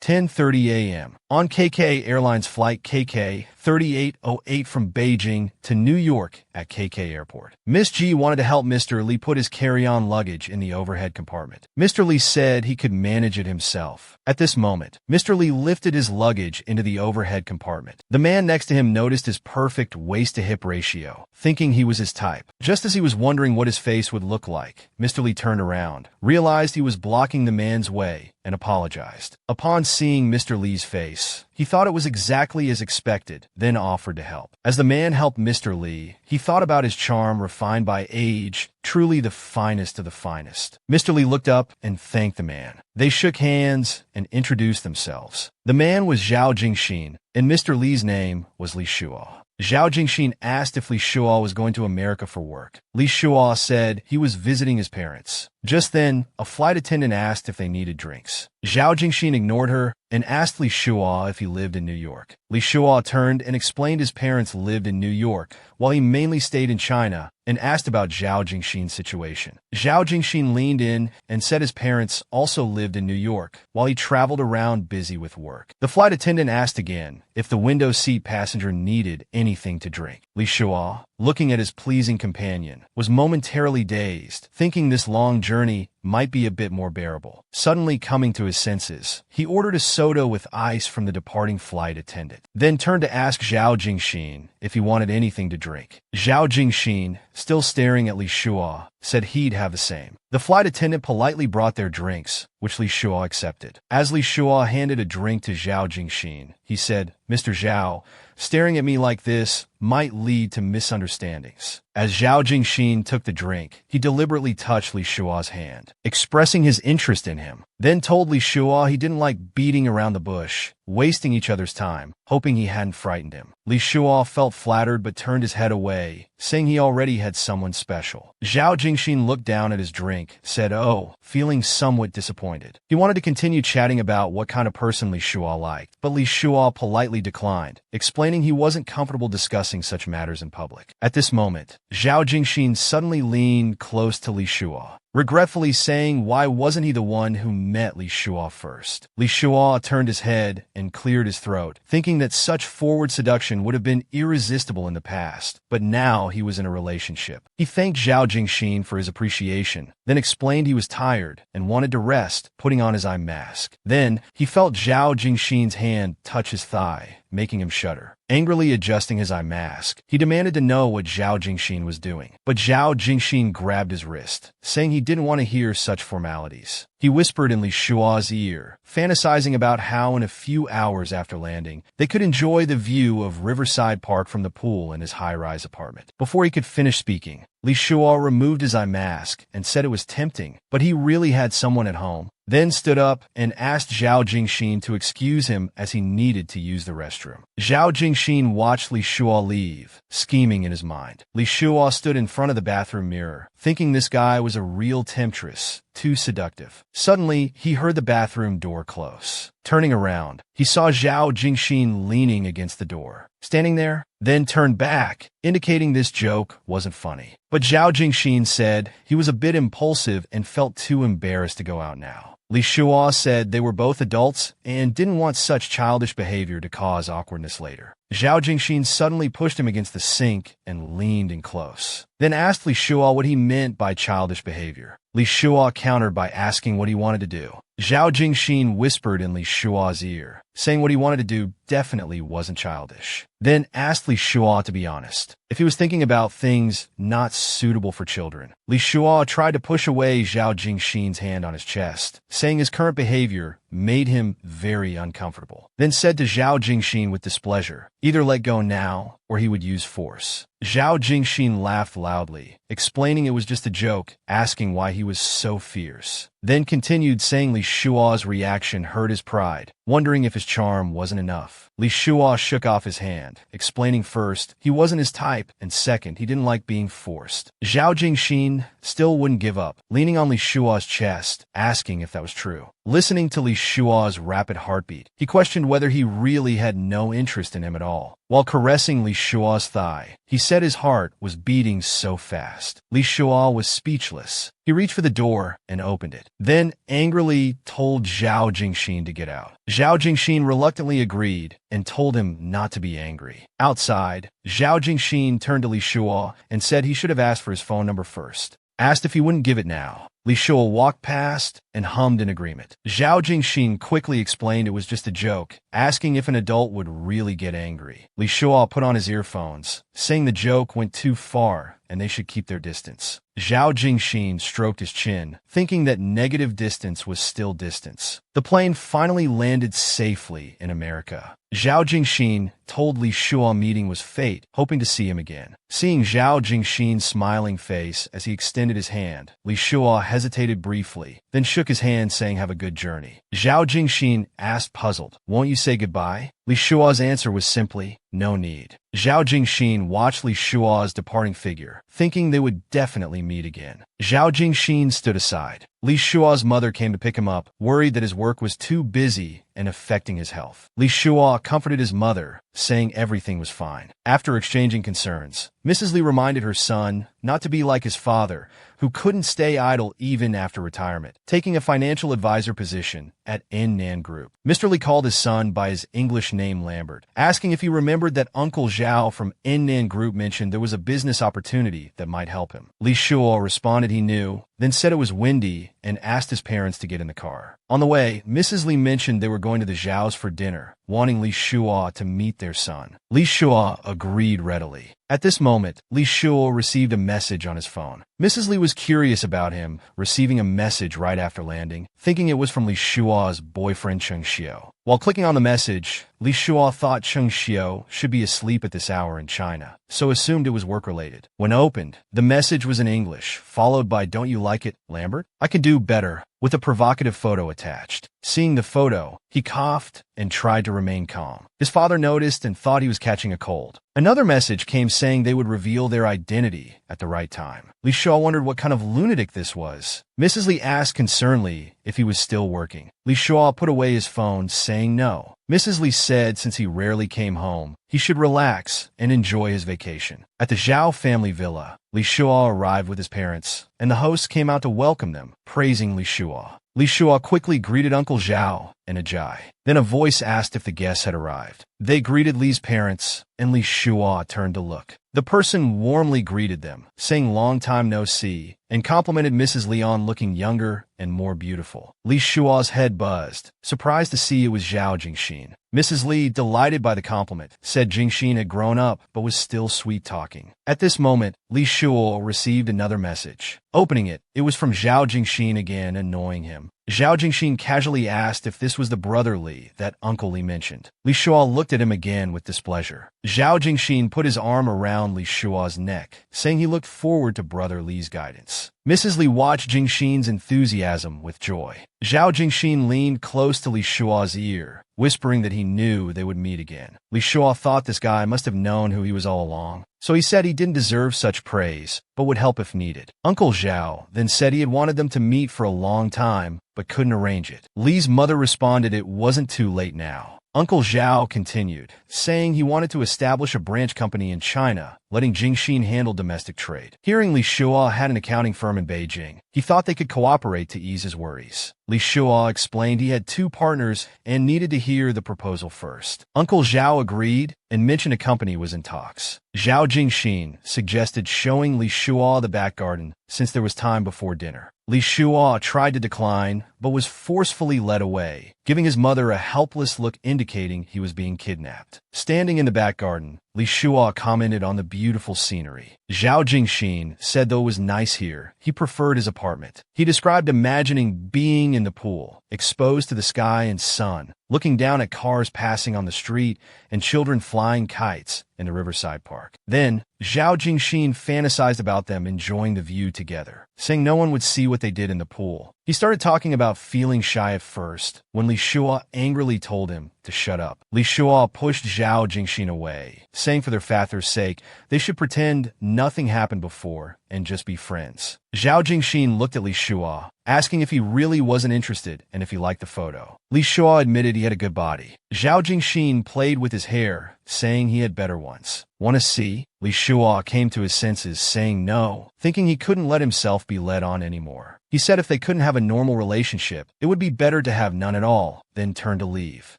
10:30 a.m. On KK Airlines flight KK 3808 from Beijing to New York at KK Airport. Miss G wanted to help Mr. Lee put his carry-on luggage in the overhead compartment. Mr. Lee said he could manage it himself. At this moment, Mr. Lee lifted his luggage into the overhead compartment. The man next to him noticed his perfect waist-to-hip ratio, thinking he was his type. Just as he was wondering what his face would look like, Mr. Lee turned around, realized he was blocking the man's way, and apologized. Upon seeing Mr. Lee's face, he thought it was exactly as expected, then offered to help. As the man helped Mr. Lee, he thought about his charm refined by age, truly the finest of the finest. Mr. Lee looked up and thanked the man. They shook hands and introduced themselves. The man was Zhao Jingxin, and Mr. Lee's name was Li Shuo. Zhao Jingxin asked if Li Shuo was going to America for work. Li Shuo said he was visiting his parents. Just then, a flight attendant asked if they needed drinks. Zhao Jingxin ignored her and asked Li Shuo if he lived in New York. Li Shuo turned and explained his parents lived in New York, while he mainly stayed in China, and asked about Zhao Jingxin's situation. Zhao Jingxin leaned in and said his parents also lived in New York, while he traveled around busy with work. The flight attendant asked again if the window seat passenger needed anything to drink. Li Shuo, looking at his pleasing companion, was momentarily dazed, thinking this long journey might be a bit more bearable. Suddenly coming to his senses, he ordered a soda with ice from the departing flight attendant, then turned to ask Zhao Jingxin if he wanted anything to drink. Zhao Jingxin, still staring at Li Shuo, said he'd have the same. The flight attendant politely brought their drinks, which Li Shuo accepted. As Li Shuo handed a drink to Zhao Jingxin, he said, "Mr. Zhao, staring at me like this might lead to misunderstandings." As Zhao Jingxin took the drink, he deliberately touched Li Shuo's hand, expressing his interest in him, then told Li Shuo he didn't like beating around the bush, wasting each other's time, hoping he hadn't frightened him. Li Shuo felt flattered but turned his head away, saying he already had someone special. Zhao Jingxin looked down at his drink, said "Oh," feeling somewhat disappointed. He wanted to continue chatting about what kind of person Li Shuo liked, but Li Shuo politely declined, explaining he wasn't comfortable discussing such matters in public. At this moment, Zhao Jingxin suddenly leaned close to Li Shuo, regretfully saying why wasn't he the one who met Li Shuo first. Li Shuo turned his head and cleared his throat, thinking that such forward seduction would have been irresistible in the past, but now he was in a relationship. He thanked Zhao Jingxin for his appreciation, then explained he was tired and wanted to rest, putting on his eye mask. Then, he felt Zhao Jingxin's hand touch his thigh, making him shudder. Angrily adjusting his eye mask, he demanded to know what Zhao Jingxin was doing. But Zhao Jingxin grabbed his wrist, saying he didn't want to hear such formalities. He whispered in Li Shuo's ear, fantasizing about how in a few hours after landing, they could enjoy the view of Riverside Park from the pool in his high-rise apartment. Before he could finish speaking, Li Shuo removed his eye mask and said it was tempting, but he really had someone at home, then stood up and asked Zhao Jingxin to excuse him as he needed to use the restroom. Zhao Jingxin watched Li Shuo leave, scheming in his mind. Li Shuo stood in front of the bathroom mirror, thinking this guy was a real temptress, too seductive. Suddenly, he heard the bathroom door close. Turning around, he saw Zhao Jingxin leaning against the door, standing there, then turned back, indicating this joke wasn't funny. But Zhao Jingxin said he was a bit impulsive and felt too embarrassed to go out now. Li Shuo said they were both adults and didn't want such childish behavior to cause awkwardness later. Zhao Jingxin suddenly pushed him against the sink and leaned in close, then asked Li Shuo what he meant by childish behavior. Li Shuo countered by asking what he wanted to do. Zhao Jingxin whispered in Li Shuo's ear, saying what he wanted to do definitely wasn't childish. Then asked Li Shuo to be honest, if he was thinking about things not suitable for children. Li Shuo tried to push away Zhao Jingxin's hand on his chest, saying his current behavior made him very uncomfortable. Then said to Zhao Jingxin with displeasure, either let go now or he would use force. Zhao Jingxin laughed loudly, explaining it was just a joke, asking why he was so fierce. Then continued saying Li Shuo's reaction hurt his pride, wondering if his charm wasn't enough. Li Shuo shook off his hand, explaining first he wasn't his type and second he didn't like being forced. Zhao Jingxin still wouldn't give up, leaning on Li Shuo's chest, asking if that was true. Listening to Li Shuo's rapid heartbeat, he questioned whether he really had no interest in him at all. while caressing Li Shua's thigh. He said his heart was beating so fast. Li Shua was speechless. He reached for the door and opened it, then angrily told Zhao Jingxin to get out. Zhao Jingxin reluctantly agreed and told him not to be angry. Outside, Zhao Jingxin turned to Li Shua and said he should have asked for his phone number first. Asked if he wouldn't give it now. Li Shua walked past and hummed in agreement. Zhao Jingxin quickly explained it was just a joke, asking if an adult would really get angry. Li Shua put on his earphones, saying the joke went too far and they should keep their distance. Zhao Jingxin stroked his chin, thinking that negative distance was still distance. The plane finally landed safely in America. Zhao Jingxin told Li Shua meeting was fate, hoping to see him again. Seeing Zhao Jingxin's smiling face as he extended his hand, Li Shua hesitated briefly, then shook his hand saying have a good journey. Zhao Jingxin asked puzzled, won't you say goodbye? Li Shua's answer was simply, no need. Zhao Jingxin watched Li Shua's departing figure, thinking they would definitely meet again. Zhao Jingxin stood aside. Li Shua's mother came to pick him up, worried that his work was too busy and affecting his health. Li Shua comforted his mother, saying everything was fine. After exchanging concerns, Mrs. Li reminded her son not to be like his father, who couldn't stay idle even after retirement, taking a financial advisor position at Nan Group. Mr. Li called his son by his English name Lambert, asking if he remembered that Uncle Zhao from Nan Group mentioned there was a business opportunity that might help him. Li Shua responded he knew, then said it was windy and asked his parents to get in the car. On the way, Mrs. Li mentioned they were going to the Zhao's for dinner, wanting Li Shua to meet their son. Li Shua agreed readily. At this moment, Li Shua received a message on his phone. Mrs. Li was curious about him receiving a message right after landing, thinking it was from Li Shua's boyfriend Cheng Xiu. While clicking on the message, Li Shua thought Cheng Xiu should be asleep at this hour in China, so assumed it was work-related. When opened, the message was in English, followed by "Don't you like it, Lambert? I could do better," with a provocative photo attached. Seeing the photo, he coughed and tried to remain calm. His father noticed and thought he was catching a cold. Another message came saying they would reveal their identity at the right time. Li Shua wondered what kind of lunatic this was. Mrs. Li asked concernedly if he was still working. Li Shua put away his phone, saying no. Mrs. Li said since he rarely came home, he should relax and enjoy his vacation. At the Zhao family villa, Li Shua arrived with his parents, and the hosts came out to welcome them, praising Li Shua. Li Shua quickly greeted Uncle Zhao and Ajay. Then a voice asked if the guests had arrived. They greeted Li's parents, and Li Shua turned to look. The person warmly greeted them, saying long time no see, and complimented Mrs. Li on looking younger and more beautiful. Li Shua's head buzzed, surprised to see it was Zhao Jingxin. Mrs. Li, delighted by the compliment, said Jingxin had grown up but was still sweet-talking. At this moment, Li Shua received another message. Opening it, it was from Zhao Jingxin again, annoying him. Zhao Jingxin casually asked if this was the brother Li that Uncle Li mentioned. Li Shua looked at him again with displeasure. Zhao Jingxin put his arm around Li Shua's neck, saying he looked forward to brother Li's guidance. Mrs. Li watched Jingxin's enthusiasm with joy. Zhao Jingxin leaned close to Li Shua's ear, whispering that he knew they would meet again. Li Shua thought this guy must have known who he was all along, so he said he didn't deserve such praise, but would help if needed. Uncle Zhao then said he had wanted them to meet for a long time, but couldn't arrange it. Li's mother responded it wasn't too late now. Uncle Zhao continued, saying he wanted to establish a branch company in China, letting Jingxin handle domestic trade. Hearing Li Shua had an accounting firm in Beijing, he thought they could cooperate to ease his worries. Li Shua explained he had 2 partners and needed to hear the proposal first. Uncle Zhao agreed and mentioned a company was in talks. Zhao Jingxin suggested showing Li Shua the back garden since there was time before dinner. Li Shua tried to decline, but was forcefully led away, giving his mother a helpless look indicating he was being kidnapped. Standing in the back garden, Li Shua commented on the beautiful scenery. Zhao Jingxin said though it was nice here, he preferred his apartment. He described imagining being in the pool, exposed to the sky and sun, looking down at cars passing on the street and children flying kites in the riverside park. Then, Zhao Jingxin fantasized about them enjoying the view together, saying no one would see what they did in the pool. He started talking about feeling shy at first, when Li Shua angrily told him to shut up. Li Shua pushed Zhao Jingxin away, saying for their father's sake, they should pretend nothing happened before and just be friends. Zhao Jingxin looked at Li Shua, asking if he really wasn't interested and if he liked the photo. Li Shua admitted he had a good body. Zhao Jingxin played with his hair, saying he had better ones. Want to see? Li Shua came to his senses, saying no, thinking he couldn't let himself be led on anymore. He said if they couldn't have a normal relationship, it would be better to have none at all, then turned to leave.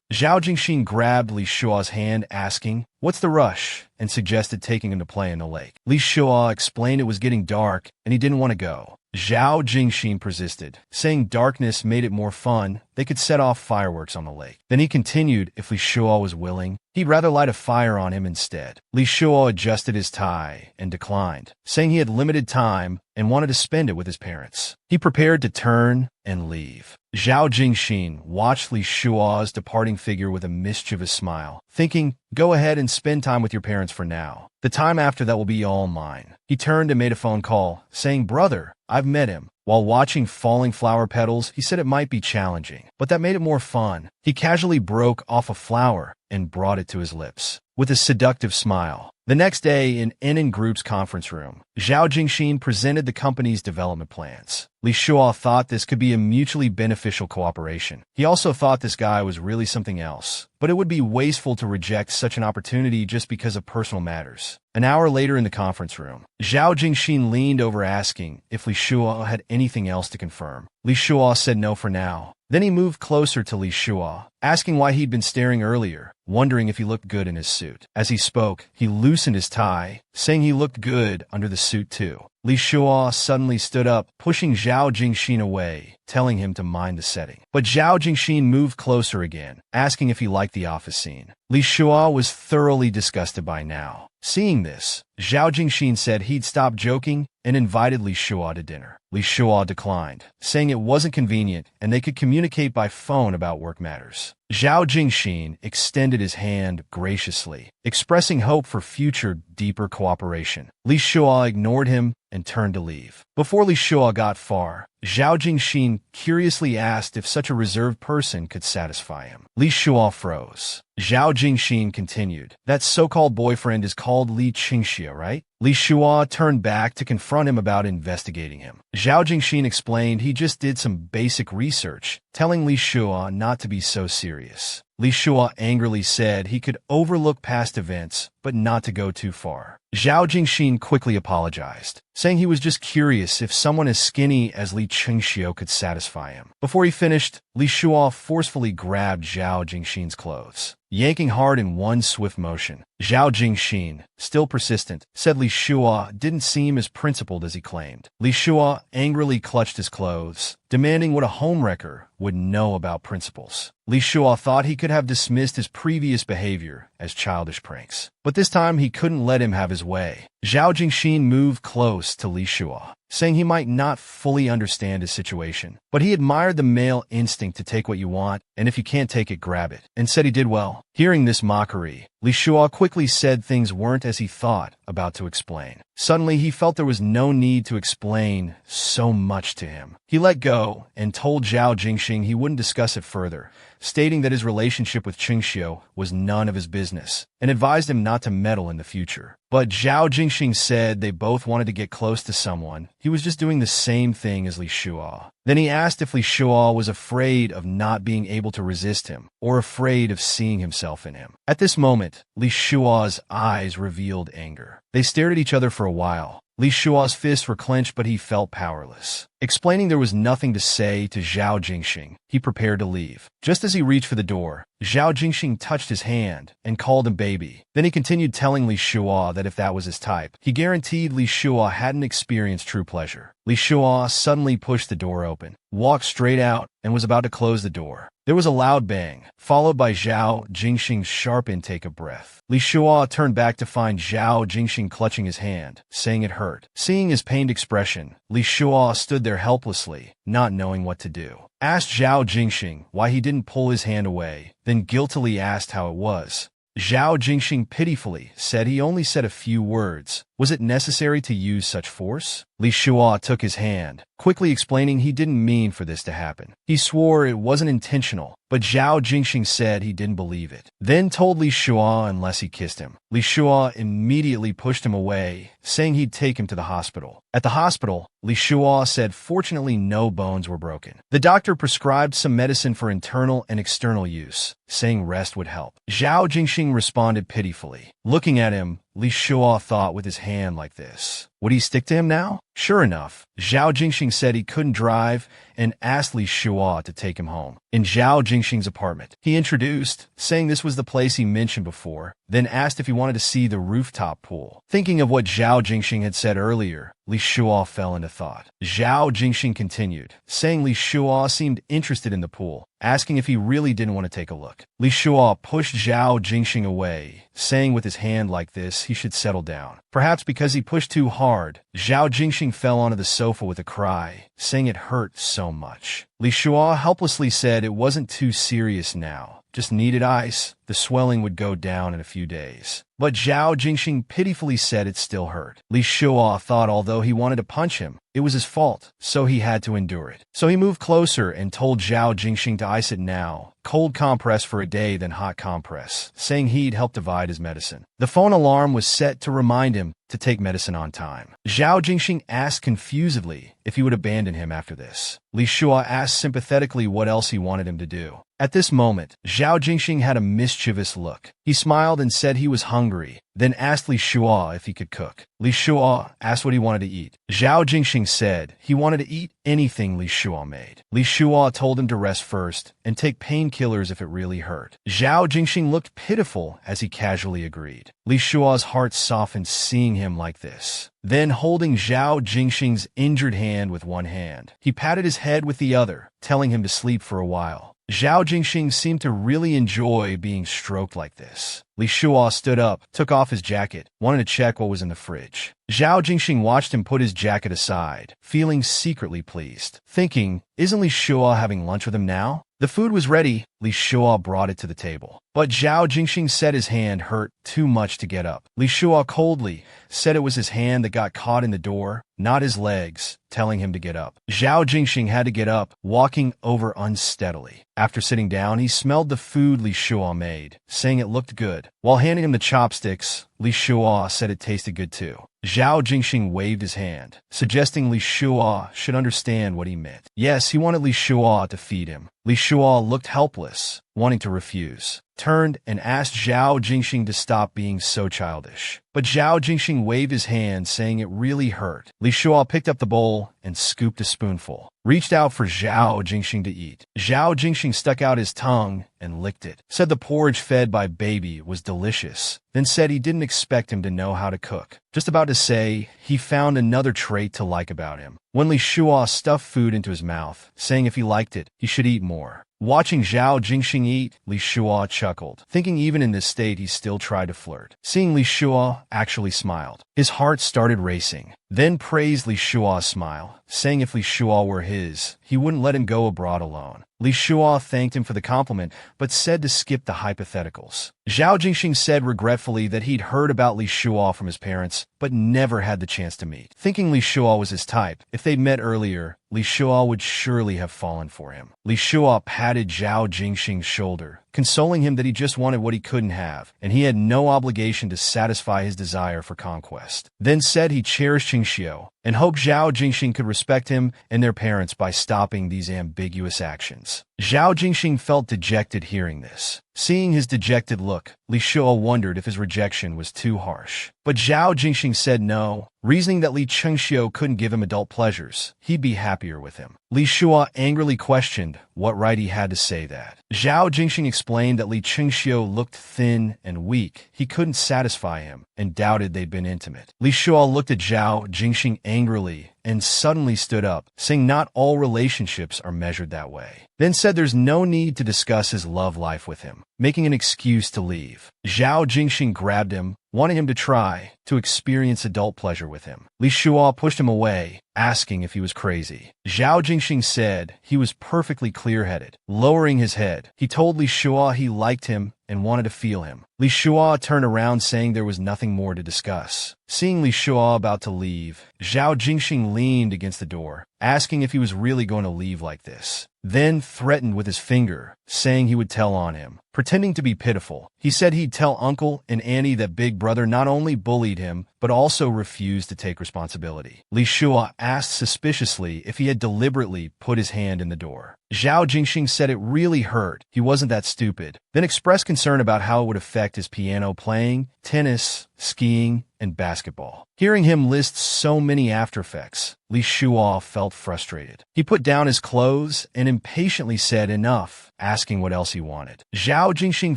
Zhao Jingxin grabbed Li Shua's hand, asking, "What's the rush?" and suggested taking him to play in the lake. Li Shua explained it was getting dark and he didn't want to go. Zhao Jingxin persisted, saying darkness made it more fun. They could set off fireworks on the lake. Then he continued if Li Shua was willing, he'd rather light a fire on him instead. Li Shua adjusted his tie and declined, saying he had limited time and wanted to spend it with his parents. He prepared to turn and leave. Zhao Jingxin watched Li Shua's departing figure with a mischievous smile, thinking, go ahead and spend time with your parents for now. The time after that will be all mine. He turned and made a phone call, saying, brother, I've met him. While watching falling flower petals, he said it might be challenging, but that made it more fun. He casually broke off a flower and brought it to his lips, with a seductive smile. The next day, in N Group's conference room, Zhao Jingxin presented the company's development plans. Li Shua thought this could be a mutually beneficial cooperation. He also thought this guy was really something else, but it would be wasteful to reject such an opportunity just because of personal matters. An hour later in the conference room, Zhao Jingxin leaned over asking if Li Shua had anything else to confirm. Li Shua said no for now. Then he moved closer to Li Shua, asking why he'd been staring earlier, wondering if he looked good in his suit. As he spoke, he loosened his tie, saying he looked good under the suit too. Li Shua suddenly stood up, pushing Zhao Jingxin away, telling him to mind the setting. But Zhao Jingxin moved closer again, asking if he liked the office scene. Li Shua was thoroughly disgusted by now. Seeing this, Zhao Jingxin said he'd stop joking and invited Li Shua to dinner. Li Shua declined, saying it wasn't convenient and they could communicate by phone about work matters. Zhao Jingxin extended his hand graciously, expressing hope for future, deeper cooperation. Li Shua ignored him and turned to leave. Before Li Shua got far, Zhao Jingxin curiously asked if such a reserved person could satisfy him. Li Shua froze. Zhao Jingxin continued, that so-called boyfriend is called Li Qingxia, right? Li Shua turned back to confront him about investigating him. Zhao Jingxin explained he just did some basic research, telling Li Shua not to be so serious. Li Shua angrily said he could overlook past events, but not to go too far. Zhao Jingxin quickly apologized, saying he was just curious if someone as skinny as Li Qingxia could satisfy him. Before he finished, Li Shua forcefully grabbed Zhao Jingxin's clothes, yanking hard in one swift motion. Zhao Jingxin, still persistent, said Li Shua didn't seem as principled as he claimed. Li Shua angrily clutched his clothes, demanding what a homewrecker would know about principles. Li Shua thought he could have dismissed his previous behavior as childish pranks, but this time he couldn't let him have his way. Zhao Jingxin moved close to Li Shua, saying he might not fully understand his situation, but he admired the male instinct to take what you want, and if you can't take it, grab it, and said he did well. Hearing this mockery, Li Shua quickly said things weren't as he thought, about to explain. Suddenly, he felt there was no need to explain so much to him. He let go and told Zhao Jingxin he wouldn't discuss it further, stating that his relationship with Qingxiu was none of his business, and advised him not to meddle in the future. But Zhao Jingxin said they both wanted to get close to someone. He was just doing the same thing as Li Shua. Then he asked if Li Shua was afraid of not being able to resist him, or afraid of seeing himself in him. At this moment, Li Shua's eyes revealed anger. They stared at each other for a while. Li Shua's fists were clenched, but he felt powerless. Explaining there was nothing to say to Zhao Jingxin, he prepared to leave. Just as he reached for the door, Zhao Jingxin touched his hand and called him baby. Then he continued telling Li Shua that if that was his type, he guaranteed Li Shua hadn't experienced true pleasure. Li Shua suddenly pushed the door open, walked straight out, and was about to close the door. There was a loud bang, followed by Zhao Jingxin's sharp intake of breath. Li Shua turned back to find Zhao Jingxin clutching his hand, saying it hurt. Seeing his pained expression, Li Shua stood there helplessly, not knowing what to do. Asked Zhao Jingxin why he didn't pull his hand away, then guiltily asked how it was. Zhao Jingxin pitifully said he only said a few words, Was it necessary to use such force? Li Shua took his hand, quickly explaining he didn't mean for this to happen. He swore it wasn't intentional, but Zhao Jingxing said he didn't believe it, then told Li Shua unless he kissed him. Li Shua immediately pushed him away, saying he'd take him to the hospital. At the hospital, Li Shua said fortunately no bones were broken. The doctor prescribed some medicine for internal and external use, saying rest would help. Zhao Jingxing responded pitifully. Looking at him, Li Shua thought with his hand like this. Would he stick to him now? Sure enough, Zhao Jingxing said he couldn't drive and asked Li Shua to take him home. In Zhao Jingxing's apartment, he introduced, saying this was the place he mentioned before, then asked if he wanted to see the rooftop pool. Thinking of what Zhao Jingxing had said earlier, Li Shua fell into thought. Zhao Jingxing continued, saying Li Shua seemed interested in the pool, asking if he really didn't want to take a look. Li Shua pushed Zhao Jingxing away, saying with his hand like this he should settle down. Perhaps because he pushed too hard, Zhao Jingxing fell onto the sofa with a cry, saying it hurt so much. Li Shua helplessly said it wasn't too serious now, just needed ice. The swelling would go down in a few days. But Zhao Jingxing pitifully said it still hurt. Li Shua thought although he wanted to punch him, it was his fault, so he had to endure it. So he moved closer and told Zhao Jingxing to ice it now, cold compress for a day then hot compress, saying he'd help divide his medicine. The phone alarm was set to remind him to take medicine on time. Zhao Jingxing asked confusedly if he would abandon him after this. Li Shua asked sympathetically what else he wanted him to do. At this moment, Zhao Jingxing had a mischievous look. He smiled and said he was hungry, then asked Li Shua if he could cook. Li Shua asked what he wanted to eat. Zhao Jingxing said he wanted to eat anything Li Shua made. Li Shua told him to rest first and take painkillers if it really hurt. Zhao Jingxing looked pitiful as he casually agreed. Li Shua's heart softened seeing him like this. Then holding Zhao Jingxing's injured hand with one hand, he patted his head with the other, telling him to sleep for a while. Zhao Jingxing seemed to really enjoy being stroked like this. Li Shua stood up, took off his jacket, wanted to check what was in the fridge. Zhao Jingxing watched him put his jacket aside, feeling secretly pleased, thinking, isn't Li Shua having lunch with him now? The food was ready. Li Shua brought it to the table. But Zhao Jingxing said his hand hurt too much to get up. Li Shua coldly said it was his hand that got caught in the door, not his legs, telling him to get up. Zhao Jingxing had to get up, walking over unsteadily. After sitting down, he smelled the food Li Shua made, saying it looked good. While handing him the chopsticks, Li Shua said it tasted good too. Zhao Jingxing waved his hand, suggesting Li Shua should understand what he meant. Yes, he wanted Li Shua to feed him. Li Shua looked helpless, wanting to refuse, turned and asked Zhao Jingxing to stop being so childish. But Zhao Jingxing waved his hand, saying it really hurt. Li Shua picked up the bowl and scooped a spoonful, reached out for Zhao Jingxing to eat. Zhao Jingxing stuck out his tongue and licked it, said the porridge fed by baby was delicious, then said he didn't expect him to know how to cook. Just about to say he found another trait to like about him, when Li Shua stuffed food into his mouth, saying if he liked it, he should eat more. Watching Zhao Jingxing eat, Li Shua chuckled, thinking even in this state he still tried to flirt. Seeing Li Shua actually smiled, his heart started racing, then praised Li Shua's smile, saying if Li Shua were his, he wouldn't let him go abroad alone. Li Shua thanked him for the compliment, but said to skip the hypotheticals. Zhao Jingxing said regretfully that he'd heard about Li Shua from his parents, but never had the chance to meet. Thinking Li Shua was his type, if they'd met earlier, Li Shua would surely have fallen for him. Li Shua patted Zhao Jingxing's shoulder, consoling him that he just wanted what he couldn't have, and he had no obligation to satisfy his desire for conquest. Then said he cherished Qingxiu, and hoped Zhao Jingxing could respect him and their parents by stopping these ambiguous actions. Zhao Jingxing felt dejected hearing this. Seeing his dejected look, Li Shua wondered if his rejection was too harsh. But Zhao Jingxing said no, reasoning that Li Qingxiu couldn't give him adult pleasures. He'd be happier with him. Li Shua angrily questioned what right he had to say that. Zhao Jingxing explained that Li Qingxiu looked thin and weak. He couldn't satisfy him, and doubted they'd been intimate. Li Shua looked at Zhao Jingxing angrily and suddenly stood up, saying not all relationships are measured that way. Then said there's no need to discuss his love life with him, making an excuse to leave. Zhao Jingxing grabbed him, wanting him to try to experience adult pleasure with him. Li Shua pushed him away, asking if he was crazy. Zhao Jingxing said he was perfectly clear-headed. Lowering his head, he told Li Shua he liked him and wanted to feel him. Li Shua turned around saying there was nothing more to discuss. Seeing Li Shua about to leave, Zhao Jingxing leaned against the door, asking if he was really going to leave like this. Then threatened with his finger, saying he would tell on him. Pretending to be pitiful, he said he'd tell Uncle and Auntie that Big Brother not only bullied him, but also refused to take responsibility. Li Shua asked suspiciously if he had deliberately put his hand in the door. Zhao Jingxing said it really hurt, he wasn't that stupid, then expressed concern about how it would affect his piano playing, tennis, skiing, and basketball. Hearing him list so many aftereffects, Li Shua felt frustrated. He put down his clothes and impatiently said enough, asking what else he wanted. Zhao Jingxing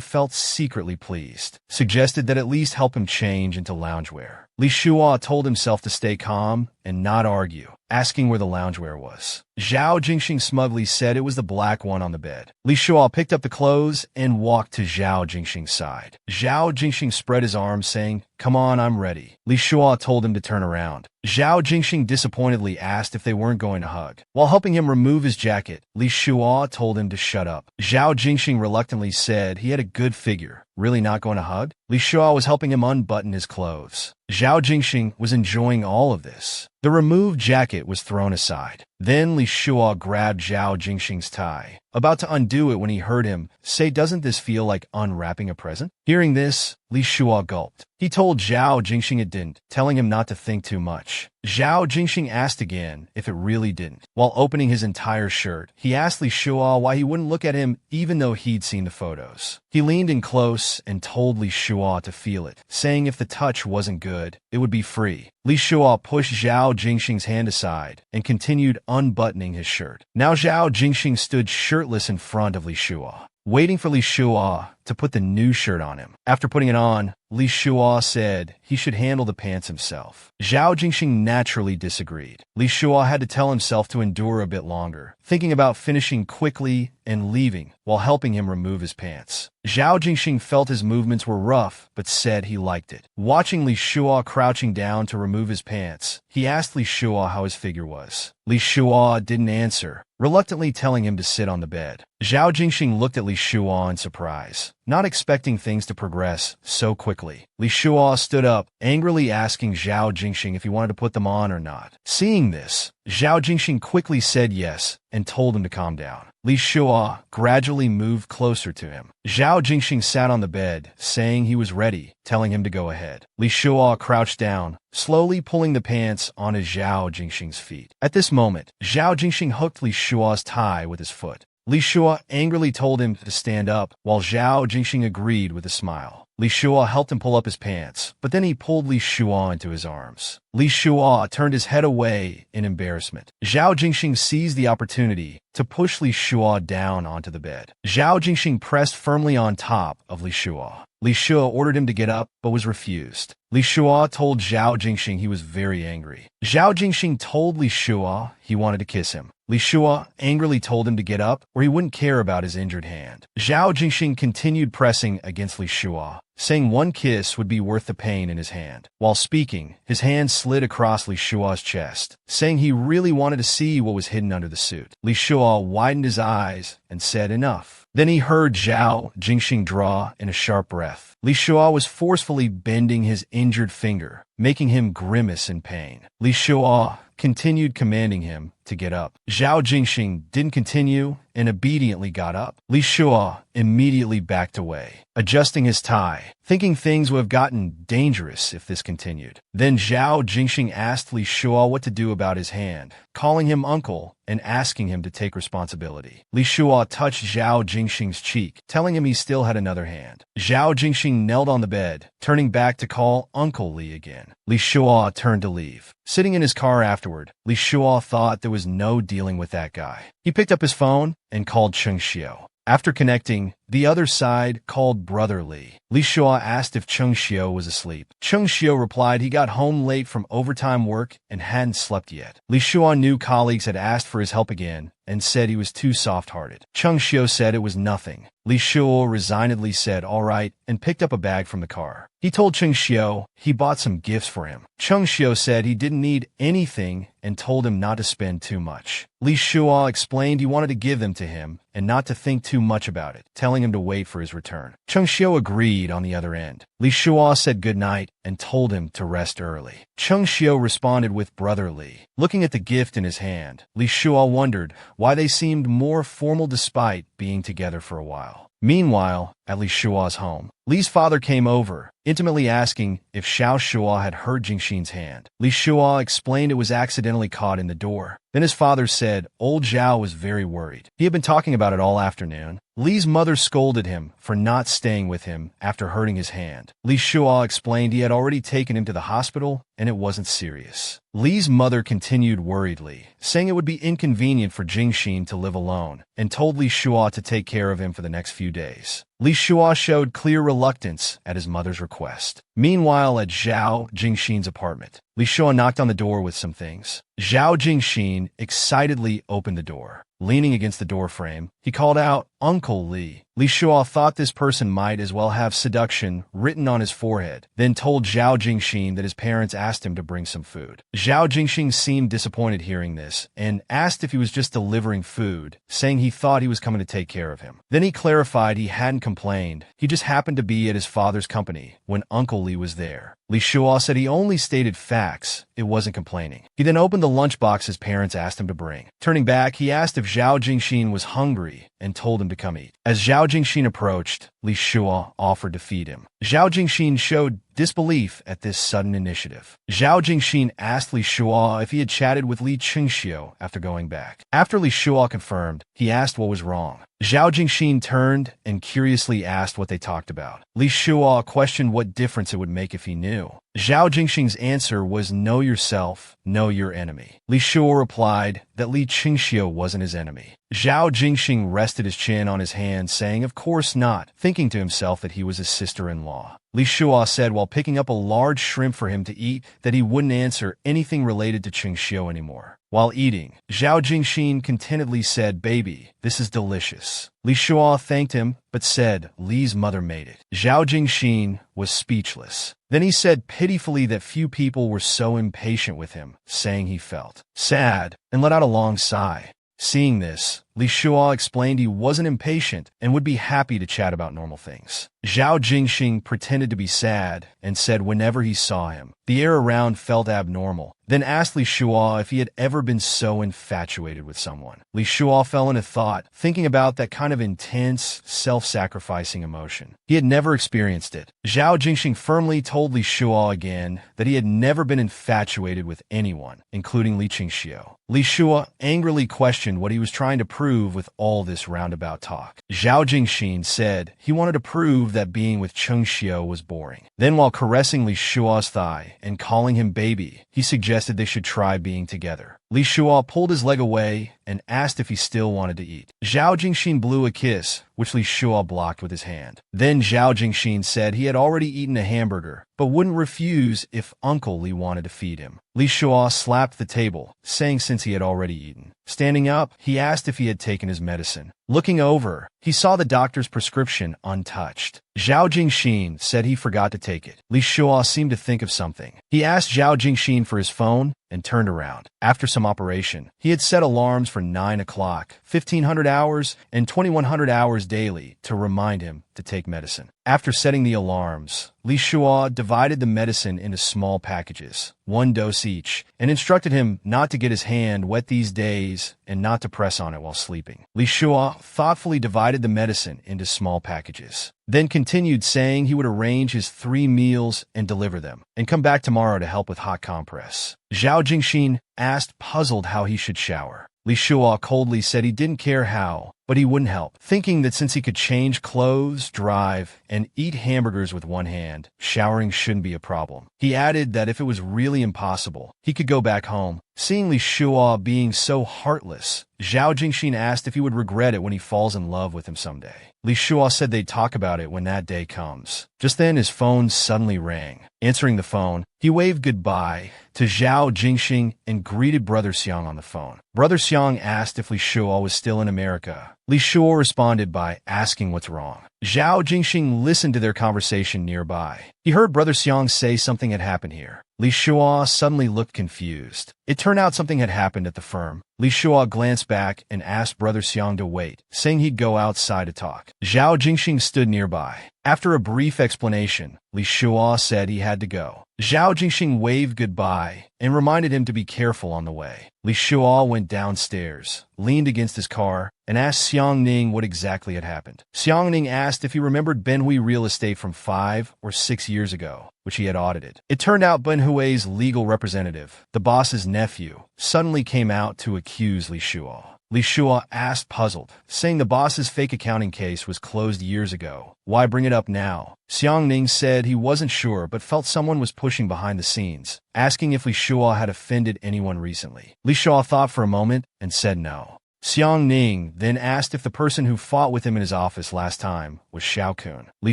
felt secretly pleased, suggested that at least help him change into loungewear. Li Shua told himself to stay calm and not argue, asking where the loungewear was. Zhao Jingxing smugly said it was the black one on the bed. Li Shua picked up the clothes and walked to Zhao Jingxing's side. Zhao Jingxing spread his arms, saying, "Come on, I'm ready." Li Shua told him to turn around. Zhao Jingxing disappointedly asked if they weren't going to hug. While helping him remove his jacket, Li Shua told him to shut up. Zhao Jingxing reluctantly said he had a good figure. Really not going to hug? Li Shua was helping him unbutton his clothes. Zhao Jingxing was enjoying all of this. The removed jacket was thrown aside. Then Li Shua grabbed Zhao Jingxing's tie, about to undo it when he heard him say, "Doesn't this feel like unwrapping a present?" Hearing this, Li Shua gulped. He told Zhao Jingxing it didn't, telling him not to think too much. Zhao Jingxing asked again if it really didn't. While opening his entire shirt, he asked Li Shua why he wouldn't look at him even though he'd seen the photos. He leaned in close and told Li Shua to feel it, saying if the touch wasn't good, it would be free. Li Shua pushed Zhao Jingxing's hand aside and continued unbuttoning his shirt. Now Zhao Jingxing stood shirtless in front of Li Shua, waiting for Li Shua to put the new shirt on him. After putting it on, Li Shua said he should handle the pants himself. Zhao Jingxing naturally disagreed. Li Shua had to tell himself to endure a bit longer, thinking about finishing quickly and leaving while helping him remove his pants. Zhao Jingxing felt his movements were rough, but said he liked it. Watching Li Shua crouching down to remove his pants, he asked Li Shua how his figure was. Li Shua didn't answer, reluctantly telling him to sit on the bed. Zhao Jingxing looked at Li Shua in surprise, not expecting things to progress so quickly. Li Shua stood up, angrily asking Zhao Jingxing if he wanted to put them on or not. Seeing this, Zhao Jingxing quickly said yes and told him to calm down. Li Shua gradually moved closer to him. Zhao Jingxing sat on the bed, saying he was ready, telling him to go ahead. Li Shua crouched down, slowly pulling the pants onto Zhao Jingxing's feet. At this moment, Zhao Jingxing hooked Li Shua's tie with his foot. Li Shua angrily told him to stand up, while Zhao Jingxing agreed with a smile. Li Shua helped him pull up his pants, but then he pulled Li Shua into his arms. Li Shua turned his head away in embarrassment. Zhao Jingxing seized the opportunity to push Li Shua down onto the bed. Zhao Jingxing pressed firmly on top of Li Shua. Li Shua ordered him to get up, but was refused. Li Shua told Zhao Jingxing he was very angry. Zhao Jingxing told Li Shua he wanted to kiss him. Li Shua angrily told him to get up, or he wouldn't care about his injured hand. Zhao Jingxing continued pressing against Li Shua, saying one kiss would be worth the pain in his hand. While speaking, his hand slid across Li Shua's chest, saying he really wanted to see what was hidden under the suit. Li Shua widened his eyes and said enough. Then he heard Zhao Jingxing draw in a sharp breath. Li Shua was forcefully bending his injured finger, making him grimace in pain. Li Shua continued commanding him to get up. Zhao Jingxing didn't continue and obediently got up. Li Shua immediately backed away, adjusting his tie, thinking things would have gotten dangerous if this continued. Then Zhao Jingxing asked Li Shua what to do about his hand, calling him uncle and asking him to take responsibility. Li Shua touched Zhao Jingxing's cheek, telling him he still had another hand. Zhao Jingxing knelt on the bed, turning back to call Uncle Li again. Li Shua turned to leave. Sitting in his car afterward, Li Shua thought there was no dealing with that guy. He picked up his phone and called Cheng Xiu. After connecting, The other side called Brother Li. Li Shua asked if Cheng Xiu was asleep. Cheng Xiu replied he got home late from overtime work and hadn't slept yet. Li Shua knew colleagues had asked for his help again and said he was too soft-hearted. Cheng Xiu said it was nothing. Li Shua resignedly said all right and picked up a bag from the car. He told Cheng Xiu he bought some gifts for him. Cheng Xiu said he didn't need anything and told him not to spend too much. Li Shua explained he wanted to give them to him and not to think too much about it, telling him to wait for his return. Cheng Xiu agreed on the other end. Li Shua said goodnight and told him to rest early. Cheng Xiu responded with Brother Li. Looking at the gift in his hand, Li Shua wondered why they seemed more formal despite being together for a while. Meanwhile, at Li Shua's home, Li's father came over, intimately asking if Xiao Shua had hurt Jingxin's hand. Li Shua explained it was accidentally caught in the door. Then his father said old Zhao was very worried. He had been talking about it all afternoon. Li's mother scolded him for not staying with him after hurting his hand. Li Shua explained he had already taken him to the hospital and it wasn't serious. Li's mother continued worriedly, saying it would be inconvenient for Jingxin to live alone, and told Li Shua to take care of him for the next few days. Li Shua showed clear reluctance at his mother's request. Meanwhile, at Zhao Jingxin's apartment, Li Shua knocked on the door with some things. Zhao Jingxin excitedly opened the door. Leaning against the doorframe, he called out, "Uncle Li." Li Shua thought this person might as well have seduction written on his forehead, then told Zhao Jingxin that his parents asked him to bring some food. Zhao Jingxin seemed disappointed hearing this and asked if he was just delivering food, saying he thought he was coming to take care of him. Then he clarified he hadn't complained, he just happened to be at his father's company when Uncle Li was there. Li Shua said he only stated facts, it wasn't complaining. He then opened the lunchbox his parents asked him to bring. Turning back, he asked if Zhao Jingxin was hungry and told him to come eat. As Zhao Jingxin approached, Li Shua offered to feed him. Zhao Jingxin showed disbelief at this sudden initiative. Zhao Jingxin asked Li Shua if he had chatted with Li Qingxiu after going back. After Li Shua confirmed, he asked what was wrong. Zhao Jingxin turned and curiously asked what they talked about. Li Shua questioned what difference it would make if he knew. Zhao Jingxin's answer was know yourself, know your enemy. Li Shua replied that Li Qingxiu wasn't his enemy. Zhao Jingxin rested his chin on his hand, saying of course not, thinking to himself that he was his sister-in-law. Li Shua said while picking up a large shrimp for him to eat that he wouldn't answer anything related to Qingxiu anymore. While eating, Zhao Jingxin contentedly said, "Baby, this is delicious." Li Shua thanked him, but said Li's mother made it. Zhao Jingxin was speechless. Then he said pitifully that few people were so impatient with him, saying he felt sad, and let out a long sigh. Seeing this, Li Shua explained he wasn't impatient and would be happy to chat about normal things. Zhao Jingxin pretended to be sad and said whenever he saw him, the air around felt abnormal, then asked Li Shua if he had ever been so infatuated with someone. Li Shua fell into thought, thinking about that kind of intense, self-sacrificing emotion. He had never experienced it. Zhao Jingxin firmly told Li Shua again that he had never been infatuated with anyone, including Li Qingxiu. Li Shua angrily questioned what he was trying to prove with all this roundabout talk. Zhao Jingxin said he wanted to prove that being with Cheng Xiu was boring. Then while caressing Li Shua's thigh and calling him baby, he suggested they should try being together. Li Shua pulled his leg away and asked if he still wanted to eat. Zhao Jingxin blew a kiss, which Li Shua blocked with his hand. Then Zhao Jingxin said he had already eaten a hamburger, but wouldn't refuse if Uncle Li wanted to feed him. Li Shua slapped the table, saying since he had already eaten. Standing up, he asked if he had taken his medicine. Looking over, he saw the doctor's prescription untouched. Zhao Jingxin said he forgot to take it. Li Shua seemed to think of something. He asked Zhao Jingxin for his phone and turned around. After some operation, he had set alarms for 9 o'clock, 1500 hours, and 2100 hours daily to remind him to take medicine. After setting the alarms, Li Shua divided the medicine into small packages, 1 dose each, and instructed him not to get his hand wet these days and not to press on it while sleeping. Li Shua thoughtfully divided the medicine into small packages, then continued saying he would arrange his 3 meals and deliver them, and come back tomorrow to help with hot compress. Zhao Jingxin asked puzzled how he should shower. Li Shua coldly said he didn't care how, but he wouldn't help, thinking that since he could change clothes, drive, and eat hamburgers with one hand, showering shouldn't be a problem. He added that if it was really impossible, he could go back home. Seeing Li Shuo being so heartless, Zhao Jingxin asked if he would regret it when he falls in love with him someday. Li Shuo said they'd talk about it when that day comes. Just then, his phone suddenly rang. Answering the phone, he waved goodbye to Zhao Jingxin and greeted Brother Xiang on the phone. Brother Xiang asked if Li Shuo was still in America. Li Shuo responded by asking what's wrong. Zhao Jingxin listened to their conversation nearby. He heard Brother Xiang say something had happened here. Li Shuo suddenly looked confused. It turned out something had happened at the firm. Li Shuo glanced back and asked Brother Xiang to wait, saying he'd go outside to talk. Zhao Jingxin stood nearby. After a brief explanation, Li Shuo said he had to go. Zhao Jingxin waved goodbye and reminded him to be careful on the way. Li Shuo went downstairs, leaned against his car, and asked Xiang Ning what exactly had happened. Xiang Ning asked if he remembered Ben Hui real estate from 5 or 6 years ago, which he had audited. It turned out Ben Hui's legal representative, the boss's nephew, suddenly came out to accuse Li Shuo. Li Shuo asked, puzzled, saying the boss's fake accounting case was closed years ago. Why bring it up now? Xiang Ning said he wasn't sure but felt someone was pushing behind the scenes, asking if Li Shuo had offended anyone recently. Li Shuo thought for a moment and said no. Xiang Ning then asked if the person who fought with him in his office last time was Xiao Kun. Li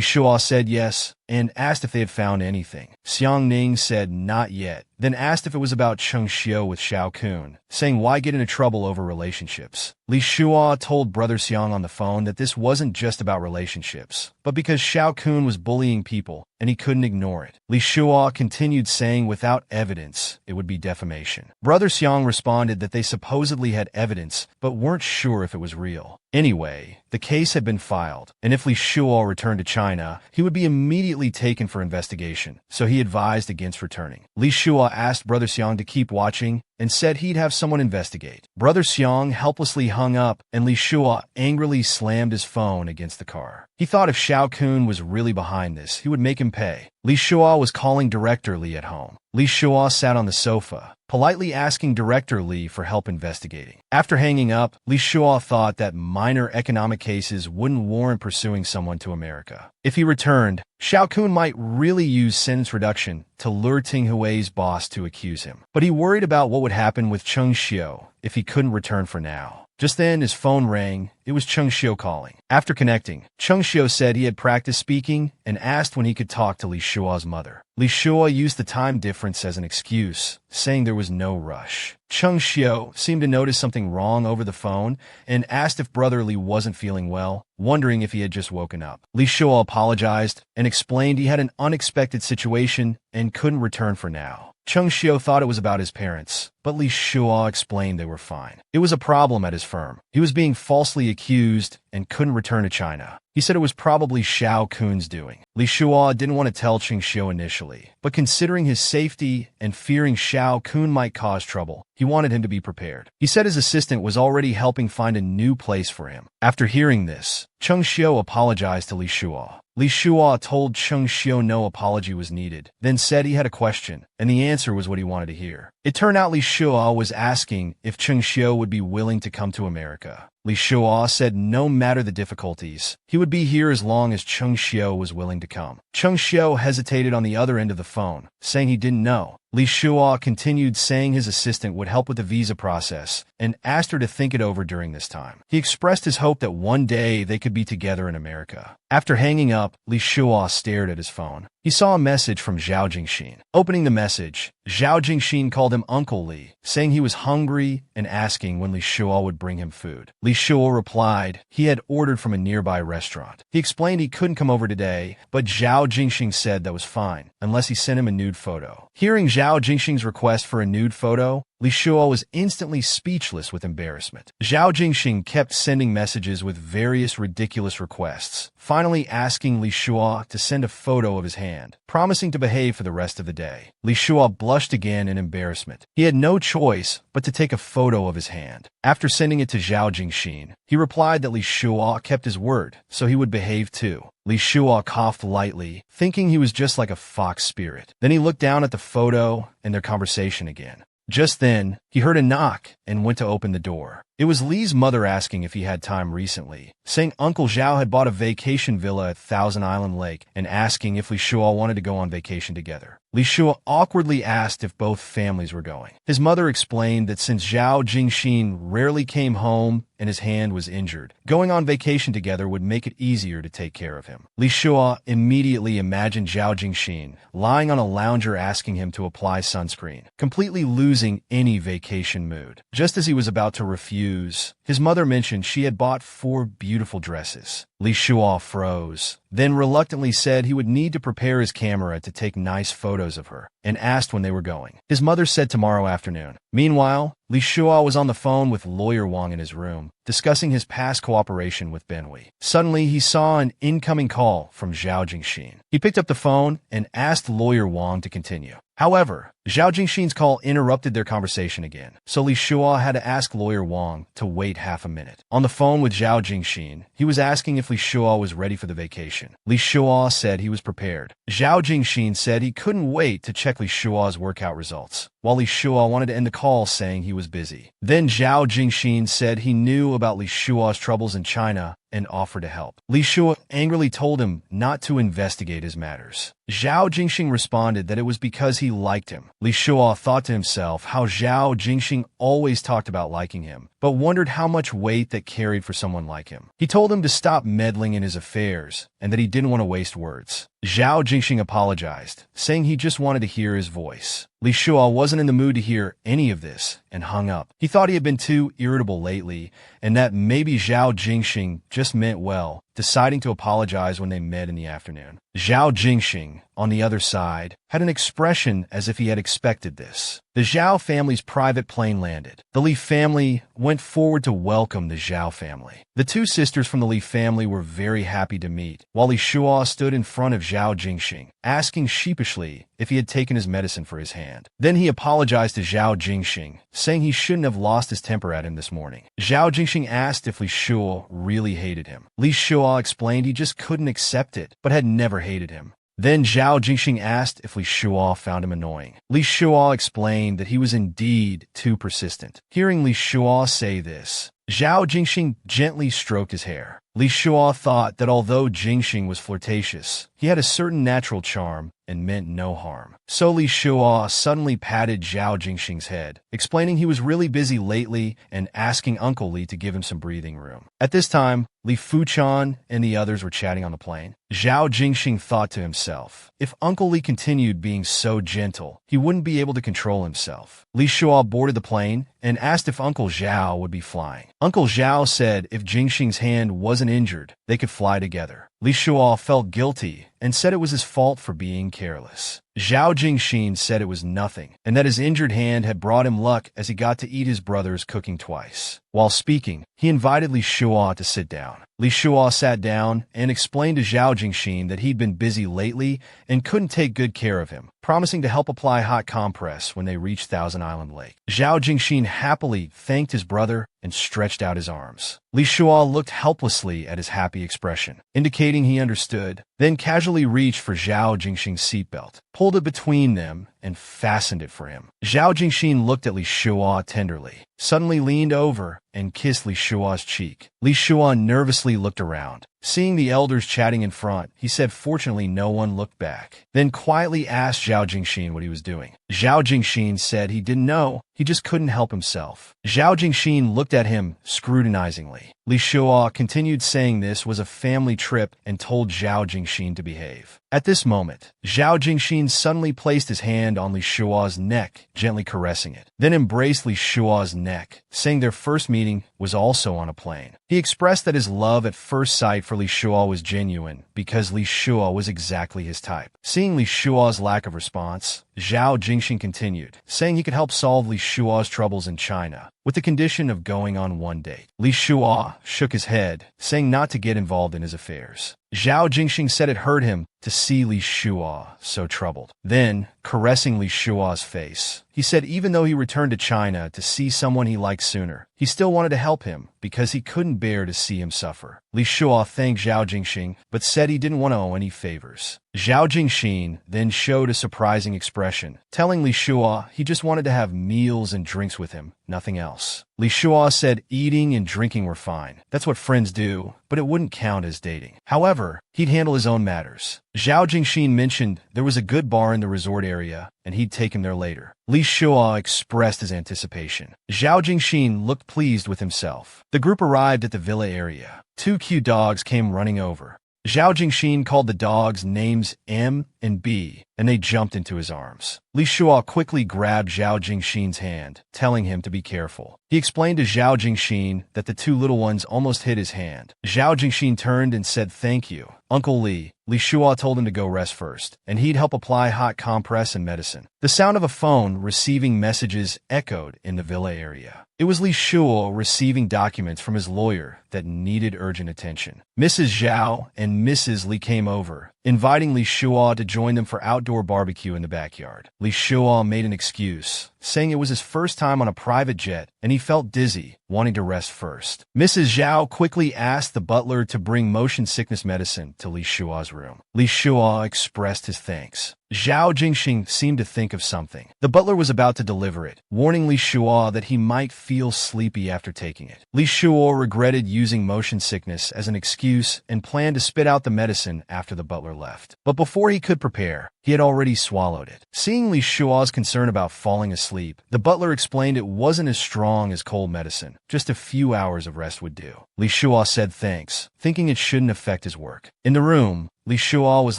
Shuo said yes and asked if they had found anything. Xiang Ning said not yet, then asked if it was about Cheng Xiu with Xiao Kun, saying why get into trouble over relationships. Li Shuo told Brother Xiang on the phone that this wasn't just about relationships, but because Xiao Kun was bullying people and he couldn't ignore it. Li Shuo continued saying without evidence, it would be defamation. Brother Xiang responded that they supposedly had evidence, but weren't sure if it was real. Anyway, the case had been filed, and if Li Shuo returned to China, he would be immediately taken for investigation, so he advised against returning. Li Shuo asked Brother Xiang to keep watching and said he'd have someone investigate. Brother Xiang helplessly hung up, and Li Shuo angrily slammed his phone against the car. He thought if Xiao Kun was really behind this, he would make him pay. Li Shuo was calling Director Li at home. Li Shuo sat on the sofa, politely asking Director Li for help investigating. After hanging up, Li Shuo thought that minor economic cases wouldn't warrant pursuing someone to America. If he returned, Xiao Kun might really use sentence reduction to lure Ting Hui's boss to accuse him. But he worried about what would happen with Cheng Xiu if he couldn't return for now. Just then, his phone rang. It was Cheng Xiu calling. After connecting, Cheng Xiu said he had practiced speaking and asked when he could talk to Li Shuo's mother. Li Shuo used the time difference as an excuse, saying there was no rush. Cheng Xiu seemed to notice something wrong over the phone and asked if Brother Li wasn't feeling well, wondering if he had just woken up. Li Shuo apologized and explained he had an unexpected situation and couldn't return for now. Cheng Xiu thought it was about his parents, but Li Shuo explained they were fine. It was a problem at his firm. He was being falsely accused and couldn't return to China. He said it was probably Xiao Kun's doing. Li Shuo didn't want to tell Cheng Xiu initially, but considering his safety and fearing Xiao Kun might cause trouble, he wanted him to be prepared. He said his assistant was already helping find a new place for him. After hearing this, Cheng Xiu apologized to Li Shuo. Li Shuo told Cheng Xiu no apology was needed, then said he had a question, and the answer was what he wanted to hear. It turned out Li Shuo was asking if Cheng Xiu would be willing to come to America. Li Shuo said no matter the difficulties, he would be here as long as Cheng Xiu was willing to come. Cheng Xiu hesitated on the other end of the phone, saying he didn't know. Li Shuo continued saying his assistant would help with the visa process and asked her to think it over during this time. He expressed his hope that one day they could be together in America. After hanging up, Li Shuo stared at his phone. He saw a message from Zhao Jingxin. Opening the message, Zhao Jingxin called him Uncle Li, saying he was hungry and asking when Li Shuo would bring him food. Li Shuo replied he had ordered from a nearby restaurant. He explained he couldn't come over today, but Zhao Jingxin said that was fine, unless he sent him a nude photo. Hearing Zhao Jingxin's request for a nude photo, Li Shuo was instantly speechless with embarrassment. Zhao Jingxin kept sending messages with various ridiculous requests, finally asking Li Shuo to send a photo of his hand, promising to behave for the rest of the day. Li Shuo blushed again in embarrassment. He had no choice but to take a photo of his hand. After sending it to Zhao Jingxin, he replied that Li Shuo kept his word, so he would behave too. Li Shuo coughed lightly, thinking he was just like a fox spirit. Then he looked down at the photo and their conversation again. Just then, he heard a knock and went to open the door. It was Li's mother asking if he had time recently, saying Uncle Zhao had bought a vacation villa at Thousand Island Lake and asking if Li Shua wanted to go on vacation together. Li Shua awkwardly asked if both families were going. His mother explained that since Zhao Jingxin rarely came home and his hand was injured, going on vacation together would make it easier to take care of him. Li Shua immediately imagined Zhao Jingxin lying on a lounger asking him to apply sunscreen, completely losing any vacation mood. Just as he was about to refuse, his mother mentioned she had bought 4 beautiful dresses. Li Shua froze, then reluctantly said he would need to prepare his camera to take nice photos of her, and asked when they were going. His mother said tomorrow afternoon. Meanwhile, Li Shua was on the phone with Lawyer Wang in his room, discussing his past cooperation with Benwei. Suddenly, he saw an incoming call from Zhao Jingxin. He picked up the phone and asked Lawyer Wang to continue. However, Zhao Jingxin's call interrupted their conversation again, so Li Shua had to ask Lawyer Wang to wait half a minute. On the phone with Zhao Jingxin, he was asking if Li Shua was ready for the vacation. Li Shua said he was prepared. Zhao Jingxin said he couldn't wait to check Li Shua's workout results, while Li Shua wanted to end the call saying he was busy. Then Zhao Jingxin said he knew about Li Shua's troubles in China and offered to help. Li Shua angrily told him not to investigate his matters. Zhao Jingxin responded that it was because he liked him. Li Shua thought to himself how Zhao Jingxin always talked about liking him, but wondered how much weight that carried for someone like him. He told him to stop meddling in his affairs and that he didn't want to waste words. Zhao Jingxin apologized, saying he just wanted to hear his voice. Li Shua wasn't in the mood to hear any of this and hung up. He thought he had been too irritable lately and that maybe Zhao Jingxin just meant well, deciding to apologize when they met in the afternoon. Zhao Jingxin, on the other side, had an expression as if he had expected this. The Zhao family's private plane landed. The Li family went forward to welcome the Zhao family. The 2 sisters from the Li family were very happy to meet, while Li Shua stood in front of Zhao Jingxin, asking sheepishly if he had taken his medicine for his hand. Then he apologized to Zhao Jingxin, saying he shouldn't have lost his temper at him this morning. Zhao Jingxin asked if Li Shua really hated him. Li Shua explained he just couldn't accept it, but had never hated him. Then Zhao Jingxin asked if Li Shua found him annoying. Li Shua explained that he was indeed too persistent. Hearing Li Shua say this, Zhao Jingxin gently stroked his hair. Li Shua thought that although Jingxin was flirtatious, he had a certain natural charm and meant no harm. So Li Shua suddenly patted Zhao Jingxin's head, explaining he was really busy lately and asking Uncle Li to give him some breathing room. At this time, Li Fuchan and the others were chatting on the plane. Zhao Jingxin thought to himself, if Uncle Li continued being so gentle, he wouldn't be able to control himself. Li Shua boarded the plane and asked if Uncle Zhao would be flying. Uncle Zhao said if Jingxin's hand wasn't injured, they could fly together. Li Shua felt guilty and said it was his fault for being careless. Zhao Jingxin said it was nothing, and that his injured hand had brought him luck as he got to eat his brother's cooking twice. While speaking, he invited Li Shua to sit down. Li Shua sat down and explained to Zhao Jingxin that he'd been busy lately and couldn't take good care of him, promising to help apply hot compress when they reached Thousand Island Lake. Zhao Jingxin happily thanked his brother and stretched out his arms. Li Shua looked helplessly at his happy expression, indicating he understood, then casually reached for Zhao Jingxin's seatbelt, pulled it between them, and fastened it for him. Zhao Jingxin looked at Li Shua tenderly, suddenly leaned over and kissed Li Shua's cheek. Li Shua nervously looked around. Seeing the elders chatting in front, he said fortunately no one looked back, then quietly asked Zhao Jingxin what he was doing. Zhao Jingxin said he didn't know, he just couldn't help himself. Zhao Jingxin looked at him scrutinizingly. Li Shua continued saying this was a family trip and told Zhao Jingxin to behave. At this moment, Zhao Jingxin suddenly placed his hand on Li Shua's neck, gently caressing it, then embraced Li Shua's neck, saying their first meeting was also on a plane. He expressed that his love at first sight for Li Shua was genuine because Li Shua was exactly his type. Seeing Li Shua's lack of response, Zhao Jingxin continued, saying he could help solve Li Shua's troubles in China, with the condition of going on one date. Li Shua shook his head, saying not to get involved in his affairs. Zhao Jingxin said it hurt him to see Li Shua so troubled. Then, caressing Li Shua's face, he said even though he returned to China to see someone he liked sooner, he still wanted to help him because he couldn't bear to see him suffer. Li Shua thanked Zhao Jingxing, but said he didn't want to owe any favors. Zhao Jingxing then showed a surprising expression, telling Li Shua he just wanted to have meals and drinks with him, nothing else. Li Shua said eating and drinking were fine. That's what friends do, but it wouldn't count as dating. However, he'd handle his own matters. Zhao Jingxing mentioned there was a good bar in the resort area, and he'd take him there later. Li Shua expressed his anticipation. Zhao Jingxing looked pleased with himself. The group arrived at the villa area. 2 cute dogs came running over. Zhao Jingxing called the dogs names M and B, and they jumped into his arms. Li Shua quickly grabbed Zhao Jingxing's hand, telling him to be careful. He explained to Zhao Jingxing that the 2 little ones almost hit his hand. Zhao Jingxing turned and said thank you, Uncle Li. Li Shua told him to go rest first, and he'd help apply hot compress and medicine. The sound of a phone receiving messages echoed in the villa area. It was Li Shua receiving documents from his lawyer that needed urgent attention. Mrs. Zhao and Mrs. Li came over, inviting Li Shua to join them for outdoor barbecue in the backyard. Li Shua made an excuse, saying it was his first time on a private jet and he felt dizzy, wanting to rest first. Mrs. Zhao quickly asked the butler to bring motion sickness medicine to Li Shua's room. Li Shua expressed his thanks. Zhao Jingxing seemed to think of something. The butler was about to deliver it, warning Li Shua that he might feel sleepy after taking it. Li Shua regretted using motion sickness as an excuse and planned to spit out the medicine after the butler left. But before he could prepare, he had already swallowed it. Seeing Li Shua's concern about falling asleep, the butler explained it wasn't as strong as cold medicine. Just a few hours of rest would do. Li Shua said thanks, thinking it shouldn't affect his work. In the room, Li Shua was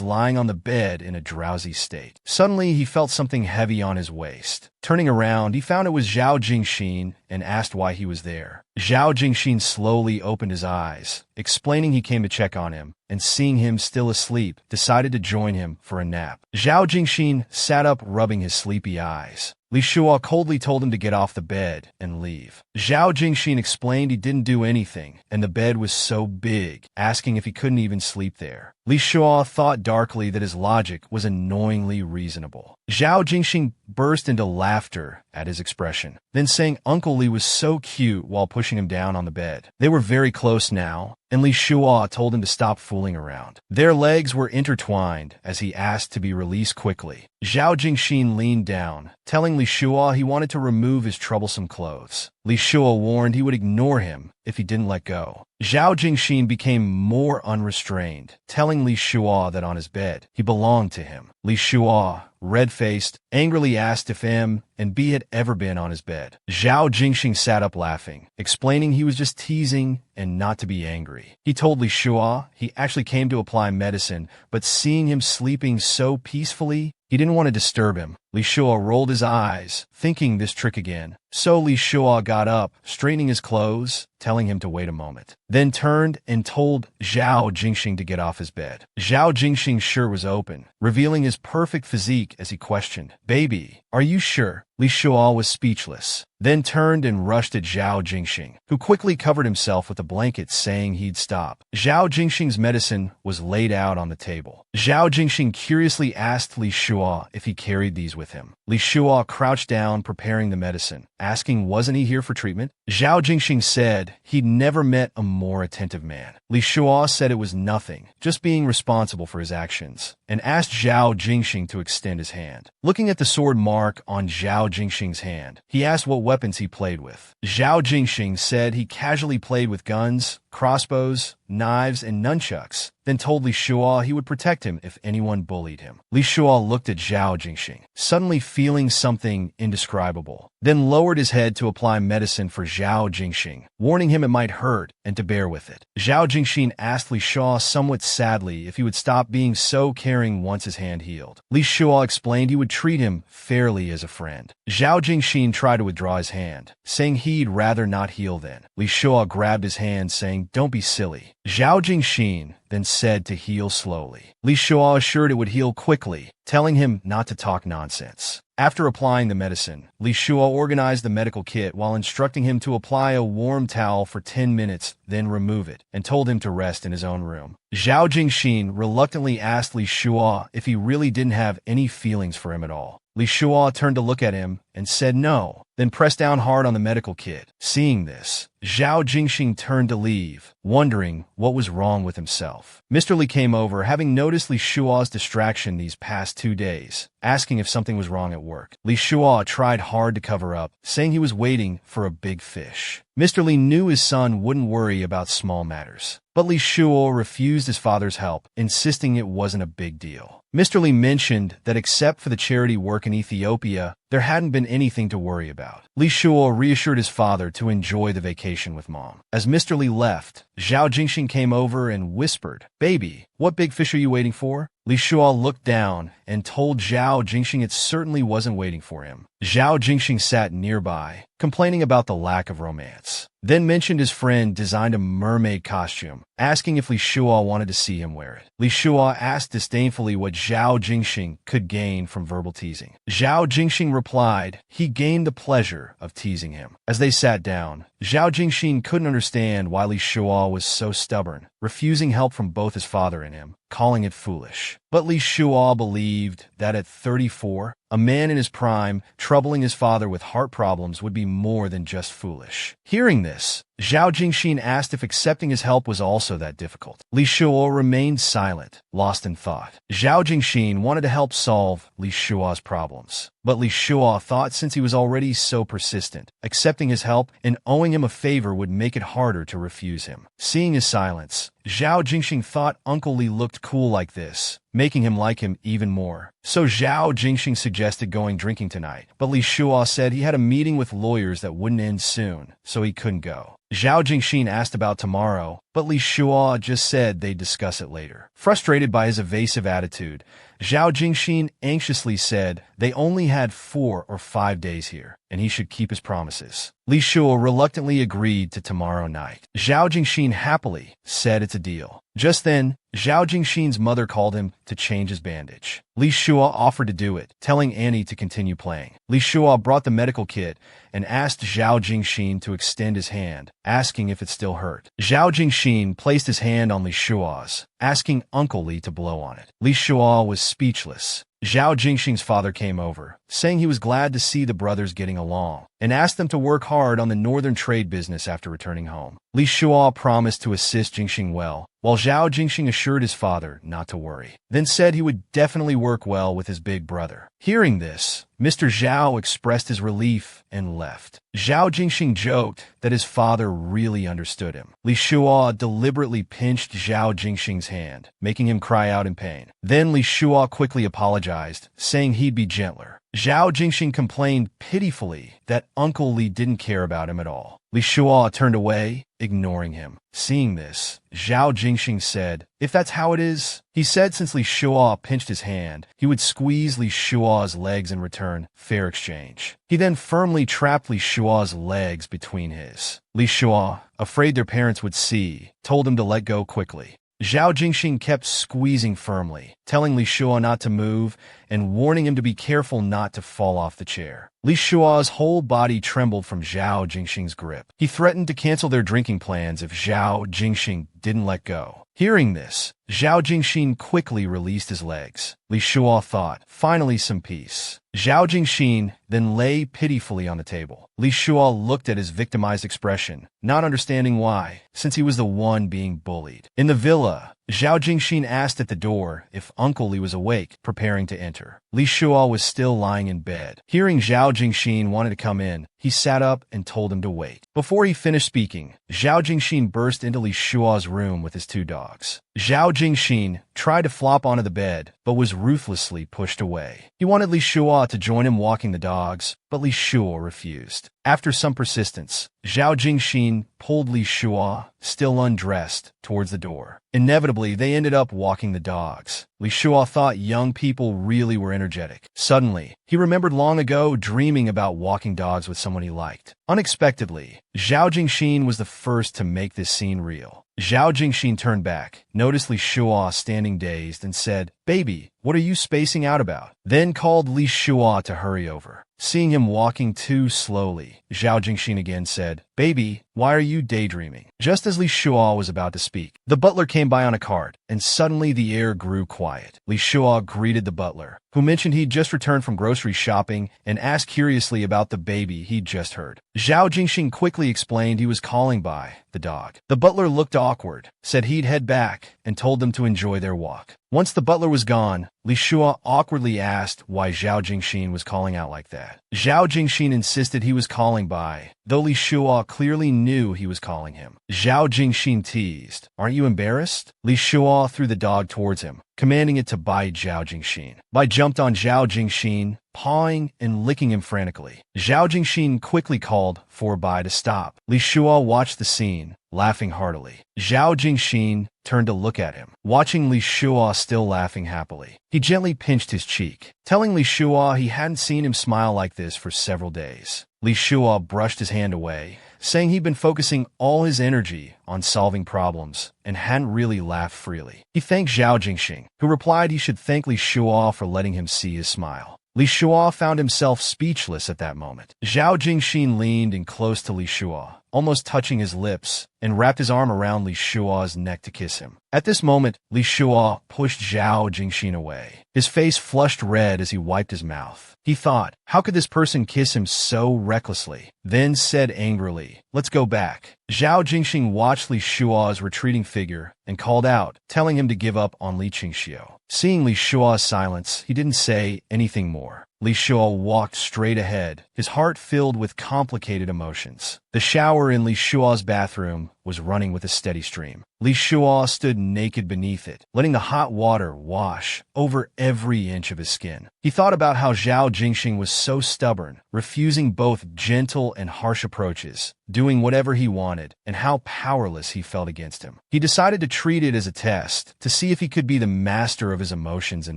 lying on the bed in a drowsy state. Suddenly, he felt something heavy on his waist. Turning around, he found it was Zhao Jingxing and asked why he was there. Zhao Jingxing slowly opened his eyes, explaining he came to check on him, and seeing him still asleep, decided to join him for a nap. Zhao Jingxing sat up, rubbing his sleepy eyes. Li Shua coldly told him to get off the bed and leave. Zhao Jingxing explained he didn't do anything, and the bed was so big, asking if he couldn't even sleep there. Li Shua thought darkly that his logic was annoyingly reasonable. Zhao Jingxing burst into laughter at his expression, then saying Uncle Li was so cute while pushing him down on the bed. They were very close now, and Li Shua told him to stop fooling around. Their legs were intertwined as he asked to be released quickly. Zhao Jingxing leaned down, telling Li Shua he wanted to remove his troublesome clothes. Li Shua warned he would ignore him if he didn't let go. Zhao Jingxing became more unrestrained, telling Li Shua that on his bed, he belonged to him. Li Shua, red-faced, angrily asked if M and B had ever been on his bed. Zhao Jingxing sat up laughing, explaining he was just teasing and not to be angry. He told Li Shua he actually came to apply medicine, but seeing him sleeping so peacefully, he didn't want to disturb him. Li Shua rolled his eyes, thinking this trick again. So Li Shua got up, straightening his clothes, telling him to wait a moment. Then turned and told Zhao Jingxing to get off his bed. Zhao Jingxing's shirt was open, revealing his perfect physique as he questioned, "Baby, are you sure?" Li Shua was speechless, then turned and rushed at Zhao Jingxing, who quickly covered himself with a blanket, saying he'd stop. Zhao Jingxing's medicine was laid out on the table. Zhao Jingxing curiously asked Li Shua if he carried these with him. Li Shua crouched down, preparing the medicine, asking wasn't he here for treatment? Zhao Jingxing said he'd never met a more attentive man. Li Shua said it was nothing, just being responsible for his actions, and asked Zhao Jingxing to extend his hand. Looking at the sword mark on Zhao Jingxing's hand, he asked what weapons he played with. Zhao Jingxing said he casually played with guns, crossbows, knives, and nunchucks, then told Li Shua he would protect him if anyone bullied him. Li Shua looked at Zhao Jingxing, suddenly feeling something indescribable, then lowered his head to apply medicine for Zhao Jingxing, warning him it might hurt and to bear with it. Zhao Jingxing asked Li Shua somewhat sadly if he would stop being so caring once his hand healed. Li Shua explained he would treat him fairly as a friend. Zhao Jingxing tried to withdraw his hand, saying he'd rather not heal then. Li Shua grabbed his hand, saying, "Don't be silly." Zhao Jingxing then said to heal slowly. Li Shua assured it would heal quickly, telling him not to talk nonsense. After applying the medicine, Li Shua organized the medical kit while instructing him to apply a warm towel for 10 minutes, then remove it, and told him to rest in his own room. Zhao Jingxing reluctantly asked Li Shua if he really didn't have any feelings for him at all. Li Shua turned to look at him and said no, then pressed down hard on the medical kit. Seeing this, Zhao Jingxing turned to leave, wondering what was wrong with himself. Mr. Li came over, having noticed Li Shua's distraction these past 2 days, asking if something was wrong at work. Li Shua tried hard to cover up, saying he was waiting for a big fish. Mr. Li knew his son wouldn't worry about small matters, but Li Shua refused his father's help, insisting it wasn't a big deal. Mr. Li mentioned that except for the charity work in Ethiopia, there hadn't been anything to worry about. Li Shua reassured his father to enjoy the vacation with Mom. As Mr. Li left, Zhao Jingxing came over and whispered, "Baby, what big fish are you waiting for?" Li Shua looked down and told Zhao Jingxing it certainly wasn't waiting for him. Zhao Jingxing sat nearby, complaining about the lack of romance. Then mentioned his friend designed a mermaid costume, asking if Li Shua wanted to see him wear it. Li Shua asked disdainfully what Zhao Jingxing could gain from verbal teasing. Zhao Jingxing replied he gained the pleasure of teasing him. As they sat down, Zhao Jingxing couldn't understand why Li Shua was so stubborn, refusing help from both his father and him, calling it foolish. But Li Shua believed that at 34, a man in his prime, troubling his father with heart problems would be more than just foolish. Hearing this, Zhao Jingxing asked if accepting his help was also that difficult. Li Shua remained silent, lost in thought. Zhao Jingxing wanted to help solve Li Shua's problems, but Li Shua thought since he was already so persistent, accepting his help and owing him a favor would make it harder to refuse him. Seeing his silence, Zhao Jingxing thought Uncle Li looked cool like this, making him like him even more. So Zhao Jingxing suggested going drinking tonight, but Li Shua said he had a meeting with lawyers that wouldn't end soon, so he couldn't go. Zhao Jingxing asked about tomorrow, but Li Shua just said they'd discuss it later. Frustrated by his evasive attitude, Zhao Jingxing anxiously said they only had 4 or 5 days here, and he should keep his promises. Li Shua reluctantly agreed to tomorrow night. Zhao Jingxing happily said it's a deal. Just then, Zhao Jingxing's mother called him to change his bandage. Li Shua offered to do it, telling Annie to continue playing. Li Shua brought the medical kit and asked Zhao Jingxing to extend his hand, asking if it still hurt. Zhao Jingxing placed his hand on Li Shua's, asking Uncle Li to blow on it. Li Shua was speechless. Zhao Jingxing's father came over, saying he was glad to see the brothers getting along, and asked them to work hard on the northern trade business after returning home. Li Shua promised to assist Jingxing well, while Zhao Jingxing assured his father not to worry, then said he would definitely work well with his big brother. Hearing this, Mr. Zhao expressed his relief and left. Zhao Jingxing joked that his father really understood him. Li Shua deliberately pinched Zhao Jingxing's hand, making him cry out in pain. Then Li Shua quickly apologized, saying he'd be gentler. Zhao Jingxing complained pitifully that Uncle Li didn't care about him at all. Li Shua turned away, ignoring him. Seeing this, Zhao Jingxing said, "If that's how it is," he said since Li Shua pinched his hand, he would squeeze Li Shua's legs in return, fair exchange. He then firmly trapped Li Shua's legs between his. Li Shua, afraid their parents would see, told him to let go quickly. Zhao Jingxing kept squeezing firmly, telling Li Shua not to move and warning him to be careful not to fall off the chair. Li Shua's whole body trembled from Zhao Jingxing's grip. He threatened to cancel their drinking plans if Zhao Jingxing didn't let go. Hearing this, Zhao Jingxing quickly released his legs. Li Shua thought, finally some peace. Zhao Jingxing then lay pitifully on the table. Li Shua looked at his victimized expression, not understanding why, since he was the one being bullied. In the villa, Zhao Jingxing asked at the door if Uncle Li was awake, preparing to enter. Li Shua was still lying in bed. Hearing Zhao Jingxing wanted to come in, he sat up and told him to wait. Before he finished speaking, Zhao Jingxing burst into Li Shua's room with his 2 dogs. Zhao Jingxing tried to flop onto the bed, but was ruthlessly pushed away. He wanted Li Shua to join him walking the dogs, but Li Shua refused. After some persistence, Zhao Jingxing pulled Li Shua, still undressed, towards the door. Inevitably, they ended up walking the dogs. Li Shua thought young people really were energetic. Suddenly, he remembered long ago dreaming about walking dogs with someone he liked. Unexpectedly, Zhao Jingxing was the first to make this scene real. Zhao Jingxing turned back, noticed Li Shua standing dazed, and said, "Baby, what are you spacing out about?" Then called Li Shua to hurry over. Seeing him walking too slowly, Zhao Jingxin again said, "Baby, why are you daydreaming?" Just as Li Shua was about to speak, the butler came by on a cart, and suddenly the air grew quiet. Li Shua greeted the butler, who mentioned he'd just returned from grocery shopping, and asked curiously about the baby he'd just heard. Zhao Jingxin quickly explained he was calling by the dog. The butler looked awkward, said he'd head back, and told them to enjoy their walk. Once the butler was gone, Li Shua awkwardly asked why Zhao Jingxin was calling out like that. Zhao Jingxin insisted he was calling by, though Li Shua clearly knew he was calling him. Zhao Jingxin teased, "Aren't you embarrassed?" Li Shua threw the dog towards him, commanding it to bite Zhao Jingxin. Bai jumped on Zhao Jingxin, pawing and licking him frantically. Zhao Jingxin quickly called for Bai to stop. Li Shua watched the scene, laughing heartily. Zhao Jingxin turned to look at him, watching Li Shua still laughing happily. He gently pinched his cheek, telling Li Shua he hadn't seen him smile like this for several days. Li Shua brushed his hand away, saying he'd been focusing all his energy on solving problems and hadn't really laughed freely. He thanked Zhao Jingxin, who replied he should thank Li Shua for letting him see his smile. Li Shua found himself speechless at that moment. Zhao Jingxin leaned in close to Li Shua, almost touching his lips, and wrapped his arm around Li Shua's neck to kiss him. At this moment, Li Shua pushed Zhao Jingxin away. His face flushed red as he wiped his mouth. He thought, how could this person kiss him so recklessly? Then said angrily, "Let's go back." Zhao Jingxin watched Li Shua's retreating figure and called out, telling him to give up on Li Qingxiu. Seeing Li Shua's silence, he didn't say anything more. Li Shua walked straight ahead, his heart filled with complicated emotions. The shower in Li Shua's bathroom was running with a steady stream. Li Shua stood naked beneath it, letting the hot water wash over every inch of his skin. He thought about how Zhao Jingxin was so stubborn, refusing both gentle and harsh approaches, doing whatever he wanted, and how powerless he felt against him. He decided to treat it as a test, to see if he could be the master of his emotions in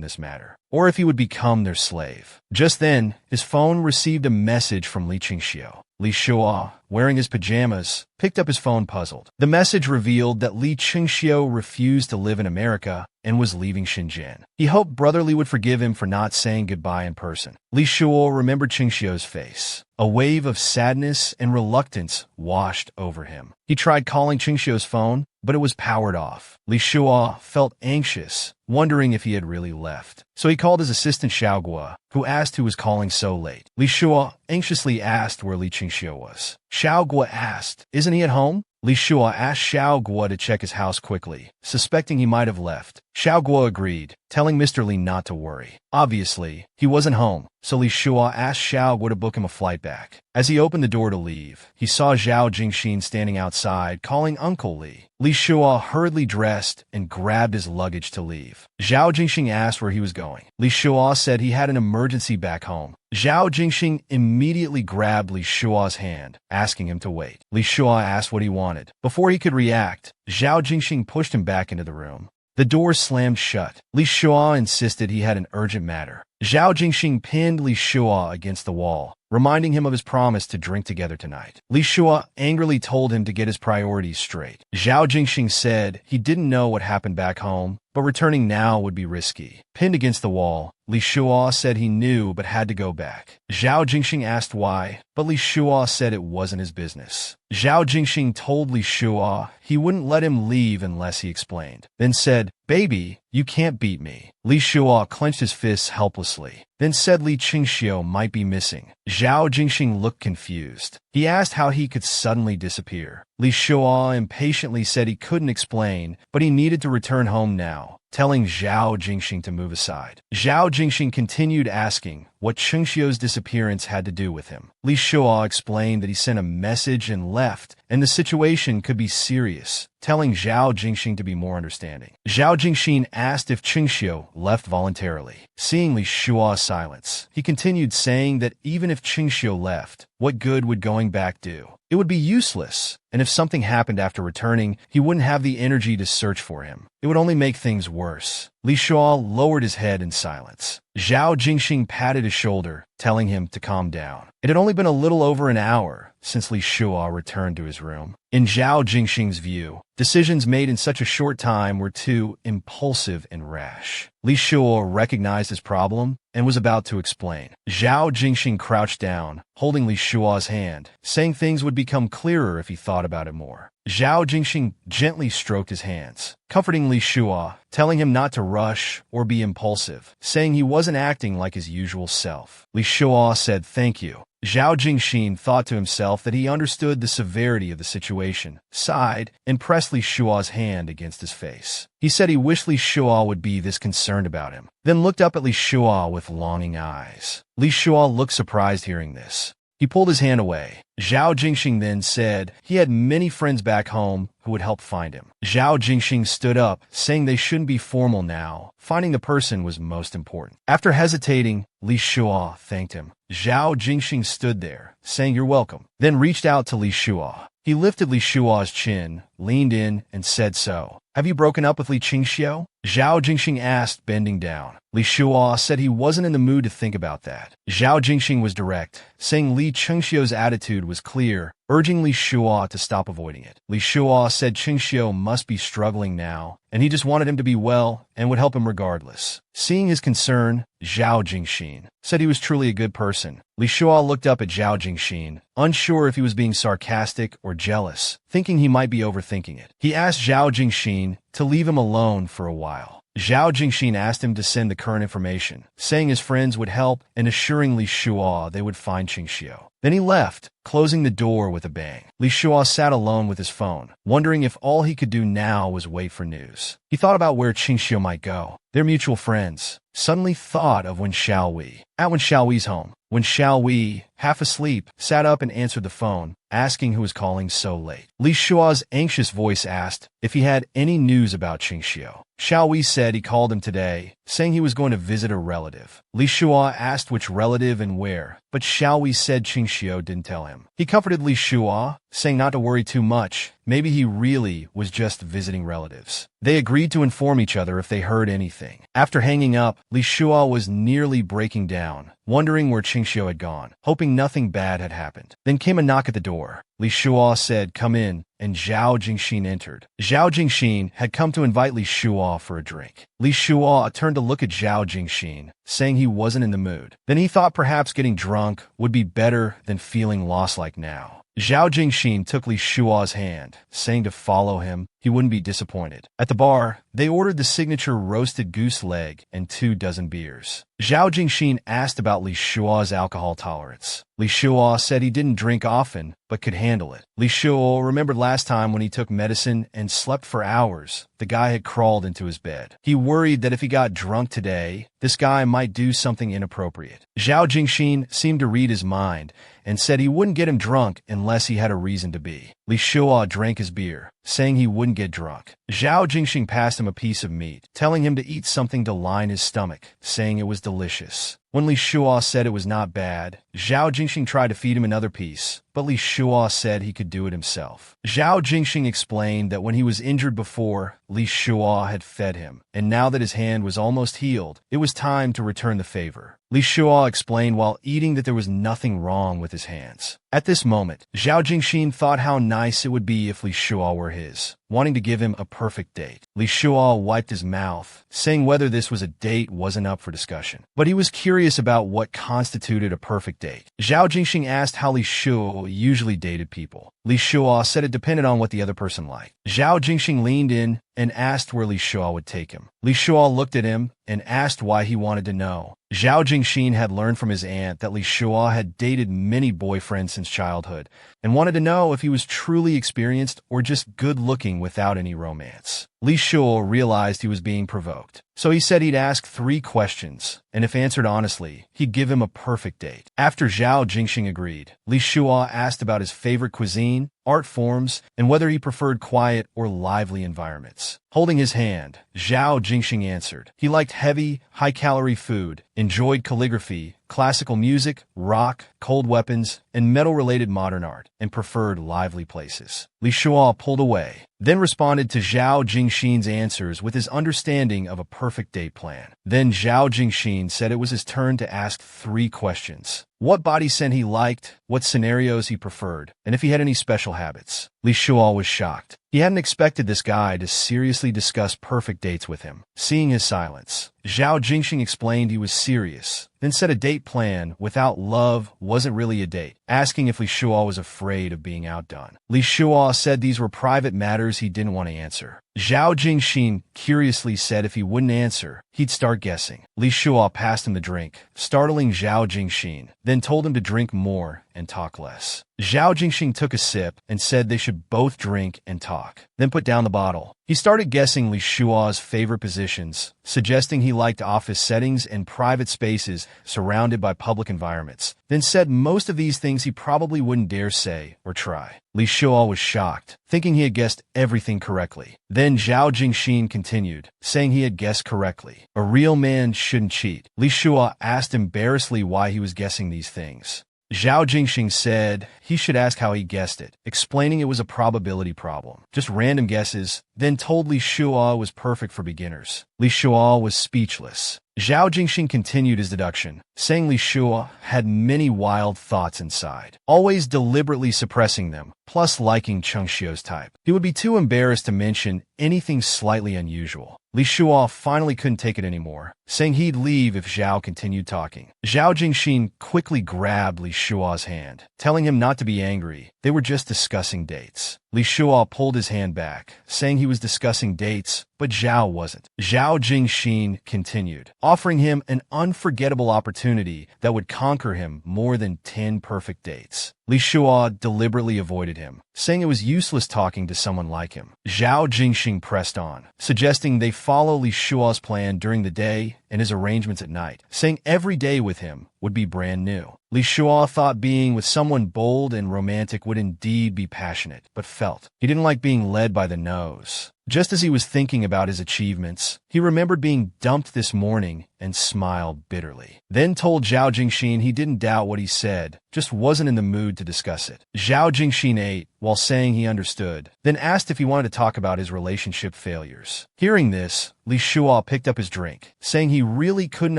this matter, or if he would become their slave. Just then, his phone received a message from Li Qingxiu. Li Shua, wearing his pajamas, picked up his phone puzzled. The message revealed that Li Qingxiu refused to live in America and was leaving Shenzhen. He hoped Brother Li would forgive him for not saying goodbye in person. Li Shua remembered Qingxiu's face. A wave of sadness and reluctance washed over him. He tried calling Qingxiu's phone, but it was powered off. Li Shua felt anxious, wondering if he had really left. So he called his assistant Xiao Guo, who asked who was calling so late. Li Shua anxiously asked where Li Qingxiu was. Xiao Guo asked, "Isn't he at home?" Li Shua asked Xiao Guo to check his house quickly, suspecting he might have left. Xiao Guo agreed, telling Mr. Li not to worry. Obviously, he wasn't home, so Li Shua asked Xiao Guo to book him a flight back. As he opened the door to leave, he saw Zhao Jingxin standing outside, calling Uncle Li. Li Shua hurriedly dressed and grabbed his luggage to leave. Zhao Jingxin asked where he was going. Li Shua said he had an emergency back home. Zhao Jingxin immediately grabbed Li Shua's hand, asking him to wait. Li Shua asked what he wanted. Before he could react, Zhao Jingxin pushed him back into the room. The door slammed shut. Li Shua insisted he had an urgent matter. Zhao Jingxin pinned Li Shua against the wall, reminding him of his promise to drink together tonight. Li Shua angrily told him to get his priorities straight. Zhao Jingxin said he didn't know what happened back home, but returning now would be risky. Pinned against the wall, Li Shua said he knew but had to go back. Zhao Jingxin asked why, but Li Shua said it wasn't his business. Zhao Jingxin told Li Shua he wouldn't let him leave unless he explained, then said, "Baby, you can't beat me." Li Shua clenched his fists helplessly, then said Li Qingxiu might be missing. Zhao Jingxin looked confused. He asked how he could suddenly disappear. Li Shua impatiently said he couldn't explain, but he needed to return home now, telling Zhao Jingxin to move aside. Zhao Jingxin continued asking what Qingxiu's disappearance had to do with him. Li Shua explained that he sent a message and left, and the situation could be serious, telling Zhao Jingxin to be more understanding. Zhao Jingxin asked if Qingxiu left voluntarily. Seeing Li Shua's silence, he continued saying that even if Qingxiu left, what good would going back do? It would be useless, and if something happened after returning, he wouldn't have the energy to search for him. It would only make things worse. Li Shuo lowered his head in silence. Zhao Jingxing patted his shoulder, telling him to calm down. It had only been a little over an hour since Li Shuo returned to his room. In Zhao Jingxing's view, decisions made in such a short time were too impulsive and rash. Li Shuo recognized his problem and was about to explain. Zhao Jingxing crouched down, holding Li Shuo's hand, saying things would become clearer if he thought about it more. Zhao Jingxing gently stroked his hands, comforting Li Shuo, telling him not to rush or be impulsive, saying he wasn't acting like his usual self. Li Shuo said thank you. Zhao Jingxing thought to himself that he understood the severity of the situation, sighed, and pressed Li Shuo's hand against his face. He said he wished Li Shuo would be this concerned about him, then looked up at Li Shuo with longing eyes. Li Shuo looked surprised hearing this. He pulled his hand away. Zhao Jingxing then said he had many friends back home who would help find him. Zhao Jingxing stood up, saying they shouldn't be formal now. Finding the person was most important. After hesitating, Li Shuo thanked him. Zhao Jingxing stood there, saying you're welcome, then reached out to Li Shuo. He lifted Li Shuo's chin, leaned in, and said so. Have you broken up with Li Qingxiu? Zhao Jingxing asked, bending down. Li Shuo said he wasn't in the mood to think about that. Zhao Jingxing was direct, saying Li Qingxiu's attitude was clear, urging Li Shuo to stop avoiding it. Li Shuo said Qingxiu must be struggling now, and he just wanted him to be well and would help him regardless. Seeing his concern, Zhao Jingxing said he was truly a good person. Li Shuo looked up at Zhao Jingxing, unsure if he was being sarcastic or jealous, thinking he might be overthinking it. He asked Zhao Jingxing to leave him alone for a while. Zhao Jingxing asked him to send the current information, saying his friends would help and assuring Li Shuo they would find Qingxiu. Then he left, closing the door with a bang. Li Shuo sat alone with his phone, wondering if all he could do now was wait for news. He thought about where Qingxiu might go. Their mutual friends suddenly thought of Wen Xiaowei. At Wen Xiaowei's home, Wen Xiaowei, half asleep, sat up and answered the phone, asking who was calling so late. Li Shuo's anxious voice asked if he had any news about Qingxiu. Xiaowei said he called him today, saying he was going to visit a relative. Li Shuo asked which relative and where, but Xiaowei said Qingxiu didn't tell him. He comforted Li Shuo, saying not to worry too much, maybe he really was just visiting relatives. They agreed to inform each other if they heard anything. After hanging up, Li Shuo was nearly breaking down, wondering where Qingxiu had gone, hoping nothing bad had happened. Then came a knock at the door. Li Shuo said, "Come in," and Zhao Jingxing entered. Zhao Jingxing had come to invite Li Shuo for a drink. Li Shuo turned to look at Zhao Jingxing, saying he wasn't in the mood. Then he thought perhaps getting drunk would be better than feeling lost like now. Zhao Jingxing took Li Shuo's hand, saying to follow him, he wouldn't be disappointed. At the bar, they ordered the signature roasted goose leg and 2 dozen beers. Zhao Jingxing asked about Li Shuo's alcohol tolerance. Li Shuo said he didn't drink often, but could handle it. Li Shuo remembered last time when he took medicine and slept for hours, the guy had crawled into his bed. He worried that if he got drunk today, this guy might do something inappropriate. Zhao Jingxing seemed to read his mind and said he wouldn't get him drunk unless he had a reason to be. Li Shuo drank his beer, saying he wouldn't get drunk. Zhao Jingxing passed him a piece of meat, telling him to eat something to line his stomach, saying it was delicious. When Li Shuo said it was not bad, Zhao Jingxing tried to feed him another piece, but Li Shuo said he could do it himself. Zhao Jingxing explained that when he was injured before, Li Shuo had fed him, and now that his hand was almost healed, it was time to return the favor. Li Shuo explained while eating that there was nothing wrong with his hands. At this moment, Zhao Jingxing thought how nice it would be if Li Shuo were his, wanting to give him a perfect date. Li Shuo wiped his mouth, saying whether this was a date wasn't up for discussion. But he was curious about what constituted a perfect date. Zhao Jingxing asked how Li Shuo usually dated people. Li Shuo said it depended on what the other person liked. Zhao Jingxing leaned in and asked where Li Shuo would take him. Li Shuo looked at him and asked why he wanted to know. Zhao Jingxing had learned from his aunt that Li Shuo had dated many boyfriends since childhood and wanted to know if he was truly experienced or just good-looking without any romance. Li Shuo realized he was being provoked, so he said he'd ask 3 questions, and if answered honestly, he'd give him a perfect date. After Zhao Jingxing agreed, Li Shuo asked about his favorite cuisine, art forms, and whether he preferred quiet or lively environments. Holding his hand, Zhao Jingxing answered. He liked heavy, high-calorie food, enjoyed calligraphy, classical music, rock, cold weapons, and metal-related modern art, and preferred lively places. Li Shuo pulled away, then responded to Zhao Jingxin's answers with his understanding of a perfect date plan. Then Zhao Jingxin said it was his turn to ask 3 questions. What body scent he liked, what scenarios he preferred, and if he had any special habits. Li Shuo was shocked. He hadn't expected this guy to seriously discuss perfect dates with him. Seeing his silence, Zhao Jingxin explained he was serious, then said a date plan without love wasn't really a date, asking if Li Shuo was afraid of being outdone. Li Shuo said these were private matters he didn't want to answer. Zhao Jingxin curiously said if he wouldn't answer, he'd start guessing. Li Shuo passed him the drink, startling Zhao Jingxin, then told him to drink more and talk less. Zhao Jingxin took a sip and said they should both drink and talk, then put down the bottle. He started guessing Li Shuo's favorite positions, suggesting he liked office settings and private spaces surrounded by public environments, then said most of these things he probably wouldn't dare say or try. Li Shuo was shocked, thinking he had guessed everything correctly. Then Zhao Jingxin continued, saying he had guessed correctly. A real man shouldn't cheat. Li Shuo asked embarrassedly why he was guessing these things. Zhao Jingxin said he should ask how he guessed it, explaining it was a probability problem, just random guesses, then told Li Shuo was perfect for beginners. Li Shuo was speechless. Zhao Jingxin continued his deduction, saying Li Shuo had many wild thoughts inside, always deliberately suppressing them, plus liking Cheng Xiu's type. He would be too embarrassed to mention anything slightly unusual. Li Shuo finally couldn't take it anymore, saying he'd leave if Zhao continued talking. Zhao Jingxin quickly grabbed Li Shuo's hand, telling him not to be angry. They were just discussing dates. Li Shuo pulled his hand back, saying he was discussing dates, but Zhao wasn't. Zhao Jingxin continued, offering him an unforgettable opportunity that would conquer him more than 10 perfect dates. Li Shuo deliberately avoided him, saying it was useless talking to someone like him. Zhao Jingxin pressed on, suggesting they follow Li Shuo's plan during the day and his arrangements at night, saying every day with him would be brand new. Li Shuo thought being with someone bold and romantic would indeed be passionate, but felt he didn't like being led by the nose. Just as he was thinking about his achievements, he remembered being dumped this morning and smiled bitterly. Then told Zhao Jingxin he didn't doubt what he said, just wasn't in the mood to discuss it. Zhao Jingxin ate while saying he understood, then asked if he wanted to talk about his relationship failures. Hearing this, Li Shuo picked up his drink, saying he really couldn't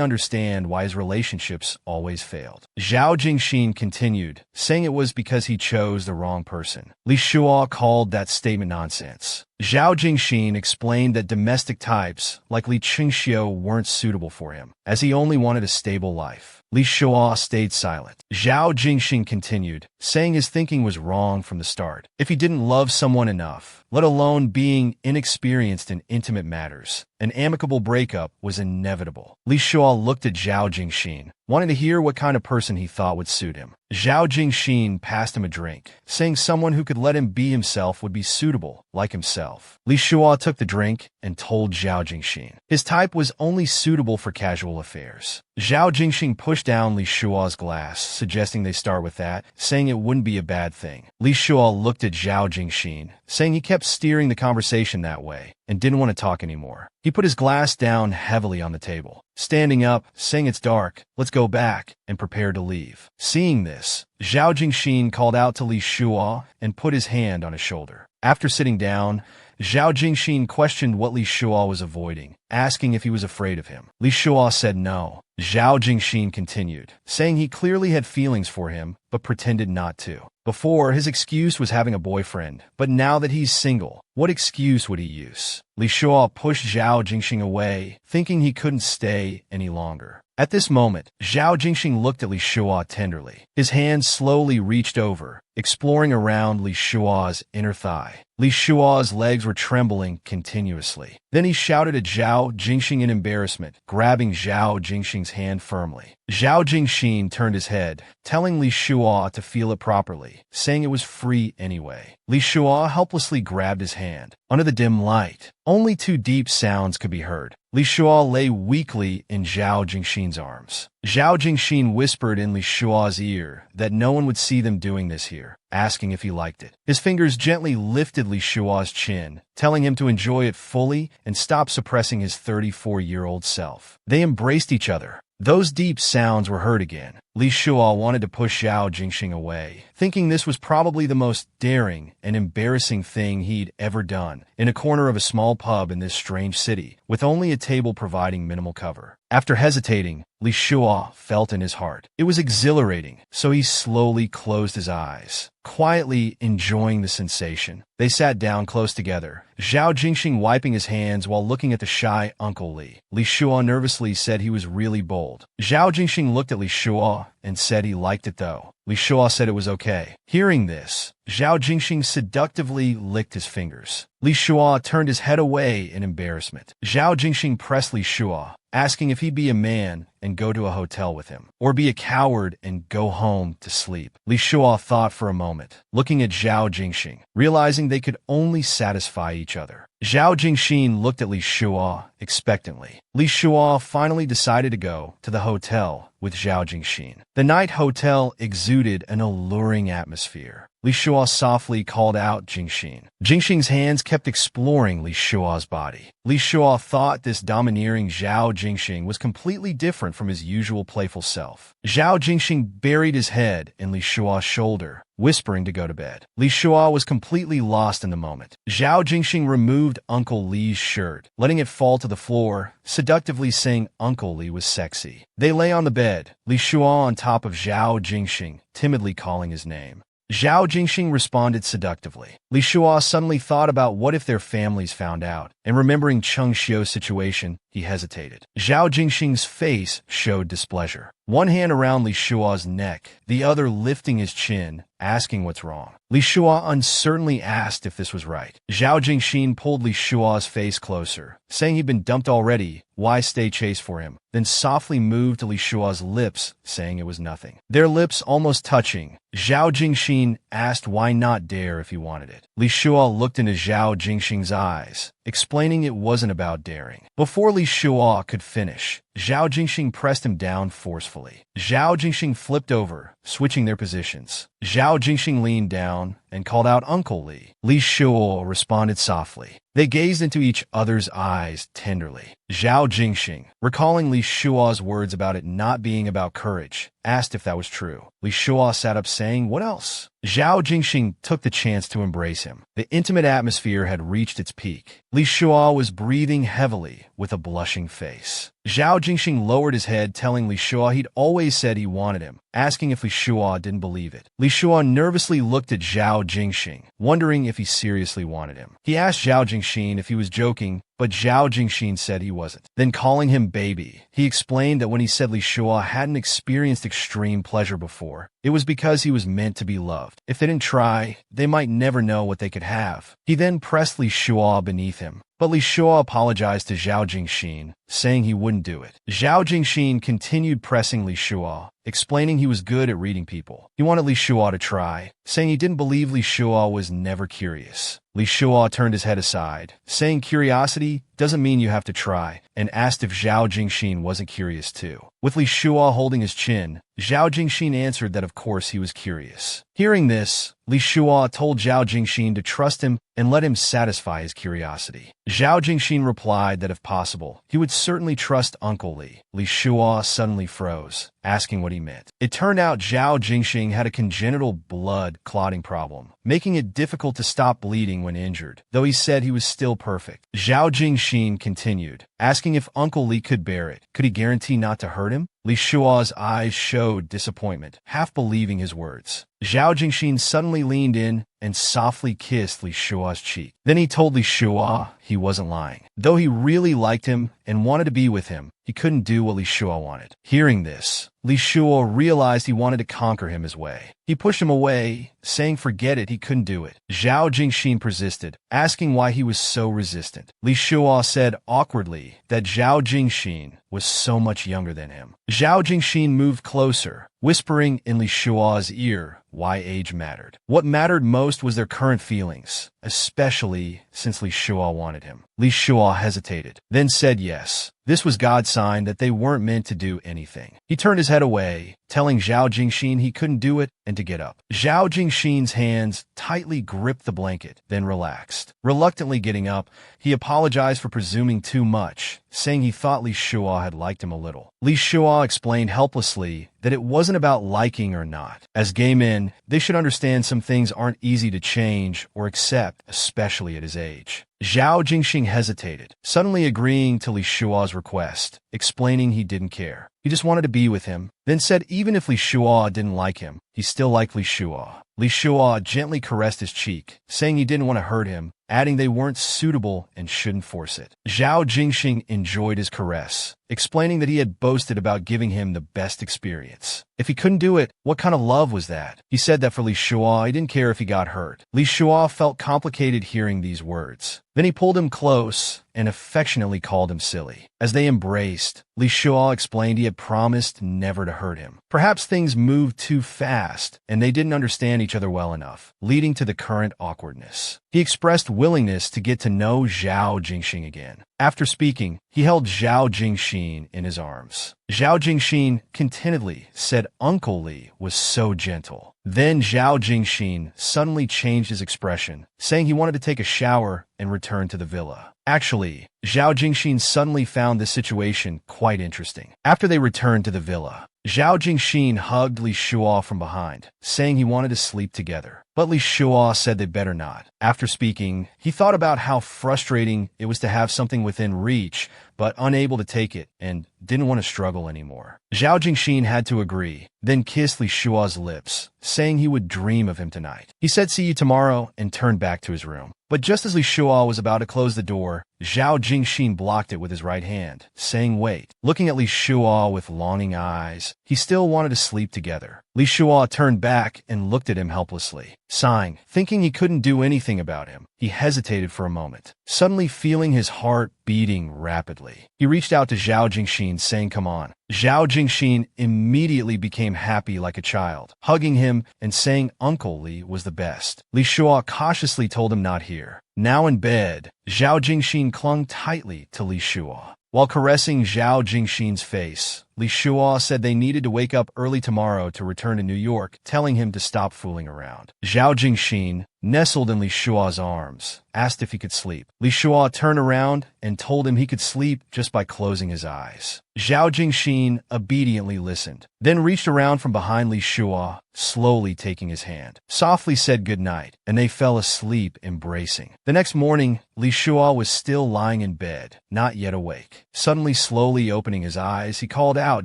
understand why his relationships always failed. Zhao Jingxin continued, saying it was because he chose the wrong person. Li Shuo called that statement nonsense. Zhao Jingxin explained that domestic types like Li Chengxiu weren't suitable for him, as he only wanted a stable life. Li Shuo stayed silent. Zhao Jingxin continued, saying his thinking was wrong from the start. If he didn't love someone enough, let alone being inexperienced in intimate matters, an amicable breakup was inevitable. Li Shuo looked at Zhao Jingxin, wanting to hear what kind of person he thought would suit him. Zhao Jingxin passed him a drink, saying someone who could let him be himself would be suitable, like himself. Li Shuo took the drink and told Zhao Jingxin his type was only suitable for casual affairs. Zhao Jingxin pushed down Li Shuo's glass, suggesting they start with that, saying it wouldn't be a bad thing. Li Shuo looked at Zhao Jingxin, saying he kept steering the conversation that way and didn't want to talk anymore. He put his glass down heavily on the table, standing up, saying it's dark, let's go back, and prepared to leave. Seeing this, Zhao Jingxin called out to Li Shuo and put his hand on his shoulder. After sitting down, Zhao Jingxin questioned what Li Shuo was avoiding, asking if he was afraid of him. Li Shuo said no. Zhao Jingxin continued, saying he clearly had feelings for him, but pretended not to. Before, his excuse was having a boyfriend, but now that he's single, what excuse would he use? Li Shuo pushed Zhao Jingxin away, thinking he couldn't stay any longer. At this moment, Zhao Jingxin looked at Li Shuo tenderly. His hand slowly reached over, exploring around Li Shuo's inner thigh. Li Shuo's legs were trembling continuously. Then he shouted at Zhao Jingxin in embarrassment, grabbing Zhao Jingxin's hand firmly. Zhao Jingxin turned his head, telling Li Shuo to feel it properly, saying it was free anyway. Li Shuo helplessly grabbed his hand. Under the dim light, only 2 deep sounds could be heard. Li Shuo lay weakly in Zhao Jingxin's arms. Zhao Jingxin whispered in Li Shua's ear that no one would see them doing this here, asking if he liked it. His fingers gently lifted Li Shua's chin, telling him to enjoy it fully and stop suppressing his 34-year-old self. They embraced each other. Those deep sounds were heard again. Li Shua wanted to push Zhao Jingxin away, thinking this was probably the most daring and embarrassing thing he'd ever done, in a corner of a small pub in this strange city, with only a table providing minimal cover. After hesitating, Li Shua felt in his heart. It was exhilarating, so he slowly closed his eyes, quietly enjoying the sensation. They sat down close together, Zhao Jingxin wiping his hands while looking at the shy Uncle Li. Li Shua nervously said he was really bold. Zhao Jingxin looked at Li Shua and said he liked it though. Li Shua said it was okay. Hearing this, Zhao Jingxin seductively licked his fingers. Li Shua turned his head away in embarrassment. Zhao Jingxin pressed Li Shua, asking if he'd be a man and go to a hotel with him, or be a coward and go home to sleep. Li Shua thought for a moment, looking at Zhao Jingxin, realizing they could only satisfy each other. Zhao Jingxin looked at Li Shua expectantly. Li Shua finally decided to go to the hotel with Zhao Jingxin. The night hotel exuded an alluring atmosphere. Li Shua softly called out Jingxin. Jingxin's hands kept exploring Li Shua's body. Li Shua thought this domineering Zhao Jingxin was completely different from his usual playful self. Zhao Jingxin buried his head in Li Shua's shoulder, whispering to go to bed. Li Shua was completely lost in the moment. Zhao Jingxin removed Uncle Li's shirt, letting it fall to the floor, seductively saying Uncle Li was sexy. They lay on the bed, Li Shua on top of Zhao Jingxin, timidly calling his name. Zhao Jingxin responded seductively. Li Shua suddenly thought about what if their families found out, and remembering Cheng Xiu's situation, he hesitated. Zhao Jingxin's face showed displeasure. One hand around Li Shua's neck, the other lifting his chin, asking what's wrong. Li Shua uncertainly asked if this was right. Zhao Jingxin pulled Li Shua's face closer, saying he'd been dumped already, why stay chase for him, then softly moved to Li Shua's lips, saying it was nothing. Their lips almost touching, Zhao Jingxin asked why not dare if he wanted it. Li Shua looked into Zhao Jingxin's eyes, explaining it wasn't about daring. Before Li Shua could finish, Zhao Jingxin pressed him down forcefully. Zhao Jingxin flipped over, switching their positions. Zhao Jingxin leaned down and called out Uncle Li. Li Shua responded softly. They gazed into each other's eyes tenderly. Zhao Jingxin, recalling Li Shua's words about it not being about courage, asked if that was true. Li Shua sat up saying, "What else?" Zhao Jingxin took the chance to embrace him. The intimate atmosphere had reached its peak. Li Shua was breathing heavily with a blushing face. Zhao Jingxin lowered his head, telling Li Shua he'd always said he wanted him, asking if Li Shua didn't believe it. Li Shua nervously looked at Zhao Jingxin, wondering if he seriously wanted him. He asked Zhao Jingxin if he was joking, but Zhao Jingxin said he wasn't. Then calling him baby, he explained that when he said Li Shua hadn't experienced extreme pleasure before, it was because he was meant to be loved. If they didn't try, they might never know what they could have. He then pressed Li Shua beneath him, but Li Shua apologized to Zhao Jingxin, saying he wouldn't do it. Zhao Jingxin continued pressing Li Shua, explaining he was good at reading people. He wanted Li Shua to try, saying he didn't believe Li Shua was never curious. Li Shua turned his head aside, saying curiosity doesn't mean you have to try, and asked if Zhao Jingxin wasn't curious too. With Li Shua holding his chin, Zhao Jingxin answered that of course he was curious. Hearing this, Li Shua told Zhao Jingxin to trust him and let him satisfy his curiosity. Zhao Jingxin replied that if possible, he would certainly trust Uncle Li. Li Shua suddenly froze, asking what he meant. It turned out Zhao Jingxin had a congenital blood clotting problem, making it difficult to stop bleeding when injured, though he said he was still perfect. Zhao Jingxin continued, asking if Uncle Li could bear it. Could he guarantee not to hurt him? Li Shua's eyes showed disappointment, half believing his words. Zhao Jingxin suddenly leaned in and softly kissed Li Shua's cheek. Then he told Li Shua he wasn't lying. Though he really liked him and wanted to be with him, he couldn't do what Li Shua wanted. Hearing this, Li Shua realized he wanted to conquer him his way. He pushed him away, saying forget it, he couldn't do it. Zhao Jingxin persisted, asking why he was so resistant. Li Shua said awkwardly that Zhao Jingxin was so much younger than him. Zhao Jingxin moved closer, whispering in Li Shua's ear why age mattered. What mattered most was their current feelings, especially since Li Shua wanted him. Li Shua hesitated, then said yes. This was God's sign that they weren't meant to do anything. He turned his head away, telling Zhao Jingxin he couldn't do it and to get up. Zhao Jingxin's hands tightly gripped the blanket, then relaxed. Reluctantly getting up, he apologized for presuming too much, saying he thought Li Shua had liked him a little. Li Shua explained helplessly that it wasn't about liking or not. As gay men, they should understand some things aren't easy to change or accept, especially at his age. Zhao Jingxin hesitated, suddenly agreeing to Li Shua's request, explaining he didn't care. He just wanted to be with him, then said even if Li Shua didn't like him, he still liked Li Shua. Li Shua gently caressed his cheek, saying he didn't want to hurt him, adding they weren't suitable and shouldn't force it. Zhao Jingxin enjoyed his caress, explaining that he had boasted about giving him the best experience. If he couldn't do it, what kind of love was that? He said that for Li Shua, he didn't care if he got hurt. Li Shua felt complicated hearing these words. Then he pulled him close and affectionately called him silly. As they embraced, Li Shua explained he had promised never to hurt him. Perhaps things moved too fast, and they didn't understand each other well enough, leading to the current awkwardness. He expressed willingness to get to know Zhao Jingxin again. After speaking, he held Zhao Jingxin in his arms. Zhao Jingxin contentedly said Uncle Li was so gentle. Then Zhao Jingxin suddenly changed his expression, saying he wanted to take a shower and return to the villa. Actually, Zhao Jingxin suddenly found this situation quite interesting. After they returned to the villa, Zhao Jingxin hugged Li Shua from behind, saying he wanted to sleep together. But Li Shua said they better not. After speaking, he thought about how frustrating it was to have something within reach, but unable to take it, and didn't want to struggle anymore. Zhao Jingxin had to agree, then kissed Li Shua's lips, saying he would dream of him tonight. He said see you tomorrow and turned back to his room. But just as Li Shua was about to close the door, Zhao Jingxin blocked it with his right hand, saying wait. Looking at Li Shua with longing eyes, he still wanted to sleep together. Li Shua turned back and looked at him helplessly. Sighing, thinking he couldn't do anything about him, he hesitated for a moment, suddenly feeling his heart beating rapidly. He reached out to Zhao Jingxin, saying come on. Zhao Jingxin immediately became happy like a child, hugging him and saying Uncle Li was the best. Li Shua cautiously told him not here. Now in bed, Zhao Jingxin clung tightly to Li Shua. While caressing Zhao Jingxin's face, Li Shua said they needed to wake up early tomorrow to return to New York, telling him to stop fooling around. Zhao Jingxin, nestled in Li Shua's arms, asked if he could sleep. Li Shua turned around and told him he could sleep just by closing his eyes. Zhao Jingxin obediently listened, then reached around from behind Li Shua, slowly taking his hand, softly said good night, and they fell asleep embracing. The next morning, Li Shua was still lying in bed, not yet awake. Suddenly, slowly opening his eyes, he called out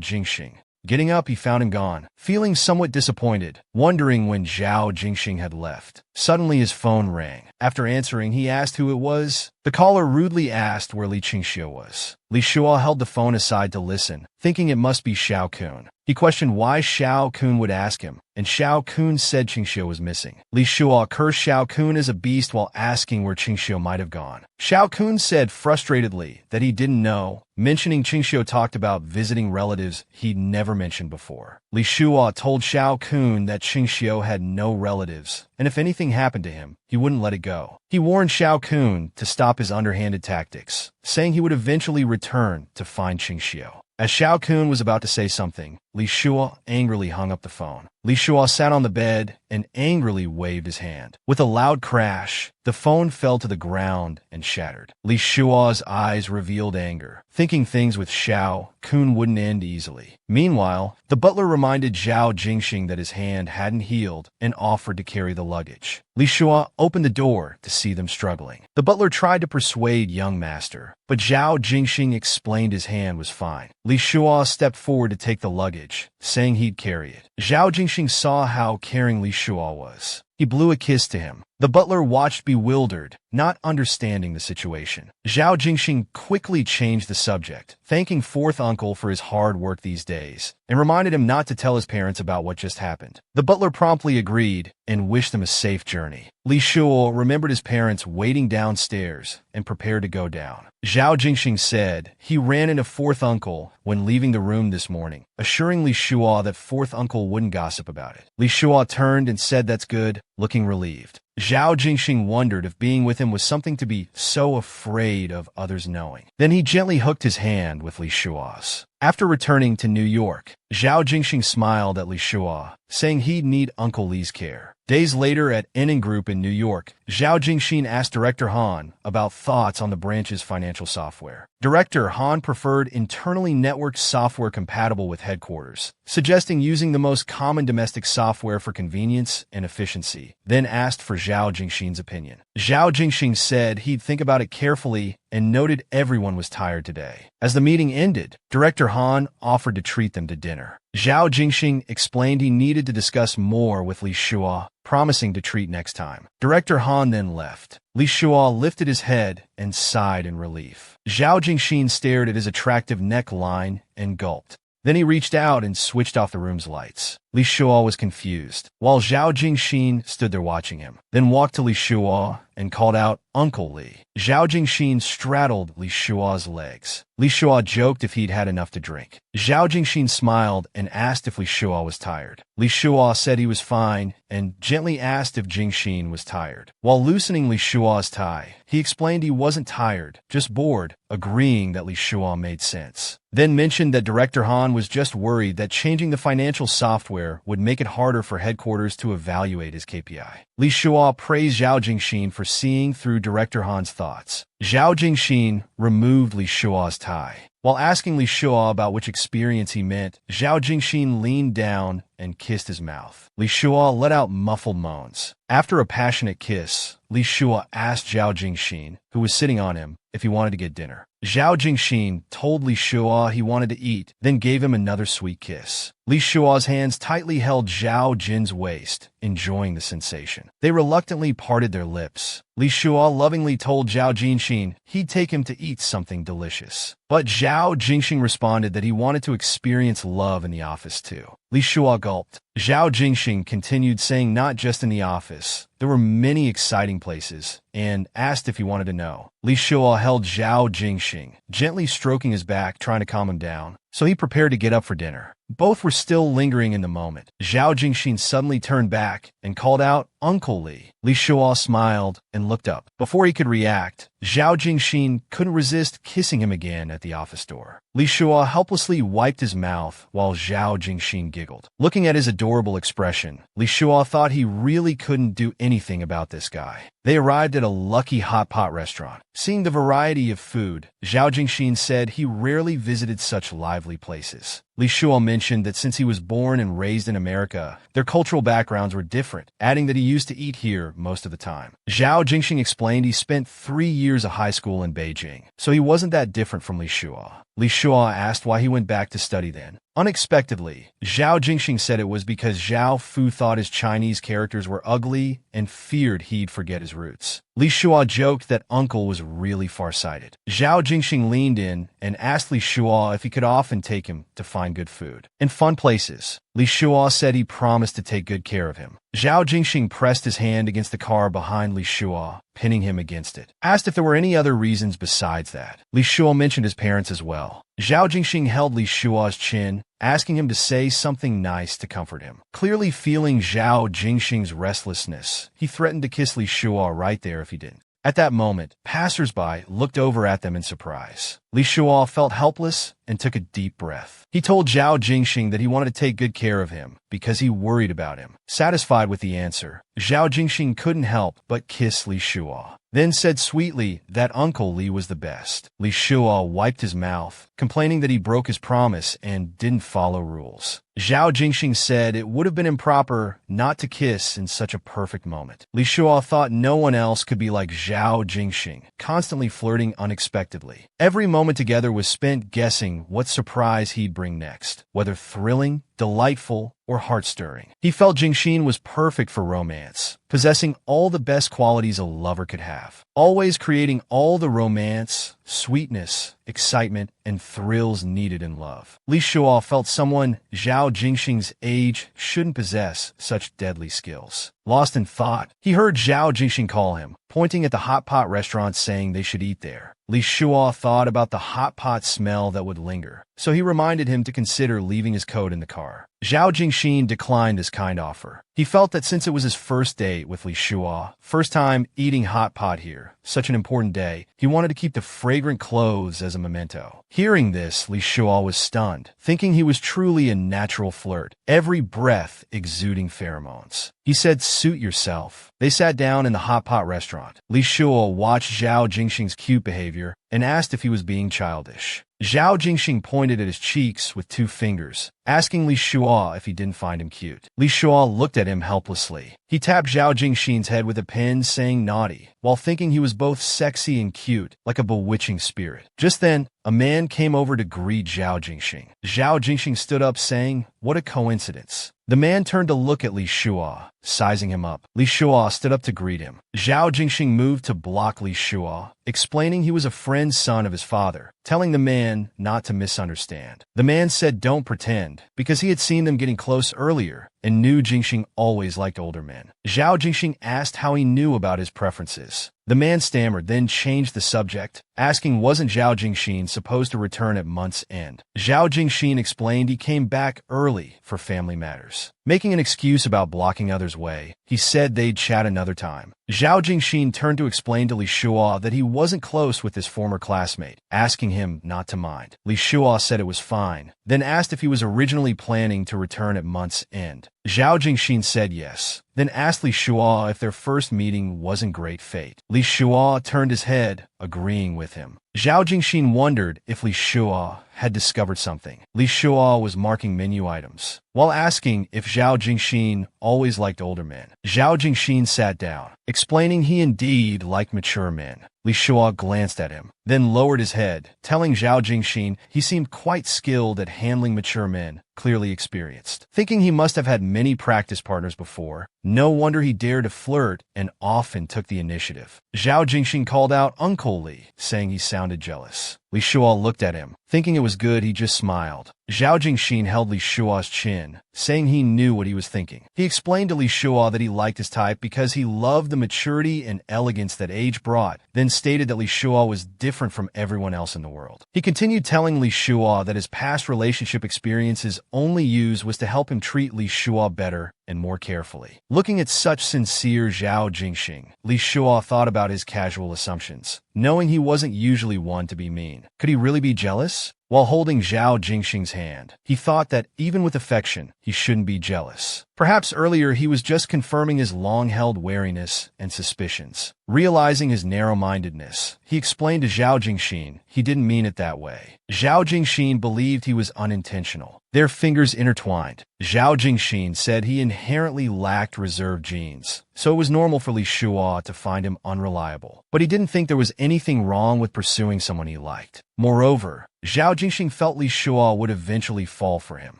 Jingxin. Getting up, he found him gone, feeling somewhat disappointed, wondering when Zhao Jingxin had left. Suddenly, his phone rang. After answering, he asked who it was. The caller rudely asked where Li Qingxue was. Li Shua held the phone aside to listen, thinking it must be Xiao Kun. He questioned why Xiao Kun would ask him, and Xiao Kun said Qingxue was missing. Li Shua cursed Xiao Kun as a beast while asking where Qingxue might have gone. Xiao Kun said frustratedly that he didn't know, mentioning Qingxue talked about visiting relatives he'd never mentioned before. Li Shua told Xiao Kun that Qingxue had no relatives, and if anything happened to him, he wouldn't let it go. He warned Xiao Kun to stop his underhanded tactics, saying he would eventually return to find Qingxue. As Xiao Kun was about to say something, Li Shua angrily hung up the phone. Li Shua sat on the bed and angrily waved his hand. With a loud crash, the phone fell to the ground and shattered. Li Shua's eyes revealed anger, thinking things with Xiao Kun wouldn't end easily. Meanwhile, the butler reminded Zhao Jingxin that his hand hadn't healed and offered to carry the luggage. Li Shua opened the door to see them struggling. The butler tried to persuade young master, but Zhao Jingxin explained his hand was fine. Li Shua stepped forward to take the luggage, saying he'd carry it. Zhao Jingxin saw how caring Li Shua was. He blew a kiss to him. The butler watched bewildered, not understanding the situation. Zhao Jingxin quickly changed the subject, thanking fourth uncle for his hard work these days, and reminded him not to tell his parents about what just happened. The butler promptly agreed and wished them a safe journey. Li Shua remembered his parents waiting downstairs and prepared to go down. Zhao Jingxin said he ran into fourth uncle when leaving the room this morning, assuring Li Shua that fourth uncle wouldn't gossip about it. Li Shua turned and said that's good, looking relieved. Zhao Jingxing wondered if being with him was something to be so afraid of others knowing. Then he gently hooked his hand with Li Shua's. After returning to New York, Zhao Jingxing smiled at Li Shua, saying he'd need Uncle Li's care. Days later at Ennen Group in New York, Zhao Jingxing asked Director Han about thoughts on the branch's financial software. Director Han preferred internally networked software compatible with headquarters, suggesting using the most common domestic software for convenience and efficiency, then asked for Zhao Jingxing's opinion. Zhao Jingxing said he'd think about it carefully and noted everyone was tired today. As the meeting ended, Director Han offered to treat them to dinner. Zhao Jingxing explained he needed to discuss more with Li Shua, promising to treat next time. Director Han then left. Li Shua lifted his head and sighed in relief. Zhao Jingxing stared at his attractive neckline and gulped. Then he reached out and switched off the room's lights. Li Shua was confused, while Zhao Jingxing stood there watching him, then walked to Li Shua and called out, "Uncle Li." Zhao Jingxing straddled Li Shua's legs. Li Shua joked if he'd had enough to drink. Zhao Jingxing smiled and asked if Li Shua was tired. Li Shua said he was fine and gently asked if Jingxing was tired. While loosening Li Shua's tie, he explained he wasn't tired, just bored, agreeing that Li Shua made sense. Then mentioned that Director Han was just worried that changing the financial software would make it harder for headquarters to evaluate his KPI. Li Shua praised Zhao Jingxing for seeing through Director Han's thoughts. Zhao Jingxing removed Li Shua's tie. While asking Li Shua about which experience he meant, Zhao Jingxing leaned down and kissed his mouth. Li Shua let out muffled moans. After a passionate kiss, Li Shua asked Zhao Jingxing, who was sitting on him, if he wanted to get dinner. Zhao Jingxing told Li Shua he wanted to eat, then gave him another sweet kiss. Li Shua's hands tightly held Zhao Jin's waist, enjoying the sensation. They reluctantly parted their lips. Li Shua lovingly told Zhao Jingxing he'd take him to eat something delicious. But Zhao Jingxing responded that he wanted to experience love in the office too. Li Shua gulped. Zhao Jingxing continued saying not just in the office. There were many exciting places, and asked if he wanted to know. Li Shua held Zhao Jingxing, gently stroking his back, trying to calm him down, so he prepared to get up for dinner. Both were still lingering in the moment. Zhao Jingxing suddenly turned back and called out, "Uncle Li." Li Shua smiled and looked up. Before he could react, Zhao Jingxing couldn't resist kissing him again at the office door. Li Shua helplessly wiped his mouth while Zhao Jingxing giggled. Looking at his adorable expression, Li Shua thought he really couldn't do anything about this guy. They arrived at a lucky hot pot restaurant. Seeing the variety of food, Zhao Jingxing said he rarely visited such lively places. Li Shua mentioned that since he was born and raised in America, their cultural backgrounds were different, adding that he used to eat here most of the time. Zhao Jingxing explained he spent 3 years of high school in Beijing, so he wasn't that different from Li Shua. Li Shua asked why he went back to study then. Unexpectedly, Zhao Jingxing said it was because Zhao Fu thought his Chinese characters were ugly and feared he'd forget his roots. Li Shua joked that Uncle was really farsighted. Zhao Jingxing leaned in and asked Li Shua if he could often take him to find good food and fun places. Li Shua said he promised to take good care of him. Zhao Jingxing pressed his hand against the car behind Li Shua, pinning him against it. Asked if there were any other reasons besides that. Li Shua mentioned his parents as well. Zhao Jingxing held Li Shua's chin, asking him to say something nice to comfort him. Clearly feeling Zhao Jingxing's restlessness, he threatened to kiss Li Shua right there if he didn't. At that moment, passers-by looked over at them in surprise. Li Shua felt helpless and took a deep breath. He told Zhao Jingxing that he wanted to take good care of him because he worried about him. Satisfied with the answer, Zhao Jingxing couldn't help but kiss Li Shua, then said sweetly that Uncle Li was the best. Li Shua wiped his mouth, complaining that he broke his promise and didn't follow rules. Zhao Jingxing said it would have been improper not to kiss in such a perfect moment. Li Shua thought no one else could be like Zhao Jingxing, constantly flirting unexpectedly. Every moment together was spent guessing what surprise he'd bring next, whether thrilling, delightful, or heart-stirring. He felt Jingxing was perfect for romance, possessing all the best qualities a lover could have, always creating all the romance, sweetness, excitement, and thrills needed in love. Li Shua felt someone Zhao Jingxing's age shouldn't possess such deadly skills. Lost in thought, he heard Zhao Jingxing call him, pointing at the hot pot restaurant saying they should eat there. Li Shua thought about the hot pot smell that would linger, so he reminded him to consider leaving his coat in the car. Zhao Jingxin declined this kind offer. He felt that since it was his first date with Li Shua, first time eating hot pot here, such an important day, he wanted to keep the fragrant clothes as a memento. Hearing this, Li Shua was stunned, thinking he was truly a natural flirt, every breath exuding pheromones. He said, "Suit yourself." They sat down in the hot pot restaurant. Li Shua watched Zhao Jingxing's cute behavior and asked if he was being childish. Zhao Jingxing pointed at his cheeks with 2 fingers, asking Li Shua if he didn't find him cute. Li Shua looked at him helplessly. He tapped Zhao Jingxing's head with a pen, saying naughty, while thinking he was both sexy and cute, like a bewitching spirit. Just then, a man came over to greet Zhao Jingxing. Zhao Jingxing stood up, saying, "What a coincidence." The man turned to look at Li Shua, sizing him up. Li Shua stood up to greet him. Zhao Jingxing moved to block Li Shua, explaining he was a friend's son of his father, telling the man not to misunderstand. The man said don't pretend, because he had seen them getting close earlier and knew Jingxing always liked older men. Zhao Jingxing asked how he knew about his preferences. The man stammered, then changed the subject, asking wasn't Zhao Jingxing supposed to return at month's end. Zhao Jingxing explained he came back early for family matters. Making an excuse about blocking others' way, he said they'd chat another time. Zhao Jingxing turned to explain to Li Shua that he wasn't close with his former classmate, asking him not to mind. Li Shua said it was fine, then asked if he was originally planning to return at month's end. Zhao Jingxing said yes, then asked Li Shua if their first meeting wasn't great fate. Li Shua turned his head, agreeing with him. Zhao Jingxing wondered if Li Shua had discovered something. Li Shua was marking menu items, while asking if Zhao Jingxing always liked older men. Zhao Jingxing sat down, explaining he indeed liked mature men. Li Shua glanced at him, then lowered his head, telling Zhao Jingxing he seemed quite skilled at handling mature men, clearly experienced. Thinking he must have had many practice partners before, no wonder he dared to flirt and often took the initiative. Zhao Jingxing called out Uncle Li, saying he sounded jealous. Li Shua looked at him. Thinking it was good, he just smiled. Zhao Jingxing held Li Shua's chin, saying he knew what he was thinking. He explained to Li Shua that he liked his type because he loved the maturity and elegance that age brought, then stated that Li Shua was different from everyone else in the world. He continued telling Li Shua that his past relationship experiences only used was to help him treat Li Shua better and more carefully. Looking at such sincere Zhao Jingxing, Li Shua thought about his casual assumptions, knowing he wasn't usually one to be mean. Could he really be jealous? While holding Zhao Jingxing's hand, he thought that even with affection, he shouldn't be jealous. Perhaps earlier he was just confirming his long-held wariness and suspicions. Realizing his narrow-mindedness, he explained to Zhao Jingxing he didn't mean it that way. Zhao Jingxing believed he was unintentional. Their fingers intertwined. Zhao Jingxing said he inherently lacked reserve genes, so it was normal for Li Shua to find him unreliable. But he didn't think there was anything wrong with pursuing someone he liked. Moreover, Zhao Jingxing felt Li Shua would eventually fall for him.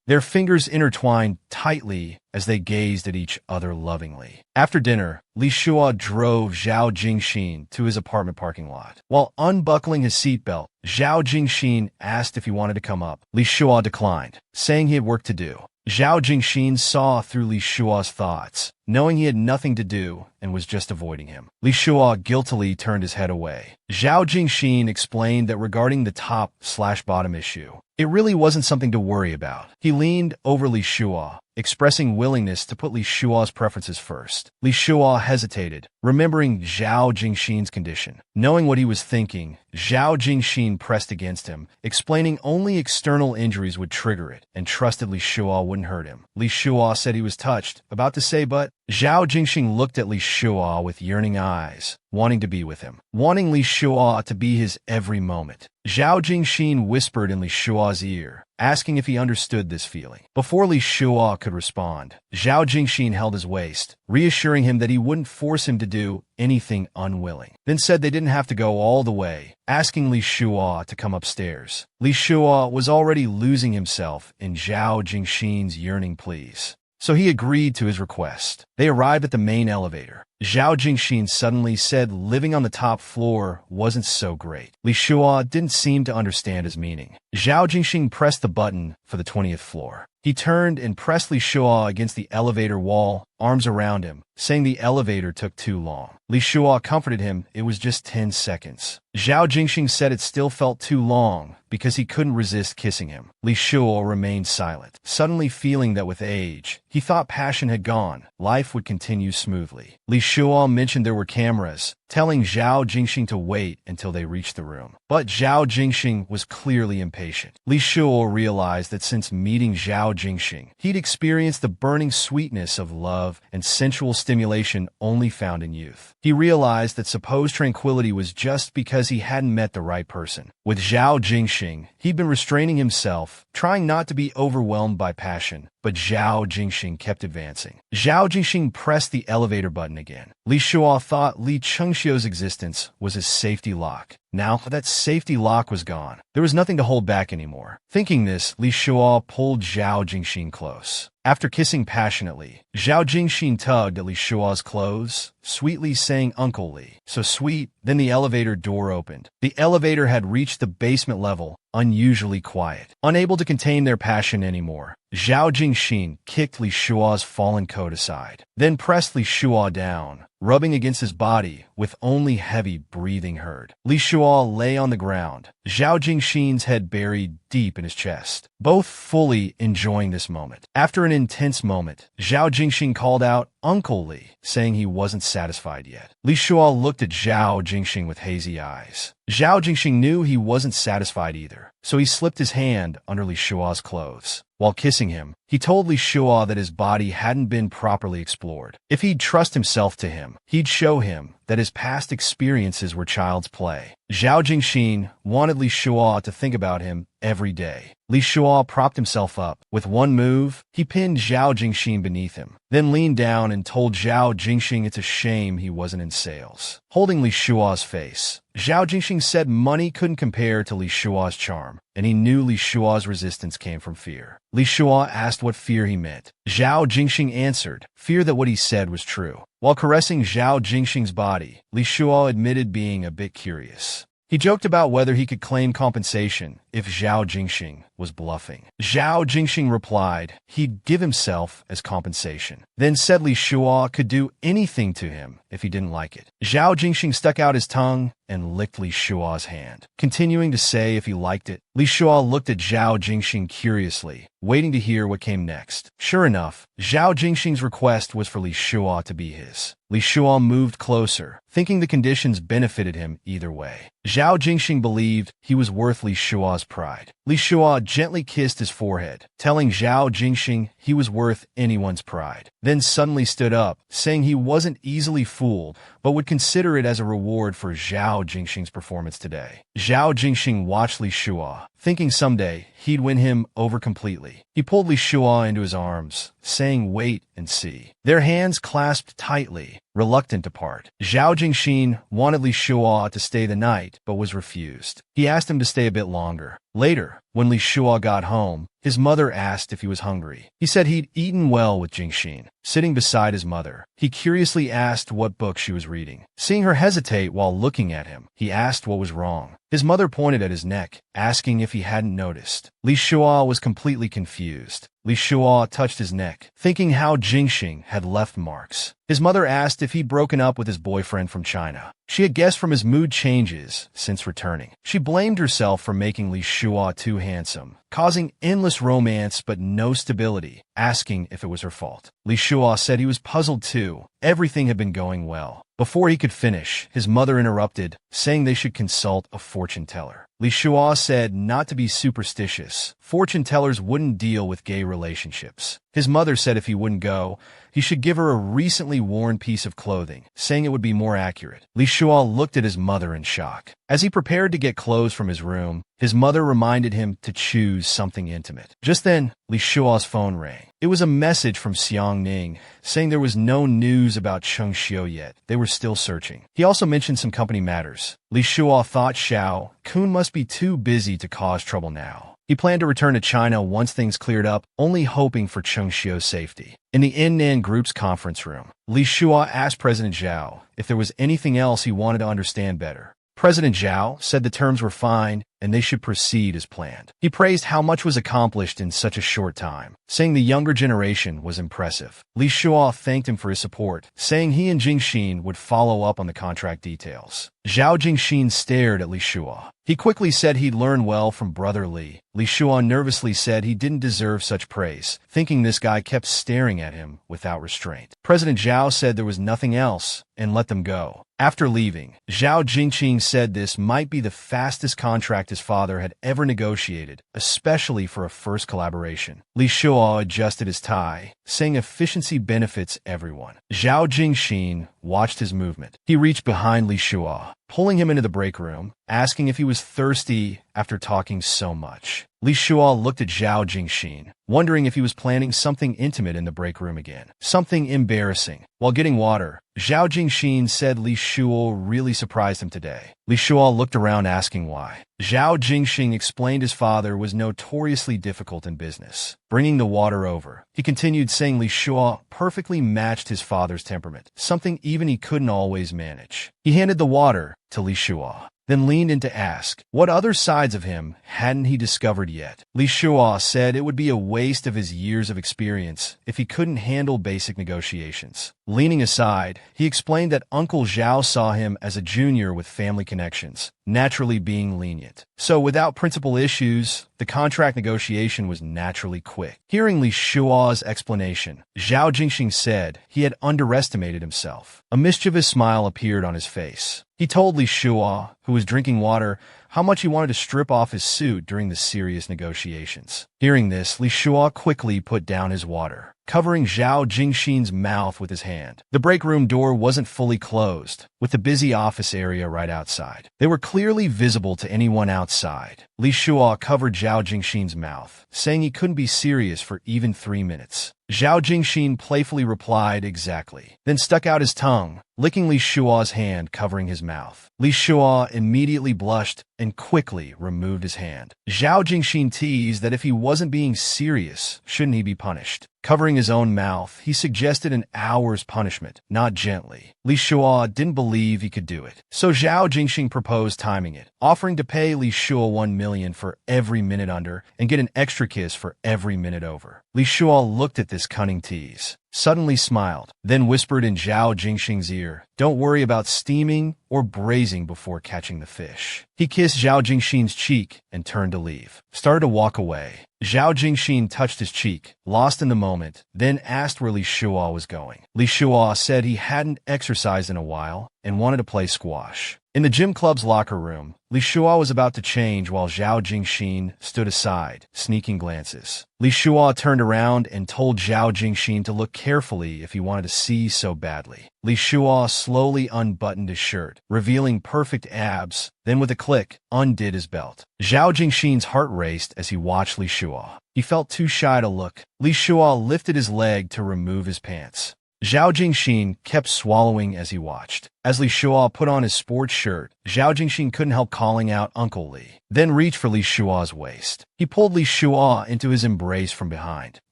Their fingers intertwined tightly as they gazed at each other lovingly. After dinner, Li Shua drove Zhao Jingxing to his apartment parking lot. While unbuckling his seatbelt, Zhao Jingxing asked if he wanted to come up. Li Shua declined, saying he had work to do. Zhao Jingxing saw through Li Shua's thoughts, knowing he had nothing to do and was just avoiding him. Li Shua guiltily turned his head away. Zhao Jingxing explained that regarding the top/bottom issue, it really wasn't something to worry about. He leaned over Li Shua, expressing willingness to put Li Shua's preferences first. Li Shua hesitated, remembering Zhao Jingxing's condition. Knowing what he was thinking, Zhao Jingxing pressed against him, explaining only external injuries would trigger it, and trusted Li Shua wouldn't hurt him. Li Shua said he was touched, about to say but. Zhao Jingxing looked at Li Shua with yearning eyes, wanting to be with him, wanting Li Shua to be his every moment. Zhao Jingxing whispered in Li Shua's ear, asking if he understood this feeling. Before Li Shua could respond, Zhao Jingxing held his waist, reassuring him that he wouldn't force him to do anything unwilling, then said they didn't have to go all the way, asking Li Shua to come upstairs. Li Shua was already losing himself in Zhao Jingxing's yearning pleas, so he agreed to his request. They arrived at the main elevator. Zhao Jingxin suddenly said living on the top floor wasn't so great. Li Shua didn't seem to understand his meaning. Zhao Jingxin pressed the button for the 20th floor. He turned and pressed Li Shua against the elevator wall, arms around him, saying the elevator took too long. Li Shua comforted him, it was just 10 seconds. Zhao Jingxin said it still felt too long because he couldn't resist kissing him. Li Shua remained silent, suddenly feeling that with age, he thought passion had gone, life would continue smoothly. Li Shua mentioned there were cameras, telling Zhao Jingxin to wait until they reached the room. But Zhao Jingxin was clearly impatient. Li Shua realized that since meeting Zhao Jingxin, he'd experienced the burning sweetness of love and sensual stimulation only found in youth. He realized that supposed tranquility was just because he hadn't met the right person. With Zhao Jingxin, he'd been restraining himself, trying not to be overwhelmed by passion, but Zhao Jingxin kept advancing. Zhao Jingxin pressed the elevator button again. Li Shua thought Li Chengxiu's existence was his safety lock. Now that safety lock was gone, there was nothing to hold back anymore. Thinking this, Li Shua pulled Zhao Jingxin close. After kissing passionately, Zhao Jingxin tugged at Li Shua's clothes, sweetly saying Uncle Li. So sweet, then the elevator door opened. The elevator had reached the basement level, unusually quiet. Unable to contain their passion anymore, Zhao Jingxin kicked Li Shua's fallen coat aside, then pressed Li Shua down, rubbing against his body with only heavy breathing heard. Li Shua lay on the ground, Zhao Jingxin's head buried deep in his chest, both fully enjoying this moment. After an intense moment, Zhao Jingxin called out, Uncle Li, saying he wasn't satisfied yet. Li Shua looked at Zhao Jingxin with hazy eyes. Zhao Jingxin knew he wasn't satisfied either, so he slipped his hand under Li Shua's clothes. While kissing him, he told Li Shua that his body hadn't been properly explored. If he'd trust himself to him, he'd show him that his past experiences were child's play. Zhao Jingxin wanted Li Shua to think about him every day. Li Shua propped himself up. With one move, he pinned Zhao Jingxin beneath him, then leaned down and told Zhao Jingxin it's a shame he wasn't in sales. Holding Li Shua's face, Zhao Jingxin said money couldn't compare to Li Shua's charm, and he knew Li Shua's resistance came from fear. Li Shua asked what fear he meant. Zhao Jingxin answered, fear that what he said was true. While caressing Zhao Jingxin's body, Li Shua admitted being a bit curious. He joked about whether he could claim compensation if Zhao Jingxin was bluffing. Zhao Jingxin replied he'd give himself as compensation, then said Li Shua could do anything to him if he didn't like it. Zhao Jingxin stuck out his tongue and licked Li Shua's hand, continuing to say if he liked it. Li Shua looked at Zhao Jingxin curiously, waiting to hear what came next. Sure enough, Zhao Jingxin's request was for Li Shua to be his. Li Shua moved closer, thinking the conditions benefited him either way. Zhao Jingxin believed he was worth Li Shua's pride. Li Shua gently kissed his forehead, telling Zhao Jingxin he was worth anyone's pride, then suddenly stood up, saying he wasn't easily fooled, but would consider it as a reward for Zhao Jingxin's performance today. Zhao Jingxin watched Li Shua, thinking someday he'd win him over completely. He pulled Li Shua into his arms, saying wait and see. Their hands clasped tightly, reluctant to part. Zhao Jingxin wanted Li Shua to stay the night, but was refused. He asked him to stay a bit longer. Later, when Li Shua got home, his mother asked if he was hungry. He said he'd eaten well with Jingxin. Sitting beside his mother, he curiously asked what book she was reading. Seeing her hesitate while looking at him, he asked what was wrong. His mother pointed at his neck, asking if he hadn't noticed. Li Shua was completely confused. Li Shua touched his neck, thinking how Jingxin had left marks. His mother asked if he'd broken up with his boyfriend from China. She had guessed from his mood changes since returning. She blamed herself for making Li Shua too handsome, causing endless romance but no stability, asking if it was her fault. Li Shua said he was puzzled too. Everything had been going well. Before he could finish, his mother interrupted, saying they should consult a fortune teller. Li Shua said not to be superstitious. Fortune tellers wouldn't deal with gay relationships. His mother said if he wouldn't go, he should give her a recently worn piece of clothing, saying it would be more accurate. Li Shua looked at his mother in shock. As he prepared to get clothes from his room, his mother reminded him to choose something intimate. Just then, Li Shua's phone rang. It was a message from Xiang Ning, saying there was no news about Chengxiu yet. They were still searching. He also mentioned some company matters. Li Shua thought Xiao Kun must be too busy to cause trouble now. He planned to return to China once things cleared up, only hoping for Cheng Xiu's safety. In the Innan Group's conference room, Li Shua asked President Zhao if there was anything else he wanted to understand better. President Zhao said the terms were fine and they should proceed as planned. He praised how much was accomplished in such a short time, saying the younger generation was impressive. Li Shua thanked him for his support, saying he and Jingxin would follow up on the contract details. Zhao Jingxin stared at Li Shua. He quickly said he'd learned well from brother Li. Li Shua nervously said he didn't deserve such praise, thinking this guy kept staring at him without restraint. President Zhao said there was nothing else and let them go. After leaving, Zhao Jingxin said this might be the fastest contract his father had ever negotiated, especially for a first collaboration. Li Shua adjusted his tie, saying efficiency benefits everyone. Zhao Jingxin watched his movement. He reached behind Li Shua, pulling him into the break room, asking if he was thirsty after talking so much. Li Shua looked at Zhao Jingxin, wondering if he was planning something intimate in the break room again. Something embarrassing. While getting water, Zhao Jingxin said Li Shua really surprised him today. Li Shua looked around asking why. Zhao Jingxin explained his father was notoriously difficult in business. Bringing the water over, he continued saying Li Shua perfectly matched his father's temperament, something even he couldn't always manage. He handed the water to Li Shua, then leaned in to ask what other sides of him hadn't he discovered yet. Li Shua said it would be a waste of his years of experience if he couldn't handle basic negotiations. Leaning aside, he explained that Uncle Zhao saw him as a junior with family connections, naturally being lenient. So without principal issues, the contract negotiation was naturally quick. Hearing Li Shua's explanation, Zhao Jingxin said he had underestimated himself. A mischievous smile appeared on his face. He told Li Shua, who was drinking water, how much he wanted to strip off his suit during the serious negotiations. Hearing this, Li Shua quickly put down his water, covering Zhao Jingxin's mouth with his hand. The break room door wasn't fully closed, with the busy office area right outside. They were clearly visible to anyone outside. Li Shua covered Zhao Jingxin's mouth, saying he couldn't be serious for even 3 minutes. Zhao Jingxin playfully replied exactly, then stuck out his tongue, licking Li Shua's hand covering his mouth. Li Shua immediately blushed and quickly removed his hand. Zhao Jingxin teased that if he wasn't being serious, shouldn't he be punished? Covering his own mouth, he suggested an hour's punishment, not gently. Li Shua didn't believe he could do it, so Zhao Jingxin proposed timing it, offering to pay Li Shua 1 million for every minute under and get an extra kiss for every minute over. Li Shua looked at this cunning tease, suddenly smiled, then whispered in Zhao Jingxin's ear, "Don't worry about steaming or braising before catching the fish." He kissed Zhao Jingxin's cheek and turned to leave. Started to walk away. Zhao Jingxin touched his cheek, lost in the moment, then asked where Li Shua was going. Li Shua said he hadn't exercised in a while and wanted to play squash. In the gym club's locker room, Li Shua was about to change while Zhao Jingxin stood aside, sneaking glances. Li Shua turned around and told Zhao Jingxin to look carefully if he wanted to see so badly. Li Shua slowly unbuttoned his shirt, revealing perfect abs, then with a click, undid his belt. Zhao Jingxin's heart raced as he watched Li Shua. He felt too shy to look. Li Shua lifted his leg to remove his pants. Zhao Jingxin kept swallowing as he watched. As Li Shua put on his sports shirt, Zhao Jingxin couldn't help calling out Uncle Li, then reached for Li Shua's waist. He pulled Li Shua into his embrace from behind.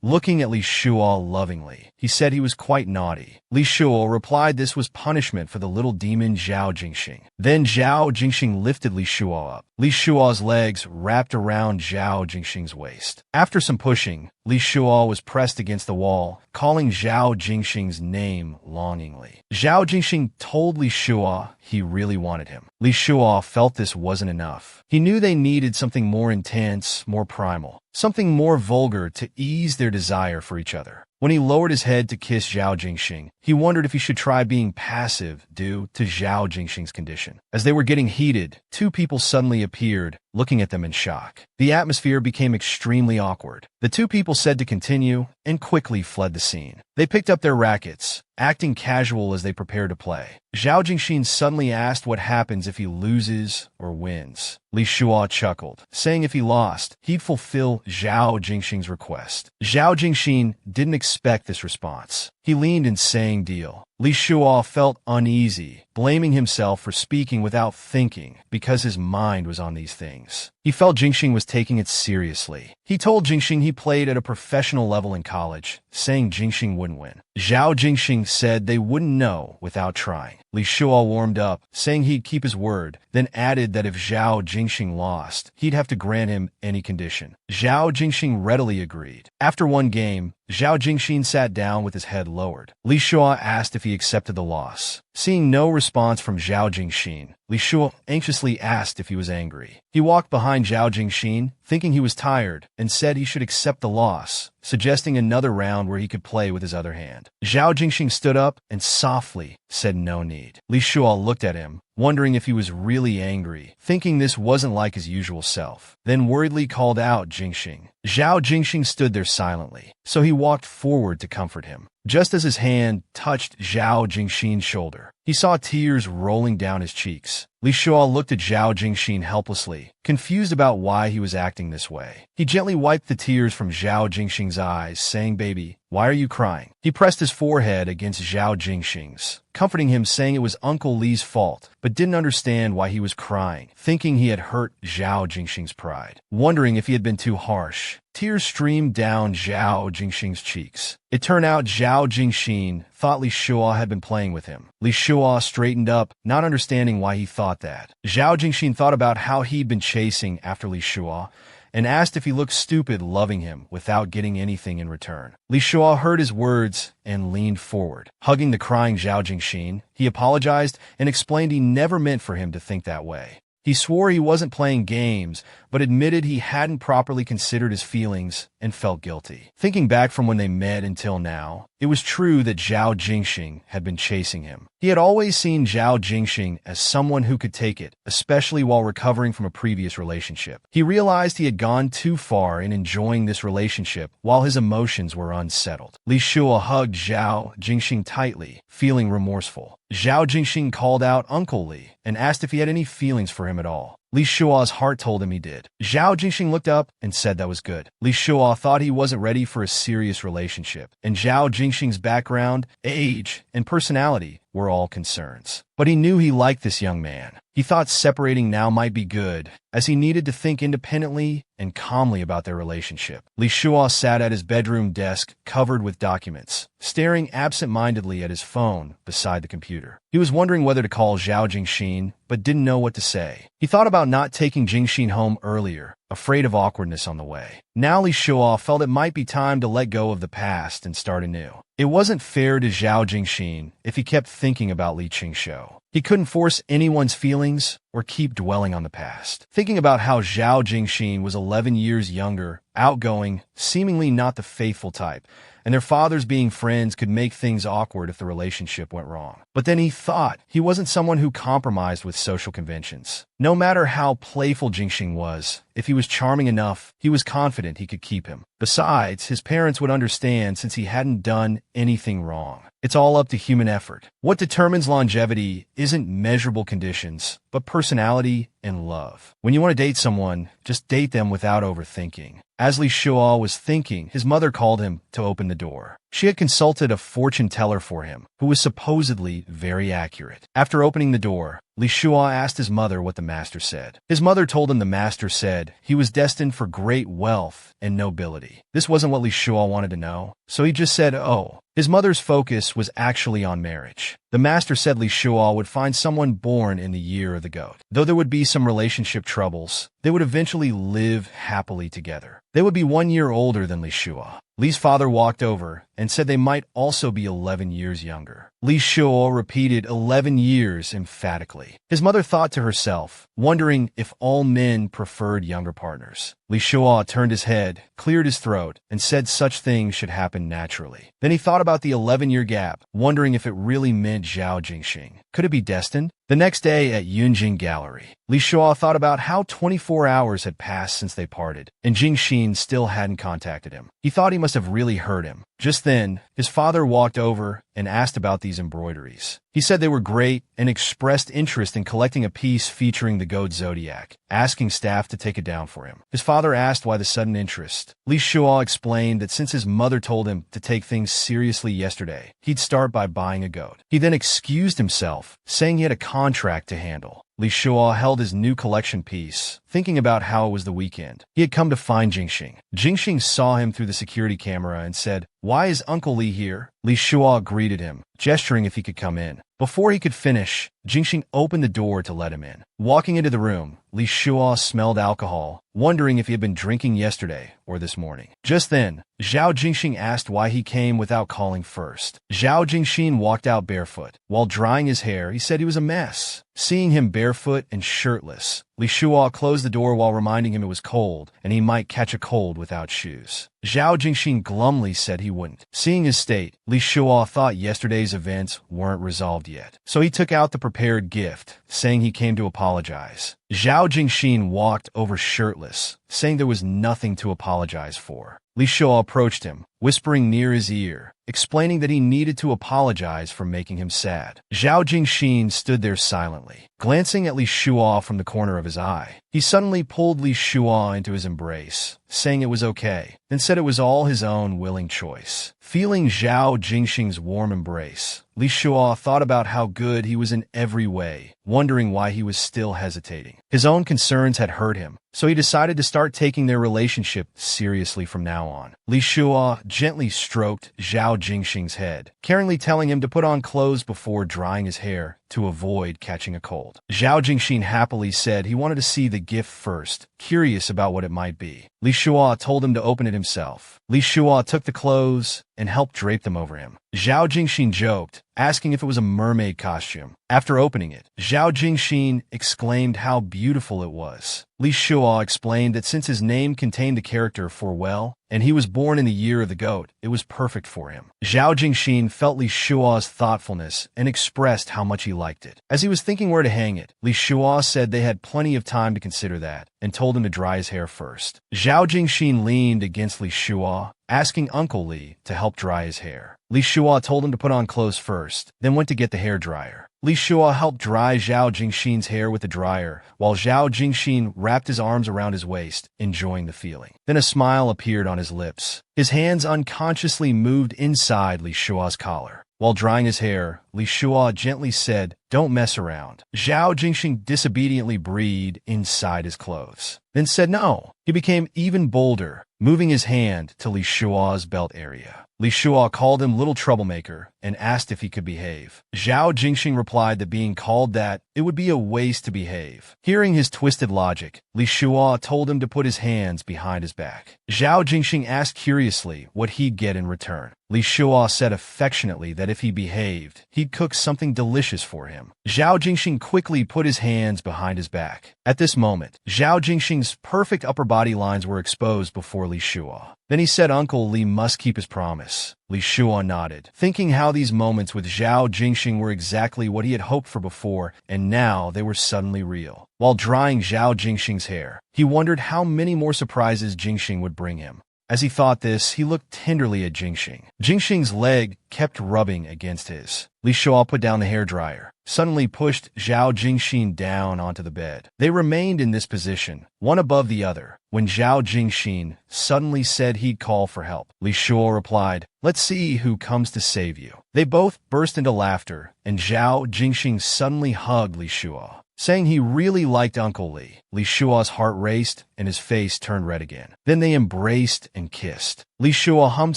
Looking at Li Shua lovingly, he said he was quite naughty. Li Shua replied this was punishment for the little demon Zhao Jingxin. Then Zhao Jingxin lifted Li Shua up. Li Shua's legs wrapped around Zhao Jingxin's waist. After some pushing, Li Shua was pressed against the wall, calling Zhao Jingxin's name longingly. Zhao Jingxin told Li Shua he really wanted him. Li Shua felt this wasn't enough. He knew they needed something more intense, more primal, something more vulgar to ease their desire for each other. When he lowered his head to kiss Zhao Jingxin, he wondered if he should try being passive due to Zhao Jingxin's condition. As they were getting heated, 2 people suddenly appeared, looking at them in shock. The atmosphere became extremely awkward. The 2 people said to continue and quickly fled the scene. They picked up their rackets, acting casual as they prepared to play. Zhao Jingxin suddenly asked what happens if he loses or wins. Li Shua chuckled, saying if he lost, he'd fulfill Zhao Jingxin's request. Zhao Jingxin didn't expect this response. He leaned in saying deal. Li Shuo felt uneasy, blaming himself for speaking without thinking because his mind was on these things. He felt Jingxing was taking it seriously. He told Jingxing he played at a professional level in college, saying Jingxing wouldn't win. Zhao Jingxing said they wouldn't know without trying. Li Shuo warmed up, saying he'd keep his word, then added that if Zhao Jingxing lost, he'd have to grant him any condition. Zhao Jingxing readily agreed. After one game, Zhao Jingxing sat down with his head lowered. Li Shuo asked if he accepted the loss. Seeing no response from Zhao Jingxing, Li Shuo anxiously asked if he was angry. He walked behind Zhao Jingxing, thinking he was tired, and said he should accept the loss, suggesting another round where he could play with his other hand. Zhao Jingxing stood up and softly said no need. Li Shuo looked at him, wondering if he was really angry, thinking this wasn't like his usual self, then worriedly called out Jingxing. Zhao Jingxing stood there silently, so he walked forward to comfort him. Just as his hand touched Zhao Jingxing's shoulder, he saw tears rolling down his cheeks. Li Shuo looked at Zhao Jingxing helplessly, confused about why he was acting this way. He gently wiped the tears from Zhao Jingxing's eyes, saying, "Baby, why are you crying?" He pressed his forehead against Zhao Jingxing's, comforting him, saying it was Uncle Li's fault, but didn't understand why he was crying, thinking he had hurt Zhao Jingxing's pride. Wondering if he had been too harsh, tears streamed down Zhao Jingxing's cheeks. It turned out Zhao Jingxing thought Li Shuo had been playing with him. Li Shuo straightened up, not understanding why he thought that. Zhao Jingxing thought about how he'd been chasing after Li Shuo, and asked if he looked stupid loving him without getting anything in return. Li Shuo heard his words and leaned forward. Hugging the crying Zhao Jingxing, he apologized and explained he never meant for him to think that way. He swore he wasn't playing games, but admitted he hadn't properly considered his feelings and felt guilty. Thinking back from when they met until now, it was true that Zhao Jingxing had been chasing him. He had always seen Zhao Jingxing as someone who could take it, especially while recovering from a previous relationship. He realized he had gone too far in enjoying this relationship while his emotions were unsettled. Li Shuo hugged Zhao Jingxing tightly, feeling remorseful. Zhao Jingxing called out Uncle Li and asked if he had any feelings for him at all. Li Shuo's heart told him he did. Zhao Jingxing looked up and said that was good. Li Shuo thought he wasn't ready for a serious relationship, and Zhao Jingxing's background, age, and personality were all concerns. But he knew he liked this young man. He thought separating now might be good, as he needed to think independently and calmly about their relationship. Li Shuo sat at his bedroom desk covered with documents, staring absent-mindedly at his phone beside the computer. He was wondering whether to call Zhao Jingxing, but didn't know what to say. He thought about not taking Jingxing home earlier, afraid of awkwardness on the way. Now Li Shuo felt it might be time to let go of the past and start anew. It wasn't fair to Zhao Jingxing if he kept thinking about Li Qingshou. He couldn't force anyone's feelings or keep dwelling on the past. Thinking about how Zhao Jingxing was 11 years younger, outgoing, seemingly not the faithful type, and their fathers being friends could make things awkward if the relationship went wrong. But then he thought he wasn't someone who compromised with social conventions. No matter how playful Jingxing was, if he was charming enough, he was confident he could keep him. Besides, his parents would understand since he hadn't done anything wrong. It's all up to human effort. What determines longevity isn't measurable conditions, but personality and love. When you want to date someone, just date them without overthinking. As Li Shuo was thinking, his mother called him to open the door. She had consulted a fortune teller for him, who was supposedly very accurate. After opening the door, Li Shuo asked his mother what the master said. His mother told him the master said he was destined for great wealth and nobility. This wasn't what Li Shuo wanted to know, so he just said, "Oh." His mother's focus was actually on marriage. The master said Li Shuo would find someone born in the year of the goat. Though there would be some relationship troubles, they would eventually live happily together. They would be 1 year older than Li Shuo. Li's father walked over and said they might also be 11 years younger. Li Shuo repeated 11 years emphatically. His mother thought to herself, wondering if all men preferred younger partners. Li Shuo turned his head, cleared his throat, and said such things should happen naturally. Then he thought about the 11-year gap, wondering if it really meant Zhao Jingxing. Could it be destined? The next day at Yunjing Gallery, Li Shuo thought about how 24 hours had passed since they parted, and Jingxing still hadn't contacted him. He thought he must have really hurt him. Just then, his father walked over and asked about these embroideries. He said they were great and expressed interest in collecting a piece featuring the goat zodiac, asking staff to take it down for him. His father asked why the sudden interest. Li Shuo explained that since his mother told him to take things seriously yesterday, he'd start by buying a goat. He then excused himself, saying he had a contract to handle. Li Shuo held his new collection piece, thinking about how it was the weekend. He had come to find Jingxing. Jingxing saw him through the security camera and said, "Why is Uncle Li here?" Li Shuo greeted him, gesturing if he could come in. Before he could finish, Jingxing opened the door to let him in. Walking into the room, Li Shuo smelled alcohol, wondering if he had been drinking yesterday or this morning. Just then, Zhao Jingxing asked why he came without calling first. Zhao Jingxing walked out barefoot. While drying his hair, he said he was a mess. Seeing him barefoot and shirtless, Li Shuo closed the door while reminding him it was cold and he might catch a cold without shoes. Zhao Jingxing glumly said he wouldn't. Seeing his state, Li Shuo thought yesterday's events weren't resolved yet. So he took out the prepared gift, saying he came to apologize. Zhao Jingxing walked over shirtless, saying there was nothing to apologize for. Li Shuo approached him, whispering near his ear, explaining that he needed to apologize for making him sad. Zhao Jingxing stood there silently, glancing at Li Shuo from the corner of his eye. He suddenly pulled Li Shuo into his embrace, saying it was okay, then said it was all his own willing choice. Feeling Zhao Jingxing's warm embrace, Li Shuo thought about how good he was in every way, wondering why he was still hesitating. His own concerns had hurt him, so he decided to start taking their relationship seriously from now on. Li Shuo gently stroked Zhao Jingxing's head, caringly telling him to put on clothes before drying his hair to avoid catching a cold. Zhao Jingxing happily said he wanted to see the gift first, curious about what it might be. Li Shuo told him to open it himself. Li Shuo took the clothes and helped drape them over him. Zhao Jingxing joked, asking if it was a mermaid costume. After opening it, Zhao Jingxing exclaimed how beautiful it was. Li Shuo explained that since his name contained the character for well, and he was born in the year of the goat, it was perfect for him. Zhao Jingxing felt Li Shuo's thoughtfulness and expressed how much he liked it. As he was thinking where to hang it, Li Shuo said they had plenty of time to consider that, and told him to dry his hair first. Zhao Jingxing leaned against Li Shuo, asking Uncle Li to help dry his hair. Li Shuo told him to put on clothes first, then went to get the hair dryer. Li Shuo helped dry Zhao Jingxing's hair with the dryer, while Zhao Jingxing wrapped his arms around his waist, enjoying the feeling. Then a smile appeared on his lips. His hands unconsciously moved inside Li Shuo's collar. While drying his hair, Li Shuo gently said, "Don't mess around." Zhao Jingxing disobediently breathed inside his clothes, then said no. He became even bolder, moving his hand to Li Shuo's belt area. Li Shuo called him little troublemaker and asked if he could behave. Zhao Jingxing replied that being called that, it would be a waste to behave. Hearing his twisted logic, Li Shuo told him to put his hands behind his back. Zhao Jingxing asked curiously what he'd get in return. Li Shuo said affectionately that if he behaved, he'd cook something delicious for him. Zhao Jingxing quickly put his hands behind his back. At this moment, Zhao Jingxing's perfect upper body lines were exposed before Li Shuo. Then he said Uncle Li must keep his promise. Li Shuo nodded, thinking how these moments with Zhao Jingxing were exactly what he had hoped for before, and now they were suddenly real. While drying Zhao Jingxing's hair, he wondered how many more surprises Jingxing would bring him. As he thought this, he looked tenderly at Jingxing. Jingxing's leg kept rubbing against his. Li Shuo put down the hairdryer, suddenly pushed Zhao Jingxing down onto the bed. They remained in this position, one above the other, when Zhao Jingxing suddenly said he'd call for help. Li Shuo replied, "Let's see who comes to save you." They both burst into laughter, and Zhao Jingxing suddenly hugged Li Shuo, saying he really liked Uncle Li. Li Shuo's heart raced, and his face turned red again. Then they embraced and kissed. Li Shuo hummed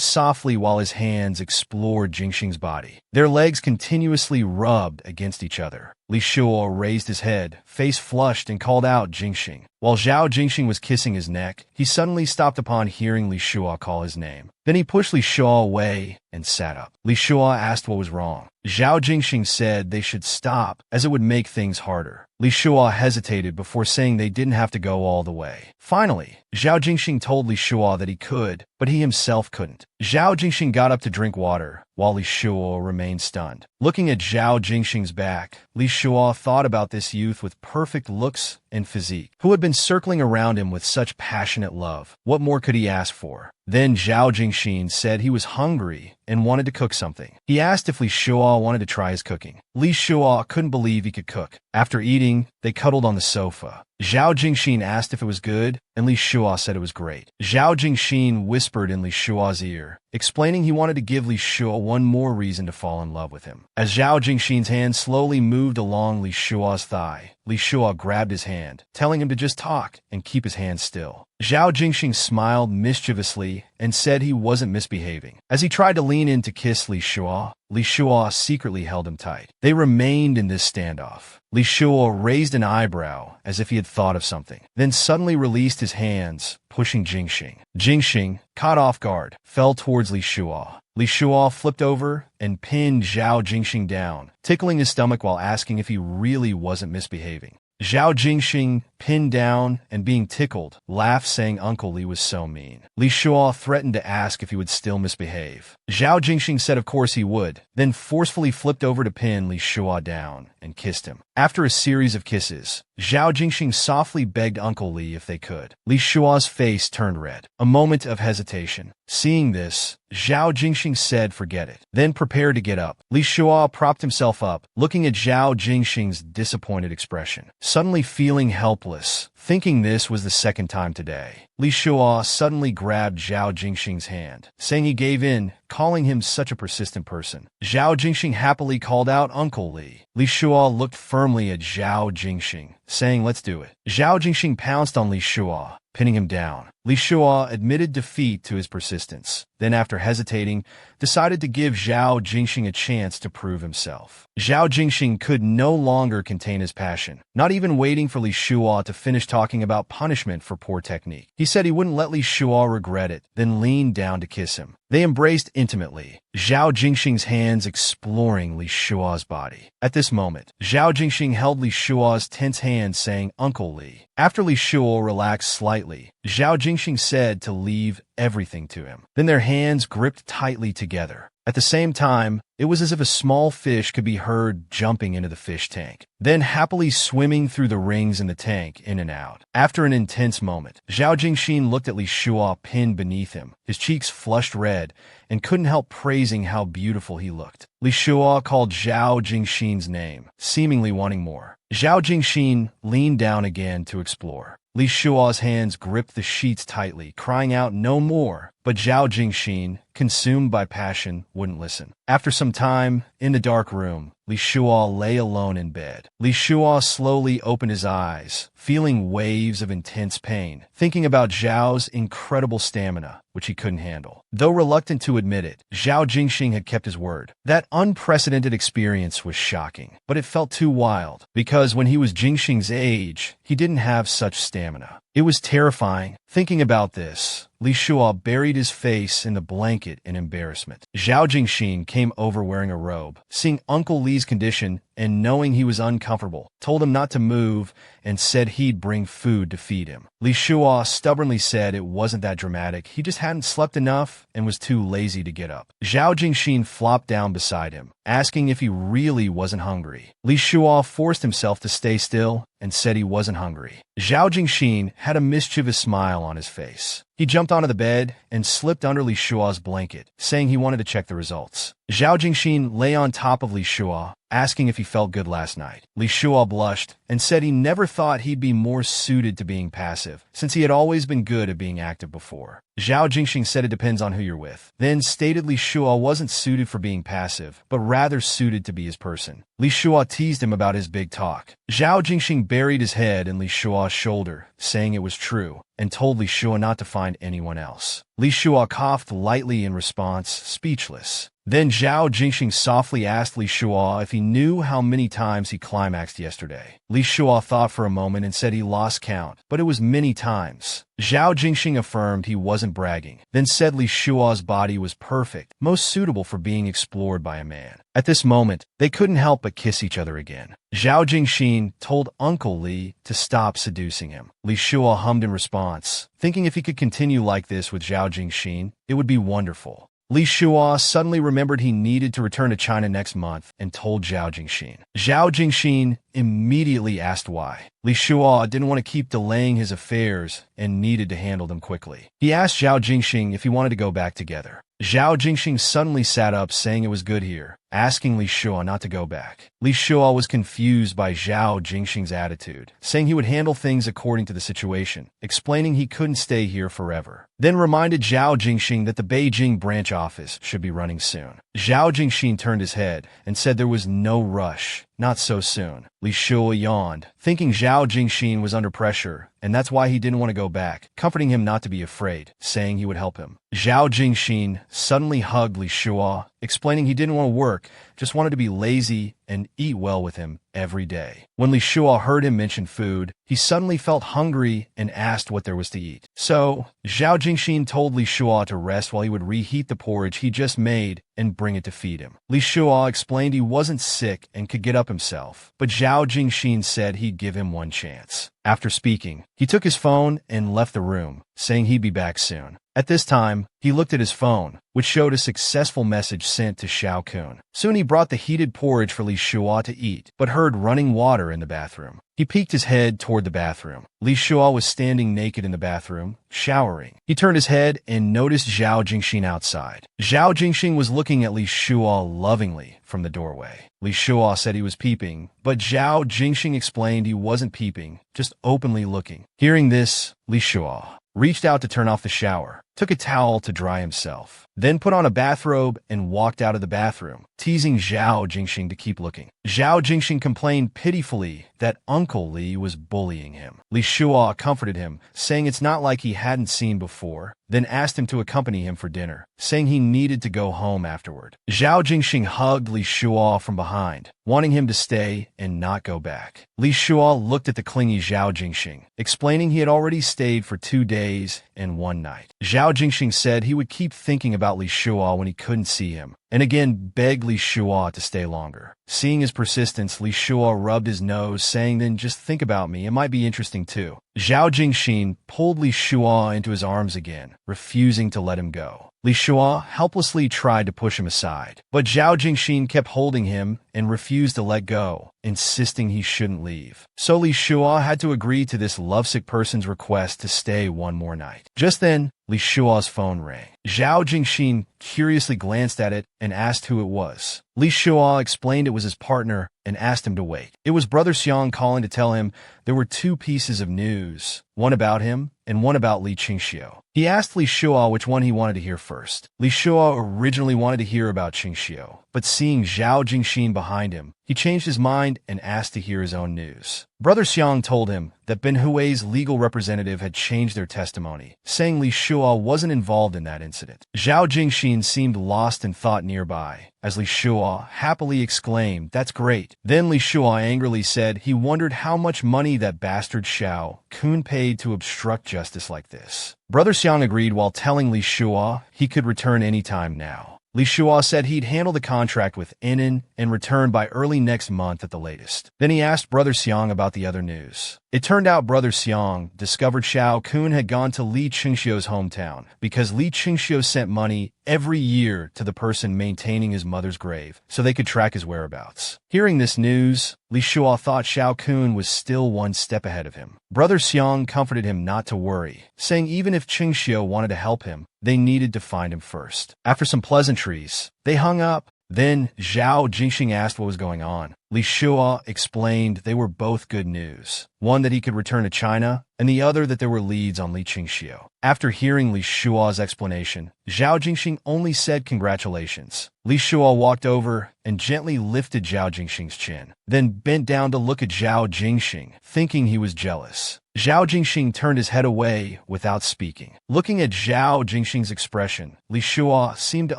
softly while his hands explored Jingxing's body. Their legs continuously rubbed against each other. Li Shuo raised his head, face flushed, and called out Jingxing. While Zhao Jingxing was kissing his neck, he suddenly stopped upon hearing Li Shuo call his name. Then he pushed Li Shuo away and sat up. Li Shuo asked what was wrong. Zhao Jingxing said they should stop, as it would make things harder. Li Shuo hesitated before saying they didn't have to go all the way. Finally, Zhao Jingxing told Li Shuo that he could, but he himself couldn't. Zhao Jingxing got up to drink water, while Li Shuo remained stunned. Looking at Zhao Jingxing's back, Li Shuo thought about this youth with perfect looks and physique, who had been circling around him with such passionate love. What more could he ask for? Then Zhao Jingxin said he was hungry and wanted to cook something. He asked if Li Shuo wanted to try his cooking. Li Shuo couldn't believe he could cook. After eating, they cuddled on the sofa. Zhao Jingxin asked if it was good, and Li Shuo said it was great. Zhao Jingxin whispered in Li Shuo's ear, explaining he wanted to give Li Shuo one more reason to fall in love with him. As Zhao Jingxin's hand slowly moved along Li Shuo's thigh, Li Shuo grabbed his hand, telling him to just talk and keep his hand still. Zhao Jingxin smiled mischievously and said he wasn't misbehaving. As he tried to lean in to kiss Li Shuo secretly held him tight. They remained in this standoff. Li Shuo raised an eyebrow as if he had thought of something, then suddenly released his hands, pushing Jingxin. Jingxin, caught off guard, fell towards Li Shuo. Li Shuo flipped over and pinned Zhao Jingxin down, tickling his stomach while asking if he really wasn't misbehaving. Zhao Jingxin, pinned down and being tickled, laughed, saying Uncle Li was so mean. Li Shuo threatened to ask if he would still misbehave. Zhao Jingxin said of course he would, then forcefully flipped over to pin Li Shuo down and kissed him. After a series of kisses, Zhao Jingxin softly begged Uncle Li if they could. Li Shuo's face turned red. A moment of hesitation. Seeing this, Zhao Jingxin said forget it, then prepared to get up. Li Shuo propped himself up, looking at Zhao Jingxin's disappointed expression. Suddenly feeling helpless, thinking this was the second time today, Li Shuo suddenly grabbed Zhao Jingxin's hand, saying he gave in, calling him such a persistent person. Zhao Jingxin happily called out Uncle Li. Li Shuo looked firmly at Zhao Jingxin, saying let's do it. Zhao Jingxin pounced on Li Shuo, pinning him down. Li Shuo admitted defeat to his persistence, then after hesitating, decided to give Zhao Jingxin a chance to prove himself. Zhao Jingxin could no longer contain his passion, not even waiting for Li Shuo to finish talking about punishment for poor technique. He said he wouldn't let Li Shuo regret it, then leaned down to kiss him. They embraced intimately, Zhao Jingxin's hands exploring Li Shuo's body. At this moment, Zhao Jingxin held Li Shuo's tense hand, saying Uncle Li. After Li Shuo relaxed slightly, Zhao Jingxin said to leave everything to him. Then their hands gripped tightly together. At the same time, it was as if a small fish could be heard jumping into the fish tank, then happily swimming through the rings in the tank in and out. After an intense moment, Zhao Jingxin looked at Li Shuo pinned beneath him, his cheeks flushed red, and couldn't help praising how beautiful he looked. Li Shuo called Zhao Jingxin's name, seemingly wanting more. Zhao Jingxin leaned down again to explore. Li Shuo's hands gripped the sheets tightly, crying out no more, but Zhao Jingxin, consumed by passion, wouldn't listen. After some time, in the dark room, Li Shuo lay alone in bed. Li Shuo slowly opened his eyes, feeling waves of intense pain, thinking about Zhao's incredible stamina, which he couldn't handle. Though reluctant to admit it, Zhao Jingxin had kept his word. That unprecedented experience was shocking, but it felt too wild, because when he was Jingxin's age, he didn't have such stamina. It was terrifying. Thinking about this, Li Shuo buried his face in the blanket in embarrassment. Zhao Jingxin came over wearing a robe. Seeing Uncle Li's condition and knowing he was uncomfortable, told him not to move and said he'd bring food to feed him. Li Shuo stubbornly said it wasn't that dramatic, he just hadn't slept enough and was too lazy to get up. Zhao Jingxin flopped down beside him, asking if he really wasn't hungry. Li Shuo forced himself to stay still and said he wasn't hungry. Zhao Jingxin had a mischievous smile on his face. He jumped onto the bed and slipped under Li Shuo's blanket, saying he wanted to check the results. Zhao Jingxin lay on top of Li Shuo, asking if he felt good last night. Li Shuo blushed and said he never thought he'd be more suited to being passive, since he had always been good at being active before. Zhao Jingxin said it depends on who you're with, then stated Li Shuo wasn't suited for being passive, but rather suited to be his person. Li Shuo teased him about his big talk. Zhao Jingxin buried his head in Li Shuo's shoulder, saying it was true, and told Li Shuo not to find anyone else. Li Shuo coughed lightly in response, speechless. Then Zhao Jingxin softly asked Li Shuo if he knew how many times he climaxed yesterday. Li Shuo thought for a moment and said he lost count, but it was many times. Zhao Jingxin affirmed he wasn't bragging, then said Li Shuo's body was perfect, most suitable for being explored by a man. At this moment, they couldn't help but kiss each other again. Zhao Jingxin told Uncle Li to stop seducing him. Li Shuo hummed in response, thinking if he could continue like this with Zhao Jingxin, it would be wonderful. Li Shuo suddenly remembered he needed to return to China next month and told Zhao Jingxin. Zhao Jingxin immediately asked why. Li Shuo didn't want to keep delaying his affairs and needed to handle them quickly. He asked Zhao Jingxing if he wanted to go back together. Zhao Jingxing suddenly sat up, saying it was good here, asking Li Shuo not to go back. Li Shuo was confused by Zhao Jingxing's attitude, saying he would handle things according to the situation, explaining he couldn't stay here forever. Then reminded Zhao Jingxing that the Beijing branch office should be running soon. Zhao Jingxing turned his head and said there was no rush, not so soon. Li Shuo yawned, thinking Zhao Jingxing was under pressure, and that's why he didn't want to go back, comforting him not to be afraid, saying he would help him. Zhao Jingxing suddenly hugged Li Shuo, explaining he didn't want to work, just wanted to be lazy and eat well with him every day. When Li Shuo heard him mention food, he suddenly felt hungry and asked what there was to eat. So, Zhao Jingxing told Li Shuo to rest while he would reheat the porridge he just made and bring it to feed him. Li Shuo explained he wasn't sick and could get up himself, but Zhao Jingxing said he'd give him one chance. After speaking, he took his phone and left the room, saying he'd be back soon. At this time, he looked at his phone, which showed a successful message sent to Xiao Kun. Soon he brought the heated porridge for Li Shuo to eat, but heard running water in the bathroom. He peeked his head toward the bathroom. Li Shuo was standing naked in the bathroom, showering. He turned his head and noticed Zhao Jingxing outside. Zhao Jingxing was looking at Li Shuo lovingly from the doorway. Li Shuo said he was peeping, but Zhao Jingxing explained he wasn't peeping, just openly looking. Hearing this, Li Shuo reached out to turn off the shower, took a towel to dry himself, then put on a bathrobe and walked out of the bathroom, teasing Zhao Jingxing to keep looking. Zhao Jingxing complained pitifully that Uncle Li was bullying him. Li Shuo comforted him, saying it's not like he hadn't seen before, then asked him to accompany him for dinner, saying he needed to go home afterward. Zhao Jingxing hugged Li Shuo from behind, wanting him to stay and not go back. Li Shuo looked at the clingy Zhao Jingxing, explaining he had already stayed for 2 days and 1 night. Zhao Jingxing said he would keep thinking about Li Shuo when he couldn't see him, and again begged Li Shuo to stay longer. Seeing his persistence, Li Shuo rubbed his nose, saying, "Then just think about me, it might be interesting too." Zhao Jingxing pulled Li Shuo into his arms again, refusing to let him go. Li Shuo helplessly tried to push him aside, but Zhao Jingxing kept holding him and refused to let go, insisting he shouldn't leave. So Li Shuo had to agree to this lovesick person's request to stay 1 more night. Just then, Li Shuo's phone rang. Zhao Jingxing curiously glanced at it and asked who it was. Li Shuo explained it was his partner and asked him to wait. It was Brother Xiang calling to tell him there were 2 pieces of news, one about him and one about Li Qingxiu. He asked Li Shuo which one he wanted to hear first. Li Shuo originally wanted to hear about Qingxiu, but seeing Zhao Jingxing behind him, he changed his mind and asked to hear his own news. Brother Xiang told him that Ben Hui's legal representative had changed their testimony, saying Li Shuo wasn't involved in that incident. Zhao Jingxing seemed lost in thought nearby, as Li Shuo happily exclaimed, "That's great." Then Li Shuo angrily said he wondered how much money that bastard Xiao Kun paid to obstruct justice like this. Brother Xiang agreed while telling Li Shuo he could return any time now. Li Shuo said he'd handle the contract with Inen and return by early next month at the latest. Then he asked Brother Xiang about the other news. It turned out Brother Xiang discovered Xiao Kun had gone to Li Qingxiu's hometown because Li Qingxiu sent money every year to the person maintaining his mother's grave so they could track his whereabouts. Hearing this news, Li Shuo thought Xiao Kun was still 1 step ahead of him. Brother Xiang comforted him not to worry, saying even if Qingxiu wanted to help him, they needed to find him first. After some pleasantries, they hung up. Then Zhao Jingxing asked what was going on. Li Shuo explained they were both good news. One that he could return to China, and the other that there were leads on Li Qingxiu. After hearing Li Shuo's explanation, Zhao Jingxing only said congratulations. Li Shuo walked over and gently lifted Zhao Jingxing's chin, then bent down to look at Zhao Jingxing, thinking he was jealous. Zhao Jingxing turned his head away without speaking. Looking at Zhao Jingxing's expression, Li Shuo seemed to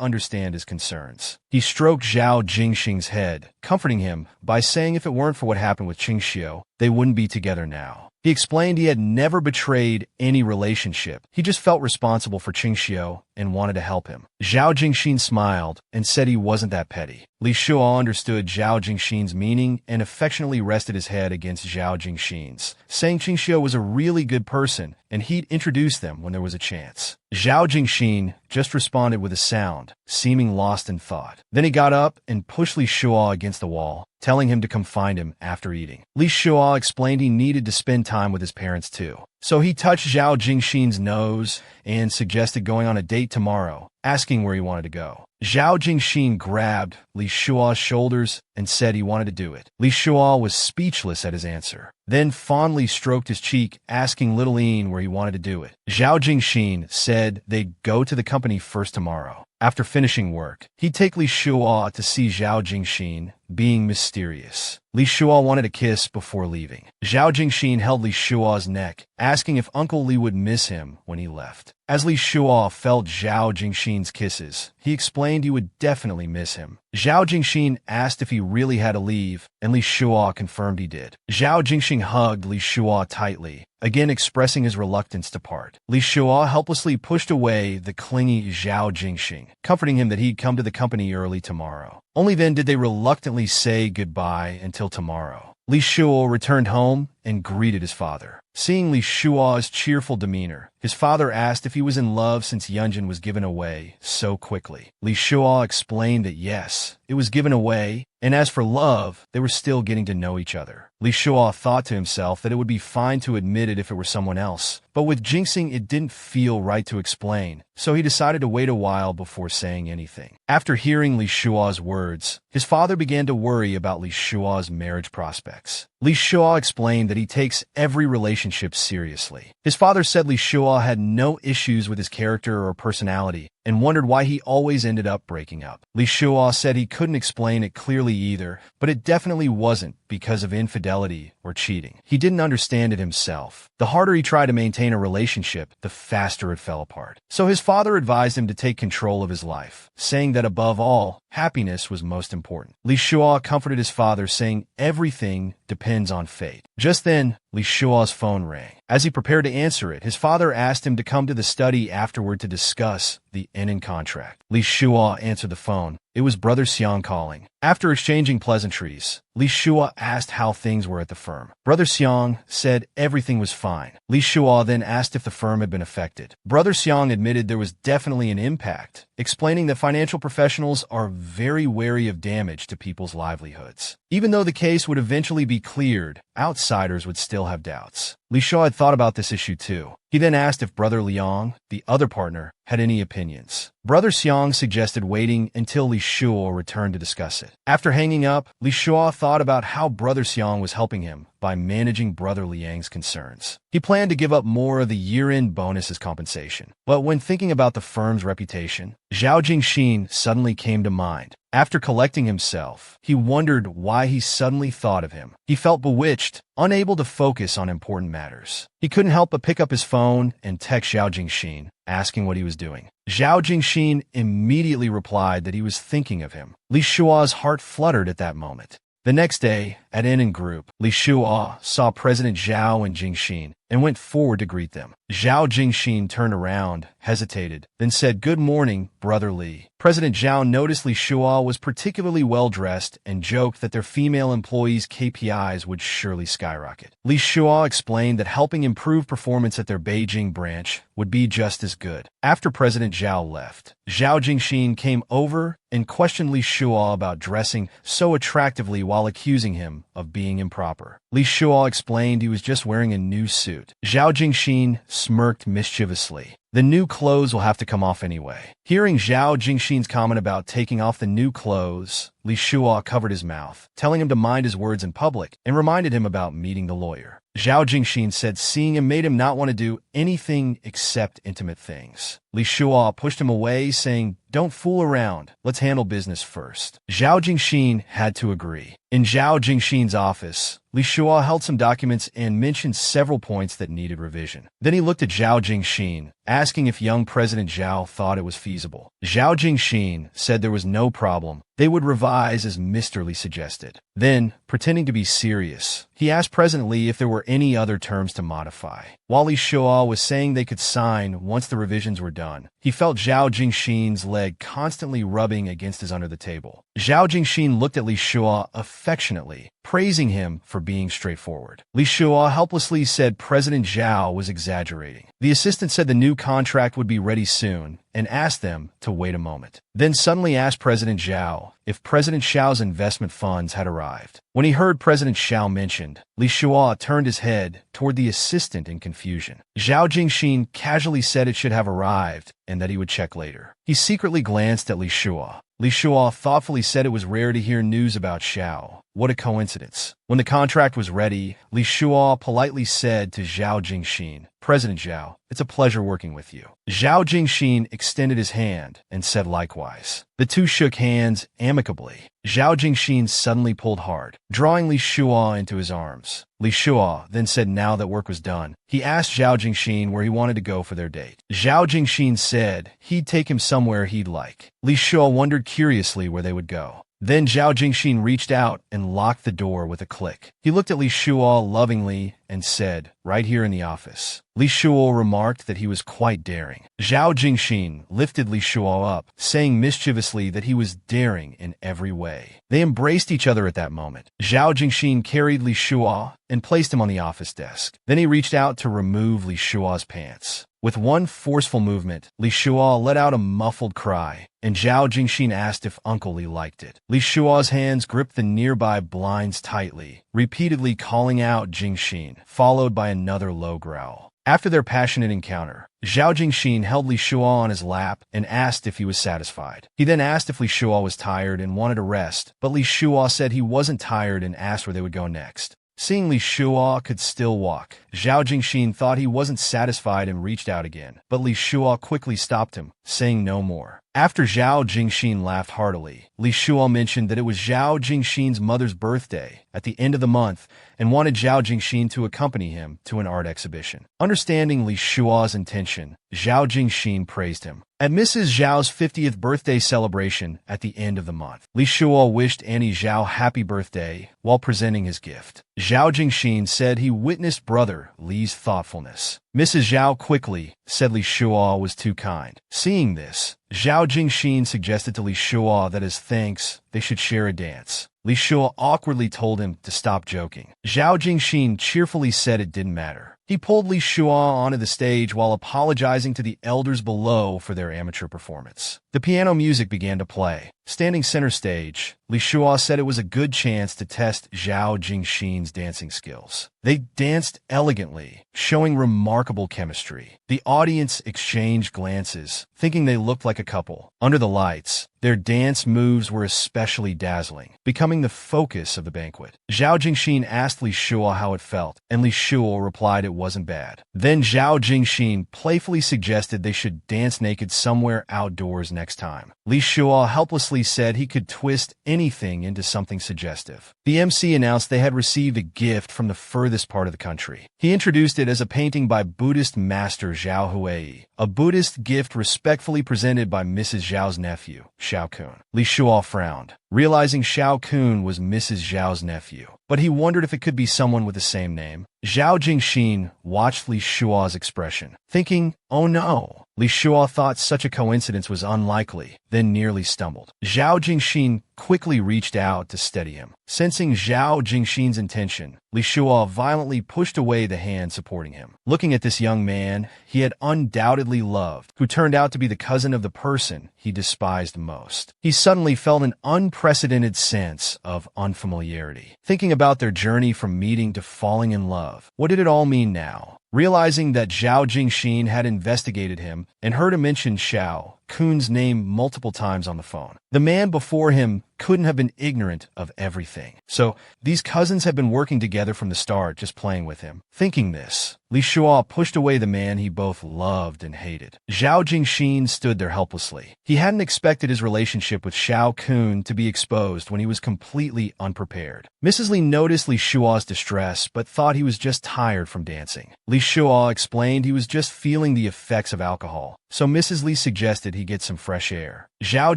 understand his concerns. He stroked Zhao Jingxing's head, comforting him by saying if it weren't for what happened with Qingxiu, they wouldn't be together now. He explained he had never betrayed any relationship. He just felt responsible for Qingxiu and wanted to help him. Zhao Jingxing smiled and said he wasn't that petty. Li Shuo understood Zhao Jingxin's meaning and affectionately rested his head against Zhao Jingxin's, saying Qingxiu was a really good person and he'd introduce them when there was a chance. Zhao Jingxin just responded with a sound, seeming lost in thought. Then he got up and pushed Li Shuo against the wall, telling him to come find him after eating. Li Shuo explained he needed to spend time with his parents too. So he touched Zhao Jingxin's nose and suggested going on a date tomorrow, asking where he wanted to go. Zhao Jingxin grabbed Li Shuo's shoulders and said he wanted to do it. Li Shuo was speechless at his answer, then fondly stroked his cheek, asking little Ian where he wanted to do it. Zhao Jingxin said they'd go to the company first tomorrow. After finishing work, he'd take Li Shuo to see Zhao Jingxin, being mysterious. Li Shuo wanted a kiss before leaving. Zhao Jingxin held Li Shuo's neck, asking if Uncle Li would miss him when he left. As Li Shuo felt Zhao Jingxin's kisses, he explained he would definitely miss him. Zhao Jingxin asked if he really had to leave, and Li Shuo confirmed he did. Zhao Jingxin hugged Li Shuo tightly, again expressing his reluctance to part. Li Shuo helplessly pushed away the clingy Zhao Jingxin, comforting him that he'd come to the company early tomorrow. Only then did they reluctantly say goodbye until tomorrow. Li Shuo returned home and greeted his father. Seeing Li Shuo's cheerful demeanor, his father asked if he was in love since Yunjin was given away so quickly. Li Shuo explained that yes, it was given away, and as for love, they were still getting to know each other. Li Shuo thought to himself that it would be fine to admit it if it were someone else, but with Jinxing it didn't feel right to explain, so he decided to wait a while before saying anything. After hearing Li Shuo's words, his father began to worry about Li Shuo's marriage prospects. Li Shuo explained that he takes every relationship seriously. His father said Li Shuo had no issues with his character or personality, and wondered why he always ended up breaking up. Li Shuo said he couldn't explain it clearly either, but it definitely wasn't because of infidelity or cheating. He didn't understand it himself. The harder he tried to maintain a relationship, the faster it fell apart. So his father advised him to take control of his life, saying that above all, happiness was most important. Li Shuo comforted his father, saying everything depends on fate. Just then, Li Shuo's phone rang. As he prepared to answer it, his father asked him to come to the study afterward to discuss the Enin contract. Li Shuo answered the phone. It was Brother Xiang calling. After exchanging pleasantries, Li Shuo asked how things were at the firm. Brother Xiang said everything was fine. Li Shuo then asked if the firm had been affected. Brother Xiang admitted there was definitely an impact, explaining that financial professionals are very wary of damage to people's livelihoods. Even though the case would eventually be cleared, outsiders would still have doubts. Li Shuo had thought about this issue too. He then asked if Brother Liang, the other partner, had any opinions. Brother Xiang suggested waiting until Li Shuo returned to discuss it. After hanging up, Li Shuo thought about how Brother Xiang was helping him by managing Brother Liang's concerns. He planned to give up more of the year-end bonus as compensation. But when thinking about the firm's reputation, Zhao Jingxin suddenly came to mind. After collecting himself, he wondered why he suddenly thought of him. He felt bewitched, unable to focus on important matters. He couldn't help but pick up his phone and text Zhao Jingxin, asking what he was doing. Zhao Jingxin immediately replied that he was thinking of him. Li Shuo's heart fluttered at that moment. The next day, at Enin Group, Li Shuo saw President Zhao and Jingxin and went forward to greet them. Zhao Jingxin turned around, hesitated, then said, "Good morning, Brother Li." President Zhao noticed Li Shuo was particularly well-dressed and joked that their female employees' KPIs would surely skyrocket. Li Shuo explained that helping improve performance at their Beijing branch would be just as good. After President Zhao left, Zhao Jingxin came over and questioned Li Shuo about dressing so attractively while accusing him of being improper. Li Shuo explained he was just wearing a new suit. Zhao Jingxin smirked mischievously. The new clothes will have to come off anyway. Hearing Zhao Jingxin's comment about taking off the new clothes, Li Shuo covered his mouth, telling him to mind his words in public, and reminded him about meeting the lawyer. Zhao Jingxin said seeing him made him not want to do anything except intimate things. Li Shuo pushed him away, saying, "Don't fool around. Let's handle business first." Zhao Jingxin had to agree. In Zhao Jingxin's office, Li Shuo held some documents and mentioned several points that needed revision. Then he looked at Zhao Jingxin, asking if young President Zhao thought it was feasible. Zhao Jingxin said there was no problem. They would revise as Mr. Li suggested. Then, pretending to be serious, he asked President Li if there were any other terms to modify. While Li Shua was saying they could sign once the revisions were done, he felt Zhao Jingxin's leg constantly rubbing against his under the table. Zhao Jingxin looked at Li Shua affectionately, praising him for being straightforward. Li Shua helplessly said President Zhao was exaggerating. The assistant said the new contract would be ready soon and asked them to wait a moment. Then suddenly asked President Zhao if President Xiao's investment funds had arrived. When he heard President Xiao mentioned, Li Shua turned his head toward the assistant in confusion. Zhao Jingxin casually said it should have arrived and that he would check later. He secretly glanced at Li Shua. Li Shua thoughtfully said it was rare to hear news about Xiao. What a coincidence. When the contract was ready, Li Shua politely said to Zhao Jingxin, President Zhao, it's a pleasure working with you. Zhao Jingxin extended his hand and said likewise. The two shook hands amicably. Zhao Jingxin suddenly pulled hard, drawing Li Shua into his arms. Li Shua then said now that work was done, he asked Zhao Jingxin where he wanted to go for their date. Zhao Jingxin said he'd take him somewhere he'd like. Li Shua wondered curiously where they would go. Then Zhao Jingxin reached out and locked the door with a click. He looked at Li Shua lovingly and said, right here in the office. Li Shua remarked that he was quite daring. Zhao Jingxin lifted Li Shua up, saying mischievously that he was daring in every way. They embraced each other at that moment. Zhao Jingxin carried Li Shua and placed him on the office desk. Then he reached out to remove Li Shua's pants. With one forceful movement, Li Shua let out a muffled cry, and Zhao Jingxin asked if Uncle Li liked it. Li Shua's hands gripped the nearby blinds tightly, repeatedly calling out Jingxin, followed by another low growl. After their passionate encounter, Zhao Jingxin held Li Shua on his lap and asked if he was satisfied. He then asked if Li Shua was tired and wanted a rest, but Li Shua said he wasn't tired and asked where they would go next. Seeing Li Shua could still walk, Zhao Jingxin thought he wasn't satisfied and reached out again, but Li Shua quickly stopped him, saying no more. After Zhao Jingxin laughed heartily, Li Shua mentioned that it was Zhao Jingxin's mother's birthday at the end of the month and wanted Zhao Jingxin to accompany him to an art exhibition. Understanding Li Shua's intention, Zhao Jingxin praised him. At Mrs. Zhao's 50th birthday celebration at the end of the month, Li Shua wished Annie Zhao happy birthday while presenting his gift. Zhao Jingxin said he witnessed brother Li's thoughtfulness. Mrs. Zhao quickly said Li Shua was too kind. Seeing this, Zhao Jingxin suggested to Li Shua that as thanks, they should share a dance. Li Shua awkwardly told him to stop joking. Zhao Jingxin cheerfully said it didn't matter. He pulled Li Shua onto the stage while apologizing to the elders below for their amateur performance. The piano music began to play. Standing center stage, Li Shua said it was a good chance to test Zhao Jingxin's dancing skills. They danced elegantly, showing remarkable chemistry. The audience exchanged glances, thinking they looked like a couple. Under the lights, their dance moves were especially dazzling, becoming the focus of the banquet. Zhao Jingxin asked Li Shua how it felt, and Li Shua replied it wasn't bad. Then Zhao Jingxin playfully suggested they should dance naked somewhere outdoors next time. Li Shua helplessly said he could twist anything into something suggestive. The MC announced they had received a gift from the furthest part of the country. He introduced it as a painting by Buddhist master Zhao Huai, a Buddhist gift respectfully presented by Mrs. Zhao's nephew, Xiao Kun. Li Shua frowned, realizing Xiao Kun was Mrs. Zhao's nephew, but he wondered if it could be someone with the same name. Zhao Jingxin watched Li Shua's expression, thinking, oh no. Li Shua thought such a coincidence was unlikely, then nearly stumbled. Zhao Jingxin quickly reached out to steady him. Sensing Zhao Jingxin's intention, Li Shua violently pushed away the hand supporting him. Looking at this young man he had undoubtedly loved, who turned out to be the cousin of the person he despised most, he suddenly felt an unprecedented sense of unfamiliarity. Thinking about their journey from meeting to falling in love, what did it all mean now? Realizing that Zhao Jingxin had investigated him and heard him mention Xiao Kun's name multiple times on the phone, the man before him couldn't have been ignorant of everything. So, these cousins had been working together from the start, just playing with him. Thinking this, Li Shua pushed away the man he both loved and hated. Zhao Jingxin stood there helplessly. He hadn't expected his relationship with Xiao Kun to be exposed when he was completely unprepared. Mrs. Li noticed Li Shua's distress, but thought he was just tired from dancing. Li Shua explained he was just feeling the effects of alcohol. so Mrs. Li suggested he get some fresh air. Zhao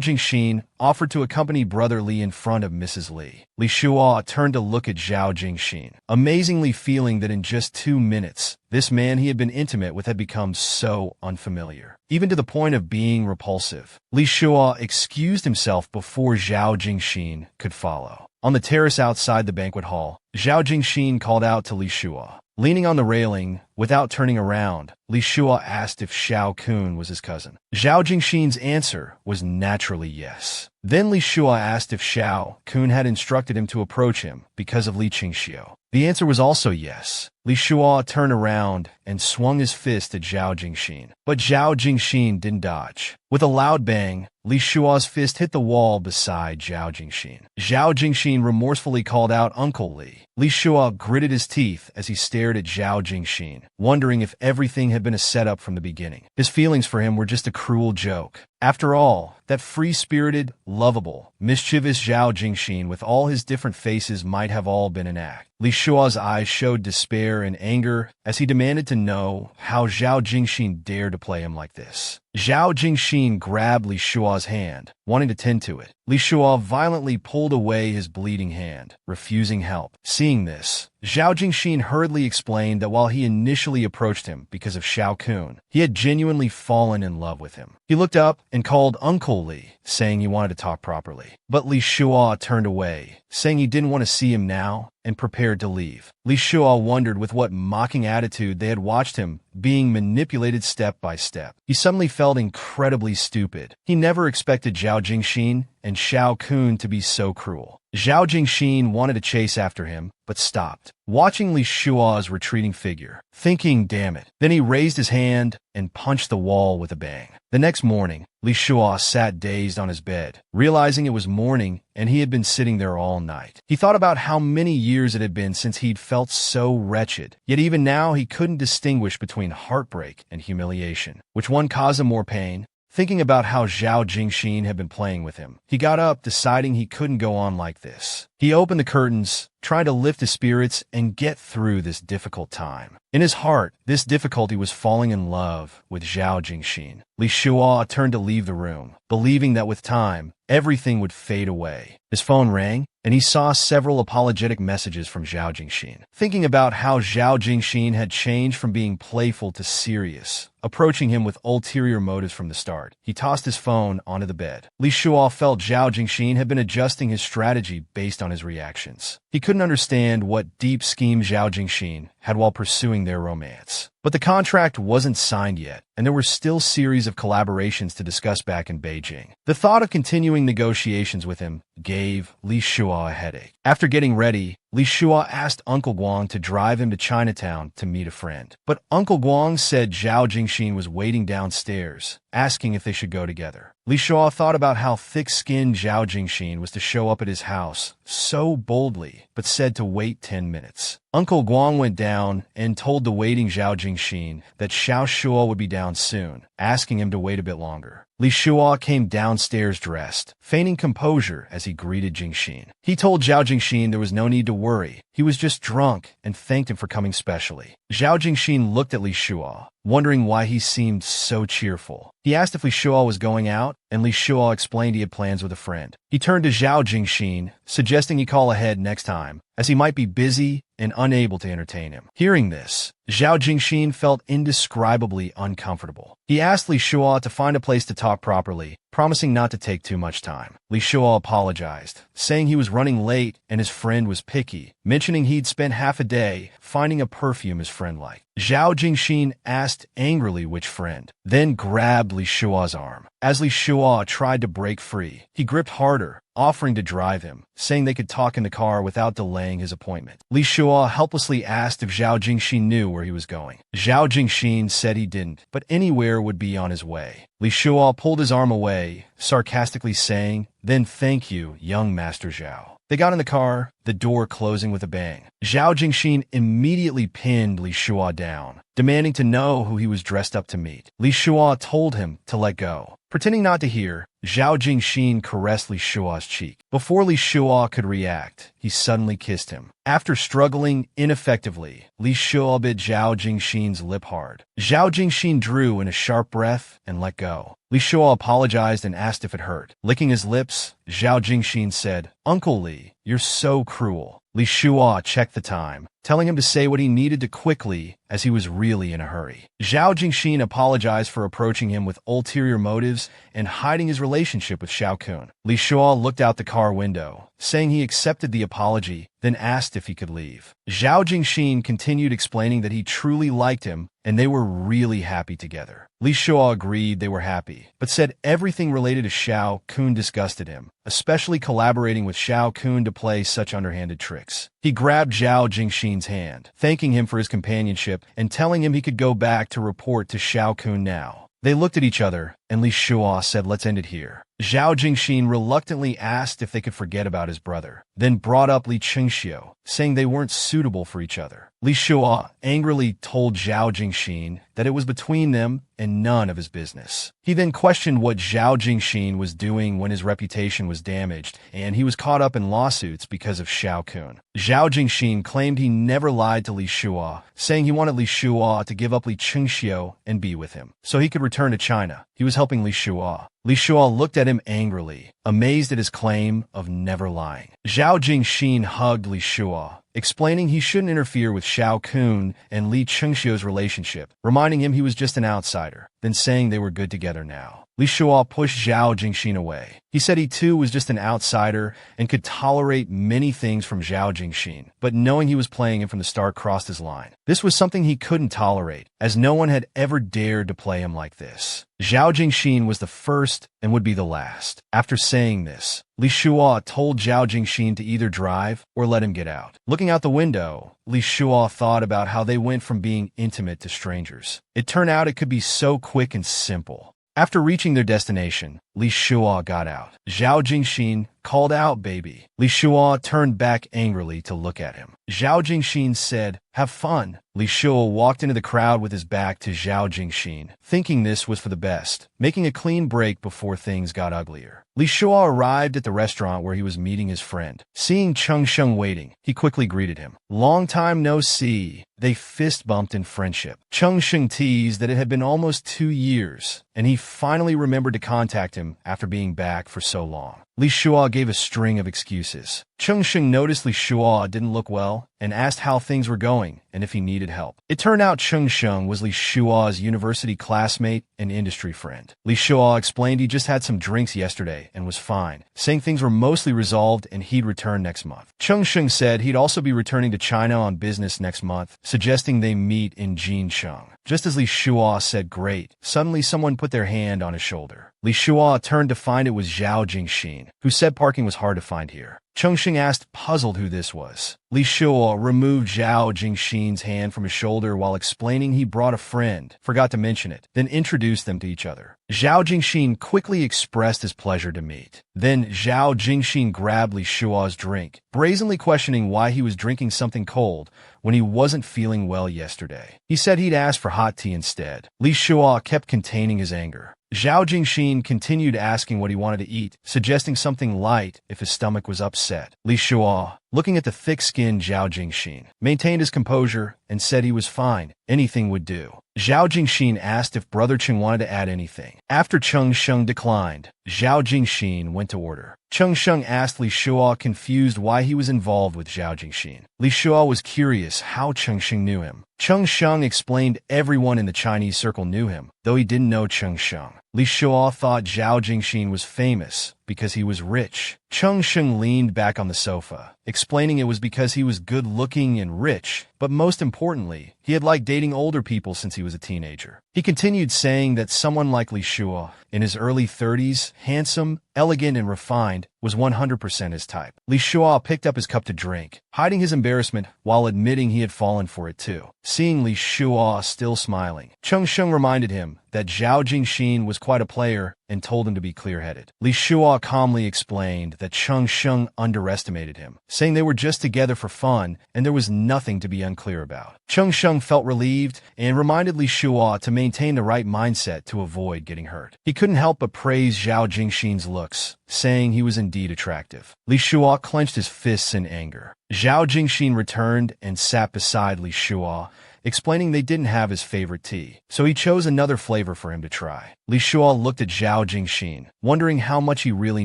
Jingxin offered to accompany brother Li in front of Mrs. Li. Li Shuo turned to look at Zhao Jingxin, amazingly feeling that in just 2 minutes, this man he had been intimate with had become so unfamiliar, even to the point of being repulsive. Li Shuo excused himself before Zhao Jingxin could follow. On the terrace outside the banquet hall, Zhao Jingxin called out to Li Shuo. Leaning on the railing, without turning around, Li Shuo asked if Xiao Kun was his cousin. Zhao Jingxin's answer was naturally yes. Then Li Shuo asked if Xiao Kun had instructed him to approach him because of Li Qingxiu. The answer was also yes. Li Shuo turned around and swung his fist at Zhao Jingxin, but Zhao Jingxin didn't dodge. With a loud bang, Li Shuo's fist hit the wall beside Zhao Jingxin. Zhao Jingxin remorsefully called out Uncle Li. Li Shuo gritted his teeth as he stared at Zhao Jingxin, wondering if everything had been a setup from the beginning. His feelings for him were just a cruel joke. After all, that free-spirited, lovable, mischievous Zhao Jingxin with all his different faces might have all been an act. Li Shuo's eyes showed despair and anger as he demanded to know how Zhao Jingxin dared to play him like this. Zhao Jingxin grabbed Li Shuo's hand, wanting to tend to it. Li Shuo violently pulled away his bleeding hand, refusing help. Seeing this, Zhao Jingxin hurriedly explained that while he initially approached him because of Xiao Kun, he had genuinely fallen in love with him. He looked up and called Uncle Li, saying he wanted to talk properly. But Li Shuo turned away, saying he didn't want to see him now, and prepared to leave. Li Shuo wondered with what mocking attitude they had watched him being manipulated step by step. He suddenly felt incredibly stupid. He never expected Zhao Jingxin and Xiao Kun to be so cruel. Zhao Jingxin wanted to chase after him, but stopped, watching Li Shuo's retreating figure, thinking, damn it. Then he raised his hand and punched the wall with a bang. The next morning, Li Shuo sat dazed on his bed, realizing it was morning and he had been sitting there all night. He thought about how many years it had been since he'd felt so wretched, yet even now he couldn't distinguish between heartbreak and humiliation. Which one caused him more pain? Thinking about how Zhao Jingxin had been playing with him, he got up, deciding he couldn't go on like this. He opened the curtains, trying to lift his spirits and get through this difficult time. In his heart, this difficulty was falling in love with Zhao Jingxin. Li Shuo turned to leave the room, believing that with time, everything would fade away. His phone rang, and he saw several apologetic messages from Zhao Jingxin. Thinking about how Zhao Jingxin had changed from being playful to serious, approaching him with ulterior motives from the start, he tossed his phone onto the bed. Li Shuo felt Zhao Jingxin had been adjusting his strategy based on his reactions. He couldn't understand what deep scheme Zhao Jingxin had while pursuing their romance. But the contract wasn't signed yet, and there were still series of collaborations to discuss back in Beijing. The thought of continuing negotiations with him gave Li Shuo a headache. After getting ready, Li Shuo asked Uncle Guang to drive him to Chinatown to meet a friend. But Uncle Guang said Zhao Jingxin was waiting downstairs, asking if they should go together. Li Shuo thought about how thick-skinned Zhao Jingxin was to show up at his house so boldly, but said to wait 10 minutes. Uncle Guang went down and told the waiting Zhao Jingxin that Xiao Shuo would be down soon, asking him to wait a bit longer. Li Shuo came downstairs dressed, feigning composure as he greeted Jingxin. He told Zhao Jingxin there was no need to worry. He was just drunk and thanked him for coming specially. Zhao Jingxin looked at Li Shuo, wondering why he seemed so cheerful. He asked if Li Shuo was going out, and Li Shuo explained he had plans with a friend. He turned to Zhao Jingxin, suggesting he call ahead next time, as he might be busy and unable to entertain him. Hearing this, Zhao Jingxin felt indescribably uncomfortable. He asked Li Shuo to find a place to talk properly, promising not to take too much time. Li Shuo apologized, saying he was running late and his friend was picky, mentioning he'd spent half a day finding a perfume his friend liked. Zhao Jingxin asked angrily which friend, then grabbed Li Shuo's arm. As Li Shuo tried to break free, he gripped harder, offering to drive him, saying they could talk in the car without delaying his appointment. Li Shuo helplessly asked if Zhao Jingxin knew where he was going. Zhao Jingxin said he didn't, but anywhere would be on his way. Li Shuo pulled his arm away, sarcastically saying, "Then thank you, young Master Zhao." They got in the car, the door closing with a bang. Zhao Jingxin immediately pinned Li Shua down, demanding to know who he was dressed up to meet. Li Shua told him to let go. Pretending not to hear, Zhao Jingxin caressed Li Shua's cheek. Before Li Shua could react, he suddenly kissed him. After struggling ineffectively, Li Shua bit Zhao Jingxin's lip hard. Zhao Jingxin drew in a sharp breath and let go. Li Shua apologized and asked if it hurt. Licking his lips, Zhao Jingxin said, "Uncle Li, you're so cruel." Li Shua checked the time, telling him to say what he needed to quickly, as he was really in a hurry. Zhao Jingxin apologized for approaching him with ulterior motives and hiding his relationship with Xiao Kun. Li Shua looked out the car window, saying he accepted the apology, then asked if he could leave. Zhao Jingxin continued explaining that he truly liked him and they were really happy together. Li Shua agreed they were happy, but said everything related to Xiao Kun disgusted him, especially collaborating with Xiao Kun to play such underhanded tricks. He grabbed Zhao Jingxin's hand, thanking him for his companionship and telling him he could go back to report to Xiao Kun now. They looked at each other, and Li Shua said, "Let's end it here." Zhao Jingxin reluctantly asked if they could forget about his brother, then brought up Li Qingxiu, saying they weren't suitable for each other. Li Shua angrily told Zhao Jingxin that it was between them and none of his business. He then questioned what Zhao Jingxin was doing when his reputation was damaged, and he was caught up in lawsuits because of Xiao Kun. Zhao Jingxin claimed he never lied to Li Shua, saying he wanted Li Shua to give up Li Qingxiu and be with him, so he could return to China. He was helping Li Shua. Li Shua looked at him angrily, amazed at his claim of never lying. Zhao Jingxin hugged Li Shua, explaining he shouldn't interfere with Xiao Kun and Li Qingxiu's relationship, reminding him he was just an outsider, then saying they were good together now. Li Shua pushed Zhao Jingxin away. He said he too was just an outsider and could tolerate many things from Zhao Jingxin, but knowing he was playing him from the start crossed his line. This was something he couldn't tolerate, as no one had ever dared to play him like this. Zhao Jingxin was the first and would be the last. After saying this, Li Shua told Zhao Jingxin to either drive or let him get out. Looking out the window, Li Shua thought about how they went from being intimate to strangers. It turned out it could be so quick and simple. After reaching their destination, Li Shua got out. Zhao Jingxin called out, "Baby." Li Shua turned back angrily to look at him. Zhao Jingxin said, "Have fun." Li Shua walked into the crowd with his back to Zhao Jingxin, thinking this was for the best, making a clean break before things got uglier. Li Shua arrived at the restaurant where he was meeting his friend. Seeing Cheng Sheng waiting, he quickly greeted him. "Long time no see." They fist-bumped in friendship. Cheng Sheng teased that it had been almost 2 years, and he finally remembered to contact him after being back for so long. Li Shua gave a string of excuses. Cheng Sheng noticed Li Shua didn't look well and asked how things were going and if he needed help. It turned out Cheng Sheng was Li Shua's university classmate and industry friend. Li Shua explained he just had some drinks yesterday and was fine, saying things were mostly resolved and he'd return next month. Cheng Sheng said he'd also be returning to China on business next month, suggesting they meet in Jincheng. Just as Li Shua said great, suddenly someone put their hand on his shoulder. Li Shua turned to find it was Zhao Jingxin, who said parking was hard to find here. Cheng Sheng asked, puzzled, who this was. Li Shua removed Zhao Jingxin's hand from his shoulder while explaining he brought a friend, forgot to mention it, then introduced them to each other. Zhao Jingxin quickly expressed his pleasure to meet. Then Zhao Jingxin grabbed Li Shua's drink, brazenly questioning why he was drinking something cold when he wasn't feeling well yesterday. He said he'd asked for hot tea instead. Li Shua kept containing his anger. Zhao Jingxin continued asking what he wanted to eat, suggesting something light if his stomach was upset. Li Shua, looking at the thick-skinned Zhao Jingxin, maintained his composure and said he was fine, anything would do. Zhao Jingxin asked if Brother Cheng wanted to add anything. After Cheng Sheng declined, Zhao Jingxin went to order. Cheng Sheng asked Li Shua, confused why he was involved with Zhao Jingxin. Li Shua was curious how Cheng Sheng knew him. Cheng Sheng explained everyone in the Chinese circle knew him, though he didn't know Cheng Sheng. Li Shua thought Zhao Jingxin was famous because he was rich. Cheng Sheng leaned back on the sofa, explaining it was because he was good-looking and rich, but most importantly, he had liked dating older people since he was a teenager. He continued saying that someone like Li Shua, in his early 30s, handsome, elegant, and refined, was 100% his type. Li Shua picked up his cup to drink, hiding his embarrassment while admitting he had fallen for it too. Seeing Li Shua still smiling, Cheng Sheng reminded him that Zhao Jingxin was quite a player and told him to be clear-headed. Li Shua calmly explained that Cheng Sheng underestimated him, saying they were just together for fun and there was nothing to be unclear about. Cheng Sheng felt relieved and reminded Li Shua to maintain the right mindset to avoid getting hurt. He couldn't help but praise Zhao Jingxin's looks, saying he was indeed attractive. Li Shua clenched his fists in anger. Zhao Jingxin returned and sat beside Li Shua, explaining they didn't have his favorite tea, so he chose another flavor for him to try. Li Shua looked at Zhao Jingxin, wondering how much he really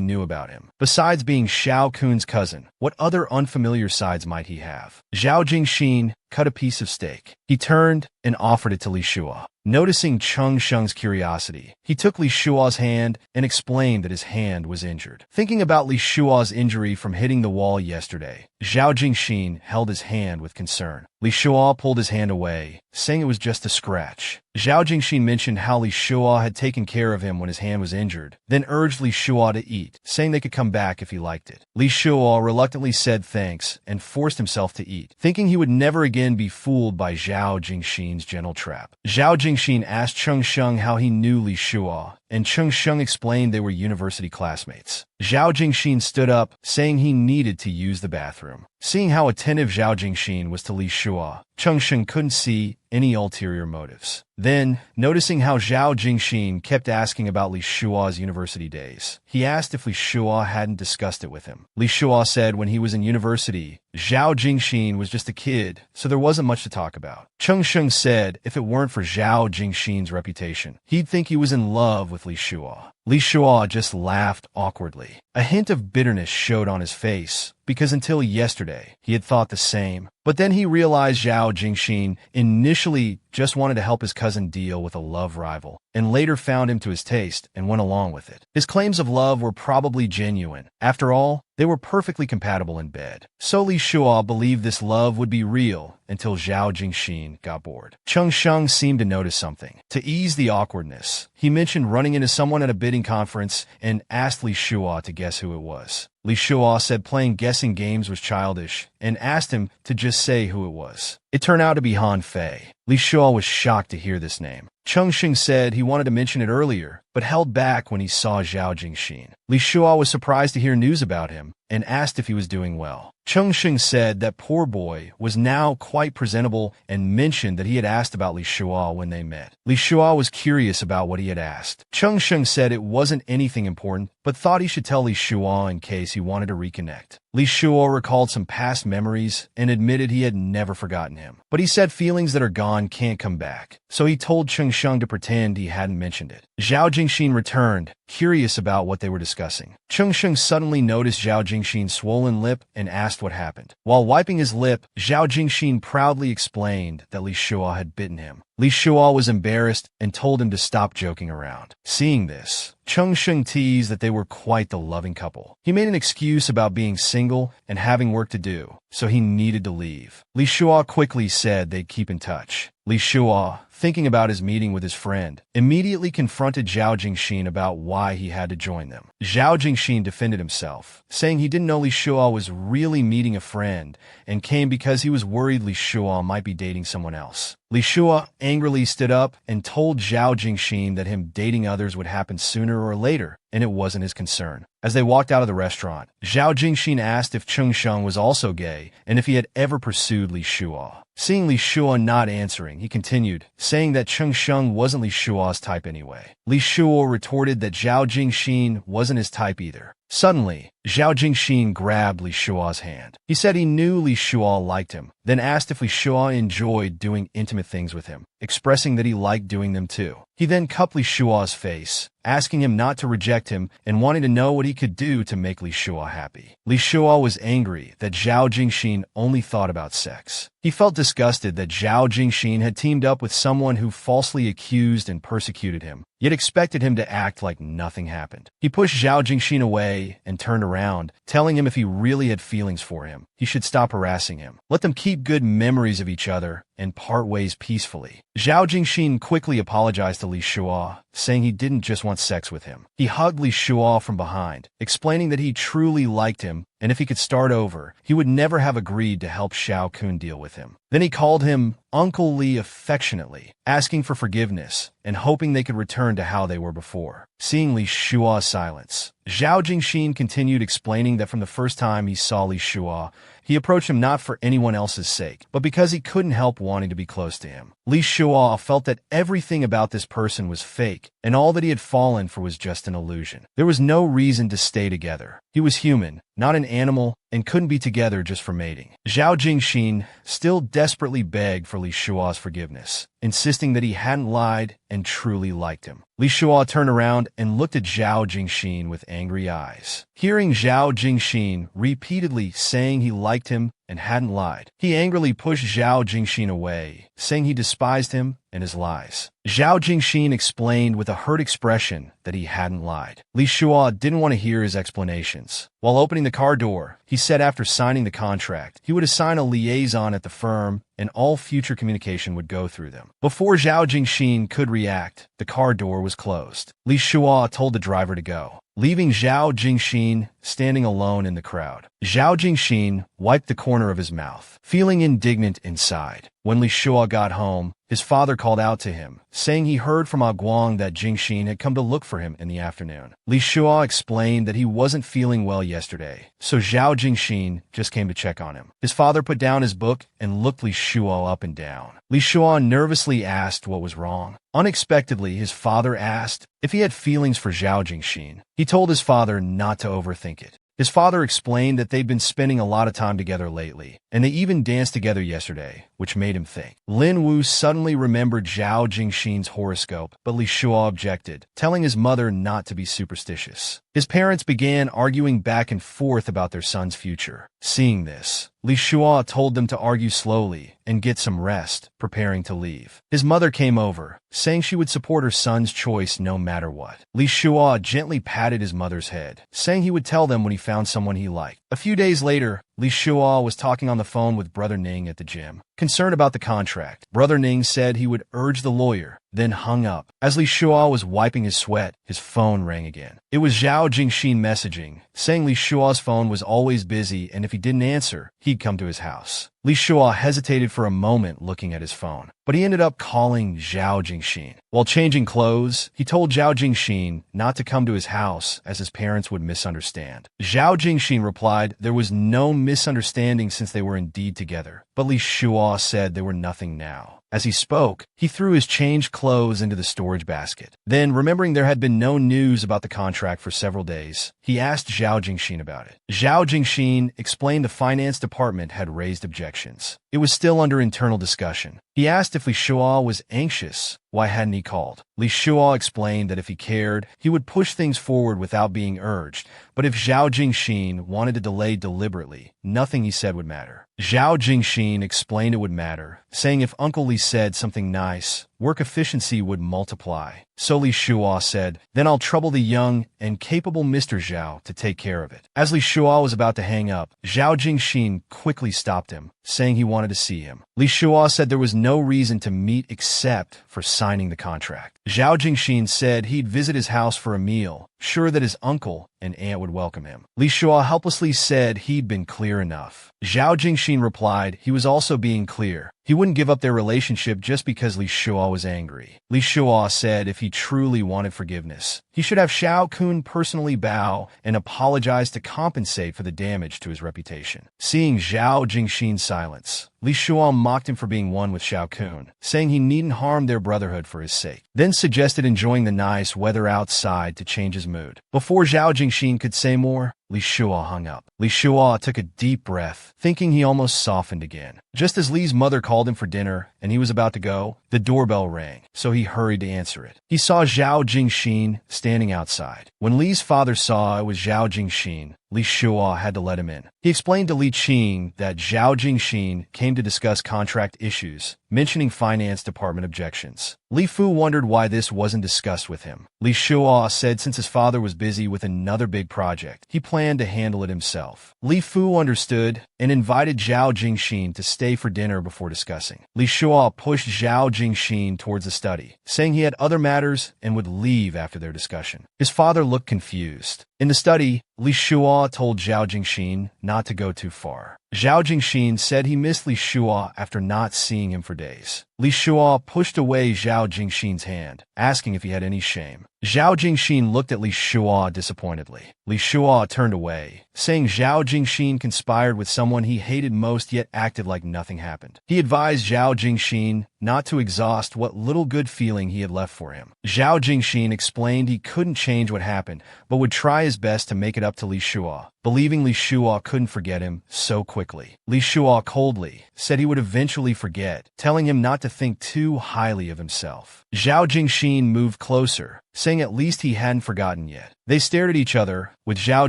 knew about him. Besides being Xiao Kun's cousin, what other unfamiliar sides might he have? Zhao Jingxin cut a piece of steak. He turned and offered it to Li Shua. Noticing Cheng Sheng's curiosity, he took Li Shua's hand and explained that his hand was injured. Thinking about Li Shua's injury from hitting the wall yesterday, Zhao Jingxin held his hand with concern. Li Shua pulled his hand away, saying it was just a scratch. Zhao Jingxin mentioned how Li Shua had taken care of him when his hand was injured, then urged Li Shua to eat, saying they could come back if he liked it. Li Shua reluctantly said thanks and forced himself to eat, thinking he would never again be fooled by Zhao Jingxin's gentle trap. Zhao Jingxin asked Cheng Sheng how he knew Li Shua, and Cheng Sheng explained they were university classmates. Zhao Jingxin stood up, saying he needed to use the bathroom. Seeing how attentive Zhao Jingxin was to Li Shua, Cheng Sheng couldn't see any ulterior motives. Then, noticing how Zhao Jingxin kept asking about Li Shua's university days, he asked if Li Shua hadn't discussed it with him. Li Shua said when he was in university, Zhao Jingxin was just a kid, so there wasn't much to talk about. Cheng Sheng said if it weren't for Zhao Jingxin's reputation, he'd think he was in love with Li Shua. Li Shua just laughed awkwardly. A hint of bitterness showed on his face, because until yesterday, he had thought the same. But then he realized Zhao Jingxin initially just wanted to help his cousin deal with a love rival, and later found him to his taste and went along with it. His claims of love were probably genuine. After all, they were perfectly compatible in bed. So Li Shua believed this love would be real until Zhao Jingxin got bored. Cheng Sheng seemed to notice something. To ease the awkwardness, he mentioned running into someone at a bidding conference and asked Li Shua to guess who it was. Li Shua said playing guessing games was childish and asked him to just say who it was. It turned out to be Han Fei. Li Shua was shocked to hear this name. Cheng Sheng said he wanted to mention it earlier, but held back when he saw Zhao Jingxin. Li Shua was surprised to hear news about him and asked if he was doing well. Cheng Sheng said that poor boy was now quite presentable and mentioned that he had asked about Li Shua when they met. Li Shua was curious about what he had asked. Cheng Sheng said it wasn't anything important, but thought he should tell Li Shua in case he wanted to reconnect. Li Shua recalled some past memories and admitted he had never forgotten him. But he said feelings that are gone can't come back, so he told Cheng Sheng to pretend he hadn't mentioned it. Zhao Jingxin returned, curious about what they were discussing. Cheng Sheng suddenly noticed Zhao Jingxin's swollen lip and asked what happened. While wiping his lip, Zhao Jingxin proudly explained that Li Shua had bitten him. Li Shua was embarrassed and told him to stop joking around. Seeing this, Cheng Sheng teased that they were quite the loving couple. He made an excuse about being single and having work to do, so he needed to leave. Li Shua quickly said they'd keep in touch. Li Shua, thinking about his meeting with his friend, immediately confronted Zhao Jingxin about why he had to join them. Zhao Jingxin defended himself, saying he didn't know Li Shua was really meeting a friend and came because he was worried Li Shua might be dating someone else. Li Shua angrily stood up and told Zhao Jingxin that him dating others would happen sooner or later, and it wasn't his concern. As they walked out of the restaurant, Zhao Jingxin asked if Cheng Sheng was also gay and if he had ever pursued Li Shua. Seeing Li Shua not answering, he continued, saying that Cheng Sheng wasn't Li Shua's type anyway. Li Shua retorted that Zhao Jingxin wasn't his type either. Suddenly, Zhao Jingxin grabbed Li Shua's hand. He said he knew Li Shua liked him, then asked if Li Shua enjoyed doing intimate things with him, expressing that he liked doing them too. He then cupped Li Shua's face, asking him not to reject him and wanting to know what he could do to make Li Shua happy. Li Shua was angry that Zhao Jingxin only thought about sex. He felt disgusted that Zhao Jingxin had teamed up with someone who falsely accused and persecuted him, yet expected him to act like nothing happened. He pushed Zhao Jingxin away and turned around, telling him if he really had feelings for him, he should stop harassing him. Let them keep good memories of each other and part ways peacefully. Zhao Jingxin quickly apologized to Li Shua, saying he didn't just want sex with him. He hugged Li Shua from behind, explaining that he truly liked him, and if he could start over, he would never have agreed to help Xiao Kun deal with him. Then he called him Uncle Li affectionately, asking for forgiveness and hoping they could return to how they were before. Seeing Li Shua's silence, Zhao Jingxin continued explaining that from the first time he saw Li Shua, he approached him not for anyone else's sake, but because he couldn't help wanting to be close to him. Li Shua felt that everything about this person was fake, and all that he had fallen for was just an illusion. There was no reason to stay together. He was human, not an animal, and couldn't be together just for mating. Zhao Jingxin still desperately begged for Li Shua's forgiveness, insisting that he hadn't lied and truly liked him. Li Shua turned around and looked at Zhao Jingxin with angry eyes. Hearing Zhao Jingxin repeatedly saying he liked him and hadn't lied, he angrily pushed Zhao Jingxin away, saying he despised him and his lies. Zhao Jingxin explained with a hurt expression that he hadn't lied. Li Shua didn't want to hear his explanations. While opening the car door, he said after signing the contract, he would assign a liaison at the firm and all future communication would go through them. Before Zhao Jingxin could react, the car door was closed. Li Shua told the driver to go, leaving Zhao Jingxin standing alone in the crowd. Zhao Jingxin wiped the corner of his mouth, feeling indignant inside. When Li Shua got home, his father called out to him, saying he heard from Guang that Jingxin had come to look for him in the afternoon. Li Shua explained that he wasn't feeling well yesterday, so Zhao Jingxin just came to check on him. His father put down his book and looked Li Shua up and down. Li Shua nervously asked what was wrong. Unexpectedly, his father asked if he had feelings for Zhao Jingxin. He told his father not to overthink it. His father explained that they'd been spending a lot of time together lately, and they even danced together yesterday, which made him think. Lin Wu suddenly remembered Zhao Jingxin's horoscope, but Li Shua objected, telling his mother not to be superstitious. His parents began arguing back and forth about their son's future. Seeing this, Li Shua told them to argue slowly and get some rest, preparing to leave. His mother came over, saying she would support her son's choice no matter what. Li Shua gently patted his mother's head, saying he would tell them when he found someone he liked. A few days later, Li Shua was talking on the phone with Brother Ning at the gym. Concerned about the contract, Brother Ning said he would urge the lawyer, then hung up. As Li Shua was wiping his sweat, his phone rang again. It was Zhao Jingxin messaging, saying Li Shua's phone was always busy and if he didn't answer, he'd come to his house. Li Shua hesitated for a moment looking at his phone, but he ended up calling Zhao Jingxin. While changing clothes, he told Zhao Jingxin not to come to his house as his parents would misunderstand. Zhao Jingxin replied there was no misunderstanding since they were indeed together, but Li Shua said there were nothing now. As he spoke, he threw his changed clothes into the storage basket. Then, remembering there had been no news about the contract for several days, he asked Zhao Jingxin about it. Zhao Jingxin explained the finance department had raised objections. It was still under internal discussion. He asked if Li Shua was anxious. Why hadn't he called? Li Shua explained that if he cared, he would push things forward without being urged, but if Zhao Jingxin wanted to delay deliberately, nothing he said would matter. Zhao Jingxin explained it would matter, saying if Uncle Li said something nice, work efficiency would multiply. So Li Shua said, then I'll trouble the young and capable Mr. Zhao to take care of it. As Li Shua was about to hang up, Zhao Jingxin quickly stopped him, saying he wanted to see him. Li Shua said there was no reason to meet except for signing the contract. Zhao Jingxin said he'd visit his house for a meal, sure that his uncle and aunt would welcome him. Li Shua helplessly said he'd been clear enough. Zhao Jingxin replied he was also being clear. He wouldn't give up their relationship just because Li Shua was angry. Li Shua said if he truly wanted forgiveness, he should have Xiao Kun personally bow and apologize to compensate for the damage to his reputation. Seeing Zhao Jingxin's silence, Li Shua mocked him for being one with Xiao Kun, saying he needn't harm their brotherhood for his sake, then suggested enjoying the nice weather outside to change his mood. Before Zhao Jingxin could say more, Li Shua hung up. Li Shua took a deep breath, thinking he almost softened again. Just as Li's mother called him for dinner and he was about to go, the doorbell rang, so he hurried to answer it. He saw Zhao Jingxin standing outside. When Li's father saw it was Zhao Jingxin, Li Shua had to let him in. He explained to Li Qing that Zhao Jingxin came to discuss contract issues, mentioning finance department objections. Li Fu wondered why this wasn't discussed with him. Li Shua said since his father was busy with another big project, he planned to handle it himself. Li Fu understood and invited Zhao Jingxin to stay for dinner before discussing. Li Shua pushed Zhao Jingxin towards the study, saying he had other matters and would leave after their discussion. His father looked confused. In the study, Li Shua told Zhao Jingxin not to go too far. Zhao Jingxin said he missed Li Shua after not seeing him for days. Li Shua pushed away Zhao Jingxin's hand, asking if he had any shame. Zhao Jingxin looked at Li Shua disappointedly. Li Shua turned away, saying Zhao Jingxin conspired with someone he hated most yet acted like nothing happened. He advised Zhao Jingxin not to exhaust what little good feeling he had left for him. Zhao Jingxin explained he couldn't change what happened, but would try his best to make it up to Li Shua, believing Li Shua couldn't forget him so quickly. Li Shua coldly said he would eventually forget, telling him not to think too highly of himself. Zhao Jingxin moved closer, saying at least he hadn't forgotten yet. They stared at each other, with Zhao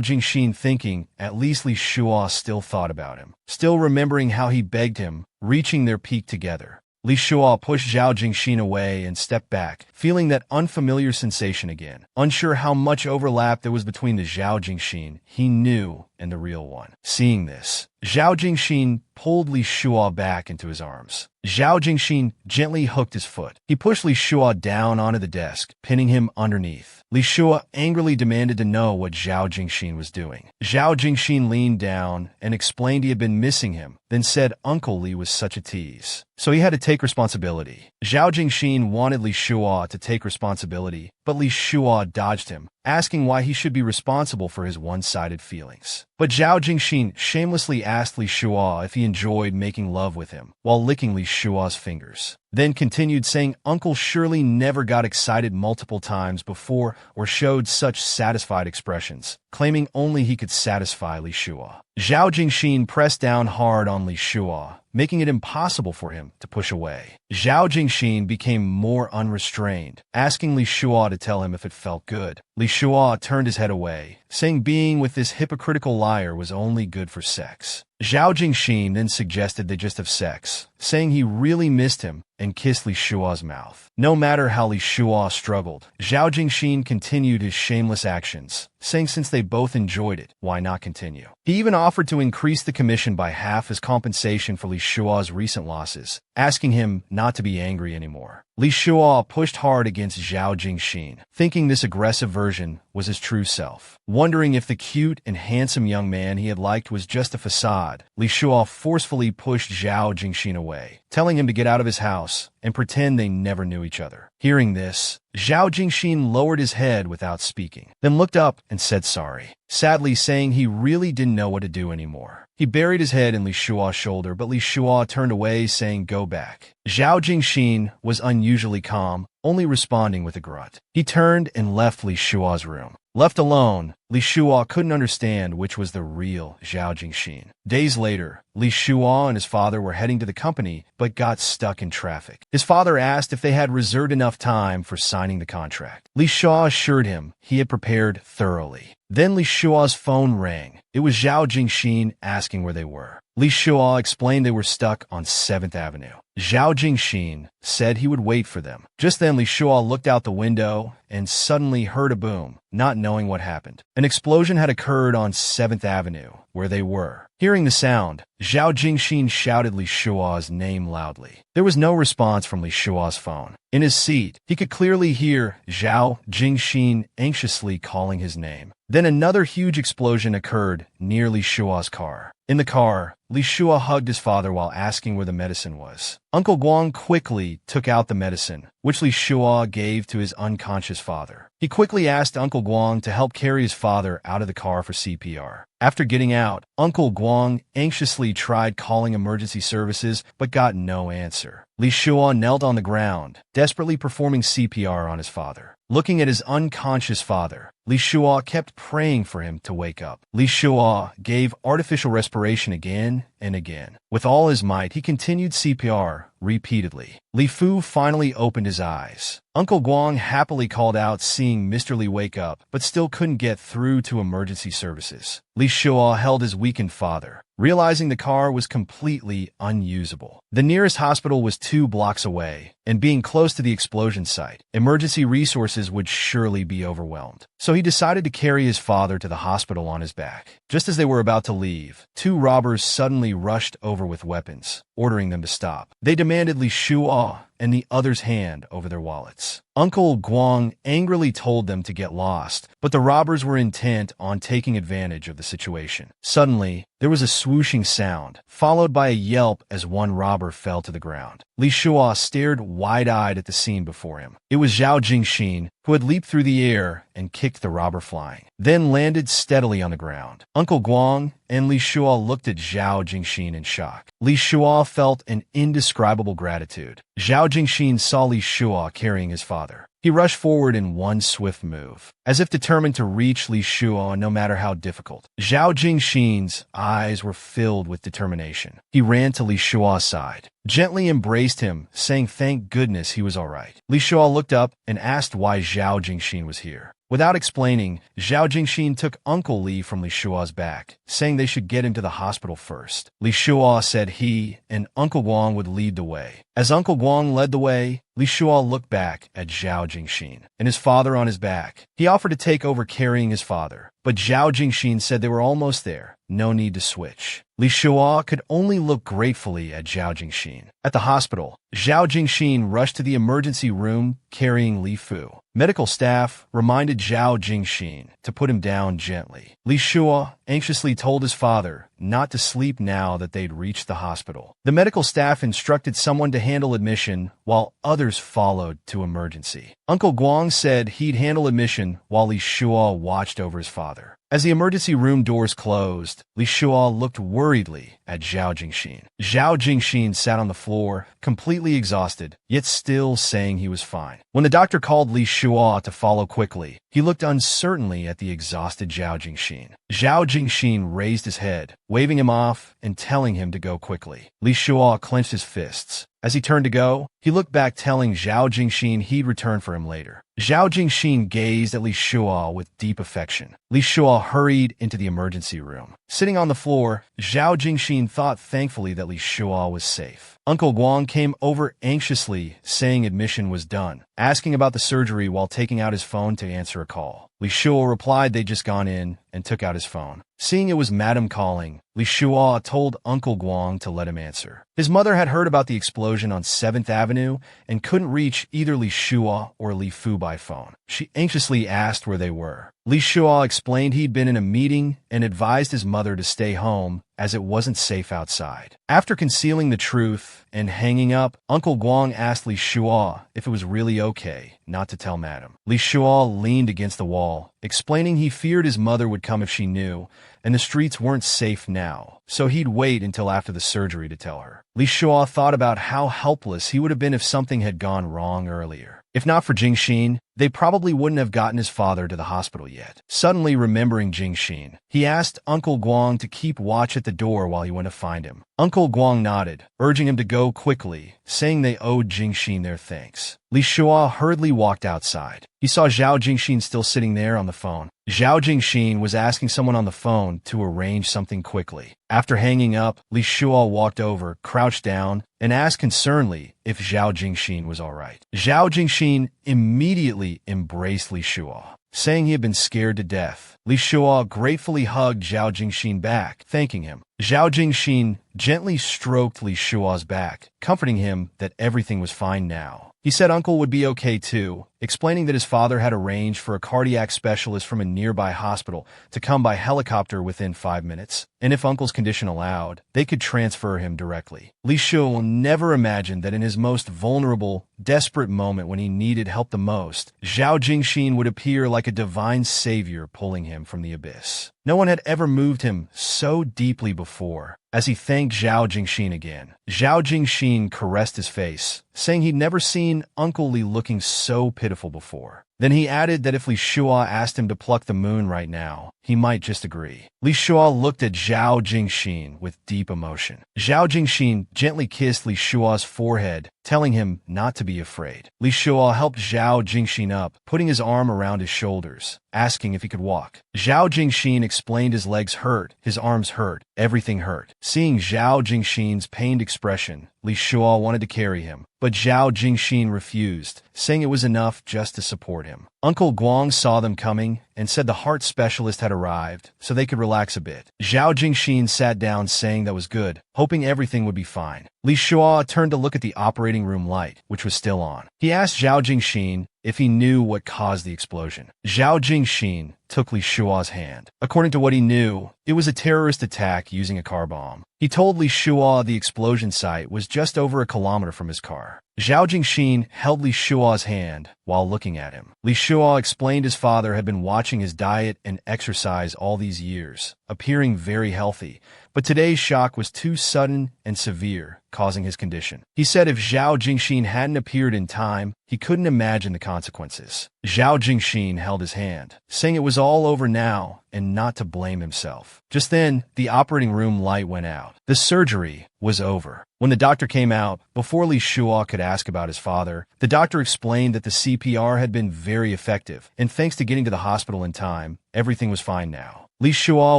Jingxin thinking at least Li Shua still thought about him, still remembering how he begged him, reaching their peak together. Li Shua pushed Zhao Jingxin away and stepped back, feeling that unfamiliar sensation again. Unsure how much overlap there was between the Zhao Jingxin he knew and the real one. Seeing this, Zhao Jingxin pulled Li Shua back into his arms. Zhao Jingxin gently hooked his foot. He pushed Li Shua down onto the desk, pinning him underneath. Li Shua angrily demanded to know what Zhao Jingxin was doing. Zhao Jingxin leaned down and explained he had been missing him, then said Uncle Li was such a tease, so he had to take responsibility. Zhao Jingxin wanted Li Shua to take responsibility, but Li Shua dodged him, asking why he should be responsible for his one-sided feelings. But Zhao Jingxin shamelessly asked Li Shua if he enjoyed making love with him, while licking Li Shua's fingers. Then continued saying Uncle surely never got excited multiple times before or showed such satisfied expressions, claiming only he could satisfy Li Shua. Zhao Jingxin pressed down hard on Li Shua, making it impossible for him to push away. Zhao Jingxin became more unrestrained, asking Li Shua to tell him if it felt good. Li Shua turned his head away, saying being with this hypocritical liar was only good for sex. Zhao Jingxin then suggested they just have sex, saying he really missed him and kissed Li Shua's mouth. No matter how Li Shua struggled, Zhao Jingxin continued his shameless actions, saying since they both enjoyed it, why not continue? He even offered to increase the commission by half as compensation for Li Shua's recent losses, asking him not to be angry anymore. Li Shua pushed hard against Zhao Jingxin, thinking this aggressive version was his true self. Wondering if the cute and handsome young man he had liked was just a facade, Li Shua forcefully pushed Zhao Jingxin away, telling him to get out of his house and pretend they never knew each other. Hearing this, Zhao Jingxin lowered his head without speaking, then looked up and said sorry, sadly saying he really didn't know what to do anymore. He buried his head in Li Shua's shoulder, but Li Shua turned away, saying go back. Zhao Jingxin was unusually calm, only responding with a grunt. He turned and left Li Shua's room. Left alone, Li Shua couldn't understand which was the real Zhao Jingxin. Days later, Li Shua and his father were heading to the company, but got stuck in traffic. His father asked if they had reserved enough time for signing the contract. Li Shua assured him he had prepared thoroughly. Then Li Shua's phone rang. It was Zhao Jingxin asking where they were. Li Shua explained they were stuck on 7th Avenue. Zhao Jingxin said he would wait for them. Just then Li Shua looked out the window and suddenly heard a boom, not knowing what happened. An explosion had occurred on 7th Avenue, where they were. Hearing the sound, Zhao Jingxin shouted Li Shua's name loudly. There was no response from Li Shua's phone. In his seat, he could clearly hear Zhao Jingxin anxiously calling his name. Then another huge explosion occurred near Li Shua's car. In the car, Li Shua hugged his father while asking where the medicine was. Uncle Guang quickly took out the medicine, which Li Shua gave to his unconscious father. He quickly asked Uncle Guang to help carry his father out of the car for CPR. After getting out, Uncle Guang anxiously tried calling emergency services but got no answer. Li Shua knelt on the ground, desperately performing CPR on his father. Looking at his unconscious father, Li Shua kept praying for him to wake up. Li Shua gave artificial respiration again and again. With all his might, he continued CPR repeatedly. Li Fu finally opened his eyes. Uncle Guang happily called out seeing Mr. Li wake up, but still couldn't get through to emergency services. Li Shua held his weakened father, realizing the car was completely unusable. The nearest hospital was 2 blocks away, and being close to the explosion site, emergency resources would surely be overwhelmed. So he decided to carry his father to the hospital on his back. Just as they were about to leave, 2 robbers suddenly rushed over with weapons, ordering them to stop. They demanded Li Shua and the other's hand over their wallets. Uncle Guang angrily told them to get lost, but the robbers were intent on taking advantage of the situation. Suddenly, there was a swooshing sound, followed by a yelp as one robber fell to the ground. Li Shua stared wide-eyed at the scene before him. It was Zhao Jingxin, who had leaped through the air and kicked the robber flying, then landed steadily on the ground. Uncle Guang and Li Shua looked at Zhao Jingxin in shock. Li Shua felt an indescribable gratitude. Zhao Jingxin saw Li Shua carrying his father. He rushed forward in one swift move, as if determined to reach Li Shua no matter how difficult. Zhao Jingxin's eyes were filled with determination. He ran to Li Shua's side, gently embraced him, saying thank goodness he was all right. Li Shua looked up and asked why Zhao Jingxin was here. Without explaining, Zhao Jingxin took Uncle Li from Li Shua's back, saying they should get him to the hospital first. Li Shua said he and Uncle Guang would lead the way. As Uncle Guang led the way, Li Shua looked back at Zhao Jingxin and his father on his back. He offered to take over carrying his father, but Zhao Jingxin said they were almost there. No need to switch. Li Shua could only look gratefully at Zhao Jingxin. At the hospital, Zhao Jingxin rushed to the emergency room carrying Li Fu. Medical staff reminded Zhao Jingxin to put him down gently. Li Shua anxiously told his father not to sleep now that they'd reached the hospital. The medical staff instructed someone to handle admission while others followed to emergency. Uncle Guang said he'd handle admission while Li Shua watched over his father. As the emergency room doors closed, Li Shua looked worriedly at Zhao Jingxin. Zhao Jingxin sat on the floor, completely exhausted, yet still saying he was fine. When the doctor called Li Shua to follow quickly, he looked uncertainly at the exhausted Zhao Jingxin. Zhao Jingxin raised his head, waving him off and telling him to go quickly. Li Shua clenched his fists. As he turned to go, he looked back telling Zhao Jingxin he'd return for him later. Zhao Jingxin gazed at Li Shua with deep affection. Li Shua hurried into the emergency room. Sitting on the floor, Zhao Jingxin thought thankfully that Li Shua was safe. Uncle Guang came over anxiously, saying admission was done, asking about the surgery while taking out his phone to answer a call. Li Shua replied they'd just gone in and took out his phone. Seeing it was Madam calling, Li Shua told Uncle Guang to let him answer. His mother had heard about the explosion on 7th Avenue and couldn't reach either Li Shua or Li Fu by phone. She anxiously asked where they were. Li Shua explained he'd been in a meeting and advised his mother to stay home as it wasn't safe outside. After concealing the truth and hanging up, Uncle Guang asked Li Shua if it was really okay not to tell Madam. Li Shua leaned against the wall, explaining he feared his mother would come if she knew, and the streets weren't safe now, so he'd wait until after the surgery to tell her. Li Shua thought about how helpless he would have been if something had gone wrong earlier. If not for Jingxin, they probably wouldn't have gotten his father to the hospital yet. Suddenly remembering Jingxin, he asked Uncle Guang to keep watch at the door while he went to find him. Uncle Guang nodded, urging him to go quickly, saying they owed Jingxin their thanks. Li Shua hurriedly walked outside. He saw Zhao Jingxin still sitting there on the phone. Zhao Jingxin was asking someone on the phone to arrange something quickly. After hanging up, Li Shua walked over, crouched down, and asked concernedly if Zhao Jingxin was all right. Zhao Jingxin immediately embraced Li Shua, saying he had been scared to death. Li Shua gratefully hugged Zhao Jingxin back, thanking him. Zhao Jingxin gently stroked Li Shua's back, comforting him that everything was fine now. He said Uncle would be okay too, explaining that his father had arranged for a cardiac specialist from a nearby hospital to come by helicopter within 5 minutes, and if Uncle's condition allowed, they could transfer him directly. Li Shua never imagined that in his most vulnerable, desperate moment when he needed help the most, Zhao Jingxin would appear like a divine savior pulling him from the abyss. No one had ever moved him so deeply before. As he thanked Zhao Jingxin again, Zhao Jingxin caressed his face, saying he'd never seen Uncle Li looking so pitiful before. Then he added that if Li Shua asked him to pluck the moon right now, he might just agree. Li Shua looked at Zhao Jingxin with deep emotion. Zhao Jingxin gently kissed Li Shua's forehead, telling him not to be afraid. Li Shua helped Zhao Jingxin up, putting his arm around his shoulders, asking if he could walk. Zhao Jingxin explained his legs hurt, his arms hurt, everything hurt. Seeing Zhao Jingxin's pained expression, Li Shua wanted to carry him, but Zhao Jingxin refused, saying it was enough just to support him. Uncle Guang saw them coming and said the heart specialist had arrived, so they could relax a bit. Zhao Jingxin sat down saying that was good, hoping everything would be fine. Li Shua turned to look at the operating room light, which was still on. He asked Zhao Jingxin if he knew what caused the explosion. Zhao Jingxin took Li Shua's hand. According to what he knew, it was a terrorist attack using a car bomb. He told Li Shua the explosion site was just over a kilometer from his car. Zhao Jingxin held Li Shua's hand while looking at him. Li Shua explained his father had been watching his diet and exercise all these years, appearing very healthy, but today's shock was too sudden and severe, causing his condition. He said if Zhao Jingxin hadn't appeared in time, he couldn't imagine the consequences. Zhao Jingxin held his hand, saying it was all over now and not to blame himself. Just then, the operating room light went out. The surgery was over. When the doctor came out, before Li Shua could ask about his father, the doctor explained that the CPR had been very effective, and thanks to getting to the hospital in time, everything was fine now. Li Shua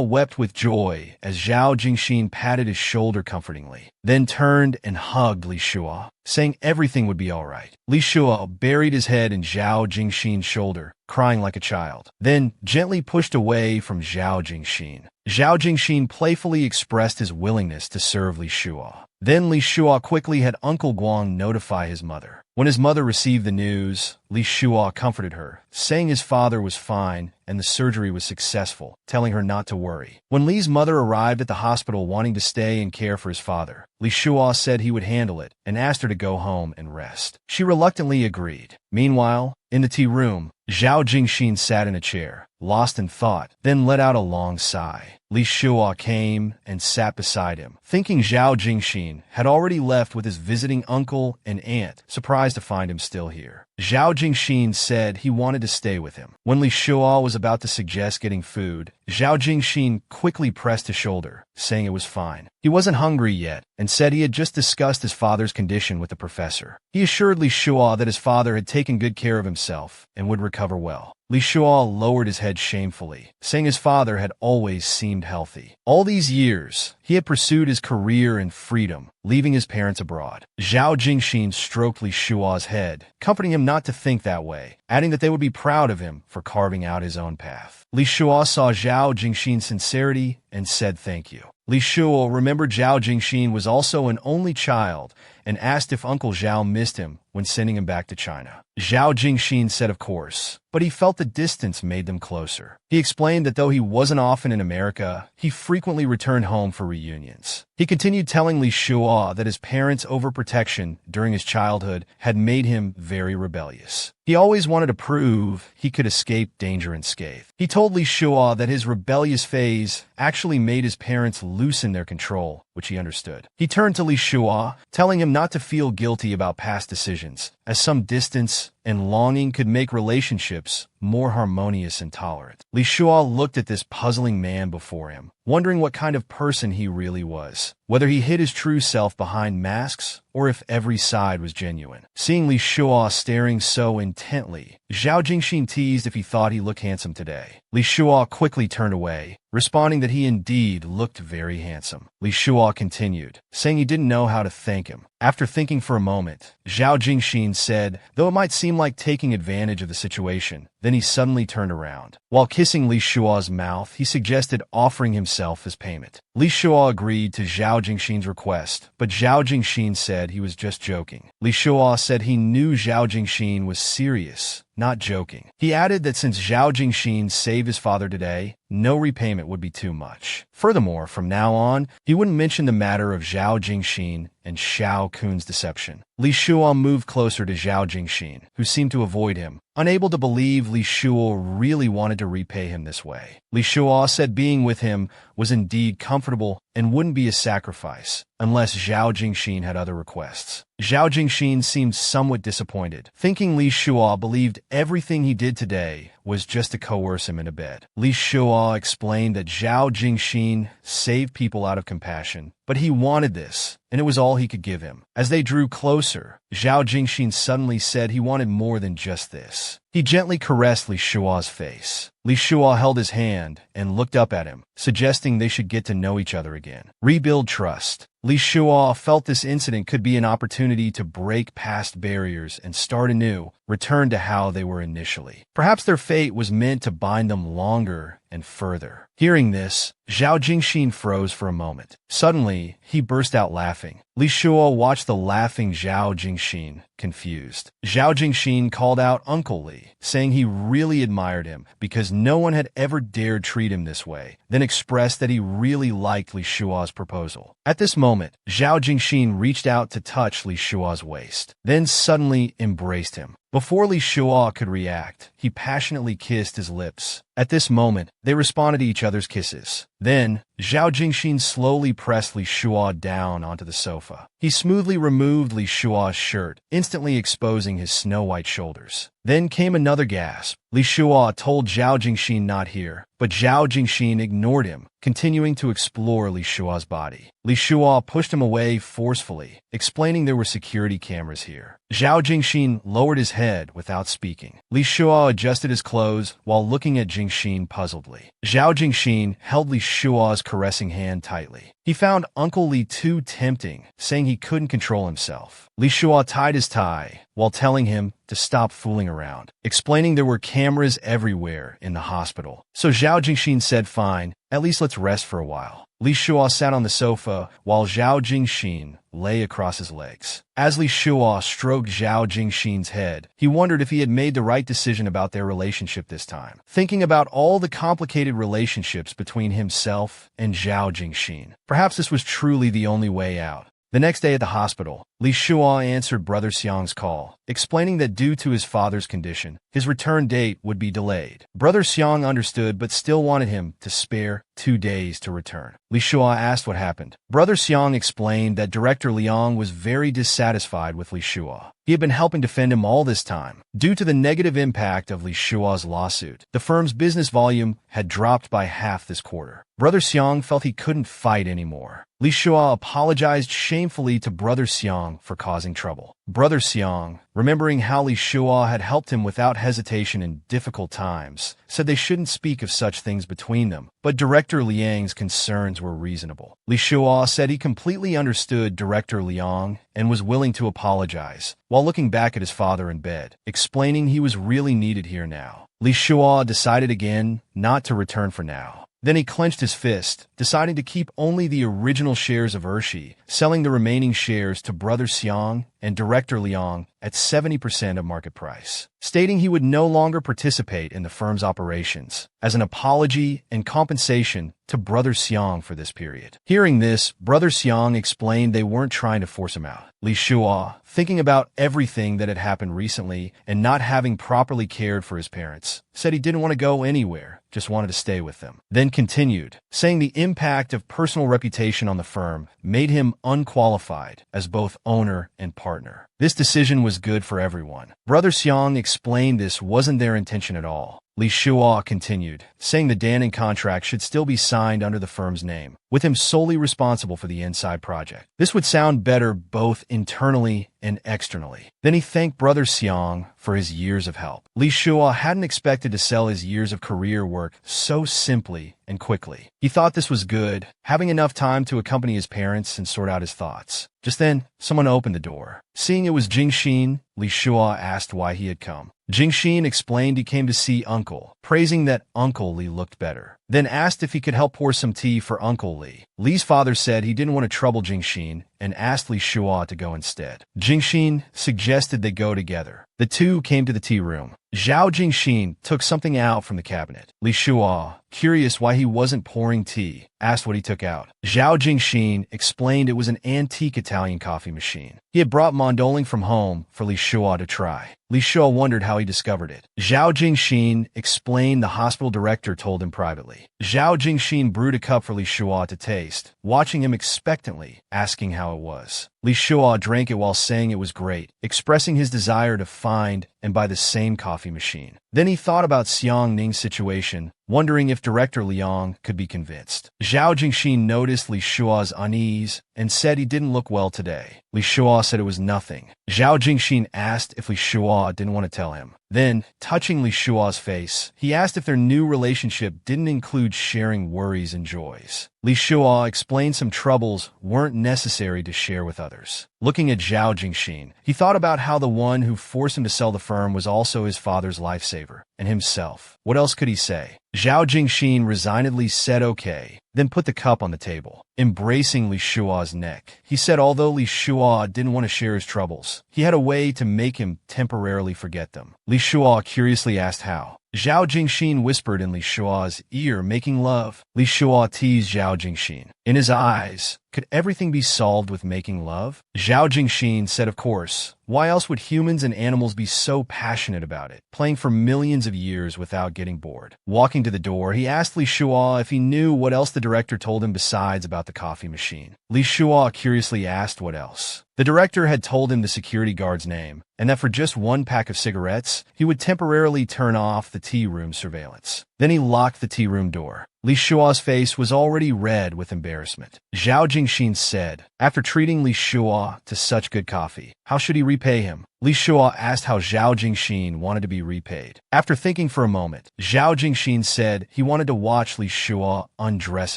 wept with joy as Zhao Jingxin patted his shoulder comfortingly, then turned and hugged Li Shua, saying everything would be all right. Li Shua buried his head in Zhao Jingxin's shoulder, crying like a child, then gently pushed away from Zhao Jingxin. Zhao Jingxin playfully expressed his willingness to serve Li Shua. Then Li Shua quickly had Uncle Guang notify his mother. When his mother received the news, Li Shua comforted her, saying his father was fine and the surgery was successful, telling her not to worry. When Li's mother arrived at the hospital wanting to stay and care for his father, Li Shua said he would handle it and asked her to go home and rest. She reluctantly agreed. Meanwhile, in the tea room, Zhao Jingxin sat in a chair, lost in thought, then let out a long sigh. Li Shua came and sat beside him, thinking Zhao Jingxin had already left with his visiting uncle and aunt, surprised to find him still here. Zhao Jingxin said he wanted to stay with him. When Li Shua was about to suggest getting food, Zhao Jingxin quickly pressed his shoulder, saying it was fine. He wasn't hungry yet, and said he had just discussed his father's condition with the professor. He assured Li Shua that his father had taken good care of himself and would recover well. Li Shua lowered his head shamefully, saying his father had always seemed healthy. All these years, he had pursued his career and freedom, leaving his parents abroad. Zhao Jingxin stroked Li Shua's head, comforting him not to think that way, adding that they would be proud of him for carving out his own path. Li Shua saw Zhao Jingxin's sincerity and said thank you. Li Shua remembered Zhao Jingxin was also an only child and asked if Uncle Zhao missed him when sending him back to China. Zhao Jingxin said of course, but he felt the distance made them closer. He explained that though he wasn't often in America, he frequently returned home for reunions. He continued telling Li Shua that his parents' overprotection during his childhood had made him very rebellious. He always wanted to prove he could escape danger unscathed. He told Li Shua that his rebellious phase actually made his parents loosen their control, which he understood. He turned to Li Shua, telling him not to feel guilty about past decisions, as some distance and longing could make relationships more harmonious and tolerant. Li Shua looked at this puzzling man before him, wondering what kind of person he really was, whether he hid his true self behind masks or if every side was genuine. Seeing Li Shua staring so intently, Zhao Jingxin teased if he thought he looked handsome today. Li Shua quickly turned away, responding that he indeed looked very handsome. Li Shua continued, saying he didn't know how to thank him. After thinking for a moment, Zhao Jingxin said, though it might seem like taking advantage of the situation, then he suddenly turned around. While kissing Li Shua's mouth, he suggested offering himself as payment. Li Shua agreed to Zhao Jingxin's request, but Zhao Jingxin said he was just joking. Li Shua said he knew Zhao Jingxin was serious, not joking. He added that since Zhao Jingxin saved his father today, no repayment would be too much. Furthermore, from now on, he wouldn't mention the matter of Zhao Jingxin and Xiao Kun's deception. Li Shua moved closer to Zhao Jingxin, who seemed to avoid him, unable to believe Li Shua really wanted to repay him this way. Li Shua said being with him was indeed comfortable and wouldn't be a sacrifice, unless Zhao Jingxin had other requests. Zhao Jingxin seemed somewhat disappointed, thinking Li Shua believed everything he did today was just to coerce him into bed. Li Shuo explained that Zhao Jingxin saved people out of compassion, but he wanted this, and it was all he could give him. As they drew closer, Zhao Jingxin suddenly said he wanted more than just this. He gently caressed Li Shuo's face. Li Shuo held his hand and looked up at him, suggesting they should get to know each other again. Rebuild trust. Li Shuo felt this incident could be an opportunity to break past barriers and start anew, return to how they were initially. Perhaps their fate was meant to bind them longer and further. Hearing this, Zhao Jingxin froze for a moment. Suddenly, he burst out laughing. Li Shuo watched the laughing Zhao Jingxin, confused. Zhao Jingxin called out Uncle Li, saying he really admired him because no one had ever dared treat him this way, then expressed that he really liked Li Shuo's proposal. At this moment, Zhao Jingxin reached out to touch Li Shuo's waist, then suddenly embraced him. Before Li Shuo could react, he passionately kissed his lips. At this moment, they responded to each other's kisses. Then, Zhao Jingxin slowly pressed Li Shuo down onto the sofa. He smoothly removed Li Shuo's shirt, instantly exposing his snow-white shoulders. Then came another gasp. Li Shuo told Zhao Jingxin not here, but Zhao Jingxin ignored him, continuing to explore Li Shuo's body. Li Shuo pushed him away forcefully, explaining there were security cameras here. Zhao Jingxin lowered his head without speaking. Li Shuo adjusted his clothes while looking at Jingxin puzzledly. Zhao Jingxin held Li Shuo's caressing hand tightly. He found Uncle Li too tempting, saying he couldn't control himself. Li Shuo tied his tie while telling him to stop fooling around, explaining there were cameras everywhere in the hospital. So Zhao Jingxin said, "Fine, at least let's rest for a while." Li Shuo sat on the sofa while Zhao Jingxin lay across his legs. As Li Shuo stroked Zhao Jingxin's head, he wondered if he had made the right decision about their relationship this time, thinking about all the complicated relationships between himself and Zhao Jingxin. Perhaps this was truly the only way out. The next day at the hospital, Li Shuo answered Brother Xiang's call, explaining that due to his father's condition, his return date would be delayed. Brother Xiang understood but still wanted him to spare 2 days to return. Li Shuo asked what happened. Brother Xiang explained that Director Liang was very dissatisfied with Li Shuo. He had been helping defend him all this time. Due to the negative impact of Li Shuo's lawsuit, the firm's business volume had dropped by half this quarter. Brother Xiang felt he couldn't fight anymore. Li Shuo apologized shamefully to Brother Xiang for causing trouble. Brother Xiang, remembering how Li Shuo had helped him without hesitation in difficult times, said they shouldn't speak of such things between them, but Director Liang's concerns were reasonable. Li Shuo said he completely understood Director Liang and was willing to apologize, while looking back at his father in bed, explaining he was really needed here now. Li Shuo decided again not to return for now. Then he clenched his fist, deciding to keep only the original shares of Ershi, selling the remaining shares to Brother Xiang and Director Liang at 70% of market price, stating he would no longer participate in the firm's operations, as an apology and compensation to Brother Xiang for this period. Hearing this, Brother Xiang explained they weren't trying to force him out. Li Shuo, thinking about everything that had happened recently and not having properly cared for his parents, said he didn't want to go anywhere, just wanted to stay with them. Then continued, saying the impact of personal reputation on the firm made him unqualified as both owner and partner. This decision was good for everyone. Brother Xiang explained this wasn't their intention at all. Li Shuo continued, saying the Danan contract should still be signed under the firm's name, with him solely responsible for the inside project. This would sound better both internally and externally. Then he thanked Brother Xiang for his years of help. Li Shuo hadn't expected to sell his years of career work so simply and quickly. He thought this was good, having enough time to accompany his parents and sort out his thoughts. Just then, someone opened the door. Seeing it was Jingxin, Li Shuo asked why he had come. Jingxin explained he came to see Uncle, praising that Uncle Li looked better. Then asked if he could help pour some tea for Uncle Li. Li's father said he didn't want to trouble Jingxin and asked Li Shuo to go instead. Jingxin suggested they go together. The two came to the tea room. Zhao Jingxin took something out from the cabinet. Li Shuo, curious why he wasn't pouring tea, asked what he took out. Zhao Jingxin explained it was an antique Italian coffee machine. He had brought Mondoling from home for Li Shuo to try. Li Shuo wondered how he discovered it. Zhao Jingxin explained the hospital director told him privately. Zhao Jingxin brewed a cup for Li Shuo to taste, watching him expectantly, asking how how it was. Li Shua drank it while saying it was great, expressing his desire to find and buy the same coffee machine. Then he thought about Xiang Ning's situation, wondering if Director Liang could be convinced. Zhao Jingxin noticed Li Shua's unease and said he didn't look well today. Li Shua said it was nothing. Zhao Jingxin asked if Li Shua didn't want to tell him. Then, touching Li Shua's face, he asked if their new relationship didn't include sharing worries and joys. Li Shua explained some troubles weren't necessary to share with others. Looking at Zhao Jingxin, he thought about how the one who forced him to sell the firm was also his father's lifesaver, and himself. What else could he say? Zhao Jingxin resignedly said okay, then put the cup on the table. Embracing Li Shua's neck, he said although Li Shua didn't want to share his troubles, he had a way to make him temporarily forget them. Li Shua curiously asked how. Zhao Jingxin whispered in Li Shua's ear, making love. Li Shua teased Zhao Jingxin. In his eyes, could everything be solved with making love? Zhao Jingxin said of course. Why else would humans and animals be so passionate about it, playing for millions of years without getting bored? Walking to the door, he asked Li Shua if he knew what else the director told him besides about the coffee machine. Li Shua curiously asked what else. The director had told him the security guard's name, and that for just one pack of cigarettes, he would temporarily turn off the tea room surveillance. Then he locked the tea room door. Li Shua's face was already red with embarrassment. Zhao Jingxin said, after treating Li Shua to such good coffee, how should he repay him? Li Shua asked how Zhao Jingxin wanted to be repaid. After thinking for a moment, Zhao Jingxin said he wanted to watch Li Shua undress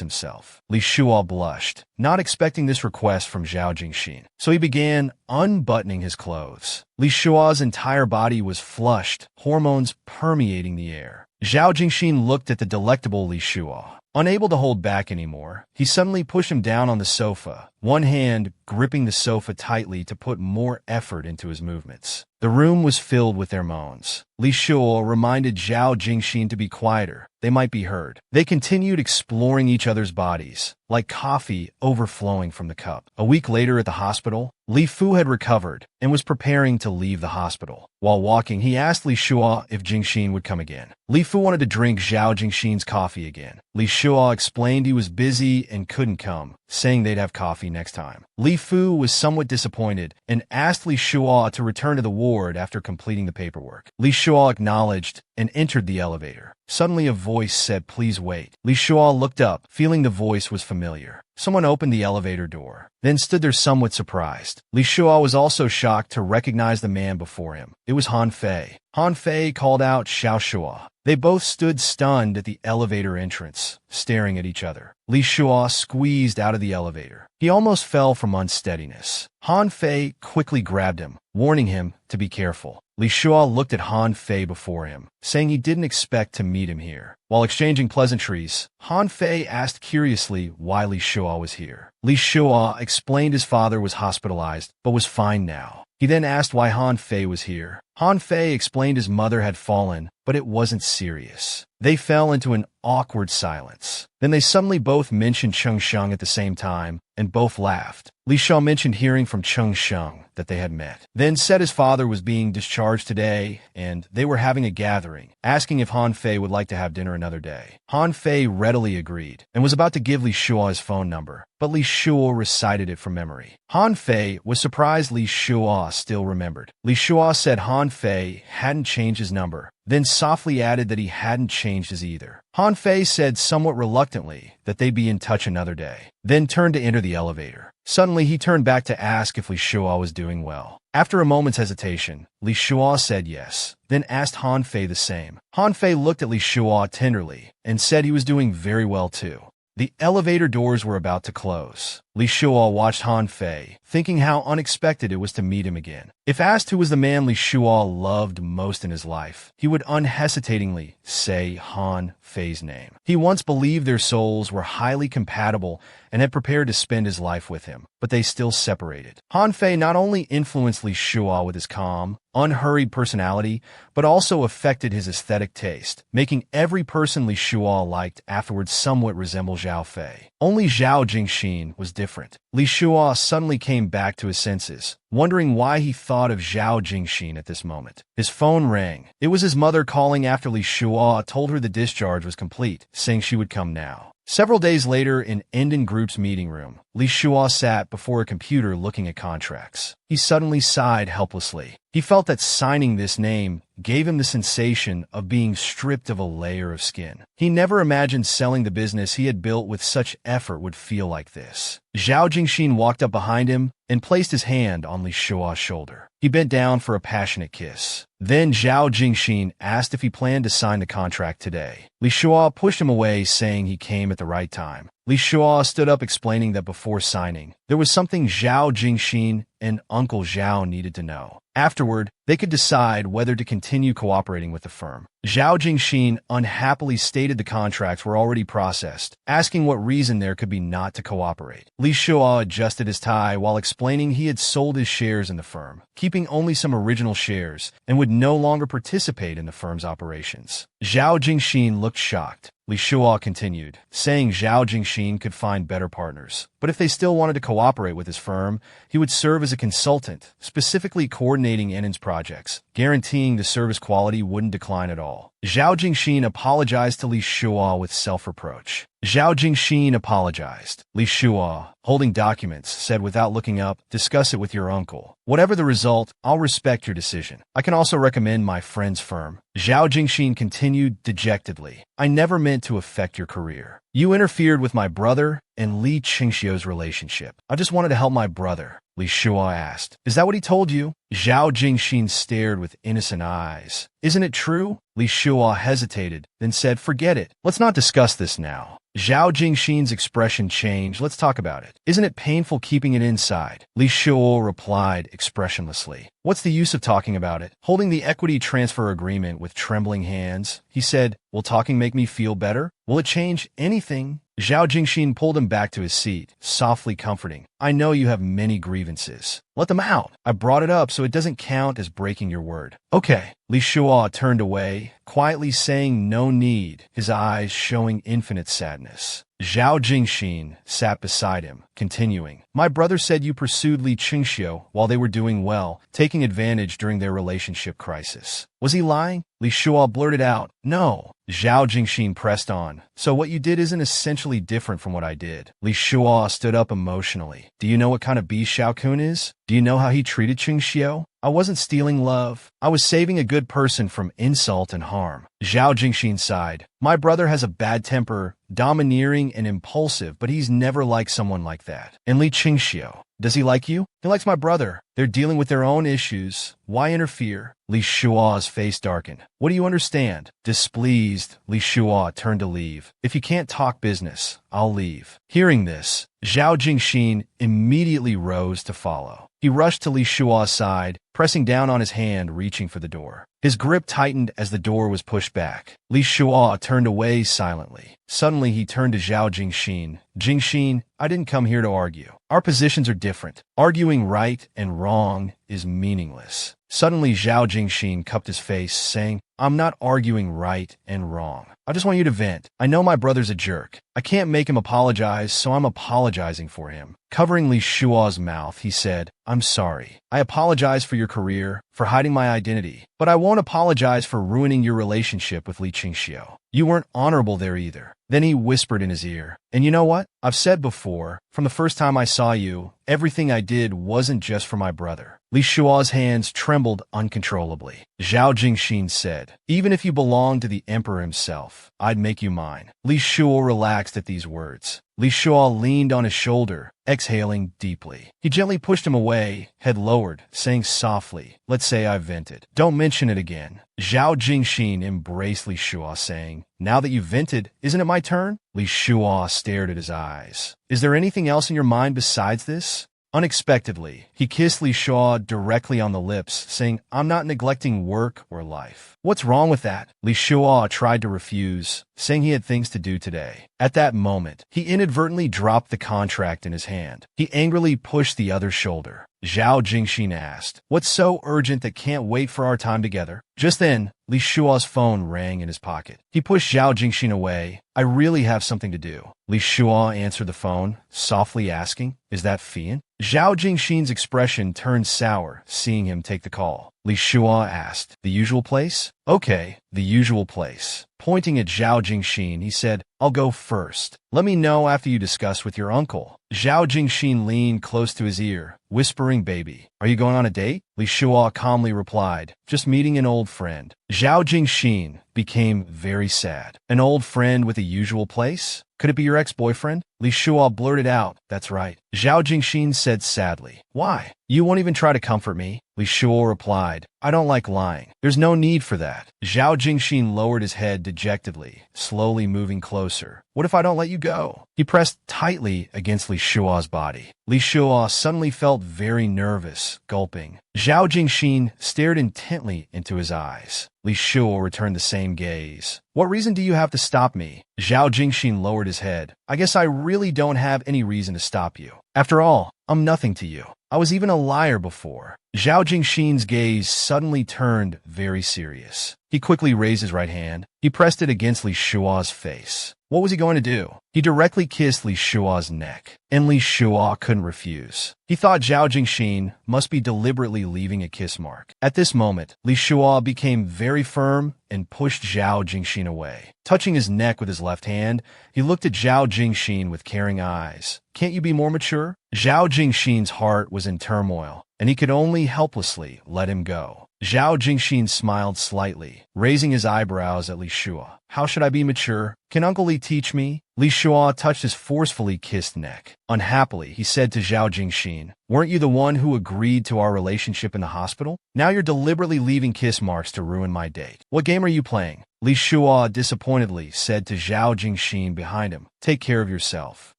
himself. Li Shua blushed, not expecting this request from Zhao Jingxin. So he began unbuttoning his clothes. Li Shua's entire body was flushed, hormones permeating the air. Zhao Jingxin looked at the delectable Li Shua. Unable to hold back anymore, he suddenly pushed him down on the sofa, one hand gripping the sofa tightly to put more effort into his movements. The room was filled with their moans. Li Shua reminded Zhao Jingxin to be quieter. They might be heard. They continued exploring each other's bodies, like coffee overflowing from the cup. A week later at the hospital, Li Fu had recovered and was preparing to leave the hospital. While walking, he asked Li Shua if Jingxin would come again. Li Fu wanted to drink Zhao Jingxin's coffee again. Li Shua explained he was busy and couldn't come, saying they'd have coffee next time. Li Fu was somewhat disappointed and asked Li Shua to return to the ward after completing the paperwork. Li Shua acknowledged and entered the elevator. Suddenly a voice said, "Please wait." Li Shua looked up, feeling the voice was familiar. Someone opened the elevator door, then stood there somewhat surprised. Li Shua was also shocked to recognize the man before him. It was Han Fei. Han Fei called out Xiao Shua. They both stood stunned at the elevator entrance, staring at each other. Li Shua squeezed out of the elevator. He almost fell from unsteadiness. Han Fei quickly grabbed him, warning him to be careful. Li Shua looked at Han Fei before him, saying he didn't expect to meet him here. While exchanging pleasantries, Han Fei asked curiously why Li Shua was here. Li Shua explained his father was hospitalized, but was fine now. He then asked why Han Fei was here. Han Fei explained his mother had fallen, but it wasn't serious. They fell into an awkward silence. Then they suddenly both mentioned Cheng Sheng at the same time, and both laughed. Li Shua mentioned hearing from Cheng Sheng that they had met, then said his father was being discharged today, and they were having a gathering, asking if Han Fei would like to have dinner another day. Han Fei readily agreed, and was about to give Li Shua his phone number, but Li Shua recited it from memory. Han Fei was surprised Li Shua still remembered. Li Shua said Han Fei hadn't changed his number, then softly added that he hadn't changed his either. Han Fei said somewhat reluctantly that they'd be in touch another day, then turned to enter the elevator. Suddenly, he turned back to ask if Li Shua was doing well. After a moment's hesitation, Li Shua said yes, then asked Han Fei the same. Han Fei looked at Li Shua tenderly and said he was doing very well too. The elevator doors were about to close. Li Shua watched Han Fei, thinking how unexpected it was to meet him again. If asked who was the man Li Shua loved most in his life, he would unhesitatingly say Han Fei's name. He once believed their souls were highly compatible and had prepared to spend his life with him, but they still separated. Han Fei not only influenced Li Shua with his calm, unhurried personality, but also affected his aesthetic taste, making every person Li Shua liked afterwards somewhat resemble Zhao Fei. Only Zhao Jingxin was different. Li Shua suddenly came back to his senses, wondering why he thought of Zhao Jingxin at this moment. His phone rang. It was his mother calling after Li Shua told her the discharge was complete, saying she would come now. Several days later, in Enden Group's meeting room, Li Shua sat before a computer looking at contracts. He suddenly sighed helplessly. He felt that signing this name gave him the sensation of being stripped of a layer of skin. He never imagined selling the business he had built with such effort would feel like this. Zhao Jingxin walked up behind him and placed his hand on Li Shua's shoulder. He bent down for a passionate kiss. Then Zhao Jingxin asked if he planned to sign the contract today. Li Shua pushed him away, saying he came at the right time. Li Shua stood up, explaining that before signing, there was something Zhao Jingxin and Uncle Zhao needed to know. Afterward, they could decide whether to continue cooperating with the firm. Zhao Jingxin unhappily stated the contracts were already processed, asking what reason there could be not to cooperate. Li Shua adjusted his tie while explaining he had sold his shares in the firm, keeping only some original shares, and would no longer participate in the firm's operations. Zhao Jingxin looked shocked. Li Shua continued, saying Zhao Jingxin could find better partners, but if they still wanted to cooperate with his firm, he would serve as a consultant, specifically coordinating Ennen's projects, guaranteeing the service quality wouldn't decline at all. Zhao Jingxin apologized to Li Shua with self-reproach. Zhao Jingxin apologized. Li Shua, holding documents, said without looking up, "Discuss it with your uncle. Whatever the result, I'll respect your decision. I can also recommend my friend's firm." Zhao Jingxin continued dejectedly, "I never meant to affect your career. You interfered with my brother and Li Qingxiu's relationship. I just wanted to help my brother." Li Shua asked, "Is that what he told you?" Zhao Jingxin stared with innocent eyes. "Isn't it true?" Li Shua hesitated, then said, "Forget it. Let's not discuss this now." Zhao Jingxin's expression changed. "Let's talk about it. Isn't it painful keeping it inside?" Li Shua replied expressionlessly. "What's the use of talking about it?" Holding the equity transfer agreement with trembling hands, he said, "Will talking make me feel better? Will it change anything?" Zhao Jingxin pulled him back to his seat, softly comforting. "I know you have many grievances. Let them out. I brought it up so it doesn't count as breaking your word." "Okay." Li Shua turned away, quietly saying no need, his eyes showing infinite sadness. Zhao Jingxin sat beside him, continuing, "My brother said you pursued Li Qingxiu while they were doing well, taking advantage during their relationship crisis. Was he lying?" Li Shua blurted out, "No." Zhao Jingxin pressed on, "So what you did isn't essentially different from what I did." Li Shua stood up emotionally. "Do you know what kind of beast Xiao Kun is? Do you know how he treated Qingxiu? I wasn't stealing love. I was saving a good person from insult and harm." Zhao Jingxin sighed. "My brother has a bad temper, domineering and impulsive, but he's never liked someone like that." "And Li Qingxiu, does he like you?" "He likes my brother. They're dealing with their own issues. Why interfere?" Li Shua's face darkened. "What do you understand?" Displeased, Li Shua turned to leave. "If you can't talk business, I'll leave." Hearing this, Zhao Jingxin immediately rose to follow. He rushed to Li Shua's side, pressing down on his hand, reaching for the door. His grip tightened as the door was pushed back. Li Shua turned away silently. Suddenly, he turned to Zhao Jingxin. "Jingxin, I didn't come here to argue. Our positions are different. Arguing right and wrong is meaningless." Suddenly, Zhao Jingxin cupped his face, saying, "I'm not arguing right and wrong. I just want you to vent. I know my brother's a jerk. I can't make him apologize, so I'm apologizing for him." Covering Li Shua's mouth, he said, "I'm sorry. I apologize for your career, for hiding my identity, but I won't apologize for ruining your relationship with Li Qingxiu. You weren't honorable there either." Then he whispered in his ear, "And you know what? I've said before, from the first time I saw you, everything I did wasn't just for my brother." Li Shua's hands trembled uncontrollably. Zhao Jingxin said, "Even if you belonged to the emperor himself, I'd make you mine." Li Shua relaxed at these words. Li Shua leaned on his shoulder, exhaling deeply. He gently pushed him away, head lowered, saying softly, "Let's say I've vented. Don't mention it again." Zhao Jingxin embraced Li Shua, saying, "Now that you've vented, isn't it my turn?" Li Shua stared at his eyes. "Is there anything else in your mind besides this?" Unexpectedly, he kissed Li Shua directly on the lips, saying, "I'm not neglecting work or life." "What's wrong with that?" Li Shua tried to refuse, saying he had things to do today. At that moment, he inadvertently dropped the contract in his hand. He angrily pushed the other's shoulder. Zhao Jingxin asked, "What's so urgent that can't wait for our time together?" Just then, Li Shua's phone rang in his pocket. He pushed Zhao Jingxin away. "I really have something to do." Li Shua answered the phone, softly asking, "Is that Fian?" Zhao Jingxin's expression turned sour, seeing him take the call. Li Shua asked. The usual place? Okay, the usual place. Pointing at Zhao Jingxin, he said, I'll go first. Let me know after you discuss with your uncle. Zhao Jingxin leaned close to his ear, whispering, Baby, are you going on a date? Li Shua calmly replied, Just meeting an old friend. Zhao Jingxin became very sad. An old friend with a usual place? Could it be your ex-boyfriend? Li Shua blurted out, That's right. Zhao Jingxin said sadly. Why? You won't even try to comfort me? Li Shua replied, I don't like lying. There's no need for that. Zhao Jingxin lowered his head dejectedly, slowly moving closer. What if I don't let you go? He pressed tightly against Li Shua's body. Li Shua suddenly felt very nervous, gulping. Zhao Jingxin stared intently into his eyes. Li Shua returned the same gaze. What reason do you have to stop me? Zhao Jingxin lowered his head. I guess I really don't have any reason to stop you. After all, I'm nothing to you. I was even a liar before. Zhao Jingxin's gaze suddenly turned very serious. He quickly raised his right hand. He pressed it against Li Shua's face. What was he going to do? He directly kissed Li Shua's neck, and Li Shua couldn't refuse. He thought Zhao Jingxin must be deliberately leaving a kiss mark. At this moment, Li Shua became very firm and pushed Zhao Jingxin away. Touching his neck with his left hand, he looked at Zhao Jingxin with caring eyes. Can't you be more mature? Zhao Jingxin's heart was in turmoil, and he could only helplessly let him go. Zhao Jingxin smiled slightly, raising his eyebrows at Li Shua. How should I be mature? Can Uncle Li teach me? Li Shua touched his forcefully kissed neck. Unhappily, he said to Zhao Jingxin, Weren't you the one who agreed to our relationship in the hospital? Now you're deliberately leaving kiss marks to ruin my date. What game are you playing? Li Shua disappointedly said to Zhao Jingxin behind him, Take care of yourself.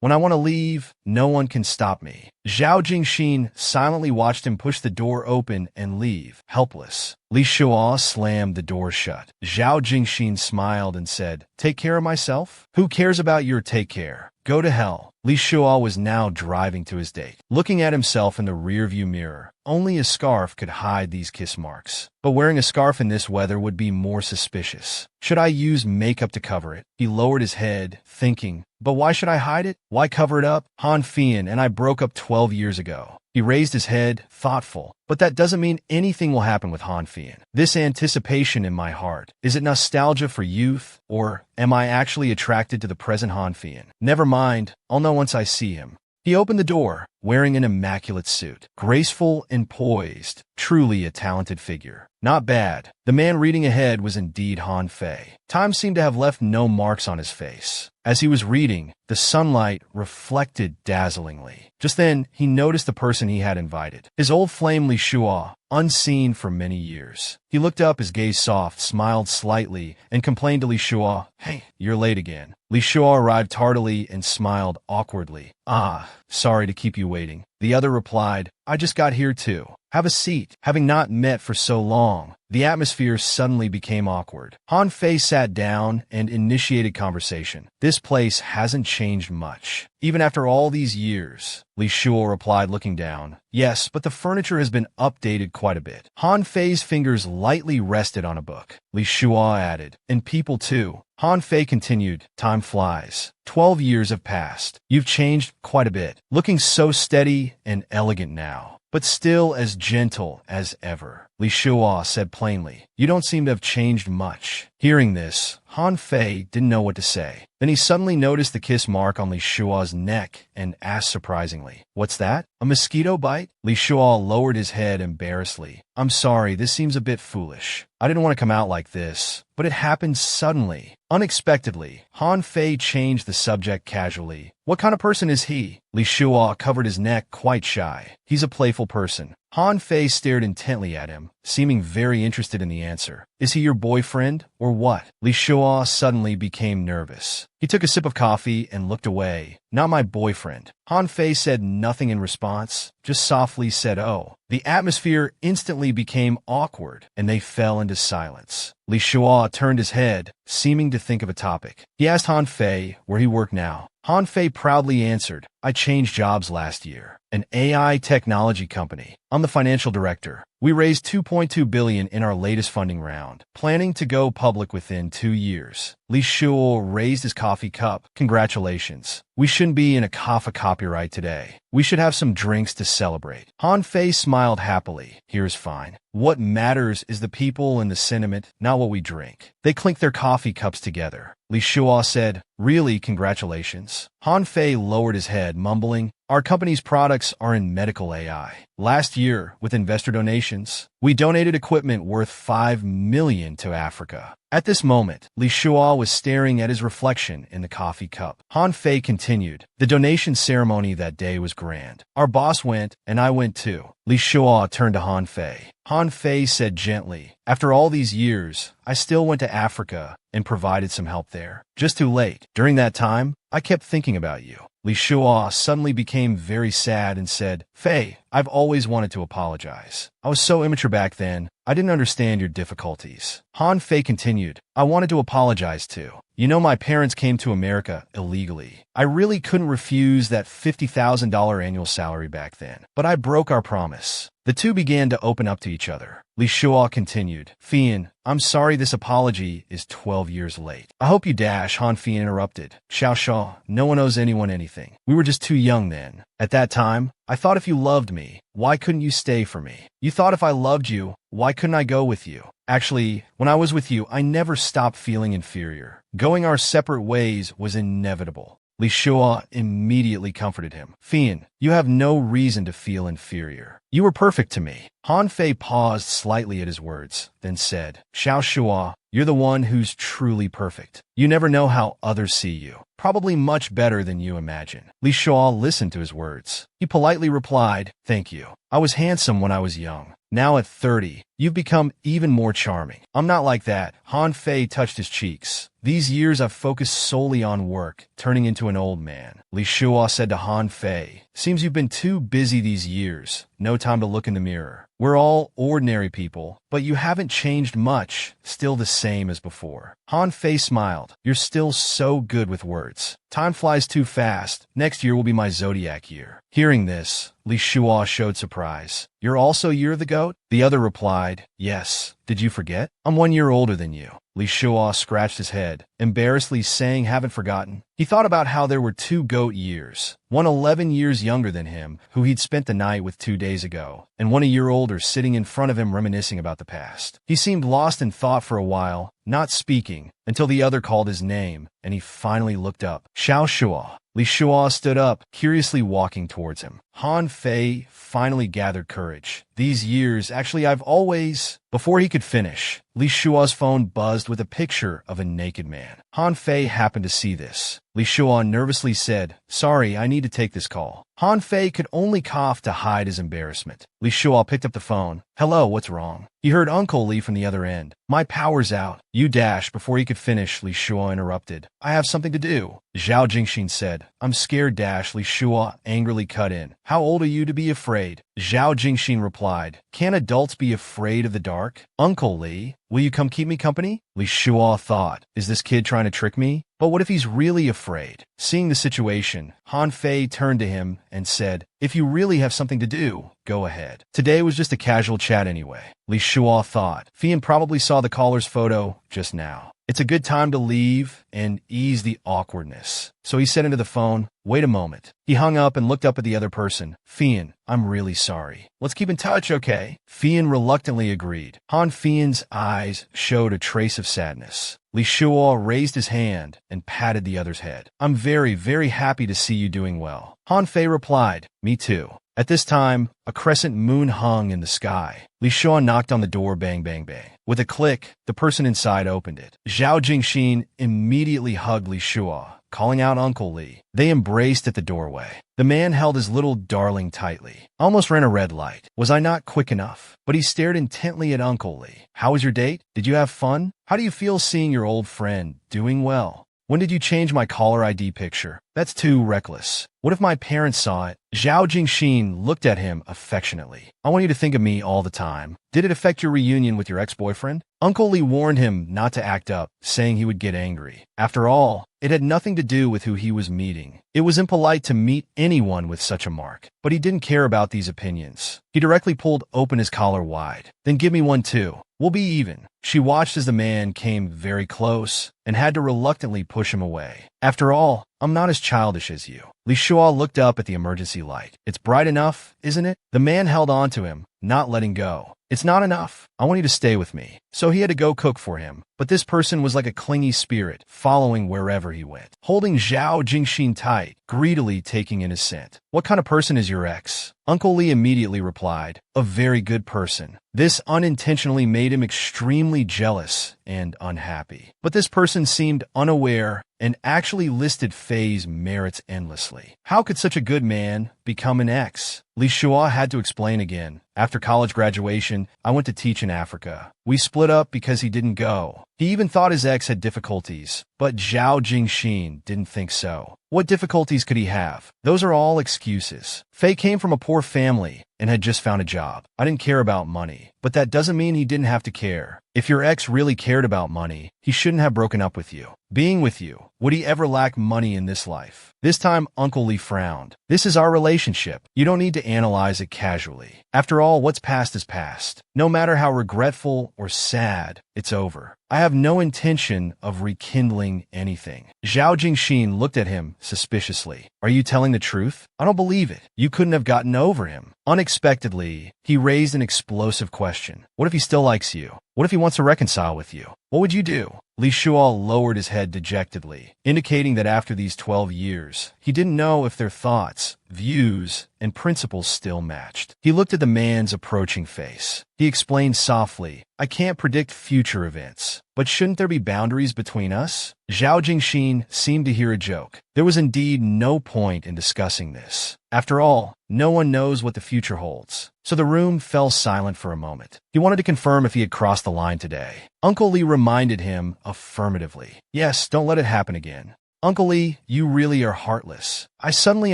When I want to leave, no one can stop me. Zhao Jingxin silently watched him push the door open and leave, helpless. Li Shua slammed the door shut. Zhao Jingxin smiled and said, Take care of myself? Who cares about your take care? Go to hell. Li Shua was now driving to his date. Looking at himself in the rearview mirror, only a scarf could hide these kiss marks. But wearing a scarf in this weather would be more suspicious. Should I use makeup to cover it? He lowered his head, thinking, But why should I hide it? Why cover it up? Han Fian and I broke up 12 years ago. He raised his head, thoughtful. But that doesn't mean anything will happen with Han Fian. This anticipation in my heart, is it nostalgia for youth, or am I actually attracted to the present Han Fian? Never mind, I'll know once I see him. He opened the door, wearing an immaculate suit, graceful and poised, truly a talented figure. Not bad. The man reading ahead was indeed Han Fei. Time seemed to have left no marks on his face. As he was reading, the sunlight reflected dazzlingly. Just then, he noticed the person he had invited. His old flame Li Shua, unseen for many years. He looked up, his gaze soft, smiled slightly, and complained to Li Shua, Hey, you're late again. Li Shua arrived tardily and smiled awkwardly. Ah, sorry to keep you waiting. The other replied, I just got here too. Have a seat. Having not met for so long, the atmosphere suddenly became awkward. Han Fei sat down and initiated conversation. This place hasn't changed much. Even after all these years, Li Shua replied, looking down. Yes, but the furniture has been updated quite a bit. Han Fei's fingers lightly rested on a book. Li Shua added, And people too. Han Fei continued, Time flies. 12 years have passed. You've changed quite a bit, looking so steady and elegant now, but still as gentle as ever. Li Shua said plainly, You don't seem to have changed much. Hearing this, Han Fei didn't know what to say. Then he suddenly noticed the kiss mark on Li Shua's neck and asked surprisingly, What's that? A mosquito bite? Li Shua lowered his head embarrassedly. I'm sorry, this seems a bit foolish. I didn't want to come out like this, but it happened suddenly. Unexpectedly, Han Fei changed the subject casually. What kind of person is he? Li Shua covered his neck, quite shy. He's a playful person. Han Fei stared intently at him, seeming very interested in the answer. Is he your boyfriend, or what? Li Shua suddenly became nervous. He took a sip of coffee and looked away. Not my boyfriend. Han Fei said nothing in response, just softly said, Oh. The atmosphere instantly became awkward, and they fell into silence. Li Shua turned his head, seeming to think of a topic. He asked Han Fei where he worked now. Han Fei proudly answered, I changed jobs last year. An AI technology company. I'm the financial director. We raised $2.2 billion in our latest funding round, planning to go public within 2 years. Li Shua raised his coffee cup. Congratulations. We shouldn't be in a CAFA copyright today. We should have some drinks to celebrate. Han Fei smiled happily. Here's fine. What matters is the people and the sentiment, not what we drink. They clinked their coffee cups together. Li Shuo said, really, congratulations. Han Fei lowered his head, mumbling, our company's products are in medical AI. Last year, with investor donations, we donated equipment worth $5 million to Africa. At this moment, Li Shuo was staring at his reflection in the coffee cup. Han Fei continued, the donation ceremony that day was grand. Our boss went, and I went too. Li Shuo turned to Han Fei. Han Fei said gently, after all these years, I still went to Africa and provided some help there. Just too late. During that time, I kept thinking about you. Li Shuo suddenly became very sad and said, Fei, I've always wanted to apologize. I was so immature back then, I didn't understand your difficulties. Han Fei continued, I wanted to apologize too. You know, my parents came to America illegally. I really couldn't refuse that $50,000 annual salary back then, but I broke our promise. The two began to open up to each other. Li Shuo continued, Fian, I'm sorry this apology is 12 years late. I hope you dash, Han Fei interrupted. Xiao Shao, no one owes anyone anything. We were just too young then. At that time, I thought if you loved me, why couldn't you stay for me? You thought if I loved you, why couldn't I go with you? Actually, when I was with you, I never stopped feeling inferior. Going our separate ways was inevitable. Li Shuo immediately comforted him. Fian, you have no reason to feel inferior. You were perfect to me. Han Fei paused slightly at his words, then said, Xiao Shuo, you're the one who's truly perfect. You never know how others see you. Probably much better than you imagine. Li Shuo listened to his words. He politely replied, thank you. I was handsome when I was young. Now at 30, you've become even more charming. I'm not like that. Han Fei touched his cheeks. These years I've focused solely on work, turning into an old man. Li Shuo said to Han Fei, seems you've been too busy these years. No time to look in the mirror. We're all ordinary people, but you haven't changed much, still the same as before. Han Fei smiled. You're still so good with words. Time flies too fast. Next year will be my zodiac year. Hearing this, Li Shuo showed surprise. You're also Year of the Goat? The other replied, yes. Did you forget? I'm 1 year older than you. Li Shuo scratched his head, embarrassedly saying, haven't forgotten. He thought about how there were 2 goat years, one 11 years younger than him, who he'd spent the night with 2 days ago, and one a year older sitting in front of him reminiscing about the past. He seemed lost in thought for a while, not speaking, until the other called his name, and he finally looked up. Xiao Shuo. Li Shuo stood up, curiously walking towards him. Han Fei finally gathered courage. These years, actually, I've always... Before he could finish, Li Shuo's phone buzzed with a picture of a naked man. Han Fei happened to see this. Li Shuo nervously said, sorry, I need to take this call. Han Fei could only cough to hide his embarrassment. Li Shuo picked up the phone. Hello, what's wrong? He heard Uncle Li from the other end. My power's out. You dash. Before he could finish, Li Shuo interrupted. I have something to do. Zhao Jingxin said. I'm scared, dash. Li Shuo angrily cut in. How old are you to be afraid? Zhao Jingxin replied. Can adults be afraid of the dark? Uncle Li, will you come keep me company? Li Shuo thought, is this kid trying to trick me? But what if he's really afraid? Seeing the situation, Han Fei turned to him and said, if you really have something to do, go ahead. Today was just a casual chat anyway. Li Shuo thought. Fian probably saw the caller's photo just now. It's a good time to leave and ease the awkwardness. So he said into the phone, wait a moment. He hung up and looked up at the other person. Fian, I'm really sorry. Let's keep in touch, okay? Fian reluctantly agreed. Han Fian's eyes showed a trace of sadness. Li Shuo raised his hand and patted the other's head. I'm very, very happy to see you doing well. Han Fei replied, me too. At this time, a crescent moon hung in the sky. Li Shuo knocked on the door, bang, bang, bang. With a click, the person inside opened it. Zhao Jingxin immediately hugged Li Shuo, calling out Uncle Li. They embraced at the doorway. The man held his little darling tightly. Almost ran a red light. Was I not quick enough? But he stared intently at Uncle Li. How was your date? Did you have fun? How do you feel seeing your old friend doing well? When did you change my caller ID picture? That's too reckless. What if my parents saw it? Zhao Jingxin looked at him affectionately. I want you to think of me all the time. Did it affect your reunion with your ex-boyfriend? Uncle Lee warned him not to act up, saying he would get angry. After all, it had nothing to do with who he was meeting. It was impolite to meet anyone with such a mark, but he didn't care about these opinions. He directly pulled open his collar wide. "Then give me one too. We'll be even." She watched as the man came very close and had to reluctantly push him away. "After all, I'm not as childish as you." Li Shuo looked up at the emergency light. "It's bright enough, isn't it?" The man held on to him, not letting go. "It's not enough. I want you to stay with me." So he had to go cook for him. But this person was like a clingy spirit, following wherever he went. Holding Zhao Jingxin tight, greedily taking in his scent. "What kind of person is your ex?" Uncle Lee immediately replied, "A very good person." This unintentionally made him extremely jealous and unhappy. But this person seemed unaware and actually listed Faye's merits endlessly. How could such a good man become an ex? Li Shuo had to explain again. "After college graduation, I went to teach in Africa. We split up because he didn't go. He even thought his ex had difficulties, but Zhao Jingxin didn't think so. What difficulties could he have? Those are all excuses. Faye came from a poor family and had just found a job. I didn't care about money, but that doesn't mean he didn't have to care. If your ex really cared about money, he shouldn't have broken up with you. Being with you, would he ever lack money in this life?" This time, Uncle Lee frowned. "This is our relationship. You don't need to analyze it casually. After all, what's past is past. No matter how regretful or sad, it's over. I have no intention of rekindling anything." Zhao Jingxin looked at him suspiciously. "Are you telling the truth? I don't believe it. You couldn't have gotten over him." Unexpectedly, he raised an explosive question. "What if he still likes you? What if he wants to reconcile with you? What would you do?" Li Shuo lowered his head dejectedly, indicating that after these 12 years, he didn't know if their thoughts, views, and principles still matched. He looked at the man's approaching face. He explained softly, "I can't predict future events, but shouldn't there be boundaries between us?" Zhao Jingxin seemed to hear a joke. There was indeed no point in discussing this. After all, no one knows what the future holds. So the room fell silent for a moment. He wanted to confirm if he had crossed the line today. Uncle Lee reminded him affirmatively. "Yes, don't let it happen again." "Uncle Lee, you really are heartless. I suddenly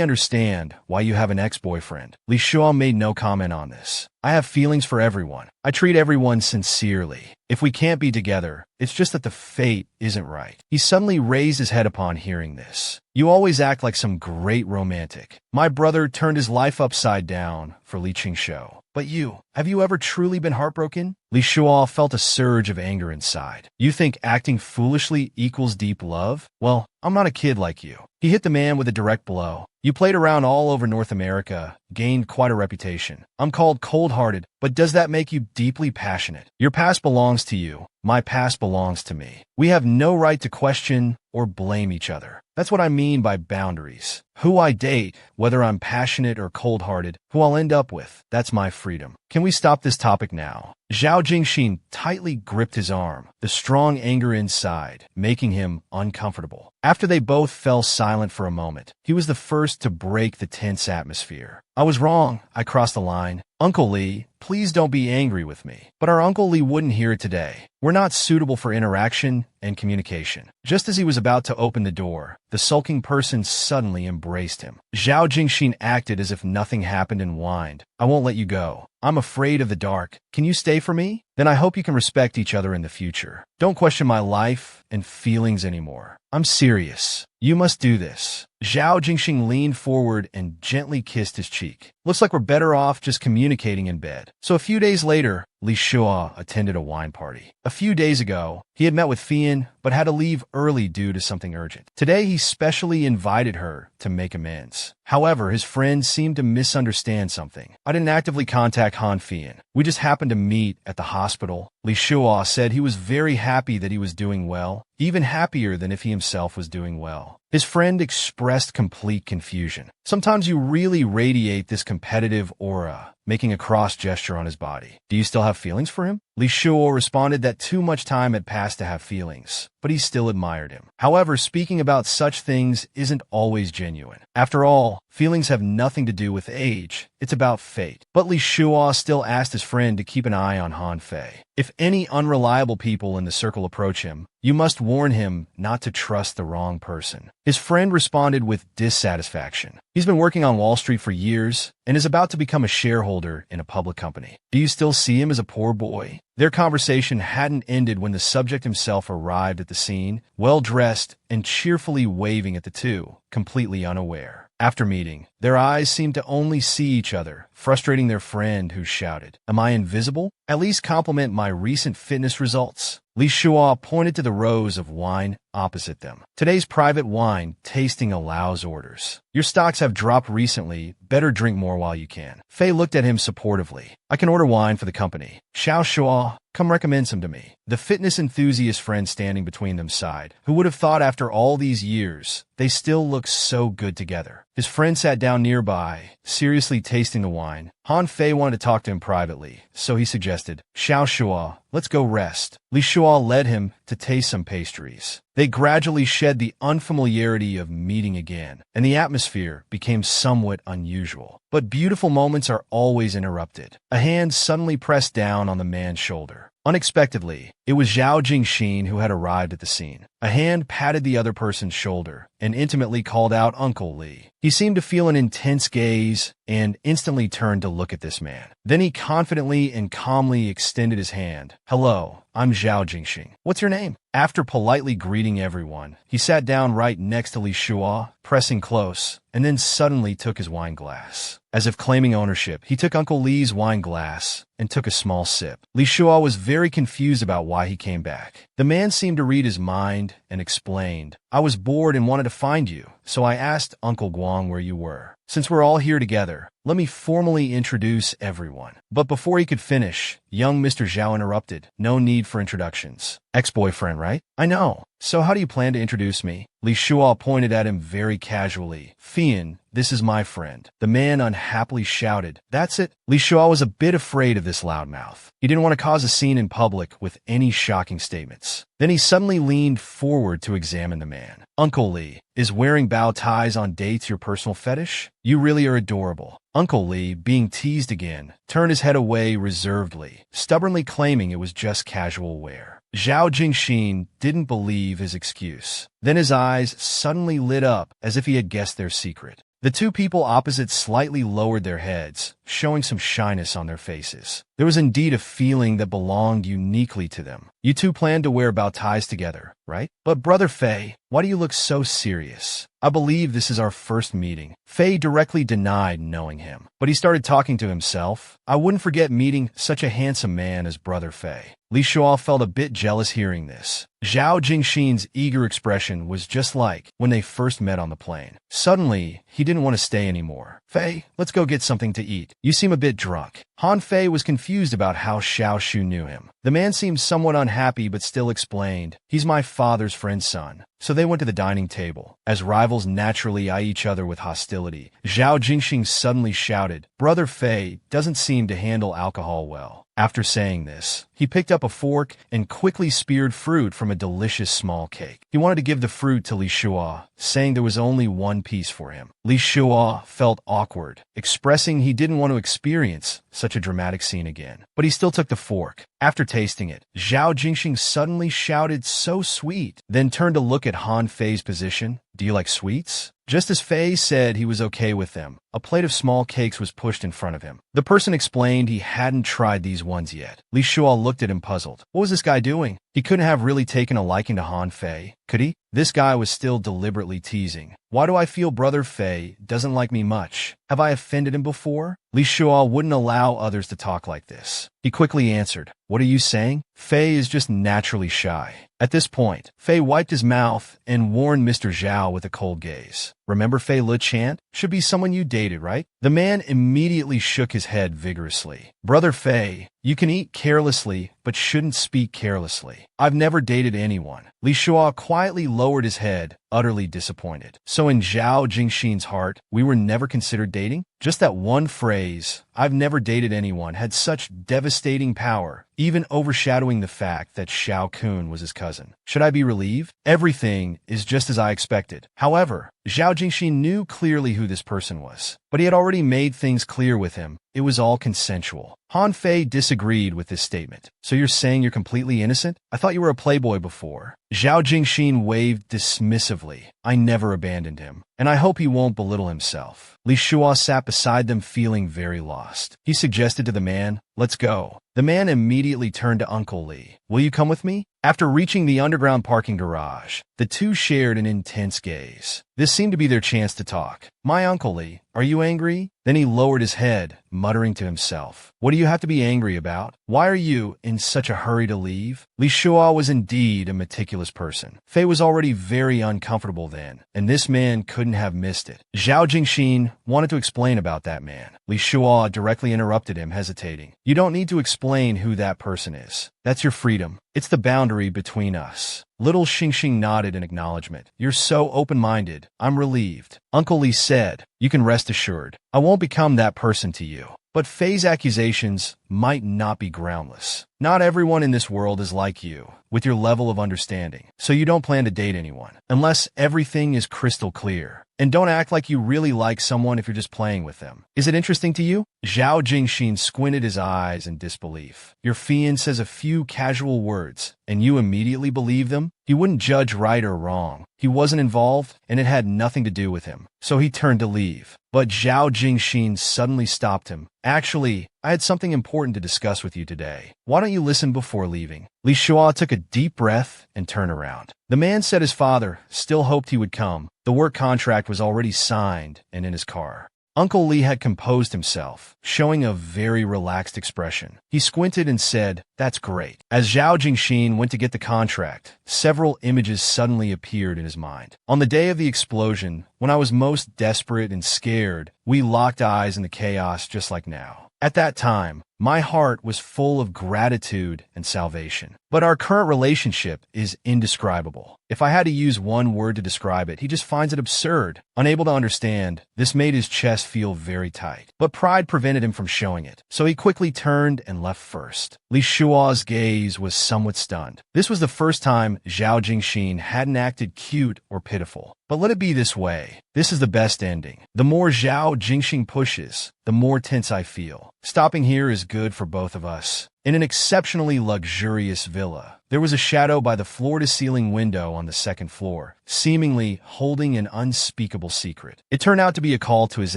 understand why you have an ex-boyfriend." Li Shuo made no comment on this. "I have feelings for everyone. I treat everyone sincerely. If we can't be together, it's just that the fate isn't right." He suddenly raised his head upon hearing this. "You always act like some great romantic. My brother turned his life upside down for Li Qingshuo. But you, have you ever truly been heartbroken?" Li Shuo felt a surge of anger inside. "You think acting foolishly equals deep love? Well, I'm not a kid like you." He hit the man with a direct blow. "You played around all over North America, gained quite a reputation. I'm called cold-hearted, but does that make you deeply passionate? Your past belongs to you. My past belongs to me. We have no right to question or blame each other. That's what I mean by boundaries. Who I date, whether I'm passionate or cold-hearted, who I'll end up with, that's my freedom. Can we stop this topic now?" Zhao Jingxin tightly gripped his arm, the strong anger inside, making him uncomfortable. After they both fell silent for a moment, he was the first to break the tense atmosphere. "I was wrong. I crossed the line. Uncle Lee, please don't be angry with me." But our Uncle Lee wouldn't hear it today. "We're not suitable for interaction and communication." Just as he was about to open the door, the sulking person suddenly embraced him. Zhao Jingxin acted as if nothing happened and whined. "I won't let you go. I'm afraid of the dark. Can you stay for me? Then I hope you can respect each other in the future. Don't question my life and feelings anymore. I'm serious. You must do this." Zhao Jingxin leaned forward and gently kissed his cheek. "Looks like we're better off just communicating in bed." So a few days later, Li Shuo attended a wine party. A few days ago, he had met with Fian, but had to leave early due to something urgent. Today, he specially invited her to make amends. However, his friend seemed to misunderstand something. "I didn't actively contact Han Fian. We just happened to meet at the hospital." Li Shuo said he was very happy that he was doing well, even happier than if he himself was doing well. His friend expressed complete confusion. "Sometimes you really radiate this competitive aura," making a cross gesture on his body. "Do you still have feelings for him?" Li Shuo responded that too much time had passed to have feelings, but he still admired him. However, speaking about such things isn't always genuine. After all, feelings have nothing to do with age. It's about fate. But Li Shuo still asked his friend to keep an eye on Han Fei. If any unreliable people in the circle approach him, You must warn him not to trust the wrong person. His friend responded with dissatisfaction. He's been working on Wall Street for years and is about to become a shareholder in a public company. Do you still see him as a poor boy? Their conversation hadn't ended when the subject himself arrived at the scene, well-dressed and cheerfully waving at the two, completely unaware. After meeting, their eyes seemed to only see each other, frustrating their friend who shouted, "Am I invisible? At least compliment my recent fitness results." Li Shua pointed to the rows of wine opposite them. "Today's private wine tasting allows orders. Your stocks have dropped recently. Better drink more while you can." Fei looked at him supportively. "I can order wine for the company. Xiao Shua, come recommend some to me." The fitness enthusiast friend standing between them sighed. Who would have thought after all these years, they still look so good together? His friend sat down nearby, seriously tasting the wine. Han Fei wanted to talk to him privately, so he suggested, "Xiao Shua, let's go rest." Li Shua led him to taste some pastries. They gradually shed the unfamiliarity of meeting again, and the atmosphere became somewhat unusual. But beautiful moments are always interrupted. A hand suddenly pressed down on the man's shoulder. Unexpectedly, it was Zhao Jingxin who had arrived at the scene. A hand patted the other person's shoulder and intimately called out Uncle Li. He seemed to feel an intense gaze and instantly turned to look at this man. Then he confidently and calmly extended his hand. "Hello, I'm Zhao Jingxin. What's your name?" After politely greeting everyone, he sat down right next to Li Shua, pressing close, and then suddenly took his wine glass. As if claiming ownership, he took Uncle Li's wine glass and took a small sip. Li Shua was very confused about why he came back. The man seemed to read his mind and explained, "I was bored and wanted to find you, so I asked Uncle Guang where you were. Since we're all here together, let me formally introduce everyone." But before he could finish, young Mr. Zhao interrupted. "No need for introductions. Ex-boyfriend, right?" "I know. So how do you plan to introduce me?" Li Shua pointed at him very casually. "Fian, this is my friend." The man unhappily shouted, "That's it." Li Shua was a bit afraid of this loudmouth. He didn't want to cause a scene in public with any shocking statements. Then he suddenly leaned forward to examine the man. "Uncle Li, is wearing bow ties on dates your personal fetish? You really are adorable." Uncle Li, being teased again, turned his head away reservedly, stubbornly claiming it was just casual wear. Zhao Jingxin didn't believe his excuse. Then his eyes suddenly lit up as if he had guessed their secret. The two people opposite slightly lowered their heads, showing some shyness on their faces. There was indeed a feeling that belonged uniquely to them. "You two plan to wear bow ties together, right? But Brother Fei, why do you look so serious? I believe this is our first meeting." Fei directly denied knowing him, but he started talking to himself. "I wouldn't forget meeting such a handsome man as Brother Fei." Li Shua felt a bit jealous hearing this. Zhao Jingxin's eager expression was just like when they first met on the plane. Suddenly, he didn't want to stay anymore. "Fei, let's go get something to eat. You seem a bit drunk." Han Fei was confused about how Xiao Shu knew him. The man seemed somewhat unhappy but still explained, "He's my father's friend's son." So they went to the dining table. As rivals naturally eye each other with hostility, Zhao Jingxin suddenly shouted, "Brother Fei doesn't seem to handle alcohol well." After saying this, he picked up a fork and quickly speared fruit from a delicious small cake. He wanted to give the fruit to Li Shua, saying there was only one piece for him. Li Shua felt awkward, expressing he didn't want to experience such a dramatic scene again. But he still took the fork. After tasting it, Zhao Jingxin suddenly shouted, "So sweet," then turned to look at Han Fei's position. "Do you like sweets?" Just as Fei said he was okay with them, a plate of small cakes was pushed in front of him. The person explained he hadn't tried these ones yet. Li Shua looked at him puzzled. What was this guy doing? He couldn't have really taken a liking to Han Fei, could he? This guy was still deliberately teasing. "Why do I feel Brother Fei doesn't like me much? Have I offended him before?" Li Shua wouldn't allow others to talk like this. He quickly answered, "What are you saying? Fei is just naturally shy." At this point, Fei wiped his mouth and warned Mr. Zhao with a cold gaze. "Remember Fei Le Chant? Should be someone you dated, right?" The man immediately shook his head vigorously. "Brother Fei, you can eat carelessly, but shouldn't speak carelessly. I've never dated anyone." Li Shua quietly lowered his head, utterly disappointed. So in Zhao Jingxin's heart, we were never considered dating? Just that one phrase, "I've never dated anyone," had such devastating power, even overshadowing the fact that Xiao Kun was his cousin. Should I be relieved? Everything is just as I expected. However, Zhao Jingxin knew clearly who this person was, but he had already made things clear with him. It was all consensual. Han Fei disagreed with this statement. "So you're saying you're completely innocent? I thought you were a playboy before." Zhao Jingxin waved dismissively. I never abandoned him, and I hope he won't belittle himself. Li Shua sat beside them feeling very lost. He suggested to the man, let's go. The man immediately turned to Uncle Li. Will you come with me? After reaching the underground parking garage, the two shared an intense gaze. This seemed to be their chance to talk. My Uncle Li, are you angry? Then he lowered his head, muttering to himself. What do you have to be angry about? Why are you in such a hurry to leave? Li Shua was indeed a meticulous person. Fei was already very uncomfortable then, and this man couldn't have missed it. Zhao Jingxin wanted to explain about that man. Li Shua directly interrupted him, hesitating. You don't need to explain who that person is. That's your freedom. It's the boundary between us. Little Xingxing nodded in acknowledgement. You're so open-minded. I'm relieved. Uncle Li said, you can rest assured. I won't become that person to you. But Fei's accusations might not be groundless. Not everyone in this world is like you, with your level of understanding. So you don't plan to date anyone, unless everything is crystal clear. And don't act like you really like someone if you're just playing with them. Is it interesting to you? Zhao Jingxin squinted his eyes in disbelief. Your fiend says a few casual words, and you immediately believe them? He wouldn't judge right or wrong. He wasn't involved, and it had nothing to do with him. So he turned to leave. But Zhao Jingxin suddenly stopped him. Actually, I had something important to discuss with you today. Why don't you listen before leaving? Li Shua took a deep breath and turned around. The man said his father still hoped he would come. The work contract was already signed and in his car. Uncle Li had composed himself, showing a very relaxed expression. He squinted and said, that's great. As Zhao Jingxin went to get the contract, several images suddenly appeared in his mind. On the day of the explosion, when I was most desperate and scared, we locked eyes in the chaos just like now. At that time, my heart was full of gratitude and salvation. But our current relationship is indescribable. If I had to use one word to describe it, he just finds it absurd. Unable to understand, this made his chest feel very tight. But pride prevented him from showing it, so he quickly turned and left first. Li Shua's gaze was somewhat stunned. This was the first time Zhao Jingxin hadn't acted cute or pitiful. But let it be this way. This is the best ending. The more Zhao Jingxin pushes, the more tense I feel. Stopping here is good for both of us. In an exceptionally luxurious villa, there was a shadow by the floor-to-ceiling window on the second floor, seemingly holding an unspeakable secret. It turned out to be a call to his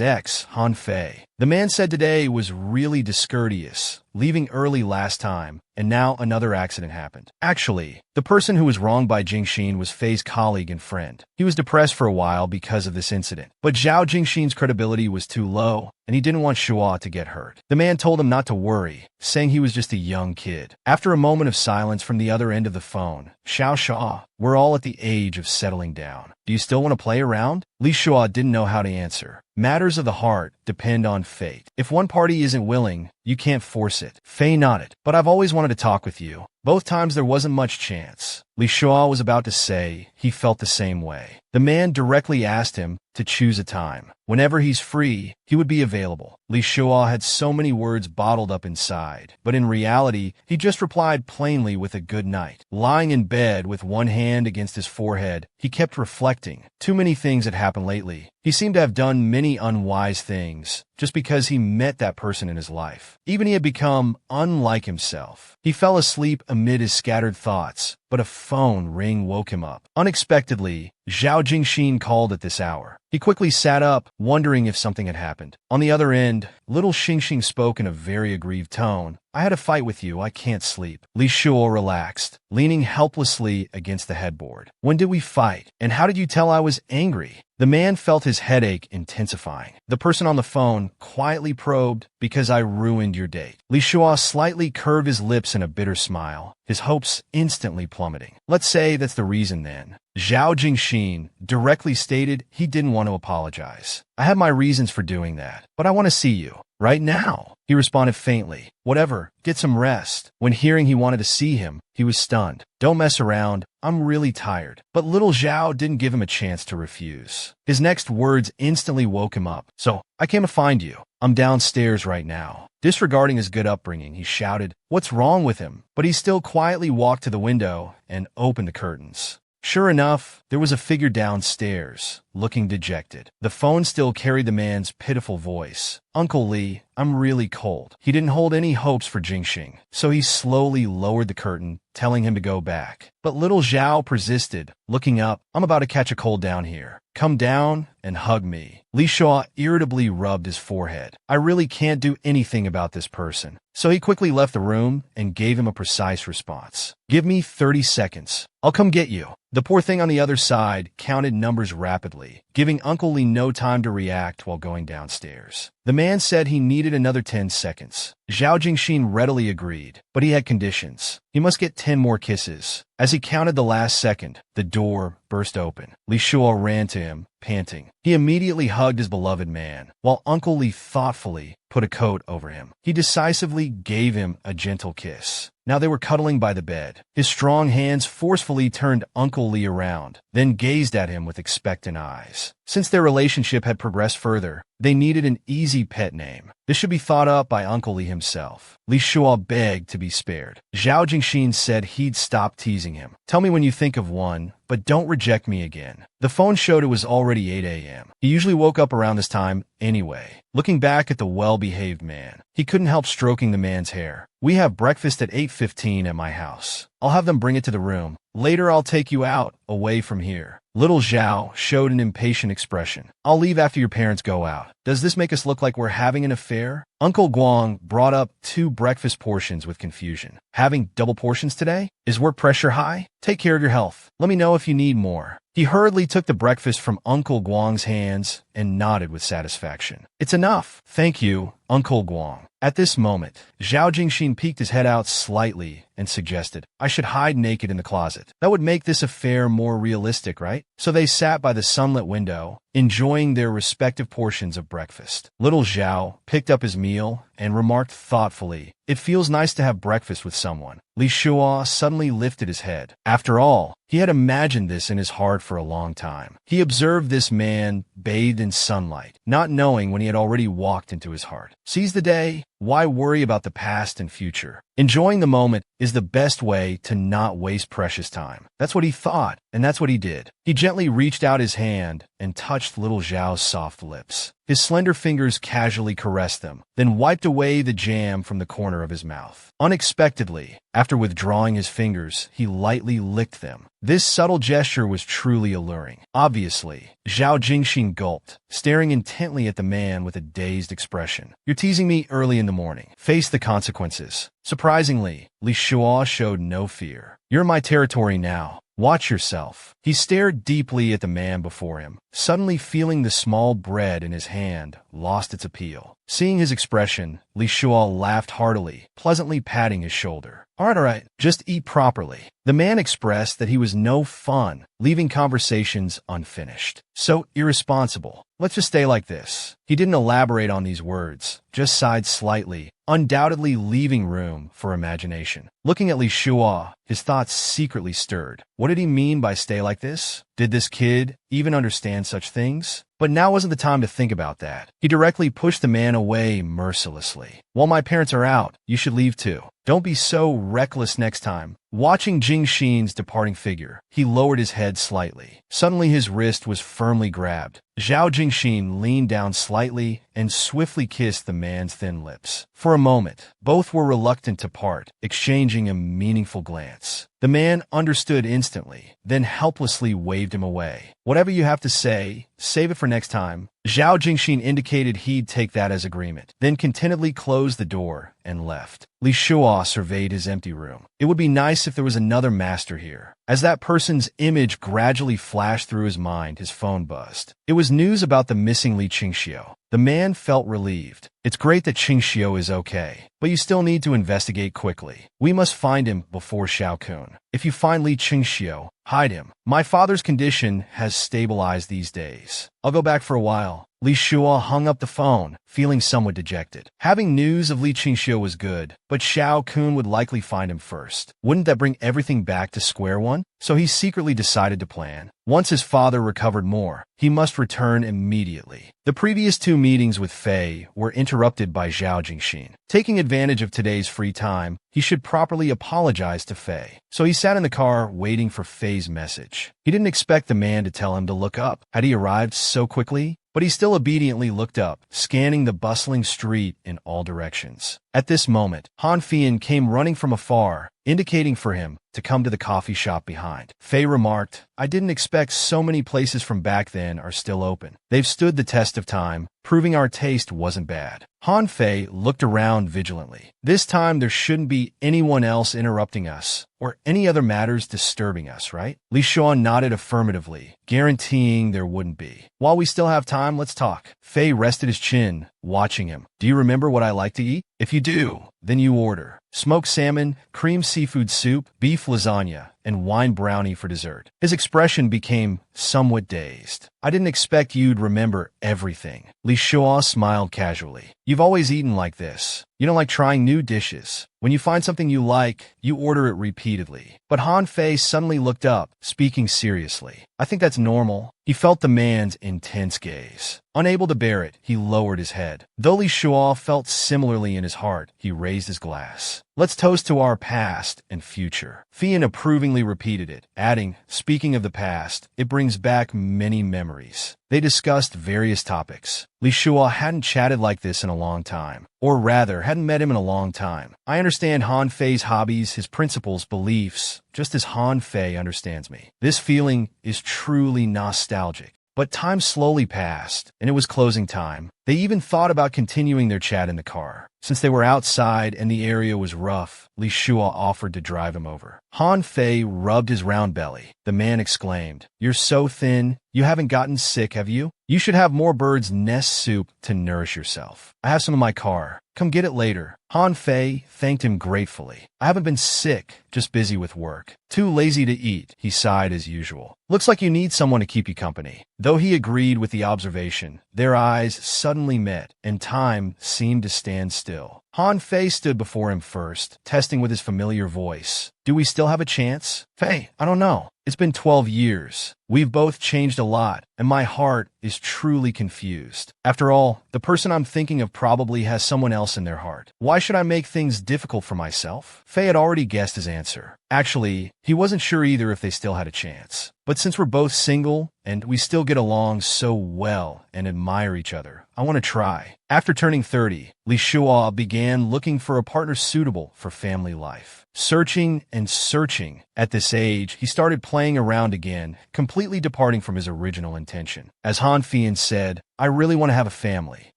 ex, Han Fei. The man said today was really discourteous, leaving early last time, and now another accident happened. Actually, the person who was wronged by Jingxin was Fei's colleague and friend. He was depressed for a while because of this incident, but Zhao Jingxin's credibility was too low, and he didn't want Shua to get hurt. The man told him not to worry, saying he was just a young kid. After a moment of silence from the other end of the phone, Xiao Xia, we're all at the age of settling down. Do you still want to play around? Li Shua didn't know how to answer. Matters of the heart depend on fate. If one party isn't willing, you can't force it. Fei nodded. But I've always wanted to talk with you. Both times there wasn't much chance. Li Shua was about to say he felt the same way. The man directly asked him to choose a time. Whenever he's free, he would be available. Li Shua had so many words bottled up inside, but in reality, he just replied plainly with a good night. Lying in bed with one hand against his forehead, he kept reflecting. Too many things had happened lately. He seemed to have done many unwise things just because he met that person in his life. Even he had become unlike himself. He fell asleep amid his scattered thoughts, but a phone ring woke him up. Unexpectedly, Zhao Jingxin called at this hour. He quickly sat up, wondering if something had happened. On the other end, little Xingxing spoke in a very aggrieved tone. I had a fight with you. I can't sleep. Li Shua relaxed, leaning helplessly against the headboard. When did we fight? And how did you tell I was angry? The man felt his headache intensifying. The person on the phone quietly probed, because I ruined your date. Li Shua slightly curved his lips in a bitter smile, his hopes instantly plummeting. Let's say that's the reason then. Zhao Jingxin directly stated he didn't want to apologize. I have my reasons for doing that, but I want to see you. Right now, he responded faintly. Whatever, get some rest. When hearing he wanted to see him, he was stunned. Don't mess around, I'm really tired. But little Zhao didn't give him a chance to refuse. His next words instantly woke him up. So, I came to find you. I'm downstairs right now. Disregarding his good upbringing, he shouted, what's wrong with him? But he still quietly walked to the window and opened the curtains. Sure enough, there was a figure downstairs, looking dejected. The phone still carried the man's pitiful voice. "Uncle Li, I'm really cold." He didn't hold any hopes for Jingxing, so he slowly lowered the curtain, telling him to go back. But little Zhao persisted, looking up. "I'm about to catch a cold down here. Come down and hug me." Li Shua irritably rubbed his forehead. "I really can't do anything about this person." So he quickly left the room and gave him a precise response. "Give me 30 seconds. I'll come get you." The poor thing on the other side counted numbers rapidly, giving Uncle Li no time to react while going downstairs. The man said he needed another 10 seconds. Zhao Jingxin readily agreed, but he had conditions. He must get 10 more kisses. As he counted the last second, the door burst open. Li Shua ran to him, panting. He immediately hugged his beloved man, while Uncle Li thoughtfully put a coat over him. He decisively gave him a gentle kiss. Now they were cuddling by the bed. His strong hands forcefully turned Uncle Li around, then gazed at him with expectant eyes. Since their relationship had progressed further, they needed an easy pet name. This should be thought up by Uncle Li himself. Li Shua begged to be spared. Zhao Jingxin said he'd stop teasing him. "Tell me when you think of one, but don't reject me again." The phone showed it was already 8 a.m. He usually woke up around this time anyway. Looking back at the well-behaved man, he couldn't help stroking the man's hair. "We have breakfast at 8:15 at my house. I'll have them bring it to the room. Later I'll take you out, away from here." Little Zhao showed an impatient expression. "I'll leave after your parents go out. Does this make us look like we're having an affair?" Uncle Guang brought up 2 breakfast portions with confusion. "Having double portions today? Is work pressure high? Take care of your health. Let me know if you need more." He hurriedly took the breakfast from Uncle Guang's hands and nodded with satisfaction. "It's enough. Thank you, Uncle Guang." At this moment, Zhao Jingxin peeked his head out slightly and suggested, "I should hide naked in the closet. That would make this affair more realistic, right?" So they sat by the sunlit window, enjoying their respective portions of breakfast. Little Zhao picked up his meal and remarked thoughtfully, "It feels nice to have breakfast with someone." Li Shua suddenly lifted his head. After all, he had imagined this in his heart for a long time. He observed this man bathed in sunlight, not knowing when he had already walked into his heart. Seize the day. Why worry about the past and future? Enjoying the moment is the best way to not waste precious time. That's what he thought, and that's what he did. He gently reached out his hand and touched little Zhao's soft lips. His slender fingers casually caressed them, then wiped away the jam from the corner of his mouth. Unexpectedly, after withdrawing his fingers, he lightly licked them. This subtle gesture was truly alluring. Obviously, Zhao Jingxin gulped, staring intently at the man with a dazed expression. "You're teasing me early in the morning. Face the consequences." Surprisingly, Li Shua showed no fear. "You're in my territory now. Watch yourself." He stared deeply at the man before him, suddenly feeling the small bread in his hand lost its appeal. Seeing his expression, Li Shua laughed heartily, pleasantly patting his shoulder. All right, just eat properly." The man expressed that he was no fun, leaving conversations unfinished. "So irresponsible. Let's just stay like this." He didn't elaborate on these words, just sighed slightly, undoubtedly leaving room for imagination. Looking at Li Shua, his thoughts secretly stirred. What did he mean by stay like this? Did this kid even understand such things? But now wasn't the time to think about that. He directly pushed the man away mercilessly. "While my parents are out, you should leave too. Don't be so reckless next time." Watching Jingxin's departing figure, he lowered his head slightly. Suddenly his wrist was firmly grabbed. Zhao Jingxin leaned down slightly and swiftly kissed the man's thin lips. For a moment, both were reluctant to part, exchanging a meaningful glance. The man understood instantly, then helplessly waved him away. "Whatever you have to say, save it for next time." Zhao Jingxin indicated he'd take that as agreement, then contentedly closed the door and left. Li Shua surveyed his empty room. It would be nice if there was another master here. As that person's image gradually flashed through his mind, his phone buzzed. It was news about the missing Li Qingxiu. The man felt relieved. "It's great that Qingxiu is okay, but you still need to investigate quickly. We must find him before Xiao Kun. If you find Li Qingxiu, hide him. My father's condition has stabilized these days. I'll go back for a while." Li Shua hung up the phone, feeling somewhat dejected. Having news of Li Qingxiu was good, but Xiao Kun would likely find him first. Wouldn't that bring everything back to square one? So he secretly decided to plan. Once his father recovered more, he must return immediately. The previous 2 meetings with Fei were interrupted by Zhao Jingxin. Taking advantage of today's free time, he should properly apologize to Fei. So he sat in the car waiting for Fei's message. He didn't expect the man to tell him to look up. Had he arrived so quickly? but he still obediently looked up, scanning the bustling street in all directions. At this moment, Han Fian came running from afar, indicating for him to come to the coffee shop behind. Fei remarked, "I didn't expect so many places from back then are still open. They've stood the test of time, proving our taste wasn't bad." Han Fei looked around vigilantly. This time there shouldn't be anyone else interrupting us, or any other matters disturbing us, right? Li Shuan nodded affirmatively, guaranteeing there wouldn't be. "While we still have time, let's talk." Fei rested his chin, watching him. "Do you remember what I like to eat? If you do, then you order smoked salmon, cream seafood soup, beef lasagna, and wine brownie for dessert." His expression became somewhat dazed. "I didn't expect you'd remember everything." Li Shuo smiled casually. "You've always eaten like this. You don't like trying new dishes. When you find something you like, you order it repeatedly." But Han Fei suddenly looked up, speaking seriously. "I think that's normal." He felt the man's intense gaze. Unable to bear it, he lowered his head. Though Li Shuo felt similarly in his heart, he raised his glass. "Let's toast to our past and future." Fian approvingly repeated it, adding, "Speaking of the past, it brings back many memories." They discussed various topics. Li Shuo hadn't chatted like this in a long time. Or rather, hadn't met him in a long time. "I understand Han Fei's hobbies, his principles, beliefs, just as Han Fei understands me. This feeling is truly nostalgic." But time slowly passed, and it was closing time. They even thought about continuing their chat in the car. Since they were outside and the area was rough, Li Shuo offered to drive him over. Han Fei rubbed his round belly. The man exclaimed, "You're so thin, you haven't gotten sick, have you? You should have more bird's nest soup to nourish yourself. I have some in my car. Come get it later." Han Fei thanked him gratefully. "I haven't been sick, just busy with work. Too lazy to eat," he sighed as usual. "Looks like you need someone to keep you company." Though he agreed with the observation, their eyes suddenly met, and time seemed to stand still. Han Fei stood before him first, testing with his familiar voice. "Do we still have a chance?" "Fei, I don't know. It's been 12 years. We've both changed a lot, and my heart is truly confused. After all, the person I'm thinking of probably has someone else in their heart. Why should I make things difficult for myself?" Fei had already guessed his answer. Actually, he wasn't sure either if they still had a chance. "But since we're both single, and we still get along so well and admire each other, I want to try." After turning 30, Li Shuo began looking for a partner suitable for family life. Searching and searching. At this age, he started playing around again, completely departing from his original intention. As Han Fian said, "I really want to have a family.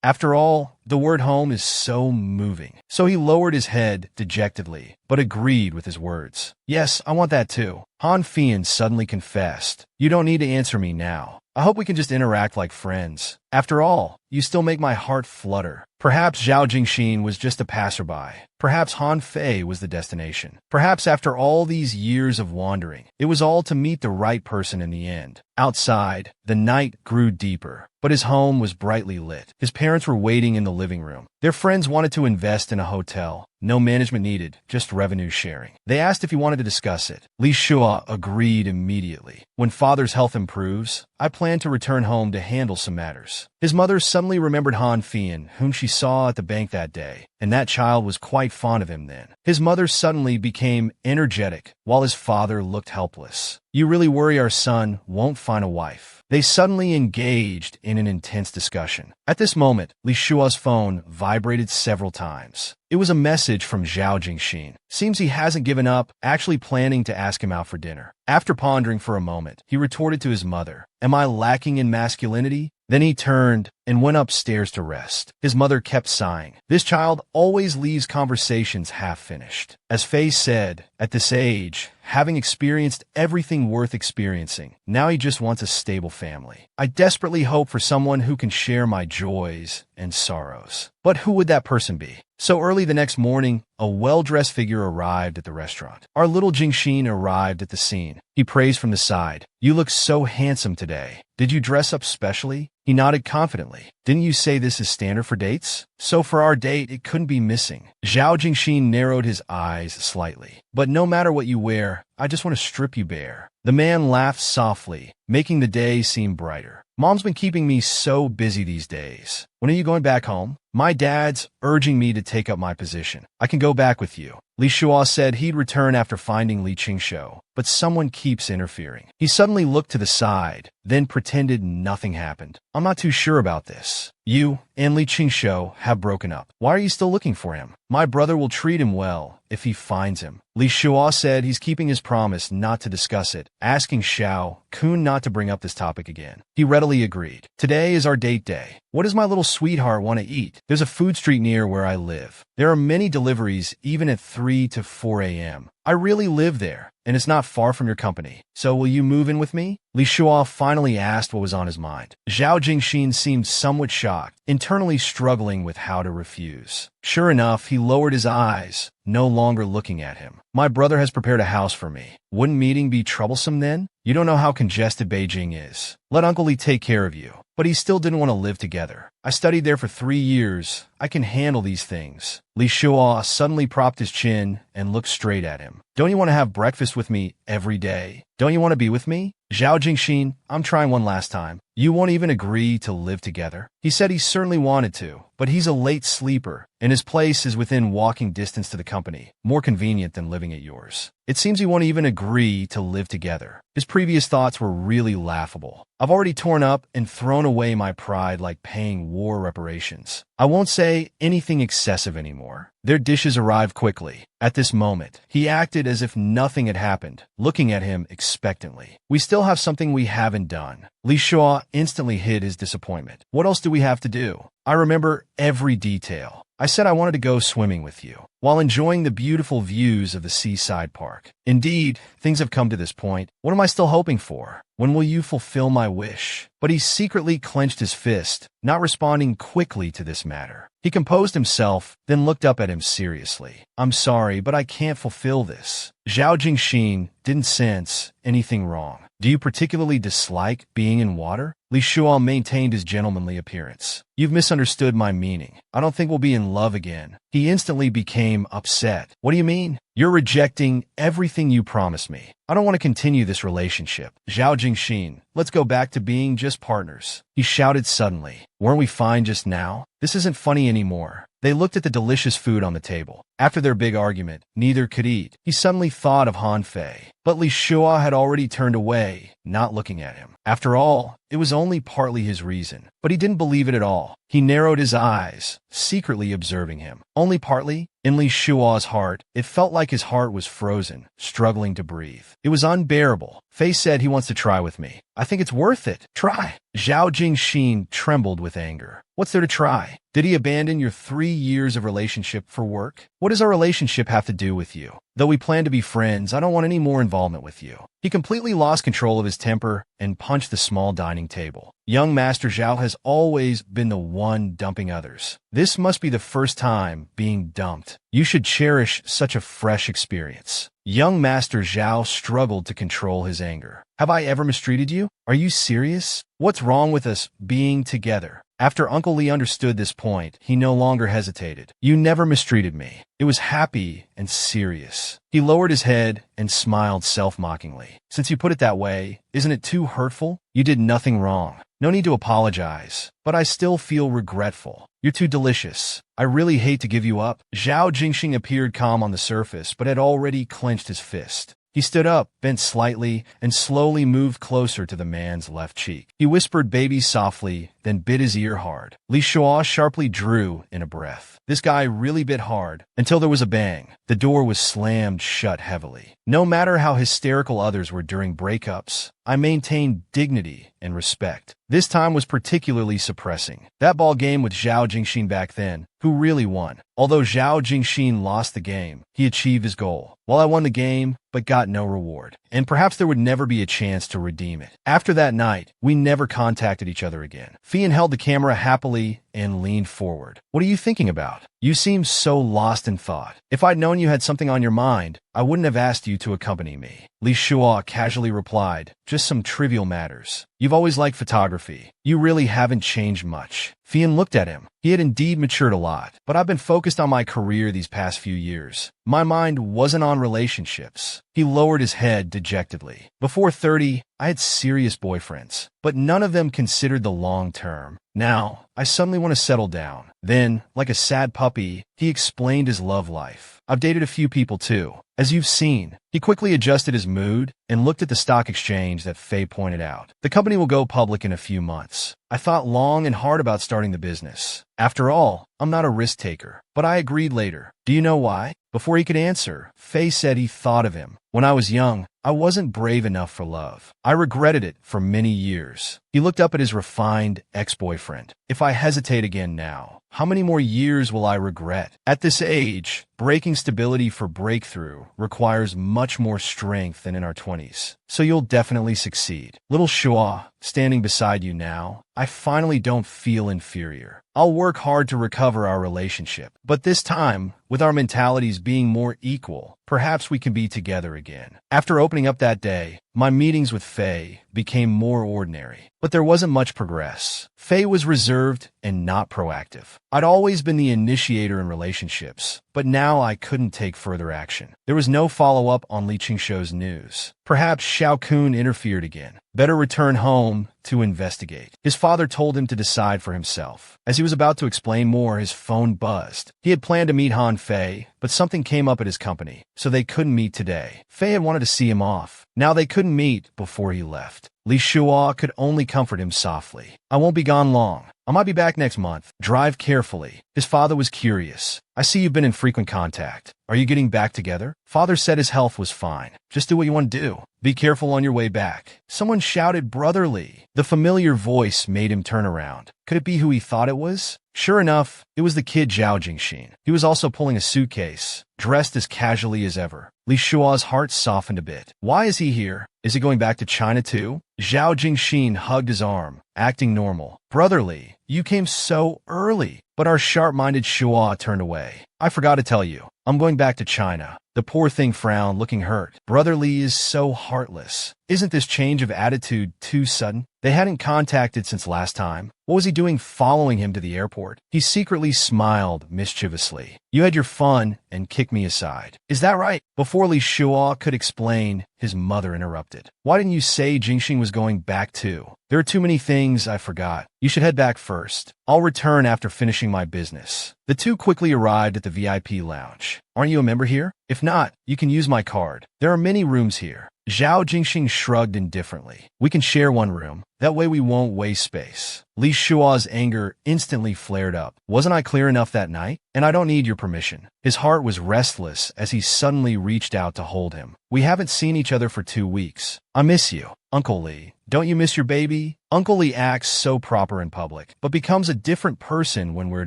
After all, the word home is so moving." So he lowered his head dejectedly, but agreed with his words. "Yes, I want that too." Han Fian suddenly confessed, "You don't need to answer me now. I hope we can just interact like friends. After all, you still make my heart flutter." Perhaps Zhao Jingxin was just a passerby. Perhaps Han Fei was the destination. Perhaps after all these years of wandering, it was all to meet the right person in the end. Outside, the night grew deeper, but his home was brightly lit. His parents were waiting in the living room. Their friends wanted to invest in a hotel. No management needed, just revenue sharing. They asked if he wanted to discuss it. Li Shuo agreed immediately. "When father's health improves, I plan to return home to handle some matters." His mother suddenly remembered Han Fian, whom she saw at the bank that day, and that child was quite fond of him then. His mother suddenly became energetic, while his father looked helpless. "You really worry our son won't find a wife." They suddenly engaged in an intense discussion. At this moment, Li Shuo's phone vibrated several times. It was a message from Zhao Jingxin. Seems he hasn't given up, actually planning to ask him out for dinner. After pondering for a moment, he retorted to his mother, "Am I lacking in masculinity?" Then he turned and went upstairs to rest. His mother kept sighing. "This child always leaves conversations half-finished." As Fei said, at this age, having experienced everything worth experiencing, now he just wants a stable family. "I desperately hope for someone who can share my joys and sorrows." But who would that person be? So early the next morning, a well-dressed figure arrived at the restaurant. Our little Jingxin arrived at the scene. He praised from the side, "You look so handsome today. Did you dress up specially?" He nodded confidently. "Didn't you say this is standard for dates?" "So for our date, it couldn't be missing." Zhao Jingxin narrowed his eyes slightly. "But no matter what you wear, I just want to strip you bare." The man laughed softly, making the day seem brighter. "Mom's been keeping me so busy these days. When are you going back home?" "My dad's urging me to take up my position. I can go back with you." Li Shuo said he'd return after finding Li Qingshuo, but someone keeps interfering. He suddenly looked to the side, then pretended nothing happened. I'm not too sure about this. You and Li Qingshuo have broken up. Why are you still looking for him? My brother will treat him well if he finds him. Li Shuo said he's keeping his promise not to discuss it, asking Xiao Kun not to bring up this topic again. He readily agreed. Today is our date day. What does my little sweetheart want to eat? There's a food street near where I live. There are many deliveries even at 3 to 4 a.m. I really live there, and it's not far from your company. So will you move in with me? Li Shuo finally asked what was on his mind. Zhao Jingxin seemed somewhat shocked, internally struggling with how to refuse. Sure enough, he lowered his eyes, no longer looking at him. My brother has prepared a house for me. Wouldn't meeting be troublesome then? You don't know how congested Beijing is. Let Uncle Li take care of you. But he still didn't want to live together. I studied there for 3 years. I can handle these things. Li Shuo suddenly propped his chin and looked straight at him. Don't you want to have breakfast with me every day? Don't you want to be with me? Zhao Jingxin, I'm trying one last time. You won't even agree to live together? He said he certainly wanted to, but he's a late sleeper, and his place is within walking distance to the company, more convenient than living at yours. It seems he won't even agree to live together. His previous thoughts were really laughable. I've already torn up and thrown away my pride like paying war reparations. I won't say anything excessive anymore. Their dishes arrived quickly. At this moment, he acted as if nothing had happened, looking at him expectantly. We still have something we haven't done. Li Shuo instantly hid his disappointment. What else do we have to do? I remember every detail. I said I wanted to go swimming with you, while enjoying the beautiful views of the seaside park. Indeed, things have come to this point. What am I still hoping for? When will you fulfill my wish? But he secretly clenched his fist, not responding quickly to this matter. He composed himself, then looked up at him seriously. I'm sorry, but I can't fulfill this. Zhao Jingxin didn't sense anything wrong. Do you particularly dislike being in water? Li Shuo maintained his gentlemanly appearance. You've misunderstood my meaning. I don't think we'll be in love again. He instantly became upset. What do you mean? You're rejecting everything you promised me. I don't want to continue this relationship. Zhao Jingxin, let's go back to being just partners. He shouted suddenly. Weren't we fine just now? This isn't funny anymore. They looked at the delicious food on the table. After their big argument, neither could eat. He suddenly thought of Han Fei. But Li Shuo had already turned away, not looking at him. After all, it was only partly his reason. But he didn't believe it at all. He narrowed his eyes, secretly observing him. Only partly? In Li Shuo's heart, it felt like his heart was frozen, struggling to breathe. It was unbearable. Fei said he wants to try with me. I think it's worth it. Try. Zhao Jingxin trembled with anger. What's there to try? Did he abandon your 3 years of relationship for work? What does our relationship have to do with you? Though we plan to be friends, I don't want any more involvement with you. He completely lost control of his temper and punched the small dining table. Young Master Zhao has always been the one dumping others. This must be the first time being dumped. You should cherish such a fresh experience. Young Master Zhao struggled to control his anger. Have I ever mistreated you? Are you serious? What's wrong with us being together? After Uncle Li understood this point, he no longer hesitated. You never mistreated me. It was happy and serious. He lowered his head and smiled self-mockingly. Since you put it that way, isn't it too hurtful? You did nothing wrong. No need to apologize, but I still feel regretful. You're too delicious. I really hate to give you up. Zhao Jingxing appeared calm on the surface, but had already clenched his fist. He stood up, bent slightly, and slowly moved closer to the man's left cheek. He whispered baby softly, then bit his ear hard. Li Shuo sharply drew in a breath. This guy really bit hard, until there was a bang. The door was slammed shut heavily. No matter how hysterical others were during breakups, I maintained dignity and respect. This time was particularly suppressing. That ball game with Zhao Jingxin back then, who really won? Although Zhao Jingxin lost the game, he achieved his goal. Well, I won the game, but got no reward. And perhaps there would never be a chance to redeem it. After that night, we never contacted each other again. Fian held the camera happily and leaned forward. What are you thinking about? You seem so lost in thought. If I'd known you had something on your mind, I wouldn't have asked you to accompany me. Li Shua casually replied, just some trivial matters. You've always liked photography. You really haven't changed much. Fian looked at him. He had indeed matured a lot, but I've been focused on my career these past few years. My mind wasn't on relationships. He lowered his head dejectedly. Before 30, I had serious boyfriends, but none of them considered the long term. Now, I suddenly want to settle down. Then, like a sad puppy, he explained his love life. I've dated a few people too. As you've seen, he quickly adjusted his mood and looked at the stock exchange that Faye pointed out. The company will go public in a few months. I thought long and hard about starting the business. After all, I'm not a risk taker, but I agreed later. Do you know why? Before he could answer, Faye said he thought of him. When I was young, I wasn't brave enough for love. I regretted it for many years. He looked up at his refined ex-boyfriend. If I hesitate again now, how many more years will I regret? At this age, breaking stability for breakthrough requires much more strength than in our 20s. So you'll definitely succeed. Little Shua, standing beside you now, I finally don't feel inferior. I'll work hard to recover our relationship, but this time, with our mentalities being more equal, perhaps we can be together again. After opening up that day, my meetings with Faye became more ordinary, but there wasn't much progress. Faye was reserved and not proactive. I'd always been the initiator in relationships, but now I couldn't take further action. There was no follow-up on Li Qingshuo's news. Perhaps Xiao Kun interfered again. Better return home to investigate. His father told him to decide for himself. As he was about to explain more, his phone buzzed. He had planned to meet Han Fei, but something came up at his company, so they couldn't meet today. Fei had wanted to see him off. Now they couldn't meet before he left. Li Shua could only comfort him softly. I won't be gone long. I might be back next month. Drive carefully. His father was curious. I see you've been in frequent contact. Are you getting back together? Father said his health was fine. Just do what you want to do. Be careful on your way back. Someone shouted brotherly. The familiar voice made him turn around. Could it be who he thought it was? Sure enough, it was the kid Zhao Jingxin. He was also pulling a suitcase, dressed as casually as ever. Li Shua's heart softened a bit. Why is he here? Is he going back to China too? Zhao Jingxin hugged his arm, acting normal. Brotherly, you came so early. But our sharp-minded Shua turned away. I forgot to tell you, I'm going back to China. The poor thing frowned, looking hurt. Brotherly is so heartless. Isn't this change of attitude too sudden? They hadn't contacted since last time. What was he doing following him to the airport? He secretly smiled mischievously. You had your fun and kicked me aside. Is that right? Before Li Shua could explain, his mother interrupted. Why didn't you say Jingxing was going back too? There are too many things I forgot. You should head back first. I'll return after finishing my business. The two quickly arrived at the VIP lounge. Aren't you a member here? If not, you can use my card. There are many rooms here. Zhao Jingxing shrugged indifferently. We can share one room. That way we won't waste space. Li Shua's anger instantly flared up. Wasn't I clear enough that night? And I don't need your permission. His heart was restless as he suddenly reached out to hold him. We haven't seen each other for 2 weeks. I miss you. Uncle Li, don't you miss your baby? Uncle Li acts so proper in public, but becomes a different person when we're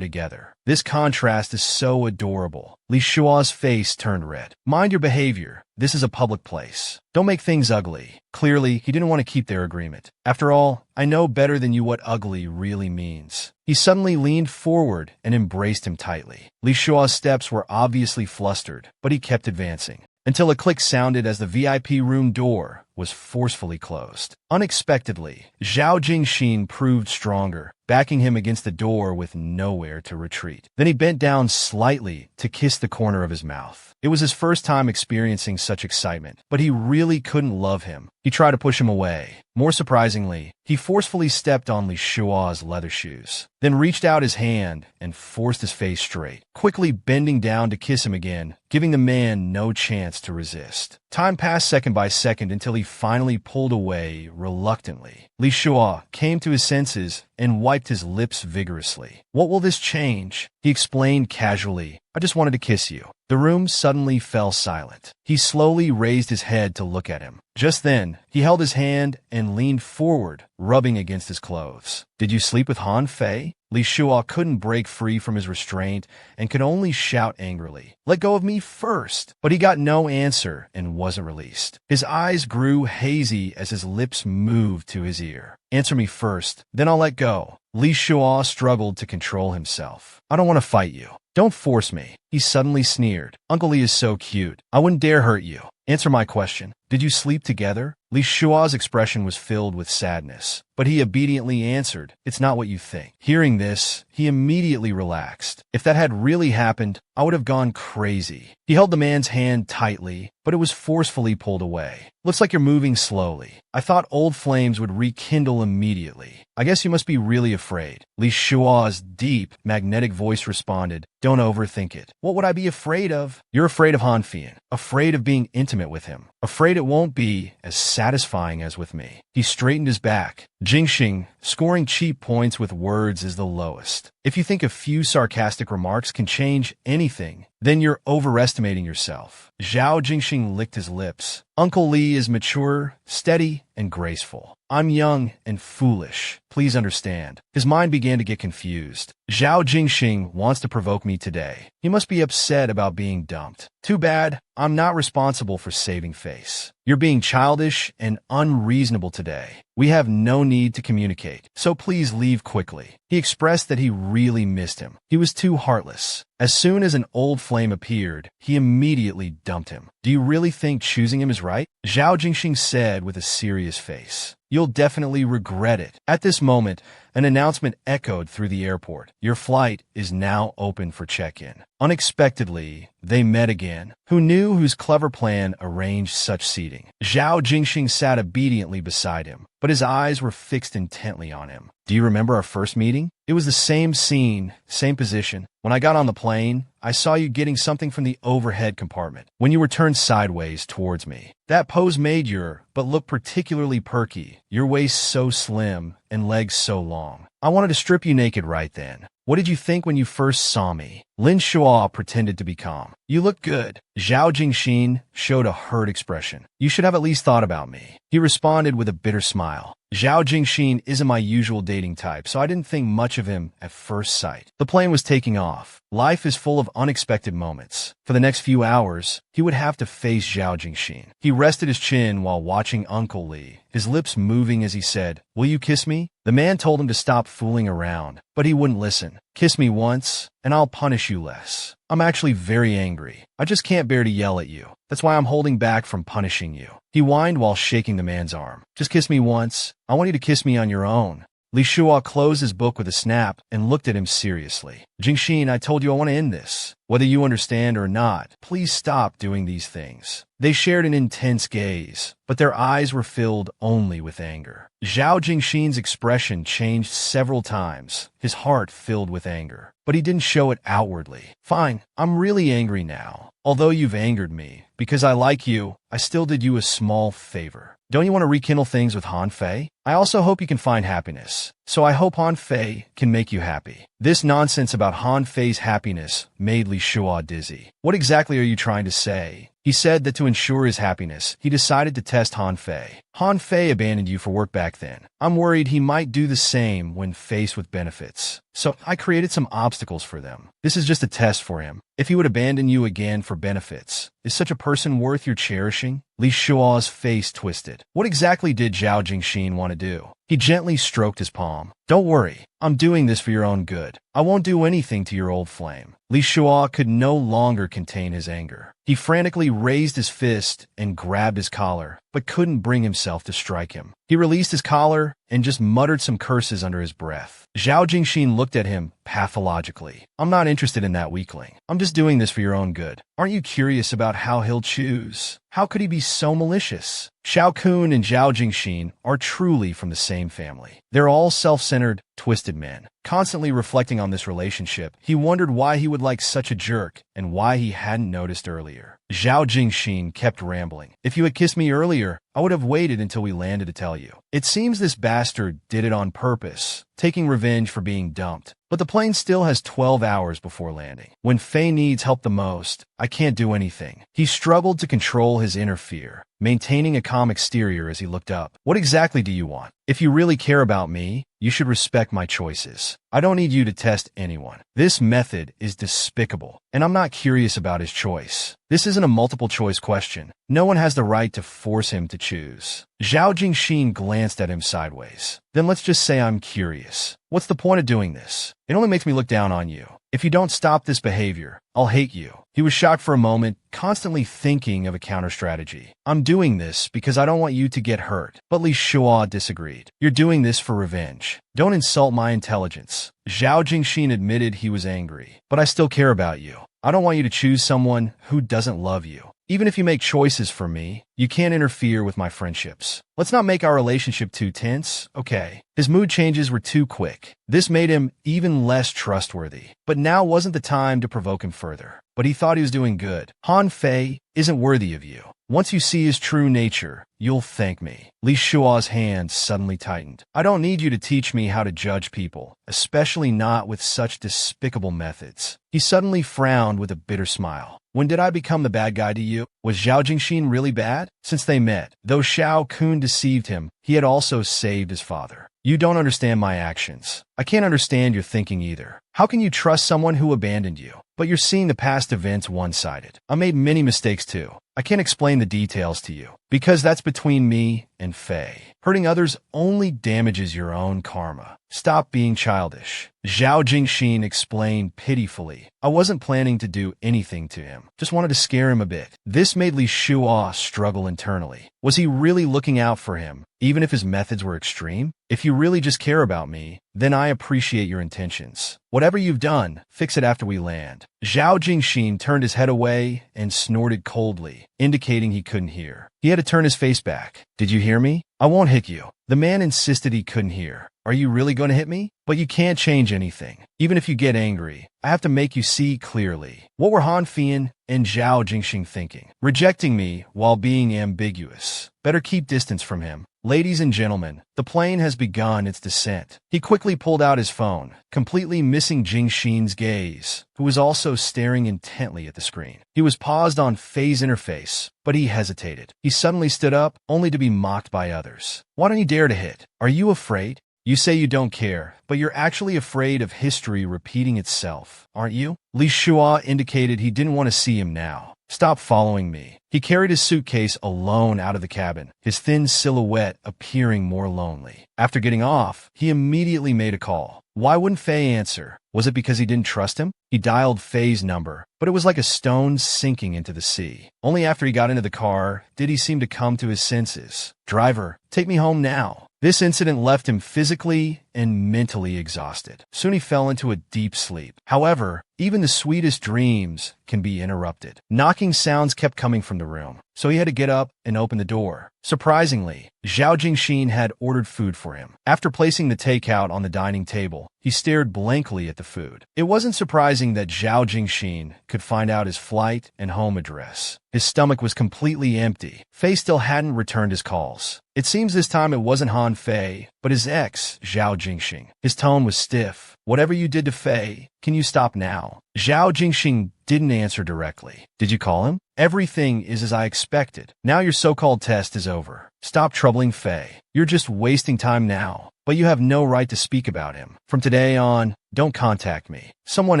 together. This contrast is so adorable. Li Shua's face turned red. Mind your behavior. This is a public place. Don't make things ugly. Clearly, he didn't want to keep their agreement. After all, I know better than you what ugly really means. He suddenly leaned forward and embraced him tightly. Li Shua's steps were obviously flustered, but he kept advancing, until a click sounded as the VIP room door was forcefully closed. Unexpectedly, Zhao Jingxin proved stronger, backing him against the door with nowhere to retreat. Then he bent down slightly to kiss the corner of his mouth. It was his first time experiencing such excitement, but he really couldn't love him. He tried to push him away. More surprisingly, he forcefully stepped on Li Shua's leather shoes, then reached out his hand and forced his face straight, quickly bending down to kiss him again, giving the man no chance to resist. Time passed second by second until he finally pulled away reluctantly. Li Shua came to his senses and wiped his lips vigorously. What will this change? He explained casually. I just wanted to kiss you. The room suddenly fell silent. He slowly raised his head to look at him. Just then, he held his hand and leaned forward, rubbing against his clothes. Did you sleep with Han Fei? Li Shua couldn't break free from his restraint and could only shout angrily, "Let go of me first!" But he got no answer and wasn't released. His eyes grew hazy as his lips moved to his ear. Answer me first, then I'll let go. Li Shua struggled to control himself. I don't want to fight you. Don't force me. He suddenly sneered. Uncle Li is so cute. I wouldn't dare hurt you. Answer my question. Did you sleep together? Li Shua's expression was filled with sadness, but he obediently answered, it's not what you think. Hearing this, he immediately relaxed. If that had really happened, I would have gone crazy. He held the man's hand tightly, but it was forcefully pulled away. Looks like you're moving slowly. I thought old flames would rekindle immediately. I guess you must be really afraid. Li Shua's deep, magnetic voice responded, don't overthink it. What would I be afraid of? You're afraid of Han Fian, afraid of being intimate with him, afraid it won't be as satisfying as with me. He straightened his back. Jingxing, scoring cheap points with words is the lowest. If you think a few sarcastic remarks can change anything, then you're overestimating yourself. Zhao Jingxing licked his lips. Uncle Li is mature, steady, and graceful. I'm young and foolish. Please understand. His mind began to get confused. Zhao Jingxing wants to provoke me today. He must be upset about being dumped. Too bad. I'm not responsible for saving face. You're being childish and unreasonable today. We have no need to communicate, so please leave quickly. He expressed that he really missed him. He was too heartless. As soon as an old flame appeared, he immediately dumped him. Do you really think choosing him is right? Zhao Jingxing said with a serious face. You'll definitely regret it. At this moment, an announcement echoed through the airport. Your flight is now open for check-in. Unexpectedly, they met again. Who knew whose clever plan arranged such seating? Zhao Jingxing sat obediently beside him, but his eyes were fixed intently on him. Do you remember our first meeting? It was the same scene, same position. When I got on the plane, I saw you getting something from the overhead compartment when you were turned sideways towards me. That pose made but looked particularly perky. Your waist so slim and legs so long. I wanted to strip you naked right then. What did you think when you first saw me? Lin Shua pretended to be calm. You look good. Zhao Jingxin showed a hurt expression. You should have at least thought about me. He responded with a bitter smile. Zhao Jingxin isn't my usual dating type, so I didn't think much of him at first sight. The plane was taking off. Life is full of unexpected moments. For the next few hours, he would have to face Zhao Jingxin. He rested his chin while watching Uncle Li, his lips moving as he said, "Will you kiss me?" The man told him to stop fooling around, but he wouldn't listen. Kiss me once, and I'll punish you less. I'm actually very angry. I just can't bear to yell at you. That's why I'm holding back from punishing you. He whined while shaking the man's arm. Just kiss me once. I want you to kiss me on your own. Li Shua closed his book with a snap and looked at him seriously. Jingxin, I told you I want to end this. Whether you understand or not, please stop doing these things. They shared an intense gaze, but their eyes were filled only with anger. Zhao Jingxin's expression changed several times, his heart filled with anger. But he didn't show it outwardly. Fine, I'm really angry now. Although you've angered me, because I like you, I still did you a small favor. Don't you want to rekindle things with Han Fei? I also hope you can find happiness. So I hope Han Fei can make you happy. This nonsense about Han Fei's happiness made Li Shua dizzy. What exactly are you trying to say? He said that to ensure his happiness, he decided to test Han Fei. Han Fei abandoned you for work back then. I'm worried he might do the same when faced with benefits. So I created some obstacles for them. This is just a test for him. If he would abandon you again for benefits, is such a person worth your cherishing? Li Shua's face twisted. What exactly did Zhao Jingxin want to do? He gently stroked his palm. Don't worry, I'm doing this for your own good. I won't do anything to your old flame. Li Shua could no longer contain his anger. He frantically raised his fist and grabbed his collar, but couldn't bring himself to strike him. He released his collar and just muttered some curses under his breath. Zhao Jingxin looked at him pathologically. I'm not interested in that weakling. I'm just doing this for your own good. Aren't you curious about how he'll choose? How could he be so malicious? Xiao Kun and Zhao Jingxin are truly from the same family. They're all self-centered, twisted men. Constantly reflecting on this relationship, he wondered why he would like such a jerk and why he hadn't noticed earlier. Zhao Jingxin kept rambling. If you had kissed me earlier, I would have waited until we landed to tell you. It seems this bastard did it on purpose, taking revenge for being dumped. But the plane still has 12 hours before landing. When Fei needs help the most, I can't do anything. He struggled to control his inner fear. maintaining a calm exterior as he looked up. What exactly do you want? If you really care about me, you should respect my choices. I don't need you to test anyone. This method is despicable, and I'm not curious about his choice. This isn't a multiple-choice question. No one has the right to force him to choose. Zhao Jingxin glanced at him sideways. Then let's just say I'm curious. What's the point of doing this? It only makes me look down on you. If you don't stop this behavior, I'll hate you. He was shocked for a moment, constantly thinking of a counter-strategy. I'm doing this because I don't want you to get hurt. But Li Shuo disagreed. You're doing this for revenge. Don't insult my intelligence. Zhao Jingxin admitted he was angry. But I still care about you. I don't want you to choose someone who doesn't love you. Even if you make choices for me, you can't interfere with my friendships. Let's not make our relationship too tense, okay? His mood changes were too quick. This made him even less trustworthy. But now wasn't the time to provoke him further. But he thought he was doing good. Han Fei isn't worthy of you. Once you see his true nature, you'll thank me. Li Shua's hands suddenly tightened. I don't need you to teach me how to judge people, especially not with such despicable methods. He suddenly frowned with a bitter smile. When did I become the bad guy to you? Was Zhao Jingxin really bad? Since they met, though Xiao Kun deceived him, he had also saved his father. You don't understand my actions. I can't understand your thinking either. How can you trust someone who abandoned you? But you're seeing the past events one-sided. I made many mistakes too. I can't explain the details to you, because that's between me and Fei. Hurting others only damages your own karma. Stop being childish. Zhao Jingxin explained pitifully. I wasn't planning to do anything to him. Just wanted to scare him a bit. This made Li Shuo struggle internally. Was he really looking out for him, even if his methods were extreme? If you really just care about me, then I appreciate your intentions. Whatever you've done, fix it after we land. Zhao Jingxin turned his head away and snorted coldly, indicating he couldn't hear. He had to turn his face back. Did you hear me? I won't hit you. The man insisted he couldn't hear. Are you really going to hit me? But you can't change anything. Even if you get angry, I have to make you see clearly. What were Han Fian and Zhao Jingxin thinking? Rejecting me while being ambiguous. Better keep distance from him. Ladies and gentlemen, the plane has begun its descent. He quickly pulled out his phone, completely missing Jingxin's gaze, who was also staring intently at the screen. He was paused on Fei's interface, but he hesitated. He suddenly stood up, only to be mocked by others. Why don't you dare to hit? Are you afraid? You say you don't care, but you're actually afraid of history repeating itself, aren't you? Li Shuo indicated he didn't want to see him now. Stop following me. He carried his suitcase alone out of the cabin, his thin silhouette appearing more lonely. After getting off, he immediately made a call. Why wouldn't Fei answer? Was it because he didn't trust him? He dialed Fei's number, but it was like a stone sinking into the sea. Only after he got into the car did he seem to come to his senses. Driver, take me home now. This incident left him physically and mentally exhausted. Soon he fell into a deep sleep. However, even the sweetest dreams can be interrupted. Knocking sounds kept coming from the room, so he had to get up and open the door. Surprisingly, Zhao Jingxin had ordered food for him. After placing the takeout on the dining table, he stared blankly at the food. It wasn't surprising that Zhao Jingxin could find out his flight and home address. His stomach was completely empty. Fei still hadn't returned his calls. It seems this time it wasn't Han Fei, but his ex, Zhao Jingxin. His tone was stiff. Whatever you did to Fei, can you stop now? Zhao Jingxin didn't answer directly. Did you call him? Everything is as I expected. Now your so-called test is over. Stop troubling Fei. You're just wasting time now. But you have no right to speak about him. From today on, don't contact me. Someone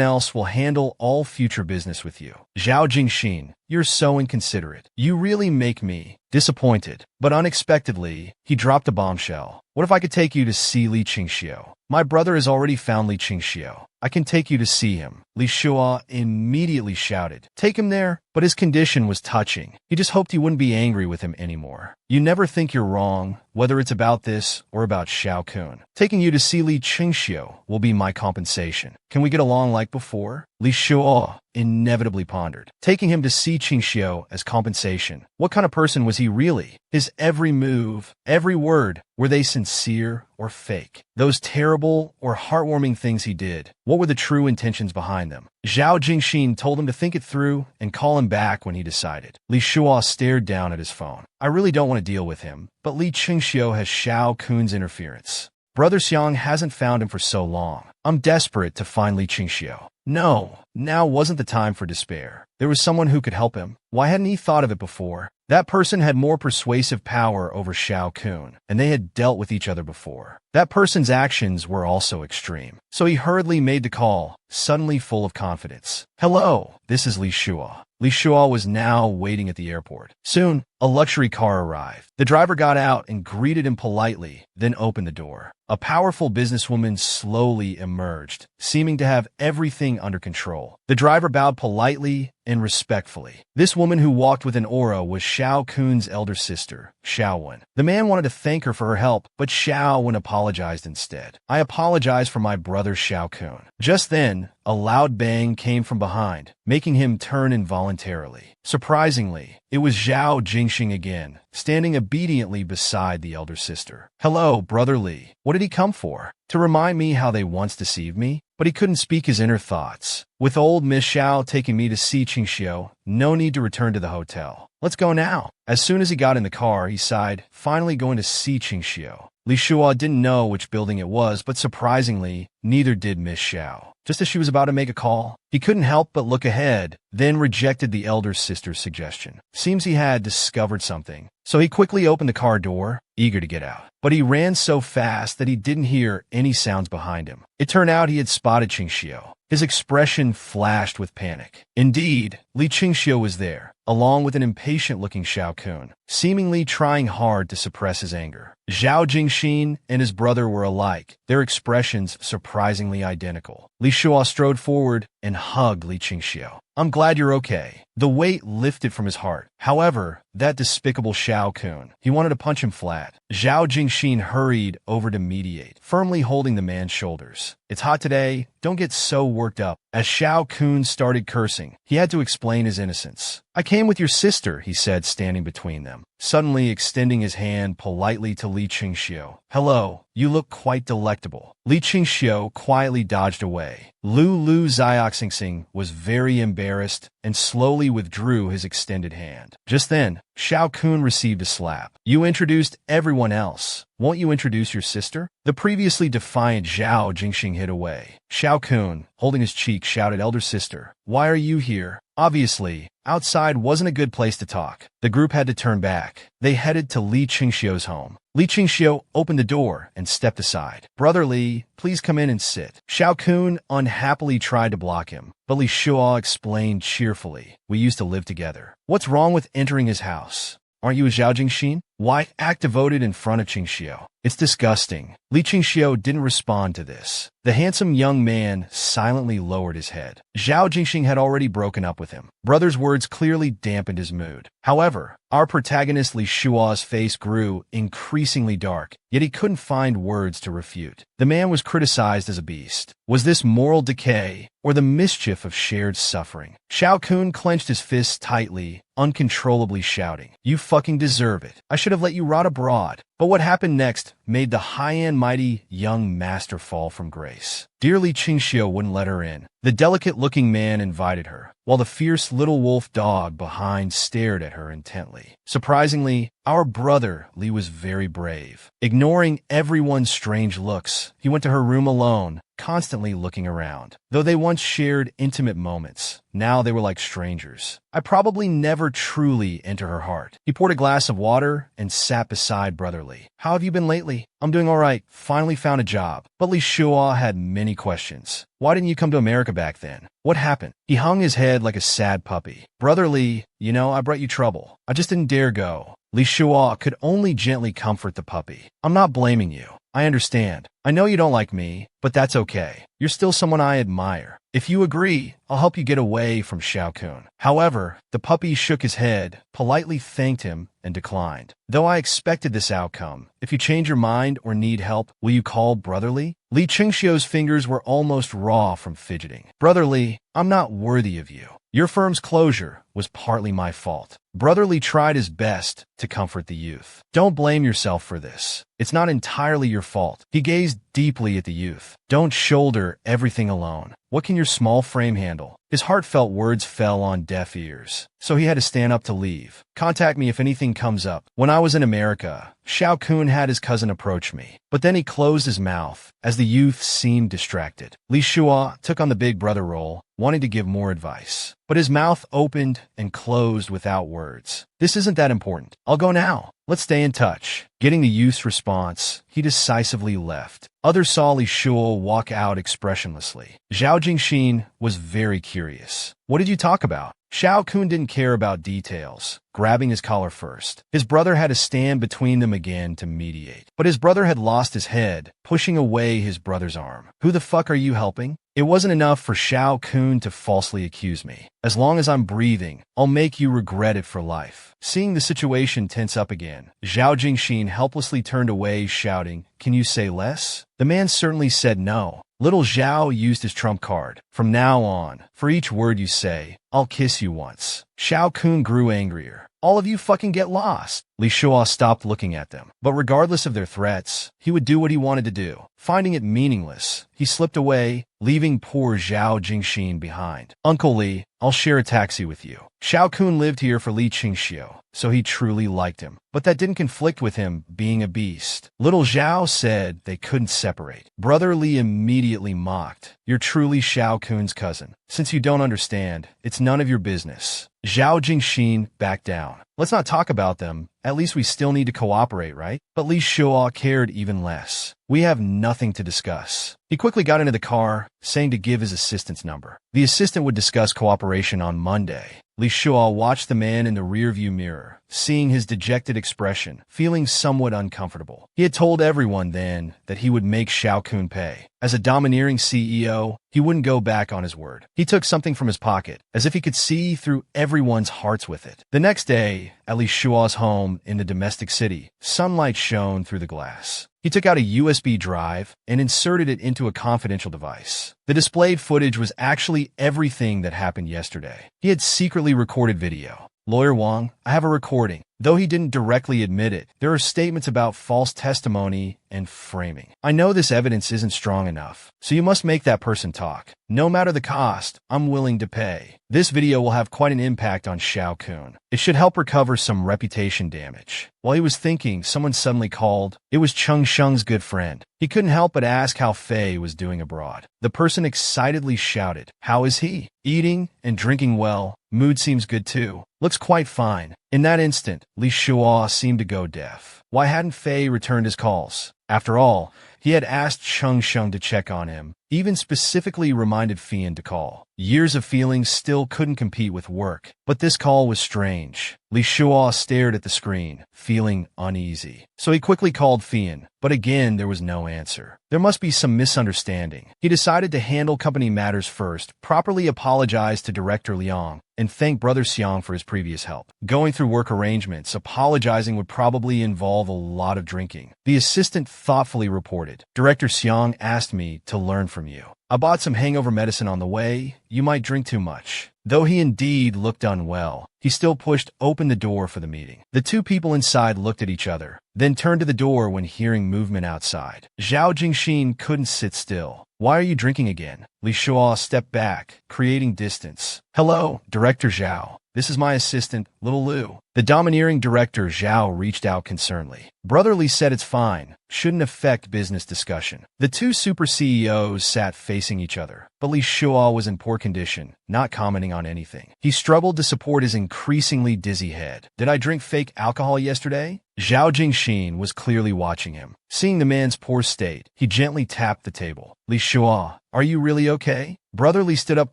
else will handle all future business with you. Zhao Jingxin, you're so inconsiderate. You really make me disappointed. But unexpectedly, he dropped a bombshell. What if I could take you to see Li Qingxiu? My brother has already found Li Qingxiu. I can take you to see him. Li Shuo immediately shouted. Take him there? But his condition was touching. He just hoped he wouldn't be angry with him anymore. You never think you're wrong, whether it's about this or about Xiao Kun. Taking you to see Li Qingxiu will be my compensation. Can we get along like before? Li Shuo inevitably pondered. Taking him to see Qingxiu as compensation. What kind of person was he really? His every move, every word, were they sincere or fake? Those terrible or heartwarming things he did, what were the true intentions behind them? Zhao Jingxin told him to think it through and call him back when he decided. Li Shuo stared down at his phone. I really don't want to deal with him, but Li Qingxiu has Xiao Kun's interference. Brother Xiang hasn't found him for so long. I'm desperate to find Li Qingxiu. No, now wasn't the time for despair. There was someone who could help him. Why hadn't he thought of it before? That person had more persuasive power over Xiao Kun, and they had dealt with each other before. That person's actions were also extreme. So he hurriedly made the call, suddenly full of confidence. "Hello, this is Li Shua." Li Shua was now waiting at the airport. Soon, a luxury car arrived. The driver got out and greeted him politely, then opened the door. A powerful businesswoman slowly emerged, seeming to have everything under control. The driver bowed politely and respectfully. This woman who walked with an aura was Xiao Kun's elder sister, Xiao Wen. The man wanted to thank her for her help, but Xiao Wen apologized instead. "I apologize for my brother Xiao Kun." Just then, a loud bang came from behind, making him turn involuntarily. Surprisingly, it was Zhao Jingxing again, standing obediently beside the elder sister. "Hello, Brother Li. What did he come for? To remind me how they once deceived me?" But he couldn't speak his inner thoughts. "With old Miss Xiao taking me to see Qingxiu, no need to return to the hotel. Let's go now." As soon as he got in the car, he sighed, finally going to see Qingxiu. Li Shua didn't know which building it was, but surprisingly, neither did Miss Xiao. Just as she was about to make a call, he couldn't help but look ahead, then rejected the elder sister's suggestion. Seems he had discovered something, so he quickly opened the car door, eager to get out. But he ran so fast that he didn't hear any sounds behind him. It turned out he had spotted Qingxiu. His expression flashed with panic. Indeed, Li Qingxiu was there, along with an impatient-looking Xiao Kun, seemingly trying hard to suppress his anger. Zhao Jingxin and his brother were alike, their expressions surprisingly identical. Li Shua strode forward and hugged Li Qingxiu. "I'm glad you're okay." The weight lifted from his heart. However, that despicable Xiao Kun, he wanted to punch him flat. Zhao Jingxin hurried over to mediate, firmly holding the man's shoulders. "It's hot today, don't get so worked up." As Xiao Kun started cursing, he had to explain his innocence. "I came with your sister," he said, standing between them, suddenly extending his hand politely to Li Qingxiu. "Hello, you look quite delectable." Li Qingxiu quietly dodged away. Lu Xiaoxingxing was very embarrassed and slowly withdrew his extended hand. Just then, Xiao Kun received a slap. "You introduced everyone else. Won't you introduce your sister?" The previously defiant Zhao Jingxing hid away. Xiao Kun, holding his cheek, shouted, "Elder sister, why are you here?" Obviously, outside wasn't a good place to talk. The group had to turn back. They headed to Li Qingxiu's home. Li Qingxiu opened the door and stepped aside. "Brother Li, please come in and sit." Xiao Kun unhappily tried to block him, but Li Shua explained cheerfully, "We used to live together. What's wrong with entering his house? Aren't you a Zhao Jingxin? Why act devoted in front of Qingxiu? It's disgusting." Li Qingxiu didn't respond to this. The handsome young man silently lowered his head. Zhao Jingxing had already broken up with him. Brother's words clearly dampened his mood. However, our protagonist Li Shua's face grew increasingly dark, yet he couldn't find words to refute. The man was criticized as a beast. Was this moral decay, or the mischief of shared suffering? Xiao Kun clenched his fists tightly, uncontrollably shouting, "You fucking deserve it. I should have let you rot abroad." But what happened next made the high-end mighty young master fall from grace. Dear Li Qingxiu wouldn't let her in. The delicate-looking man invited her, while the fierce little wolf dog behind stared at her intently. Surprisingly, our brother Li was very brave. Ignoring everyone's strange looks, he went to her room alone, constantly looking around. Though they once shared intimate moments, now they were like strangers. I probably never truly enter her heart. He poured a glass of water and sat beside Brother Li. "How have you been lately?" "I'm doing all right. Finally found a job." But Li Shua had many questions. "Why didn't you come to America back then? What happened?" He hung his head like a sad puppy. "Brother Li, you know, I brought you trouble. I just didn't dare go." Li Shua could only gently comfort the puppy. "I'm not blaming you. I understand. I know you don't like me, but that's okay. You're still someone I admire. If you agree, I'll help you get away from Xiao Kun." However, the puppy shook his head, politely thanked him, and declined. "Though I expected this outcome, if you change your mind or need help, will you call Brother Li?" Li Qingxiu's fingers were almost raw from fidgeting. "Brother Li, I'm not worthy of you. Your firm's closure was partly my fault." Brother Li tried his best to comfort the youth. "Don't blame yourself for this. It's not entirely your fault." He gazed deeply at the youth. "Don't shoulder everything alone. What can your small frame handle?" His heartfelt words fell on deaf ears, so he had to stand up to leave. "Contact me if anything comes up." When I was in America, Xiao Kun had his cousin approach me, but then he closed his mouth as the youth seemed distracted. Li Shua took on the big brother role, wanting to give more advice, but his mouth opened and closed without words. This isn't that important. I'll go now. Let's stay in touch. Getting the youth's response, he decisively left. Others saw Li Shuo walk out expressionlessly. Zhao Jingxin was very curious. What did you talk about? Xiao Kun didn't care about details, grabbing his collar first. His brother had to stand between them again to mediate. But his brother had lost his head, pushing away his brother's arm. Who the fuck are you helping? It wasn't enough for Xiao Kun to falsely accuse me. As long as I'm breathing, I'll make you regret it for life. Seeing the situation tense up again, Zhao Jingxin helplessly turned away, shouting, "Can you say less?" The man certainly said no. Little Zhao used his trump card. From now on, for each word you say, I'll kiss you once. Xiao Kun grew angrier. All of you fucking get lost. Li Shuo stopped looking at them. But regardless of their threats, he would do what he wanted to do. Finding it meaningless, he slipped away, leaving poor Zhao Jingxin behind. Uncle Li, I'll share a taxi with you. Xiao Kun lived here for Li Qingxiu, so he truly liked him. But that didn't conflict with him being a beast. Little Zhao said they couldn't separate. Brother Li immediately mocked. You're truly Xiao Kun's cousin. Since you don't understand, it's none of your business. Zhao Jingxin backed down. Let's not talk about them. At least we still need to cooperate, right? But Li Shuo cared even less. We have nothing to discuss. He quickly got into the car, saying to give his assistant's number. The assistant would discuss cooperation on Monday. Li Shuo watched the man in the rearview mirror, seeing his dejected expression, feeling somewhat uncomfortable. He had told everyone then that he would make Xiao Kun pay. As a domineering CEO, he wouldn't go back on his word. He took something from his pocket, as if he could see through everyone's hearts with it. The next day, at Li Shuo's home in the domestic city, sunlight shone through the glass. He took out a USB drive and inserted it into a confidential device. The displayed footage was actually everything that happened yesterday. He had secretly recorded video. Lawyer Wang, I have a recording. Though he didn't directly admit it, there are statements about false testimony and framing. I know this evidence isn't strong enough, so you must make that person talk. No matter the cost, I'm willing to pay. This video will have quite an impact on Xiao Kun. It should help recover some reputation damage. While he was thinking, someone suddenly called. It was Cheng Sheng's good friend. He couldn't help but ask how Fei was doing abroad. The person excitedly shouted, "How is he? Eating and drinking well. Mood seems good too. Looks quite fine." In that instant, Li Shuo seemed to go deaf. Why hadn't Fei returned his calls? After all, he had asked Cheng Sheng to check on him, even specifically reminded Fian to call. Years of feelings still couldn't compete with work, but this call was strange. Li Shuo stared at the screen, feeling uneasy. So he quickly called Fian, but again there was no answer. There must be some misunderstanding. He decided to handle company matters first, properly apologize to Director Liang, and thank Brother Xiang for his previous help. Going through work arrangements, apologizing would probably involve a lot of drinking. The assistant thoughtfully reported, Director Xiang asked me to learn from you. I bought some hangover medicine on the way. You might drink too much. Though he indeed looked unwell, he still pushed open the door for the meeting. The two people inside looked at each other, then turned to the door when hearing movement outside. Zhao Jingxin couldn't sit still. Why are you drinking again? Li Shuo stepped back, creating distance. Hello, Director Zhao. This is my assistant, Little Lu. The domineering Director Zhao reached out concernedly. Brother Li said it's fine. Shouldn't affect business discussion. The two super CEOs sat facing each other, but Li Shuo was in poor condition, not commenting on anything. He struggled to support his increasingly dizzy head. Did I drink fake alcohol yesterday? Zhao Jingxin was clearly watching him. Seeing the man's poor state, he gently tapped the table. Li Shuo, are you really okay? Brother Li stood up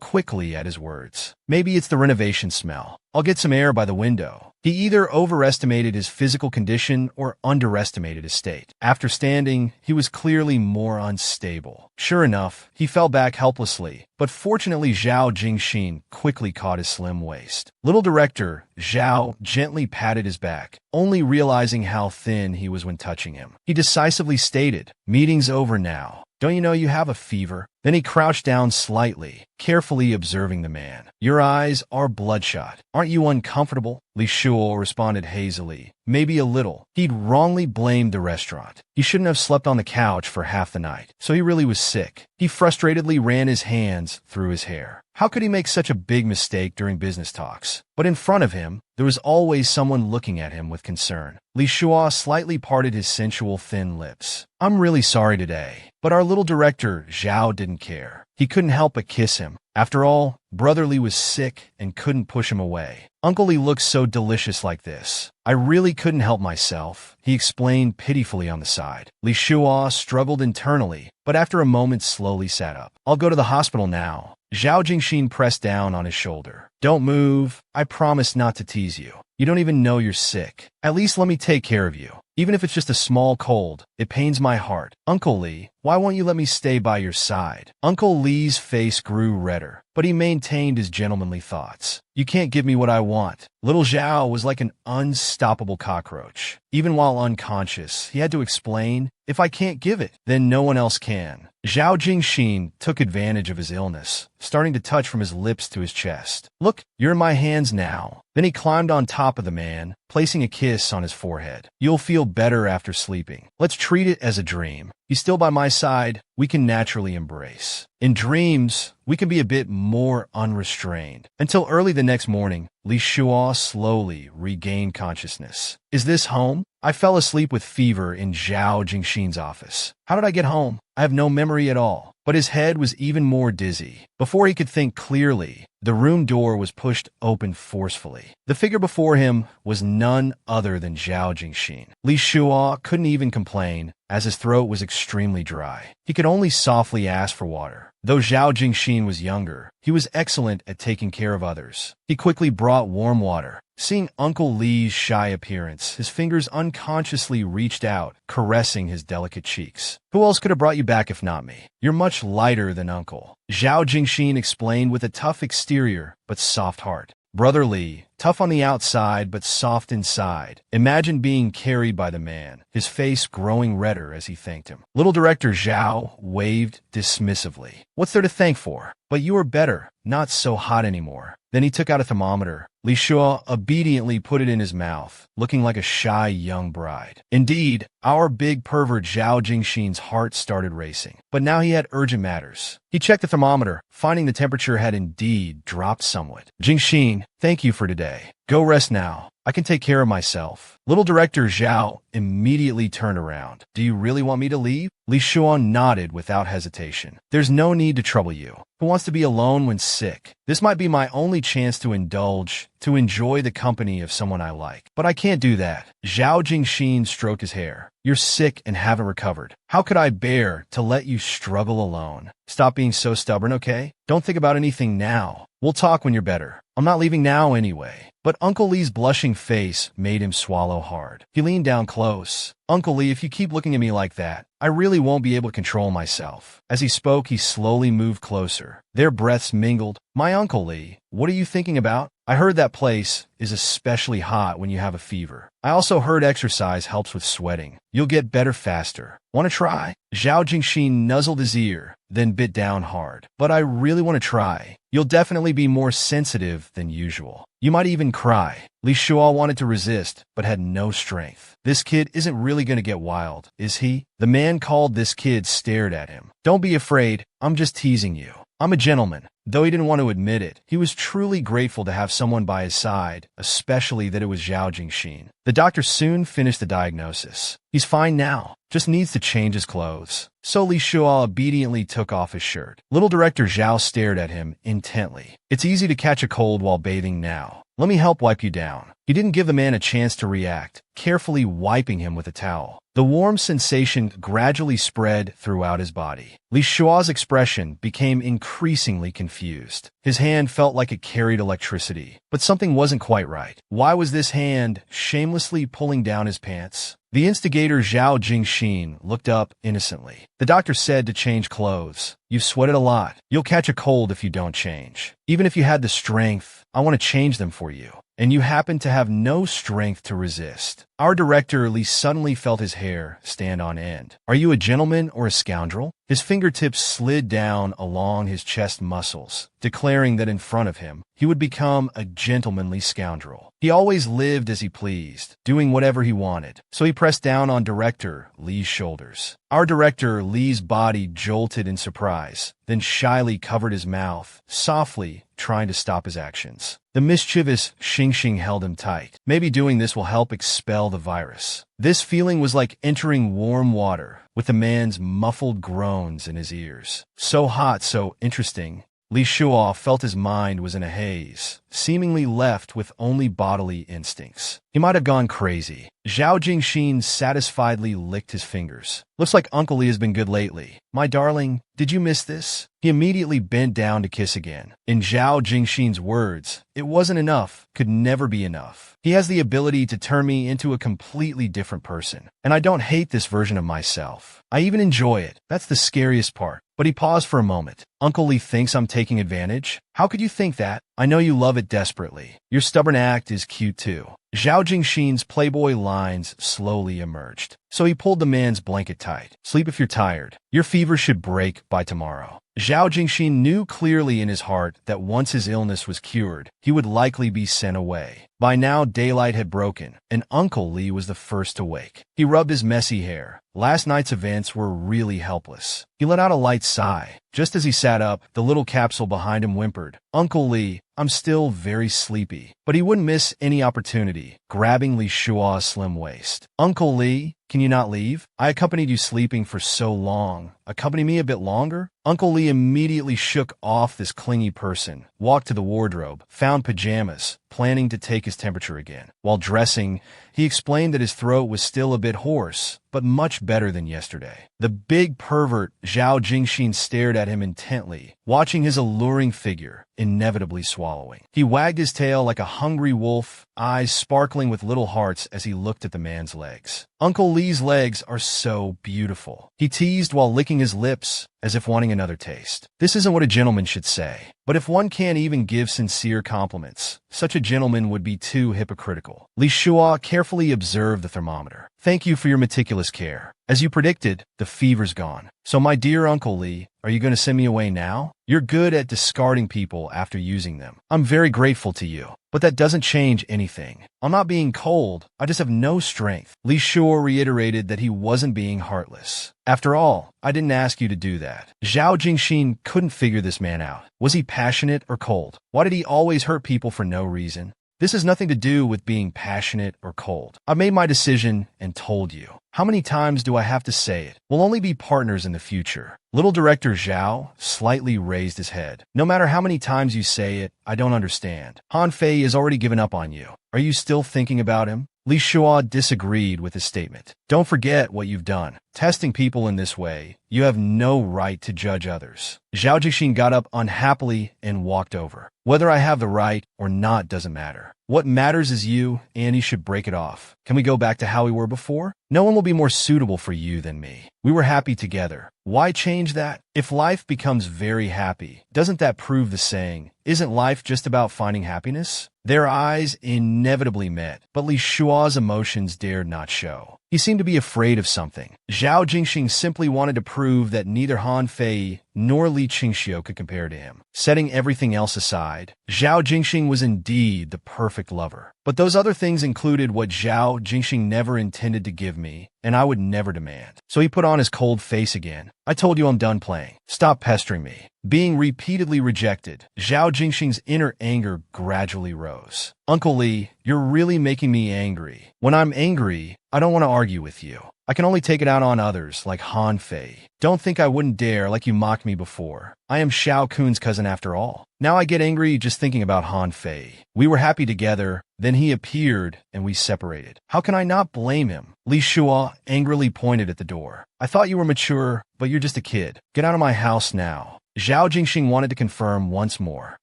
quickly at his words. Maybe it's the renovation smell. I'll get some air by the window. He either overestimated his physical condition or underestimated his state. After standing, he was clearly more unstable. Sure enough, he fell back helplessly, but fortunately Zhao Jingxin quickly caught his slim waist. Little Director Zhao gently patted his back, only realizing how thin he was when touching him. He decisively stated, "Meeting's over now. Don't you know you have a fever?" Then he crouched down slightly, carefully observing the man. Your eyes are bloodshot. Aren't you uncomfortable? Li Shuo responded hazily. Maybe a little. He'd wrongly blamed the restaurant. He shouldn't have slept on the couch for half the night, so he really was sick. He frustratedly ran his hands through his hair. How could he make such a big mistake during business talks? But in front of him, there was always someone looking at him with concern. Li Shuo slightly parted his sensual thin lips. I'm really sorry today, but our little director, Zhao, didn't care. He couldn't help but kiss him. After all, Brother Lee was sick and couldn't push him away. Uncle Lee looks so delicious like this. I really couldn't help myself, he explained pitifully on the side. Li Shuo struggled internally, but after a moment slowly sat up. I'll go to the hospital now. Zhao Jingxin pressed down on his shoulder. Don't move. I promise not to tease you. You don't even know you're sick. At least let me take care of you. Even if it's just a small cold, it pains my heart. Uncle Lee, why won't you let me stay by your side? Uncle Lee's face grew redder, but he maintained his gentlemanly thoughts. You can't give me what I want. Little Zhao was like an unstoppable cockroach. Even while unconscious, he had to explain, if I can't give it, then no one else can. Zhao Jingxin took advantage of his illness, starting to touch from his lips to his chest. Look, you're in my hands now. Then he climbed on top of the man, placing a kiss on his forehead. You'll feel better after sleeping. Let's treat it as a dream. He's still by my side. We can naturally embrace. In dreams, we can be a bit more unrestrained. Until early the next morning, Li Shuo slowly regained consciousness. Is this home? I fell asleep with fever in Zhao Jingxin's office. How did I get home? I have no memory at all. But his head was even more dizzy. Before he could think clearly, the room door was pushed open forcefully. The figure before him was none other than Zhao Jingxin. Li Shuo couldn't even complain, as his throat was extremely dry. He could only softly ask for water. Though Zhao Jingxin was younger, he was excellent at taking care of others. He quickly brought warm water. Seeing Uncle Lee's shy appearance, his fingers unconsciously reached out, caressing his delicate cheeks. Who else could have brought you back if not me? You're much lighter than Uncle. Zhao Jingxin explained with a tough exterior, but soft heart. Brother Lee, tough on the outside but soft inside. Imagine being carried by the man, his face growing redder as he thanked him. Little Director Zhao waved dismissively. What's there to thank for? But you are better, not so hot anymore. Then he took out a thermometer. Li Shuo obediently put it in his mouth, looking like a shy young bride. Indeed, our big pervert Zhao Jingxin's heart started racing. But now he had urgent matters. He checked the thermometer, finding the temperature had indeed dropped somewhat. Jingxin, thank you for today. Go rest now. I can take care of myself. Little Director Zhao immediately turned around. Do you really want me to leave? Li Shuo nodded without hesitation. There's no need to trouble you. Who wants to be alone when sick? This might be my only chance to indulge, to enjoy the company of someone I like. But I can't do that. Zhao Jingxin stroked his hair. You're sick and haven't recovered. How could I bear to let you struggle alone? Stop being so stubborn, okay? Don't think about anything now. We'll talk when you're better. I'm not leaving now anyway. But Uncle Lee's blushing face made him swallow hard. He leaned down close. Uncle Lee, if you keep looking at me like that, I really won't be able to control myself. As he spoke, he slowly moved closer. Their breaths mingled. My Uncle Lee, what are you thinking about? I heard that place is especially hot when you have a fever. I also heard exercise helps with sweating. You'll get better faster. Want to try? Zhao Jingxin nuzzled his ear, then bit down hard. But I really want to try. You'll definitely be more sensitive than usual. You might even cry. Li Shuo wanted to resist, but had no strength. This kid isn't really going to get wild, is he? The man called this kid stared at him. Don't be afraid. I'm just teasing you. I'm a gentleman. Though he didn't want to admit it, he was truly grateful to have someone by his side, especially that it was Zhao Jingxin. The doctor soon finished the diagnosis. He's fine now, just needs to change his clothes. So Li Shuo obediently took off his shirt. Little Director Zhao stared at him intently. It's easy to catch a cold while bathing now. Let me help wipe you down. He didn't give the man a chance to react, carefully wiping him with a towel. The warm sensation gradually spread throughout his body. Li Shuo's expression became increasingly confused. His hand felt like it carried electricity, but something wasn't quite right. Why was this hand shamelessly pulling down his pants? The instigator Zhao Jingxin looked up innocently. The doctor said to change clothes. You've sweated a lot. You'll catch a cold if you don't change. Even if you had the strength, I want to change them for you. And you happen to have no strength to resist. Our director Lee suddenly felt his hair stand on end. Are you a gentleman or a scoundrel? His fingertips slid down along his chest muscles, declaring that in front of him, he would become a gentlemanly scoundrel. He always lived as he pleased, doing whatever he wanted. So he pressed down on Director Lee's shoulders. Our Director Lee's body jolted in surprise, then shyly covered his mouth, softly trying to stop his actions. The mischievous Xingxing held him tight. Maybe doing this will help expel the virus. This feeling was like entering warm water, with the man's muffled groans in his ears. So hot, so interesting. Li Shuo felt his mind was in a haze, seemingly left with only bodily instincts. He might have gone crazy. Zhao Jingxin satisfiedly licked his fingers. Looks like Uncle Li has been good lately. My darling, did you miss this? He immediately bent down to kiss again. In Zhao Jingxin's words, it wasn't enough, could never be enough. He has the ability to turn me into a completely different person. And I don't hate this version of myself. I even enjoy it. That's the scariest part. But he paused for a moment. Uncle Li thinks I'm taking advantage? How could you think that? I know you love it desperately. Your stubborn act is cute too. Zhao Jingxin's playboy lines slowly emerged. So he pulled the man's blanket tight. Sleep if you're tired. Your fever should break by tomorrow. Zhao Jingxin knew clearly in his heart that once his illness was cured, he would likely be sent away. By now, daylight had broken, and Uncle Li was the first to wake. He rubbed his messy hair. Last night's events were really helpless. He let out a light sigh. Just as he sat up, the little capsule behind him whimpered, Uncle Li, I'm still very sleepy. But he wouldn't miss any opportunity, grabbing Li Shua's slim waist. Uncle Li, can you not leave? I accompanied you sleeping for so long. Accompany me a bit longer? Uncle Li immediately shook off this clingy person, walked to the wardrobe, found pajamas, planning to take his temperature again. While dressing, he explained that his throat was still a bit hoarse, but much better than yesterday. The big pervert Zhao Jingxin stared at him intently, watching his alluring figure, inevitably swallowing. He wagged his tail like a hungry wolf, eyes sparkling with little hearts as he looked at the man's legs. Uncle Li's legs are so beautiful. He teased while licking his lips, as if wanting another taste. This isn't what a gentleman should say. But if one can't even give sincere compliments, such a gentleman would be too hypocritical. Li Shuo carefully observed the thermometer. Thank you for your meticulous care. As you predicted, the fever's gone. So my dear Uncle Li, are you going to send me away now? You're good at discarding people after using them. I'm very grateful to you. But that doesn't change anything. I'm not being cold, I just have no strength. Li Shuo reiterated that he wasn't being heartless. After all, I didn't ask you to do that. Zhao Jingxin couldn't figure this man out. Was he passionate or cold? Why did he always hurt people for no reason? This has nothing to do with being passionate or cold. I've made my decision and told you. How many times do I have to say it? We'll only be partners in the future. Little Director Zhao slightly raised his head. No matter how many times you say it, I don't understand. Han Fei has already given up on you. Are you still thinking about him? Li Shuo disagreed with his statement. Don't forget what you've done. Testing people in this way, you have no right to judge others. Zhao Jixin got up unhappily and walked over. Whether I have the right or not doesn't matter. What matters is you, and you should break it off. Can we go back to how we were before? No one will be more suitable for you than me. We were happy together. Why change that? If life becomes very happy, doesn't that prove the saying, isn't life just about finding happiness? Their eyes inevitably met, but Li Shua's emotions dared not show. He seemed to be afraid of something. Zhao Jingxing simply wanted to prove that neither Han Fei nor Li Qingxiu could compare to him. Setting everything else aside, Zhao Jingxing was indeed the perfect lover. But those other things included what Zhao Jingxing never intended to give me, and I would never demand. So he put on his cold face again. I told you I'm done playing. Stop pestering me. Being repeatedly rejected, Zhao Jingxing's inner anger gradually rose. Uncle Li, you're really making me angry. When I'm angry, I don't want to argue with you. I can only take it out on others, like Han Fei. Don't think I wouldn't dare like you mocked me before. I am Shao Kun's cousin after all. Now I get angry just thinking about Han Fei. We were happy together, then he appeared, and we separated. How can I not blame him? Li Shuo angrily pointed at the door. I thought you were mature, but you're just a kid. Get out of my house now. Zhao Jingxing wanted to confirm once more.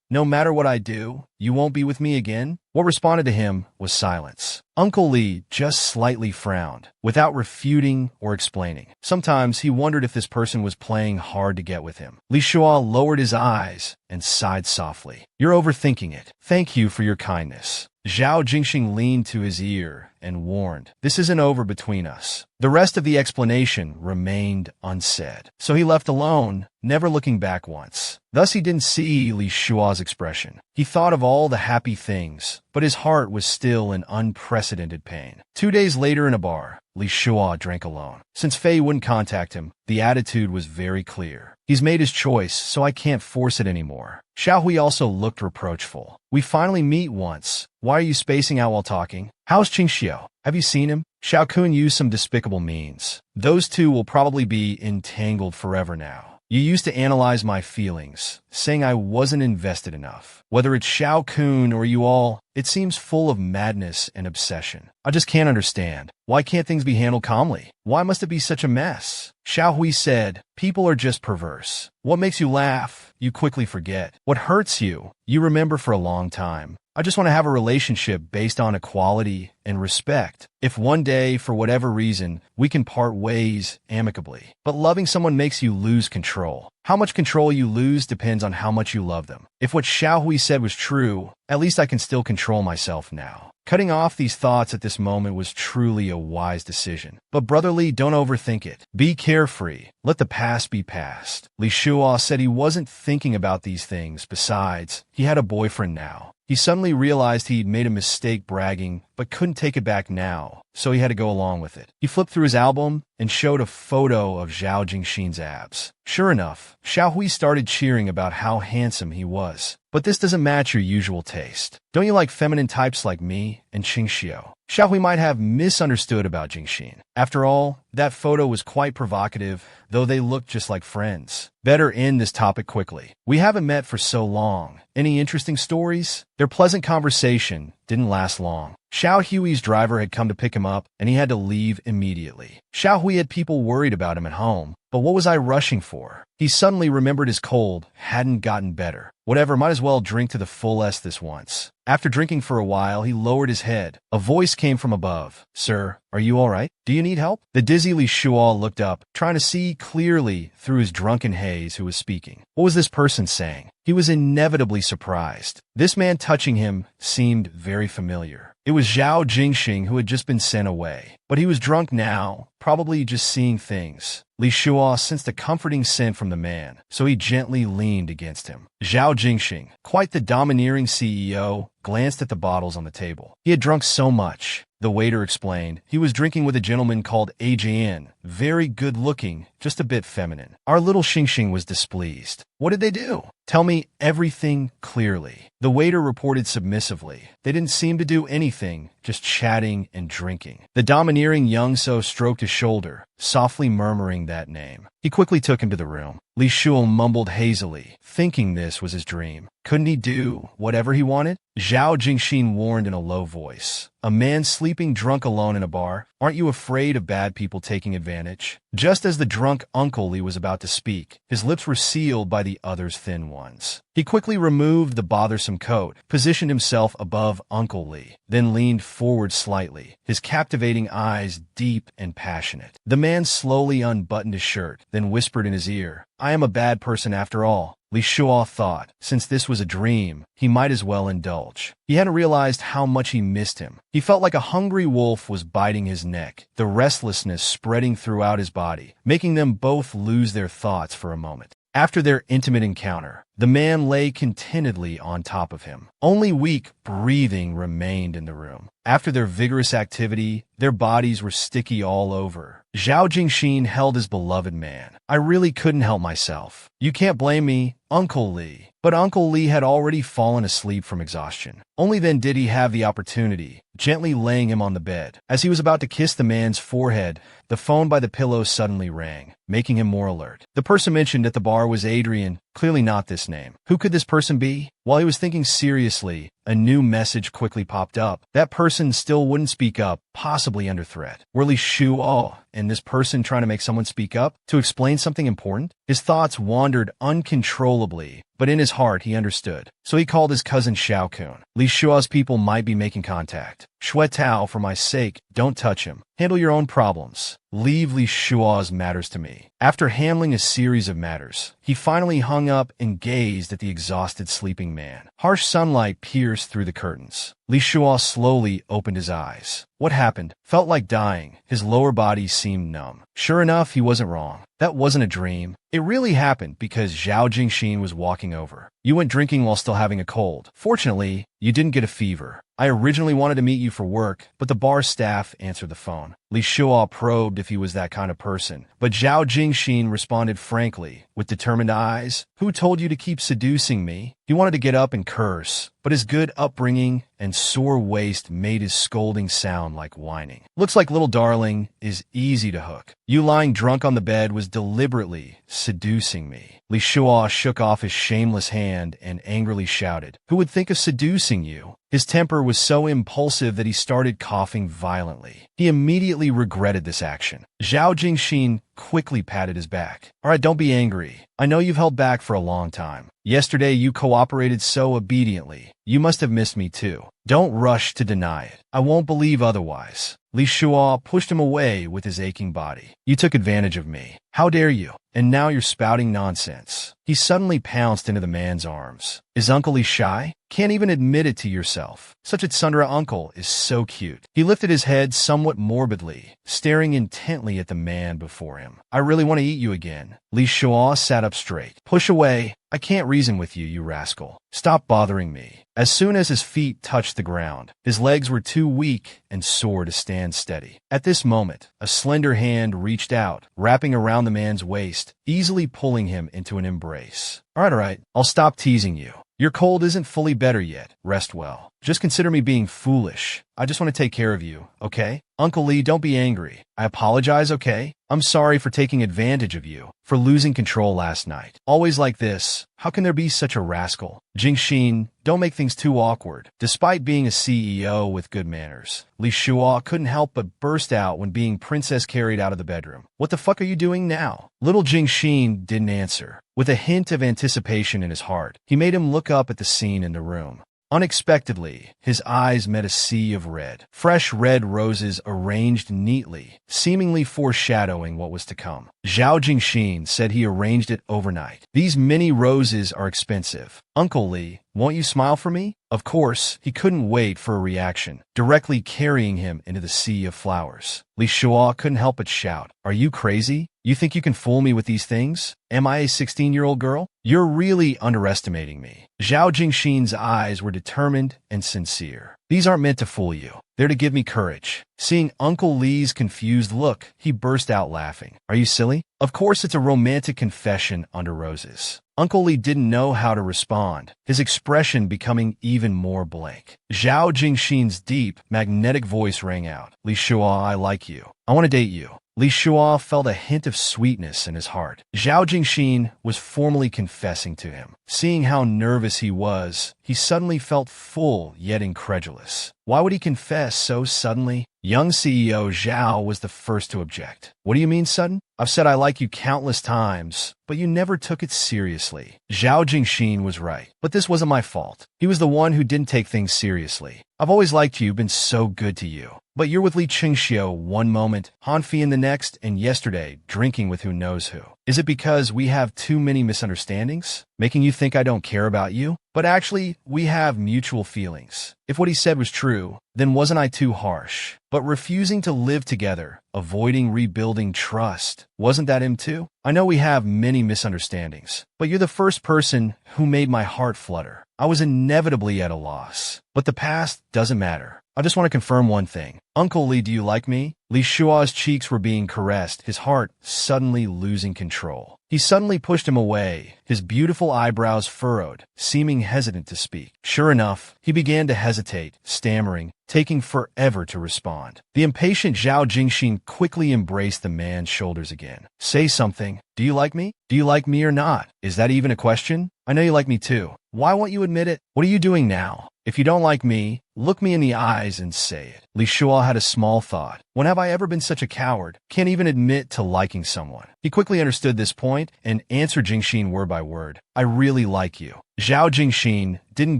No matter what I do, you won't be with me again? What responded to him was silence. Uncle Li just slightly frowned, without refuting or explaining. Sometimes he wondered if this person was playing hard to get with him. Li Shuo lowered his eyes and sighed softly. You're overthinking it. Thank you for your kindness. Zhao Jingxing leaned to his ear and warned, this isn't over between us. The rest of the explanation remained unsaid. So he left alone, never looking back once. Thus he didn't see Li Shua's expression. He thought of all the happy things, but his heart was still in unprecedented pain. 2 days later in a bar, Li Shua drank alone. Since Fei wouldn't contact him, the attitude was very clear. He's made his choice, so I can't force it anymore. Xiaohui also looked reproachful. We finally meet once. Why are you spacing out while talking? How's Qingxiu? Have you seen him? Shao Kun used some despicable means. Those two will probably be entangled forever now. You used to analyze my feelings, saying I wasn't invested enough. Whether it's Xiao Kun or you all, it seems full of madness and obsession. I just can't understand. Why can't things be handled calmly? Why must it be such a mess? Xiao Hui said, people are just perverse. What makes you laugh, you quickly forget. What hurts you, you remember for a long time. I just want to have a relationship based on equality and respect. If one day, for whatever reason, we can part ways amicably. But loving someone makes you lose control. How much control you lose depends on how much you love them. If what Xiao Hui said was true, at least I can still control myself now. Cutting off these thoughts at this moment was truly a wise decision. But brotherly, don't overthink it. Be carefree. Let the past be past. Li Shuo said he wasn't thinking about these things. Besides, he had a boyfriend now. He suddenly realized he'd made a mistake bragging, but couldn't take it back now, so he had to go along with it. He flipped through his album and showed a photo of Zhao Jingxin's abs. Sure enough, Xiao Hui started cheering about how handsome he was. But this doesn't match your usual taste. Don't you like feminine types like me and Qingxiu? Xiao Hui might have misunderstood about Jingxin. After all, that photo was quite provocative, though they looked just like friends. Better end this topic quickly. We haven't met for so long. Any interesting stories? Their pleasant conversation didn't last long. Xiao Hui's driver had come to pick him up, and he had to leave immediately. Xiao Hui had people worried about him at home, but what was I rushing for? He suddenly remembered his cold hadn't gotten better. Whatever, might as well drink to the fullest this once. After drinking for a while, he lowered his head. A voice came from above. Sir, are you all right? Do you need help? The dizzy Li Shuo looked up, trying to see clearly through his drunken haze who was speaking. What was this person saying? He was inevitably surprised. This man touching him seemed very familiar. It was Zhao Jingxing who had just been sent away. But he was drunk now, probably just seeing things. Li Shuo sensed a comforting scent from the man, so he gently leaned against him. Zhao Jingxing, quite the domineering CEO, glanced at the bottles on the table. He had drunk so much. The waiter explained. He was drinking with a gentleman called AJN. Very good-looking, just a bit feminine. Our little Xingxing was displeased. What did they do? Tell me everything clearly. The waiter reported submissively. They didn't seem to do anything, just chatting and drinking. The domineering Young So stroked his shoulder, softly murmuring that name. He quickly took him to the room. Li Shuo mumbled hazily, thinking this was his dream. Couldn't he do whatever he wanted? Zhao Jingxin warned in a low voice. A man sleeping drunk alone in a bar? Aren't you afraid of bad people taking advantage? Just as the drunk Uncle Li was about to speak, his lips were sealed by the other's thin ones. He quickly removed the bothersome coat, positioned himself above Uncle Li, then leaned forward slightly, his captivating eyes deep and passionate. The man slowly unbuttoned his shirt, then whispered in his ear, I am a bad person after all. Li Shuo thought, since this was a dream, he might as well indulge. He hadn't realized how much he missed him. He felt like a hungry wolf was biting his neck, the restlessness spreading throughout his body, making them both lose their thoughts for a moment. After their intimate encounter, the man lay contentedly on top of him. Only weak breathing remained in the room. After their vigorous activity, their bodies were sticky all over. Zhao Jingxin held his beloved man. I really couldn't help myself. You can't blame me, Uncle Li. But Uncle Li had already fallen asleep from exhaustion. Only then did he have the opportunity, gently laying him on the bed. As he was about to kiss the man's forehead, the phone by the pillow suddenly rang, making him more alert. The person mentioned at the bar was Adrian, clearly not this name. Who could this person be? While he was thinking seriously, a new message quickly popped up. That person still wouldn't speak up, possibly under threat. Were Li Shuo and this person trying to make someone speak up to explain something important? His thoughts wandered uncontrollably, but in his heart he understood. So he called his cousin Xiao Kun. Li Shuo's people might be making contact. Xue Tao, for my sake, don't touch him. Handle your own problems. Leave Li Shuo's matters to me. After handling a series of matters, he finally hung up and gazed at the exhausted sleeping man. Harsh sunlight pierced through the curtains. Li Shuo slowly opened his eyes. What happened? Felt like dying. His lower body seemed numb. Sure enough, he wasn't wrong. That wasn't a dream. It really happened because Zhao Jingxin was walking over. You went drinking while still having a cold. Fortunately, you didn't get a fever. I originally wanted to meet you for work, but the bar staff answered the phone. Li Shuo probed if he was that kind of person, but Zhao Jingxin responded frankly, with determined eyes. Who told you to keep seducing me? He wanted to get up and curse, but his good upbringing and sore waist made his scolding sound like whining. Looks like little darling is easy to hook. You lying drunk on the bed was deliberately seducing me. Li Shuo shook off his shameless hand and angrily shouted, "Who would think of seducing you?" His temper was so impulsive that he started coughing violently. He immediately regretted this action. Zhao Jingxin quickly patted his back. "All right, don't be angry. I know you've held back for a long time. Yesterday you cooperated so obediently. You must have missed me too. Don't rush to deny it. I won't believe otherwise." Li Shuo pushed him away with his aching body. "You took advantage of me. How dare you? And now you're spouting nonsense." He suddenly pounced into the man's arms. "Is Uncle Lee shy? Can't even admit it to yourself. Such a tsundere uncle is so cute." He lifted his head somewhat morbidly, staring intently at the man before him. "I really want to eat you again." Li Shuo sat up straight. "Push away. I can't reason with you, you rascal. Stop bothering me." As soon as his feet touched the ground, his legs were too weak and sore to stand steady. At this moment, a slender hand reached out, wrapping around the man's waist, easily pulling him into an embrace. All right, I'll stop teasing you. Your cold isn't fully better yet. Rest well. Just consider me being foolish. I just want to take care of you, okay? Uncle Lee, don't be angry. I apologize, okay? I'm sorry for taking advantage of you, for losing control last night. Always like this. How can there be such a rascal? Jingxin, don't make things too awkward. Despite being a CEO with good manners, Li Shuo couldn't help but burst out when being princess carried out of the bedroom. "What the fuck are you doing now?" Little Jingxin didn't answer. With a hint of anticipation in his heart, he made him look up at the scene in the room. Unexpectedly, his eyes met a sea of red. Fresh red roses arranged neatly, seemingly foreshadowing what was to come. Zhao Jingxin said he arranged it overnight. "These mini roses are expensive. Uncle Lee, won't you smile for me?" Of course, he couldn't wait for a reaction, directly carrying him into the sea of flowers. Li Shuo couldn't help but shout, "Are you crazy? You think you can fool me with these things? Am I a 16-year-old girl? You're really underestimating me." Zhao Jingxin's eyes were determined and sincere. "These aren't meant to fool you. They're to give me courage." Seeing Uncle Lee's confused look, he burst out laughing. "Are you silly? Of course it's a romantic confession under roses." Uncle Lee didn't know how to respond, his expression becoming even more blank. Zhao Jingxin's deep, magnetic voice rang out. "Li Shuo, I like you. I want to date you." Li Shuo felt a hint of sweetness in his heart. Zhao Jingxin was formally confessing to him. Seeing how nervous he was, he suddenly felt full yet incredulous. Why would he confess so suddenly? Young CEO Zhao was the first to object. "What do you mean sudden? I've said I like you countless times, but you never took it seriously." Zhao Jingxin was right, but this wasn't my fault. He was the one who didn't take things seriously. "I've always liked you, been so good to you. But you're with Li Qingxiu one moment, Hanfi in the next, and yesterday, drinking with who knows who. Is it because we have too many misunderstandings, making you think I don't care about you? But actually, we have mutual feelings. If what he said was true, then wasn't I too harsh? But refusing to live together, avoiding rebuilding trust, wasn't that him too? I know we have many misunderstandings, but you're the first person who made my heart flutter. I was inevitably at a loss. But the past doesn't matter. I just want to confirm one thing. Uncle Lee, do you like me?" Li Shuo's cheeks were being caressed, his heart suddenly losing control. He suddenly pushed him away, his beautiful eyebrows furrowed, seeming hesitant to speak. Sure enough, he began to hesitate, stammering, taking forever to respond. The impatient Zhao Jingxin quickly embraced the man's shoulders again. "Say something. Do you like me? Do you like me or not? Is that even a question? I know you like me too. Why won't you admit it? What are you doing now? If you don't like me, look me in the eyes and say it." Li Shuo had a small thought. When have I ever been such a coward? Can't even admit to liking someone. He quickly understood this point and answered Jingxin word by word. "I really like you." Zhao Jingxin didn't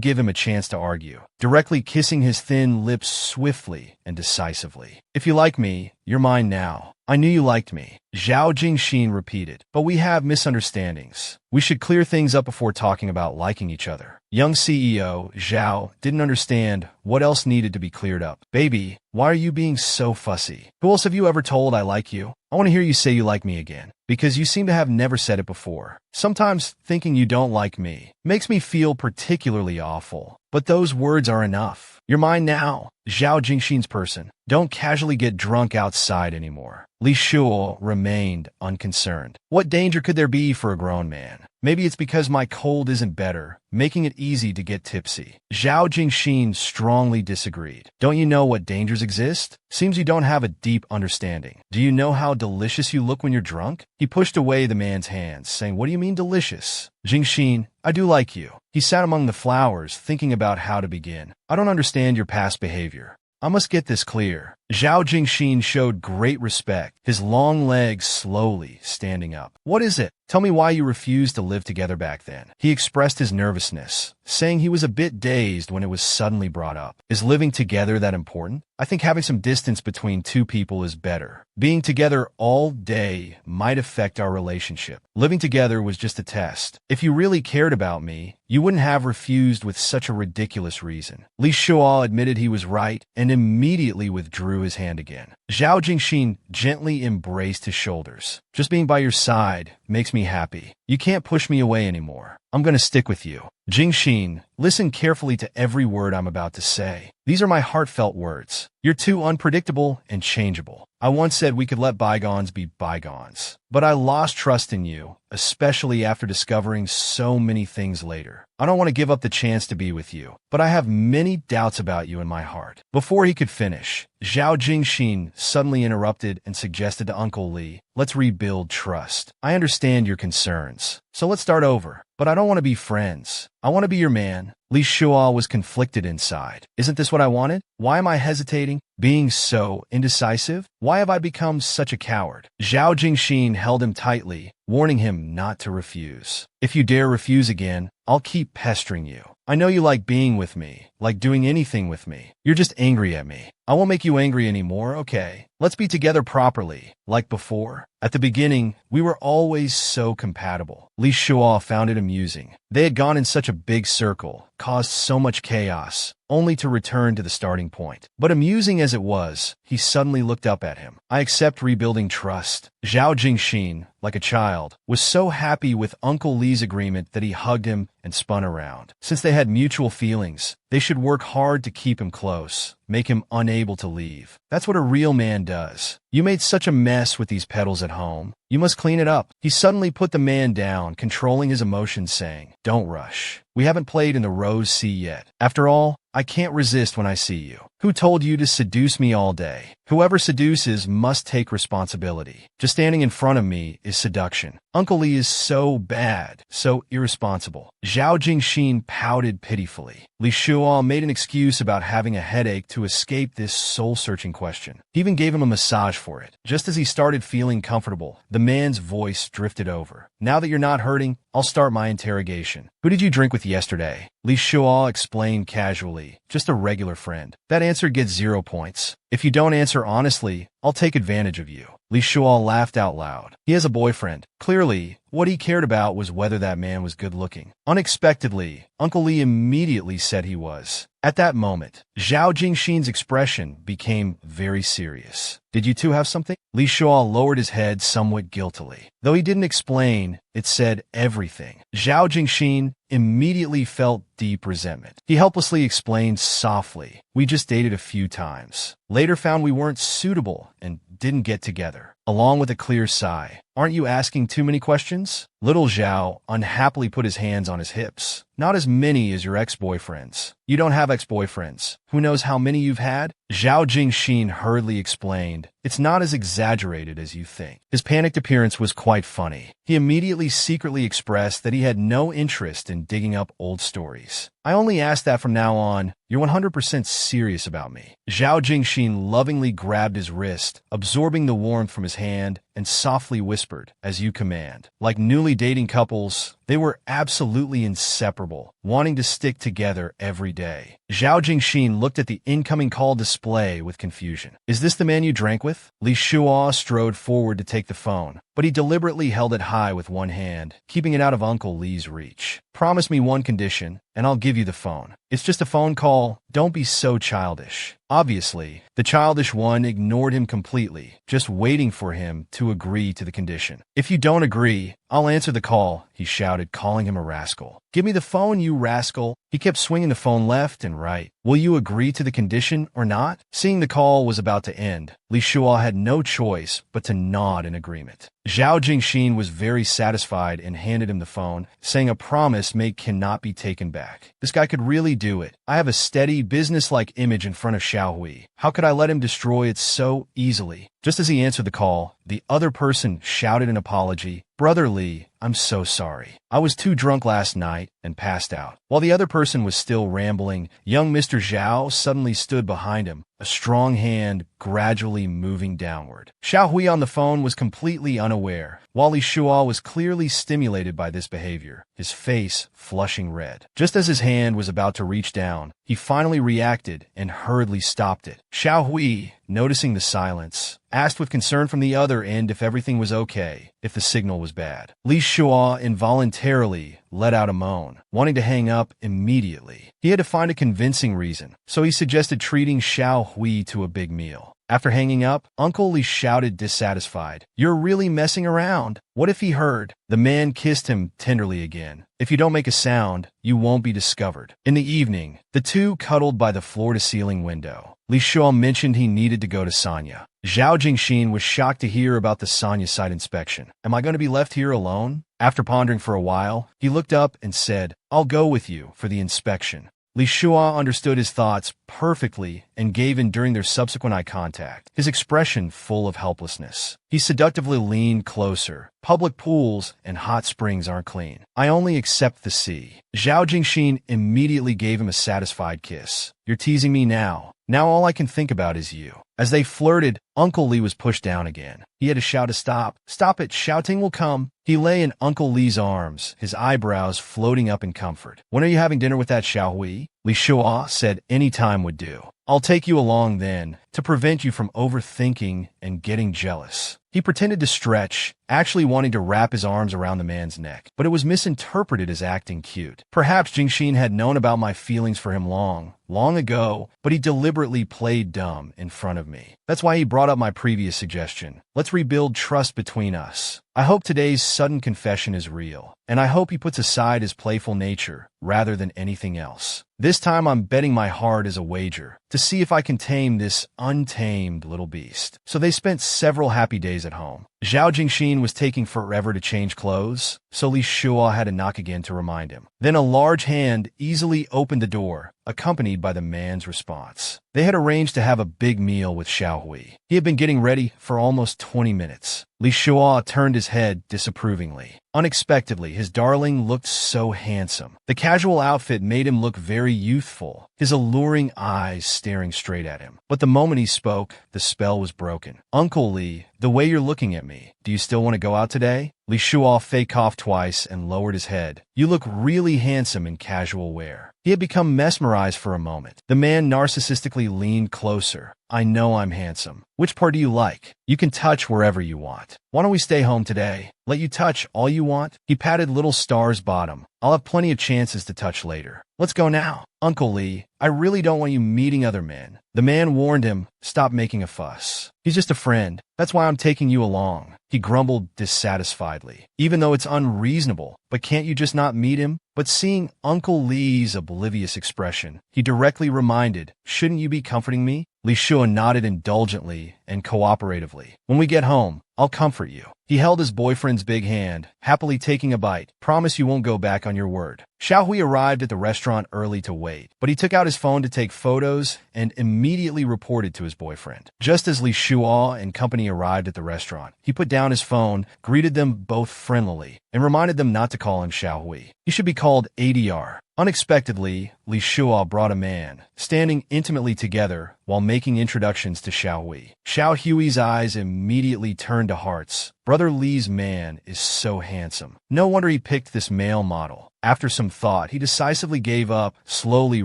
give him a chance to argue, directly kissing his thin lips swiftly and decisively. "If you like me, you're mine now. I knew you liked me." Zhao Jingxin repeated, "But we have misunderstandings. We should clear things up before talking about liking each other." Young CEO Zhao didn't understand what else needed to be cleared up. "Baby, why are you being so fussy? Who else have you ever told I like you? I want to hear you say you like me again, because you seem to have never said it before. Sometimes thinking you don't like me makes me feel particularly awful." But those words are enough. You're mine now, Zhao Jingxin's person. Don't casually get drunk outside anymore. Li Shuo remained unconcerned. What danger could there be for a grown man? Maybe it's because my cold isn't better, making it easy to get tipsy. Zhao Jingxin strongly disagreed. Don't you know what dangers exist? Seems you don't have a deep understanding. Do you know how delicious you look when you're drunk? He pushed away the man's hands, saying, "What do you mean delicious?" Jingxin, I do like you. He sat among the flowers, thinking about how to begin. I don't understand your past behavior. I must get this clear. Zhao Jingxin showed great respect, his long legs slowly standing up. What is it? Tell me why you refused to live together back then. He expressed his nervousness, saying he was a bit dazed when it was suddenly brought up. Is living together that important? I think having some distance between two people is better. Being together all day might affect our relationship. Living together was just a test. If you really cared about me, you wouldn't have refused with such a ridiculous reason. Li Shuo admitted he was right and immediately withdrew his hand again. Zhao Jingxin gently embraced his shoulders. Just being by your side makes me happy. You can't push me away anymore. I'm going to stick with you. Jingxin, listen carefully to every word I'm about to say. These are my heartfelt words. You're too unpredictable and changeable. I once said we could let bygones be bygones. But I lost trust in you, especially after discovering so many things later. I don't want to give up the chance to be with you, but I have many doubts about you in my heart. Before he could finish, Zhao Jingxin suddenly interrupted and suggested to Uncle Li, let's rebuild trust. I understand your concerns, so let's start over. But I don't want to be friends. I want to be your man. Li Shuo was conflicted inside. Isn't this what I wanted? Why am I hesitating? Being so indecisive? Why have I become such a coward? Zhao Jingxin held him tightly, warning him not to refuse. If you dare refuse again, I'll keep pestering you. I know you like being with me, like doing anything with me. You're just angry at me. I won't make you angry anymore, okay? Let's be together properly, like before. At the beginning, we were always so compatible. Li Shuo found it amusing. They had gone in such a big circle, caused so much chaos, only to return to the starting point. But amusing as it was, he suddenly looked up at him. I accept rebuilding trust. Zhao Jingxin, like a child, was so happy with Uncle Li's agreement that he hugged him and spun around. Since they had mutual feelings, they should work hard to keep him close, make him unable to leave. That's what a real man does. You made such a mess with these petals at home. You must clean it up. He suddenly put the man down, controlling his emotions, saying, Don't rush. We haven't played in the Rose Sea yet. After all, I can't resist when I see you. Who told you to seduce me all day? Whoever seduces must take responsibility. Just standing in front of me is seduction. Uncle Li is so bad, so irresponsible. Zhao Jingxin pouted pitifully. Li Shuo made an excuse about having a headache to escape this soul-searching question. He even gave him a massage for it. Just as he started feeling comfortable, the man's voice drifted over. Now that you're not hurting, I'll start my interrogation. Who did you drink with yesterday? Li Shuo explained casually. Just a regular friend. That answer gets 0 points. If you don't answer honestly, I'll take advantage of you. Li Shuo laughed out loud. He has a boyfriend. Clearly, what he cared about was whether that man was good-looking. Unexpectedly, Uncle Li immediately said he was. At that moment, Zhao Jingxin's expression became very serious. Did you two have something? Li Shuo lowered his head somewhat guiltily. Though he didn't explain, it said everything. Zhao Jingxin immediately felt deep resentment. He helplessly explained softly, We just dated a few times. Later found we weren't suitable and didn't get together. Along with a clear sigh. Aren't you asking too many questions? Little Zhao unhappily put his hands on his hips. Not as many as your ex-boyfriends. You don't have ex-boyfriends. Who knows how many you've had? Zhao Jingxin hurriedly explained. It's not as exaggerated as you think. His panicked appearance was quite funny. He immediately secretly expressed that he had no interest in digging up old stories. I only ask that from now on, you're 100% serious about me. Zhao Jingxin lovingly grabbed his wrist, absorbing the warmth from his hand, and softly whispered, As you command. Like newly dating couples, they were absolutely inseparable, wanting to stick together every day. Zhao Jingxin looked at the incoming call display with confusion. Is this the man you drank with? Li Shuo strode forward to take the phone, but he deliberately held it high with one hand, keeping it out of Uncle Li's reach. Promise me one condition, and I'll give you the phone. It's just a phone call. Don't be so childish. Obviously, the childish one ignored him completely, just waiting for him to agree to the condition. If you don't agree, "I'll answer the call," he shouted, calling him a rascal. "Give me the phone, you rascal." He kept swinging the phone left and right. "Will you agree to the condition or not?" Seeing the call was about to end, Li Shuo had no choice but to nod in agreement. Zhao Jingxin was very satisfied and handed him the phone, saying a promise made cannot be taken back. This guy could really do it. I have a steady, business-like image in front of Xiao Hui. How could I let him destroy it so easily? Just as he answered the call, the other person shouted an apology. "Brother Li, I'm so sorry. I was too drunk last night and passed out." While the other person was still rambling, young Mr. Zhao suddenly stood behind him, a strong hand gradually moving downward. Xiao Hui on the phone was completely unaware, while Li Shuo was clearly stimulated by this behavior, his face flushing red. Just as his hand was about to reach down, he finally reacted and hurriedly stopped it. Xiao Hui, noticing the silence, asked with concern from the other end if everything was okay, if the signal was bad. Li Shuo involuntarily let out a moan, wanting to hang up immediately. He had to find a convincing reason, so he suggested treating Xiao Hui to a big meal. After hanging up, Uncle Li shouted dissatisfied, "You're really messing around. What if he heard?" The man kissed him tenderly again. "If you don't make a sound, you won't be discovered." In the evening, the two cuddled by the floor-to-ceiling window. Li Shuo mentioned he needed to go to Sanya. Zhao Jingxin was shocked to hear about the Sanya site inspection. "Am I going to be left here alone?" After pondering for a while, he looked up and said, "I'll go with you for the inspection." Li Shuo understood his thoughts perfectly and gave in during their subsequent eye contact, his expression full of helplessness. He seductively leaned closer. "Public pools and hot springs aren't clean. I only accept the sea." Zhao Jingxin immediately gave him a satisfied kiss. "You're teasing me now. Now all I can think about is you." As they flirted, Uncle Li was pushed down again. He had to shout to stop. "Stop it, shouting will come." He lay in Uncle Li's arms, his eyebrows floating up in comfort. "When are you having dinner with that Xiao Hui?" Li Shuo said any time would do. "I'll take you along then, to prevent you from overthinking and getting jealous." He pretended to stretch, actually wanting to wrap his arms around the man's neck, but it was misinterpreted as acting cute. Perhaps Jingxin had known about my feelings for him long ago, but he deliberately played dumb in front of me. That's why he brought up my previous suggestion. Let's rebuild trust between us. I hope today's sudden confession is real, and I hope he puts aside his playful nature rather than anything else. This time I'm betting my heart as a wager to see if I can tame this untamed little beast. So they spent several happy days at home. Zhao Jingxin was taking forever to change clothes, so Li Shuo had to knock again to remind him. Then a large hand easily opened the door, accompanied by the man's response. They had arranged to have a big meal with Xiao Hui. He had been getting ready for almost 20 minutes. Li Shuo turned his head disapprovingly. Unexpectedly, his darling looked so handsome. The casual outfit made him look very youthful, his alluring eyes staring straight at him. But the moment he spoke, the spell was broken. "Uncle Li, the way you're looking at me, do you still want to go out today?" Li Shuo fake coughed twice and lowered his head. "You look really handsome in casual wear." He had become mesmerized for a moment. The man narcissistically leaned closer. "I know I'm handsome. Which part do you like? You can touch wherever you want. Why don't we stay home today? Let you touch all you want?" He patted little Star's bottom. "I'll have plenty of chances to touch later. Let's go now." "Uncle Li, I really don't want you meeting other men." The man warned him, "Stop making a fuss. He's just a friend. That's why I'm taking you along." He grumbled dissatisfiedly. "Even though it's unreasonable, but can't you just not meet him?" But seeing Uncle Li's oblivious expression, he directly reminded, "Shouldn't you be comforting me?" Li Shuo nodded indulgently and cooperatively. "When we get home, I'll comfort you." He held his boyfriend's big hand, happily taking a bite. "Promise you won't go back on your word." Xiao Hui arrived at the restaurant early to wait, but he took out his phone to take photos and immediately reported to his boyfriend. Just as Li Shuo and company arrived at the restaurant, he put down his phone, greeted them both friendlily, and reminded them not to call him Xiao Hui. He should be called ADR. Unexpectedly, Li Shuo brought a man, standing intimately together while making introductions to Xiao Hui. Xiao Hui's eyes immediately turned to hearts. Brother Li's man is so handsome. No wonder he picked this male model. After some thought, he decisively gave up, slowly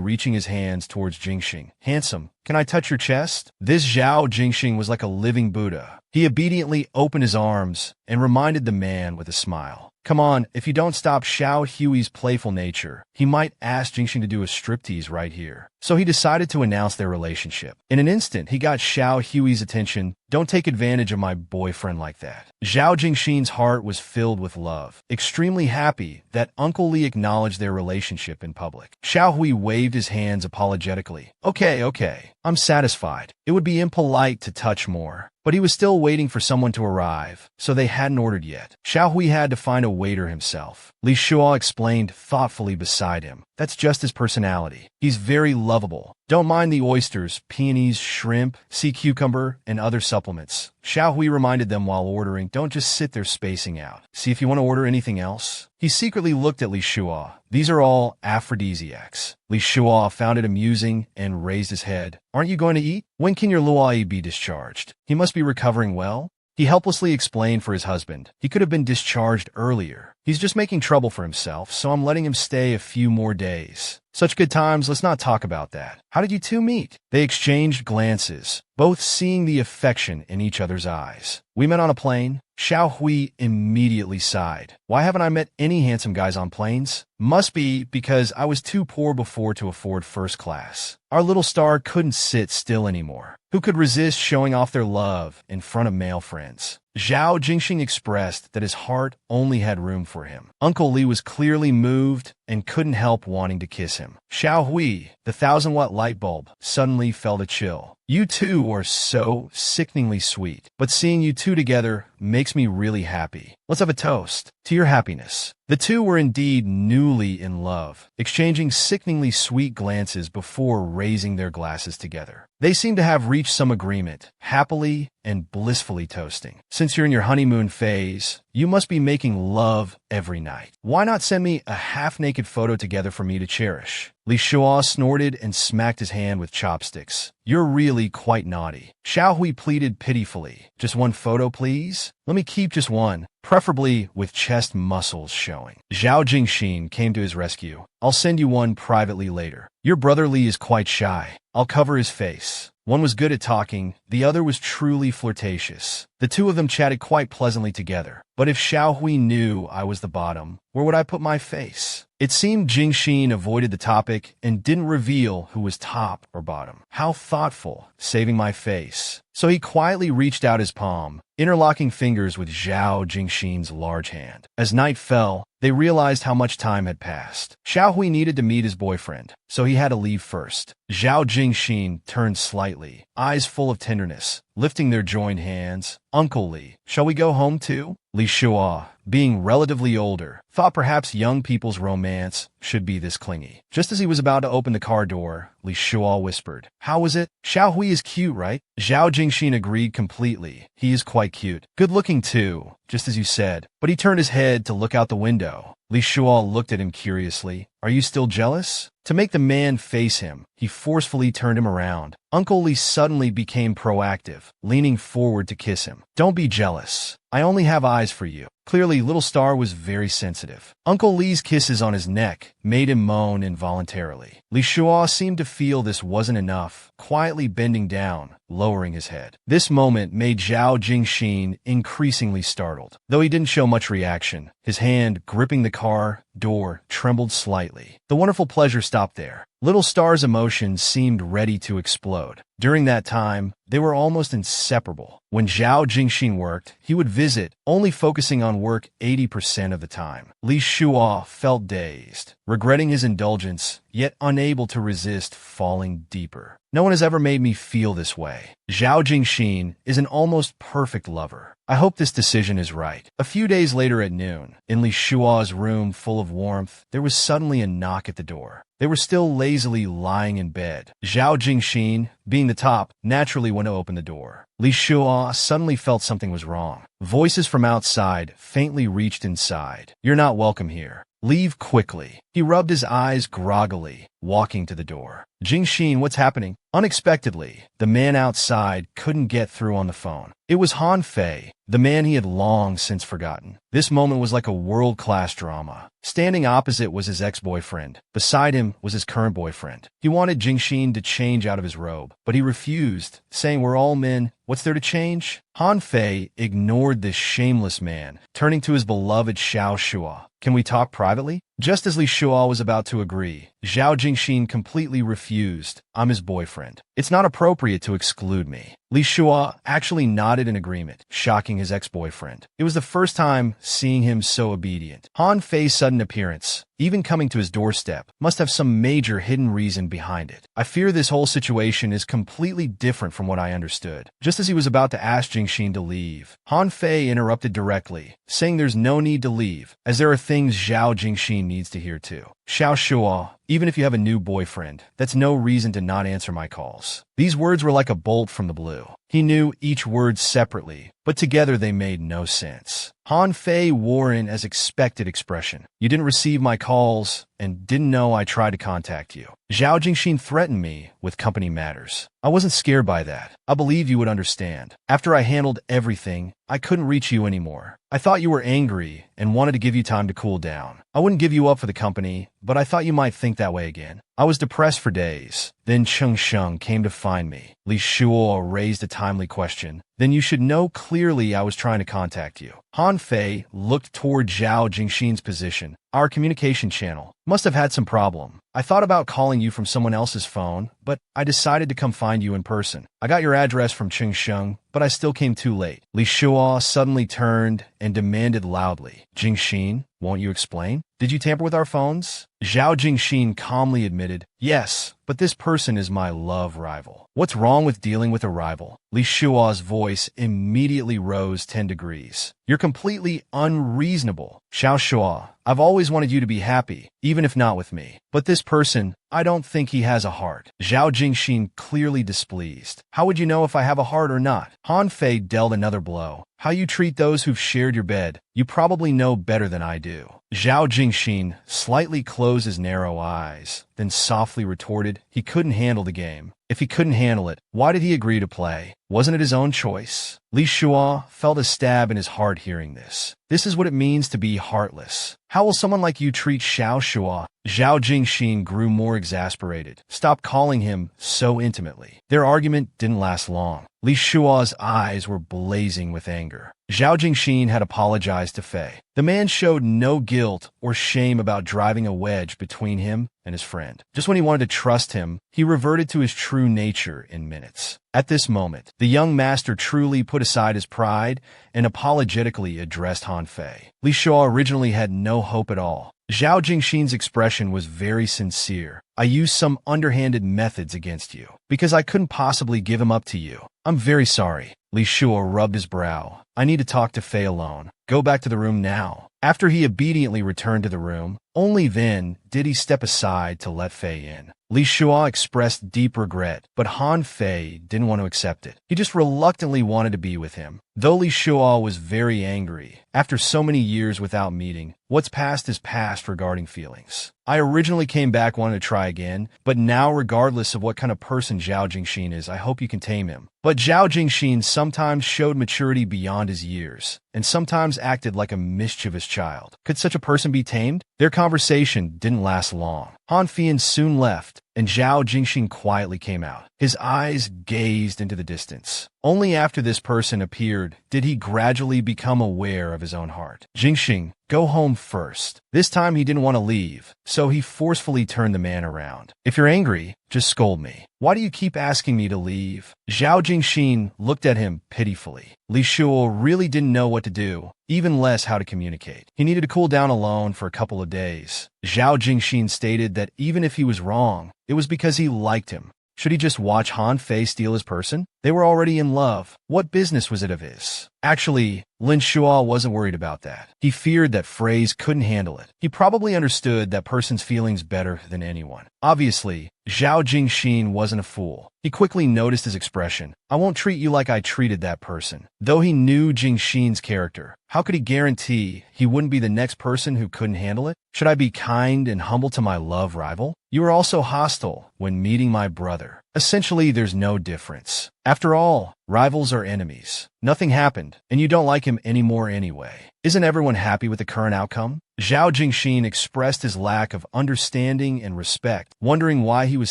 reaching his hands towards Jingxing. "Handsome, can I touch your chest?" This Zhao Jingxing was like a living Buddha. He obediently opened his arms and reminded the man with a smile. Come on, if you don't stop Xiao Hui's playful nature, he might ask Jingxing to do a striptease right here. So he decided to announce their relationship. In an instant, he got Xiao Hui's attention. Don't take advantage of my boyfriend like that. Zhao Jingxin's heart was filled with love, extremely happy that Uncle Li acknowledged their relationship in public. Xiao Hui waved his hands apologetically. Okay, I'm satisfied. It would be impolite to touch more. But he was still waiting for someone to arrive, so they hadn't ordered yet. Xiao Hui had to find a waiter himself. Li Shuo explained thoughtfully beside him. That's just his personality. He's very lovable. Don't mind the oysters, peonies, shrimp, sea cucumber, and other supplements. Xiao Hui reminded them while ordering, don't just sit there spacing out. See if you want to order anything else. He secretly looked at Li Shuo. These are all aphrodisiacs. Li Shuo found it amusing and raised his head. Aren't you going to eat? When can your luai be discharged? He must be recovering well. He helplessly explained for his husband. He could have been discharged earlier. He's just making trouble for himself, so I'm letting him stay a few more days. Such good times, let's not talk about that. How did you two meet? They exchanged glances, both seeing the affection in each other's eyes. We met on a plane. Xiao Hui immediately sighed. Why haven't I met any handsome guys on planes? Must be because I was too poor before to afford first class. Our little star couldn't sit still anymore. Who could resist showing off their love in front of male friends? Zhao Jingxing expressed that his heart only had room for him. Uncle Li was clearly moved and couldn't help wanting to kiss him. Xiao Hui, the 1,000-watt light bulb, suddenly felt a chill. You two are so sickeningly sweet, but seeing you two together makes me really happy. Let's have a toast to your happiness. The two were indeed newly in love, exchanging sickeningly sweet glances before raising their glasses together. They seemed to have reached some agreement, happily and blissfully toasting. Since you're in your honeymoon phase, you must be making love every night. Why not send me a half-naked photo together for me to cherish? Li Shuo snorted and smacked his hand with chopsticks. You're really quite naughty. Xiao Hui pleaded pitifully. Just one photo, please? Let me keep just one, preferably with chest muscles showing. Zhao Jingxin came to his rescue. I'll send you one privately later. Your brother Li is quite shy. I'll cover his face. One was good at talking, the other was truly flirtatious. The two of them chatted quite pleasantly together. But if Xiao Hui knew I was the bottom, where would I put my face? It seemed Jingxin avoided the topic and didn't reveal who was top or bottom. How thoughtful, saving my face. So he quietly reached out his palm, interlocking fingers with Zhao Jingxin's large hand. As night fell, they realized how much time had passed. Xiao Hui needed to meet his boyfriend, so he had to leave first. Zhao Jingxin turned slightly, eyes full of tenderness, lifting their joined hands. Uncle Li, shall we go home too? Li Shuo, being relatively older, thought perhaps young people's romance should be this clingy. Just as he was about to open the car door, Li Shuo whispered, how was it? Xiao Hui is cute, right? Zhao Jingxin agreed completely. He is quite cute. Good looking too, just as you said. But he turned his head to look out the window. Li Shuo looked at him curiously. Are you still jealous? To make the man face him, he forcefully turned him around. Uncle Li suddenly became proactive, leaning forward to kiss him. Don't be jealous. I only have eyes for you. Clearly, little Star was very sensitive. Uncle Li's kisses on his neck made him moan involuntarily. Li Shuo seemed to feel this wasn't enough, quietly bending down, lowering his head. This moment made Zhao Jingxin increasingly startled. Though he didn't show much reaction, his hand gripping the car door trembled slightly. The wonderful pleasure stopped there. Little Star's emotions seemed ready to explode. During that time, they were almost inseparable. When Zhao Jingxin worked, he would visit, only focusing on work 80% of the time. Li Shuo felt dazed, regretting his indulgence, yet unable to resist falling deeper. No one has ever made me feel this way. Zhao Jingxin is an almost perfect lover. I hope this decision is right. A few days later at noon, in Li Shuo's room full of warmth, there was suddenly a knock at the door. They were still lazily lying in bed. Zhao Jingxin, being the top, naturally went to open the door. Li Shuo suddenly felt something was wrong. Voices from outside faintly reached inside. You're not welcome here. Leave quickly. He rubbed his eyes groggily. walking to the door. Jingxin, what's happening? Unexpectedly, the man outside couldn't get through on the phone. It was Han Fei, the man he had long since forgotten. This moment was like a world-class drama. Standing opposite was his ex-boyfriend. Beside him was his current boyfriend. He wanted Jingxin to change out of his robe, but he refused, saying, "We're all men. What's there to change?" Han Fei ignored this shameless man, turning to his beloved Xiao Shua. "Can we talk privately?" Just as Li Shua was about to agree, Zhao Jingxin completely refused. "I'm his boyfriend. It's not appropriate to exclude me." Li Shua actually nodded in agreement, shocking his ex-boyfriend. It was the first time seeing him so obedient. Han Fei's sudden appearance, even coming to his doorstep, must have some major hidden reason behind it. "I fear this whole situation is completely different from what I understood." Just as he was about to ask Jingxin to leave, Han Fei interrupted directly, saying there's no need to leave, as there are things Zhao Jingxin needs to hear too. "Xiao Shua, even if you have a new boyfriend, that's no reason to not answer my calls." These words were like a bolt from the blue. He knew each word separately, but together they made no sense. Han Fei wore an as expected expression. "You didn't receive my calls and didn't know I tried to contact you. Zhao Jingxin threatened me with company matters. I wasn't scared by that. I believed you would understand. After I handled everything, I couldn't reach you anymore. I thought you were angry and wanted to give you time to cool down. I wouldn't give you up for the company, but I thought you might think that way again. I was depressed for days. Then Cheng Sheng came to find me." Li Shua raised a timely question. "Then you should know clearly I was trying to contact you." Han Fei looked toward Zhao Jingxin's position. "Our communication channel must have had some problem. I thought about calling you from someone else's phone, but I decided to come find you in person. I got your address from Cheng Sheng, but I still came too late." Li Shua suddenly turned and demanded loudly, "Jingxin, won't you explain? Did you tamper with our phones?" Zhao Jingxin calmly admitted, "Yes, but this person is my love rival." "What's wrong with dealing with a rival?" Li Shua's voice immediately rose 10 degrees. "You're completely unreasonable. Xiao Shua, I've always wanted you to be happy, even if not with me. But this person, I don't think he has a heart." Zhao Jingxin clearly displeased. "How would you know if I have a heart or not?" Han Fei dealt another blow. "How you treat those who've shared your bed, you probably know better than I do." Zhao Jingxin slightly closed his narrow eyes, then softly retorted, "He couldn't handle the game. If he couldn't handle it, why did he agree to play? Wasn't it his own choice?" Li Shua felt a stab in his heart hearing this. This is what it means to be heartless. How will someone like you treat Xiao Shua? Zhao Jingxin grew more exasperated. "Stop calling him so intimately." Their argument didn't last long. Li Shua's eyes were blazing with anger. Zhao Jingxin had apologized to Fei. The man showed no guilt or shame about driving a wedge between him and his friend. Just when he wanted to trust him, he reverted to his true nature in minutes. At this moment, the young master truly put aside his pride and apologetically addressed Han Fei. Li Shua originally had no hope at all. Zhao Jingxin's expression was very sincere. "I used some underhanded methods against you, because I couldn't possibly give him up to you. I'm very sorry." Li Shua rubbed his brow. "I need to talk to Fei alone. Go back to the room now." After he obediently returned to the room, only then did he step aside to let Fei in. Li Shua expressed deep regret, but Han Fei didn't want to accept it. He just reluctantly wanted to be with him. Though Li Shua was very angry, after so many years without meeting, what's past is past regarding feelings. "I originally came back wanting to try again, but now regardless of what kind of person Zhao Jingxin is, I hope you can tame him." But Zhao Jingxin sometimes showed maturity beyond his years, and sometimes acted like a mischievous child. Could such a person be tamed? Their conversation didn't last long. Han Fian soon left, and Zhao Jingxin quietly came out. His eyes gazed into the distance. Only after this person appeared did he gradually become aware of his own heart. "Jingxin, go home first." This time he didn't want to leave, so he forcefully turned the man around. "If you're angry, just scold me. Why do you keep asking me to leave?" Zhao Jingxin looked at him pitifully. Li Shua really didn't know what to do, even less how to communicate. He needed to cool down alone for a couple of days. Zhao Jingxin stated that even if he was wrong, it was because he liked him. Should he just watch Han Fei steal his person? They were already in love. What business was it of his? Actually, Lin Shuo wasn't worried about that. He feared that phrase couldn't handle it. He probably understood that person's feelings better than anyone. Obviously, Zhao Jingxin wasn't a fool. He quickly noticed his expression. I won't treat you like I treated that person. Though he knew Jingxin's character, how could he guarantee he wouldn't be the next person who couldn't handle it? Should I be kind and humble to my love rival? You were also hostile when meeting my brother. Essentially, there's no difference. After all, rivals are enemies. Nothing happened, and you don't like him anymore anyway. Isn't everyone happy with the current outcome? Zhao Jingxin expressed his lack of understanding and respect, wondering why he was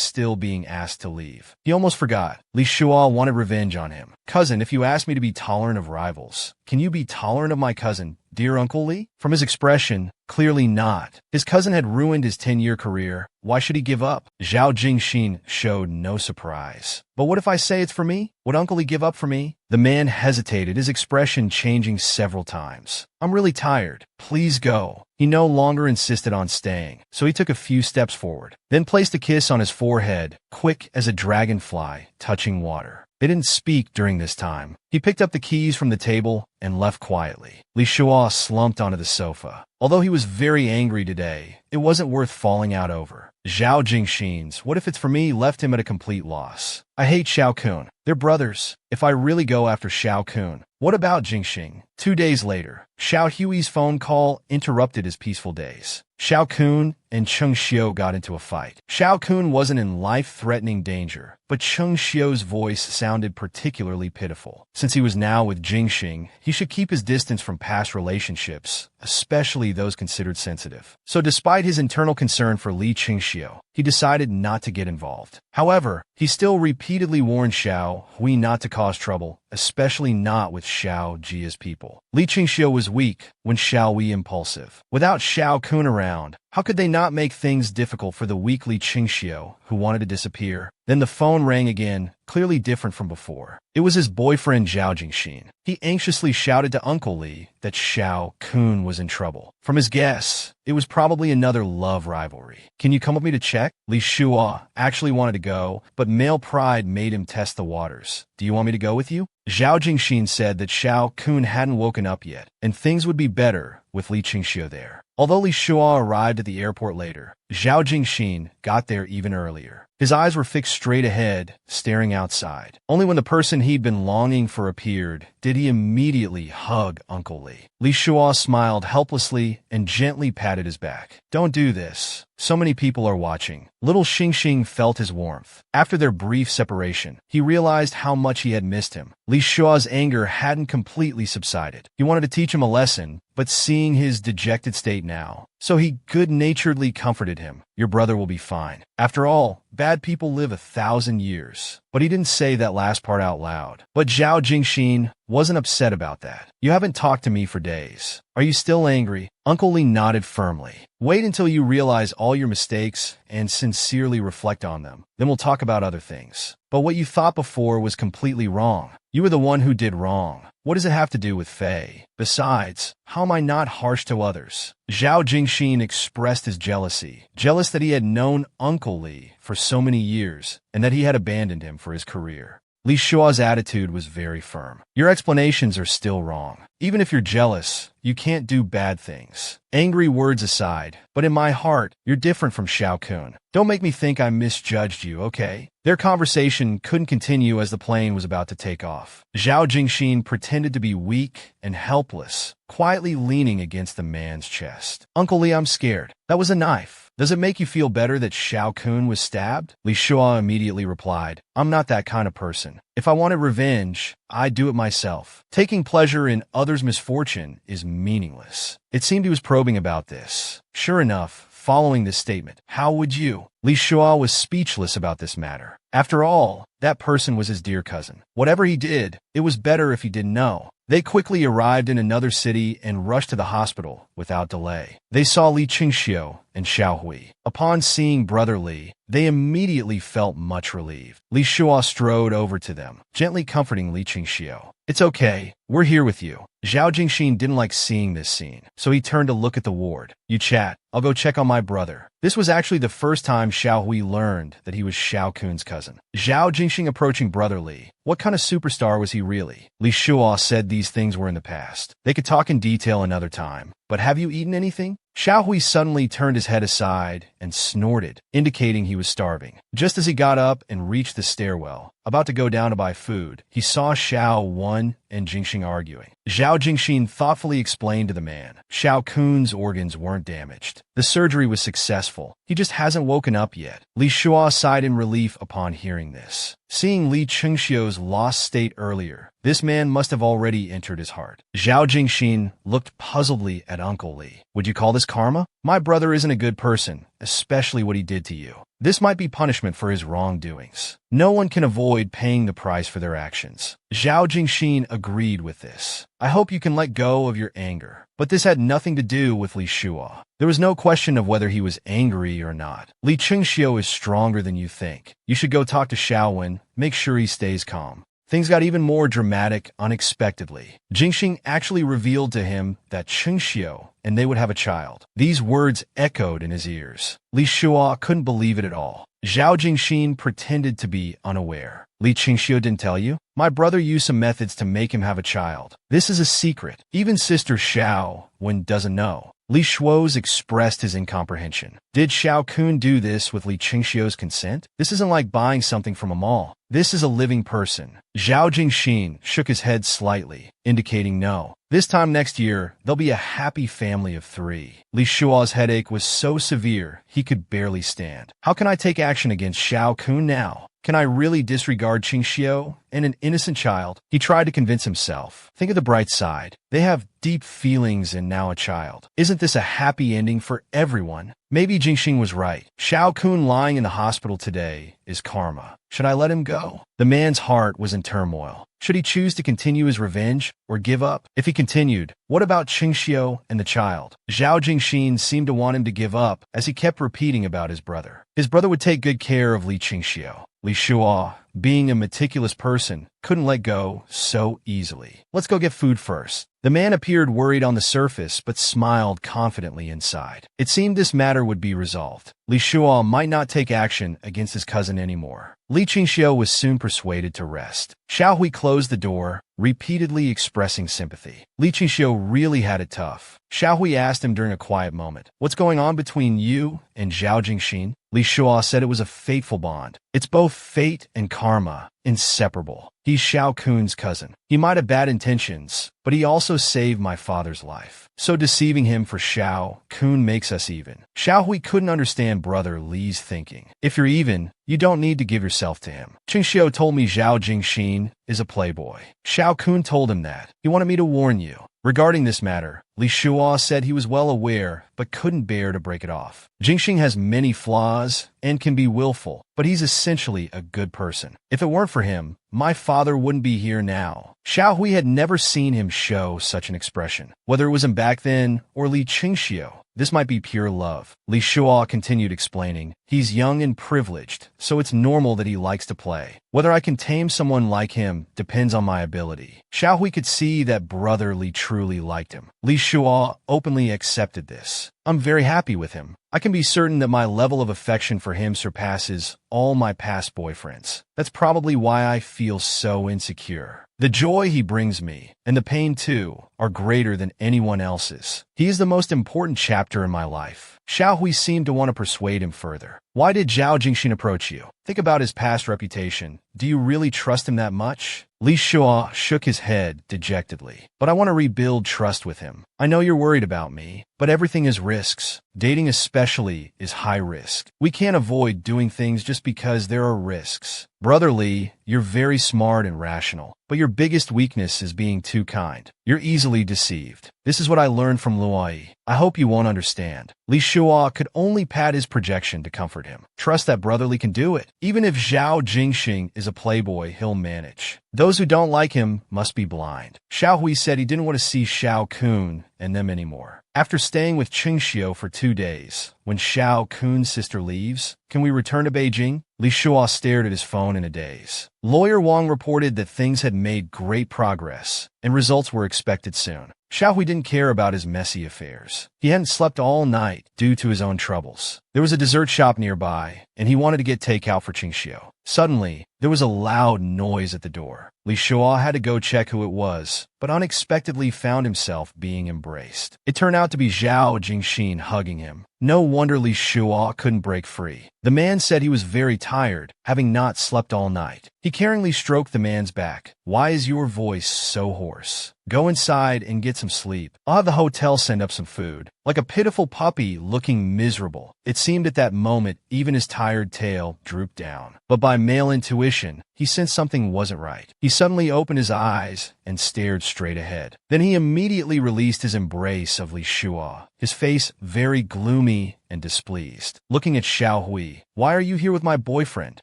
still being asked to leave. He almost forgot. Li Shuo wanted revenge on him. Cousin, if you ask me to be tolerant of rivals, can you be tolerant of my cousin, dear Uncle Li? From his expression, clearly not. His cousin had ruined his 10-year career. Why should he give up? Zhao Jingxin showed no surprise. But what if I say it's for me? Would Uncle Li give up for me? The man hesitated, his expression changing several times. I'm really tired. Please go. He no longer insisted on staying, so he took a few steps forward, then placed a kiss on his forehead, quick as a dragonfly touching water. They didn't speak during this time. He picked up the keys from the table and left quietly. Li Shuo slumped onto the sofa. Although he was very angry today, it wasn't worth falling out over. Zhao Jingxin's "what if it's for me" left him at a complete loss. I hate Xiao Kun. They're brothers. If I really go after Xiao Kun, what about Jingxing? 2 days later, Xiao Hui's phone call interrupted his peaceful days. Xiao Kun and Cheng Xiu got into a fight. Xiao Kun wasn't in life-threatening danger, but Cheng Xiu's voice sounded particularly pitiful. Since he was now with Jingxing, he should keep his distance from past relationships, especially those considered sensitive. So despite his internal concern for Li Qingxiu, he decided not to get involved. However, he still repeatedly warned Xiao Hui not to cause trouble, especially not with Xiao Jia's people. Li Qingxiu was weak when Xiao Hui impulsive. Without Xiao Kun around, how could they not make things difficult for the weak Li Qingxiu who wanted to disappear? Then the phone rang again, clearly different from before. It was his boyfriend Zhao Jingxin. He anxiously shouted to Uncle Li that Xiao Kun was in trouble. From his guess, it was probably another love rivalry. Can you come with me to check? Li Shuo actually wanted to go, but male pride made him test the waters. Do you want me to go with you? Zhao Jingxin said that Xiao Kun hadn't woken up yet, and things would be better with Li Qingxiu there. Although Li Shuo arrived at the airport later, Zhao Jingxin got there even earlier. His eyes were fixed straight ahead, staring outside. Only when the person he'd been longing for appeared did he immediately hug Uncle Li. Li Shuo smiled helplessly and gently patted his back. Don't do this. So many people are watching. Little Xingxing felt his warmth. After their brief separation, he realized how much he had missed him. Li Shuo's anger hadn't completely subsided. He wanted to teach him a lesson, but seeing his dejected state now, so he good-naturedly comforted him. Your brother will be fine. After all, bad people live 1,000 years. But he didn't say that last part out loud. But Zhao Jingxin wasn't upset about that. You haven't talked to me for days. Are you still angry? Uncle Li nodded firmly. Wait until you realize all your mistakes and sincerely reflect on them. Then we'll talk about other things. But what you thought before was completely wrong. You were the one who did wrong. What does it have to do with Fei? Besides, how am I not harsh to others? Zhao Jingxin expressed his jealousy, jealous that he had known Uncle Li for so many years and that he had abandoned him for his career. Li Shuo's attitude was very firm. Your explanations are still wrong. Even if you're jealous, you can't do bad things. Angry words aside, but in my heart, you're different from Xiao Kun. Don't make me think I misjudged you, okay? Their conversation couldn't continue as the plane was about to take off. Zhao Jingxin pretended to be weak and helpless, quietly leaning against the man's chest. Uncle Li, I'm scared. That was a knife. Does it make you feel better that Xiao Kun was stabbed? Li Shuo immediately replied, I'm not that kind of person. If I wanted revenge, I'd do it myself. Taking pleasure in others' misfortune is meaningless. It seemed he was probing about this. Sure enough, following this statement, how would you? Li Shuo was speechless about this matter. After all, that person was his dear cousin. Whatever he did, it was better if he didn't know. They quickly arrived in another city and rushed to the hospital without delay. They saw Li Qingxiu and Xiao Hui. Upon seeing Brother Li, they immediately felt much relieved. Li Shuo strode over to them, gently comforting Li Qingxiu. It's okay, we're here with you. Zhao Jingxin didn't like seeing this scene, so he turned to look at the ward. You chat, I'll go check on my brother. This was actually the first time Xiao Hui learned that he was Xiao Kun's cousin. cousin. Zhao Jingxing approaching brother Li. What kind of superstar was he really? Li Shuo said these things were in the past. They could talk in detail another time. But have you eaten anything? Xiao Hui suddenly turned his head aside and snorted, indicating he was starving. Just as he got up and reached the stairwell, about to go down to buy food, he saw Xiao Wen and Jingxing arguing. Zhao Jingxin thoughtfully explained to the man, Xiao Kun's organs weren't damaged. The surgery was successful. He just hasn't woken up yet. Li Shuo sighed in relief upon hearing this. Seeing Li Chengxiu's lost state earlier, this man must have already entered his heart. Zhao Jingxin looked puzzledly at Uncle Li. Would you call this karma? My brother isn't a good person, especially what he did to you. This might be punishment for his wrongdoings. No one can avoid paying the price for their actions. Zhao Jingxin agreed with this. I hope you can let go of your anger. But this had nothing to do with Li Shuo. There was no question of whether he was angry or not. Li Chengxiu is stronger than you think. You should go talk to Xiao Wen, make sure he stays calm. Things got even more dramatic unexpectedly. Jingxing actually revealed to him that Chengxiu and they would have a child. These words echoed in his ears. Li Shuo couldn't believe it at all. Zhao Jingxin pretended to be unaware. Li Chengxiu didn't tell you? My brother used some methods to make him have a child. This is a secret. Even Sister Xiao Wen doesn't know. Li Shuo's expressed his incomprehension. Did Xiao Kun do this with Li Chengxiu's consent? This isn't like buying something from a mall. This is a living person. Zhao Jingxin shook his head slightly, indicating no. This time next year, there'll be a happy family of 3. Li Shuo's headache was so severe, he could barely stand. How can I take action against Xiao Kun now? Can I really disregard Chengxiu and an innocent child? He tried to convince himself. Think of the bright side. They have deep feelings and now a child. Isn't this a happy ending for everyone? Maybe Jingxing was right. Xiao Kun lying in the hospital today is karma. Should I let him go? The man's heart was in turmoil. Should he choose to continue his revenge or give up? If he continued, what about Chengxiu and the child? Zhao Jingxin seemed to want him to give up as he kept repeating about his brother. His brother would take good care of Li Chengxiu. Li Shuo, being a meticulous person, couldn't let go so easily. Let's go get food first. The man appeared worried on the surface, but smiled confidently inside. It seemed this matter would be resolved. Li Shuo might not take action against his cousin anymore. Li Chengxiu was soon persuaded to rest. Xiao Hui closed the door, repeatedly expressing sympathy. Li Chengxiu really had it tough. Xiao Hui asked him during a quiet moment, "What's going on between you and Zhao Jingxin?" Li Shuo said it was a fateful bond. It's both fate and karma, inseparable. He's Xiao Kun's cousin. He might have bad intentions, but he also saved my father's life. So deceiving him for Xiao Kun makes us even. Xiao Hui couldn't understand brother Li's thinking. If you're even, you don't need to give yourself to him. Chengxiu told me Zhao Jingxin is a playboy. Xiao Kun told him that. He wanted me to warn you. Regarding this matter, Li Shuo said he was well aware, but couldn't bear to break it off. Jingxing has many flaws and can be willful, but he's essentially a good person. If it weren't for him, my father wouldn't be here now. Xiao Hui had never seen him show such an expression. Whether it was him back then or Li Chengxiu, this might be pure love. Li Shuo continued explaining, he's young and privileged, so it's normal that he likes to play. Whether I can tame someone like him depends on my ability. Xiao Hui could see that brother Li truly liked him. Li Shuo openly accepted this. I'm very happy with him. I can be certain that my level of affection for him surpasses all my past boyfriends. That's probably why I feel so insecure. The joy he brings me, and the pain too, are greater than anyone else's. He is the most important chapter in my life. Xiao Hui seemed to want to persuade him further. Why did Zhao Jingxin approach you? Think about his past reputation. Do you really trust him that much? Li Shuo shook his head dejectedly. But I want to rebuild trust with him. I know you're worried about me, but everything is risks. Dating especially is high risk. We can't avoid doing things just because there are risks. Brother Li, you're very smart and rational, but your biggest weakness is being too kind. You're easily deceived. This is what I learned from Luai. I hope you won't understand. Li Shuo could only pat his projection to comfort him. Trust that Brother Li can do it. Even if Zhao Jingxing is a playboy, he'll manage. Those who don't like him must be blind. Xiao Hui said he didn't want to see Xiao Kun and them anymore. After staying with Chengxiu for 2 days, when Xiao Kun's sister leaves, can we return to Beijing? Li Shuo stared at his phone in a daze. Lawyer Wang reported that things had made great progress, and results were expected soon. Xiao Hui didn't care about his messy affairs. He hadn't slept all night due to his own troubles. There was a dessert shop nearby, and he wanted to get takeout for Chengxiu. Suddenly, there was a loud noise at the door. Li Shua had to go check who it was, but unexpectedly found himself being embraced. It turned out to be Zhao Jingxin hugging him. No wonder Li Shua couldn't break free. The man said he was very tired, having not slept all night. He caringly stroked the man's back. "Why is your voice so hoarse? Go inside and get some sleep. I'll have the hotel send up some food." Like a pitiful puppy looking miserable, it seemed at that moment even his tired tail drooped down. But by male intuition, he sensed something wasn't right. He suddenly opened his eyes and stared straight ahead. Then he immediately released his embrace of Li Shua, his face very gloomy and displeased. Looking at Xiao Hui, "Why are you here with my boyfriend?"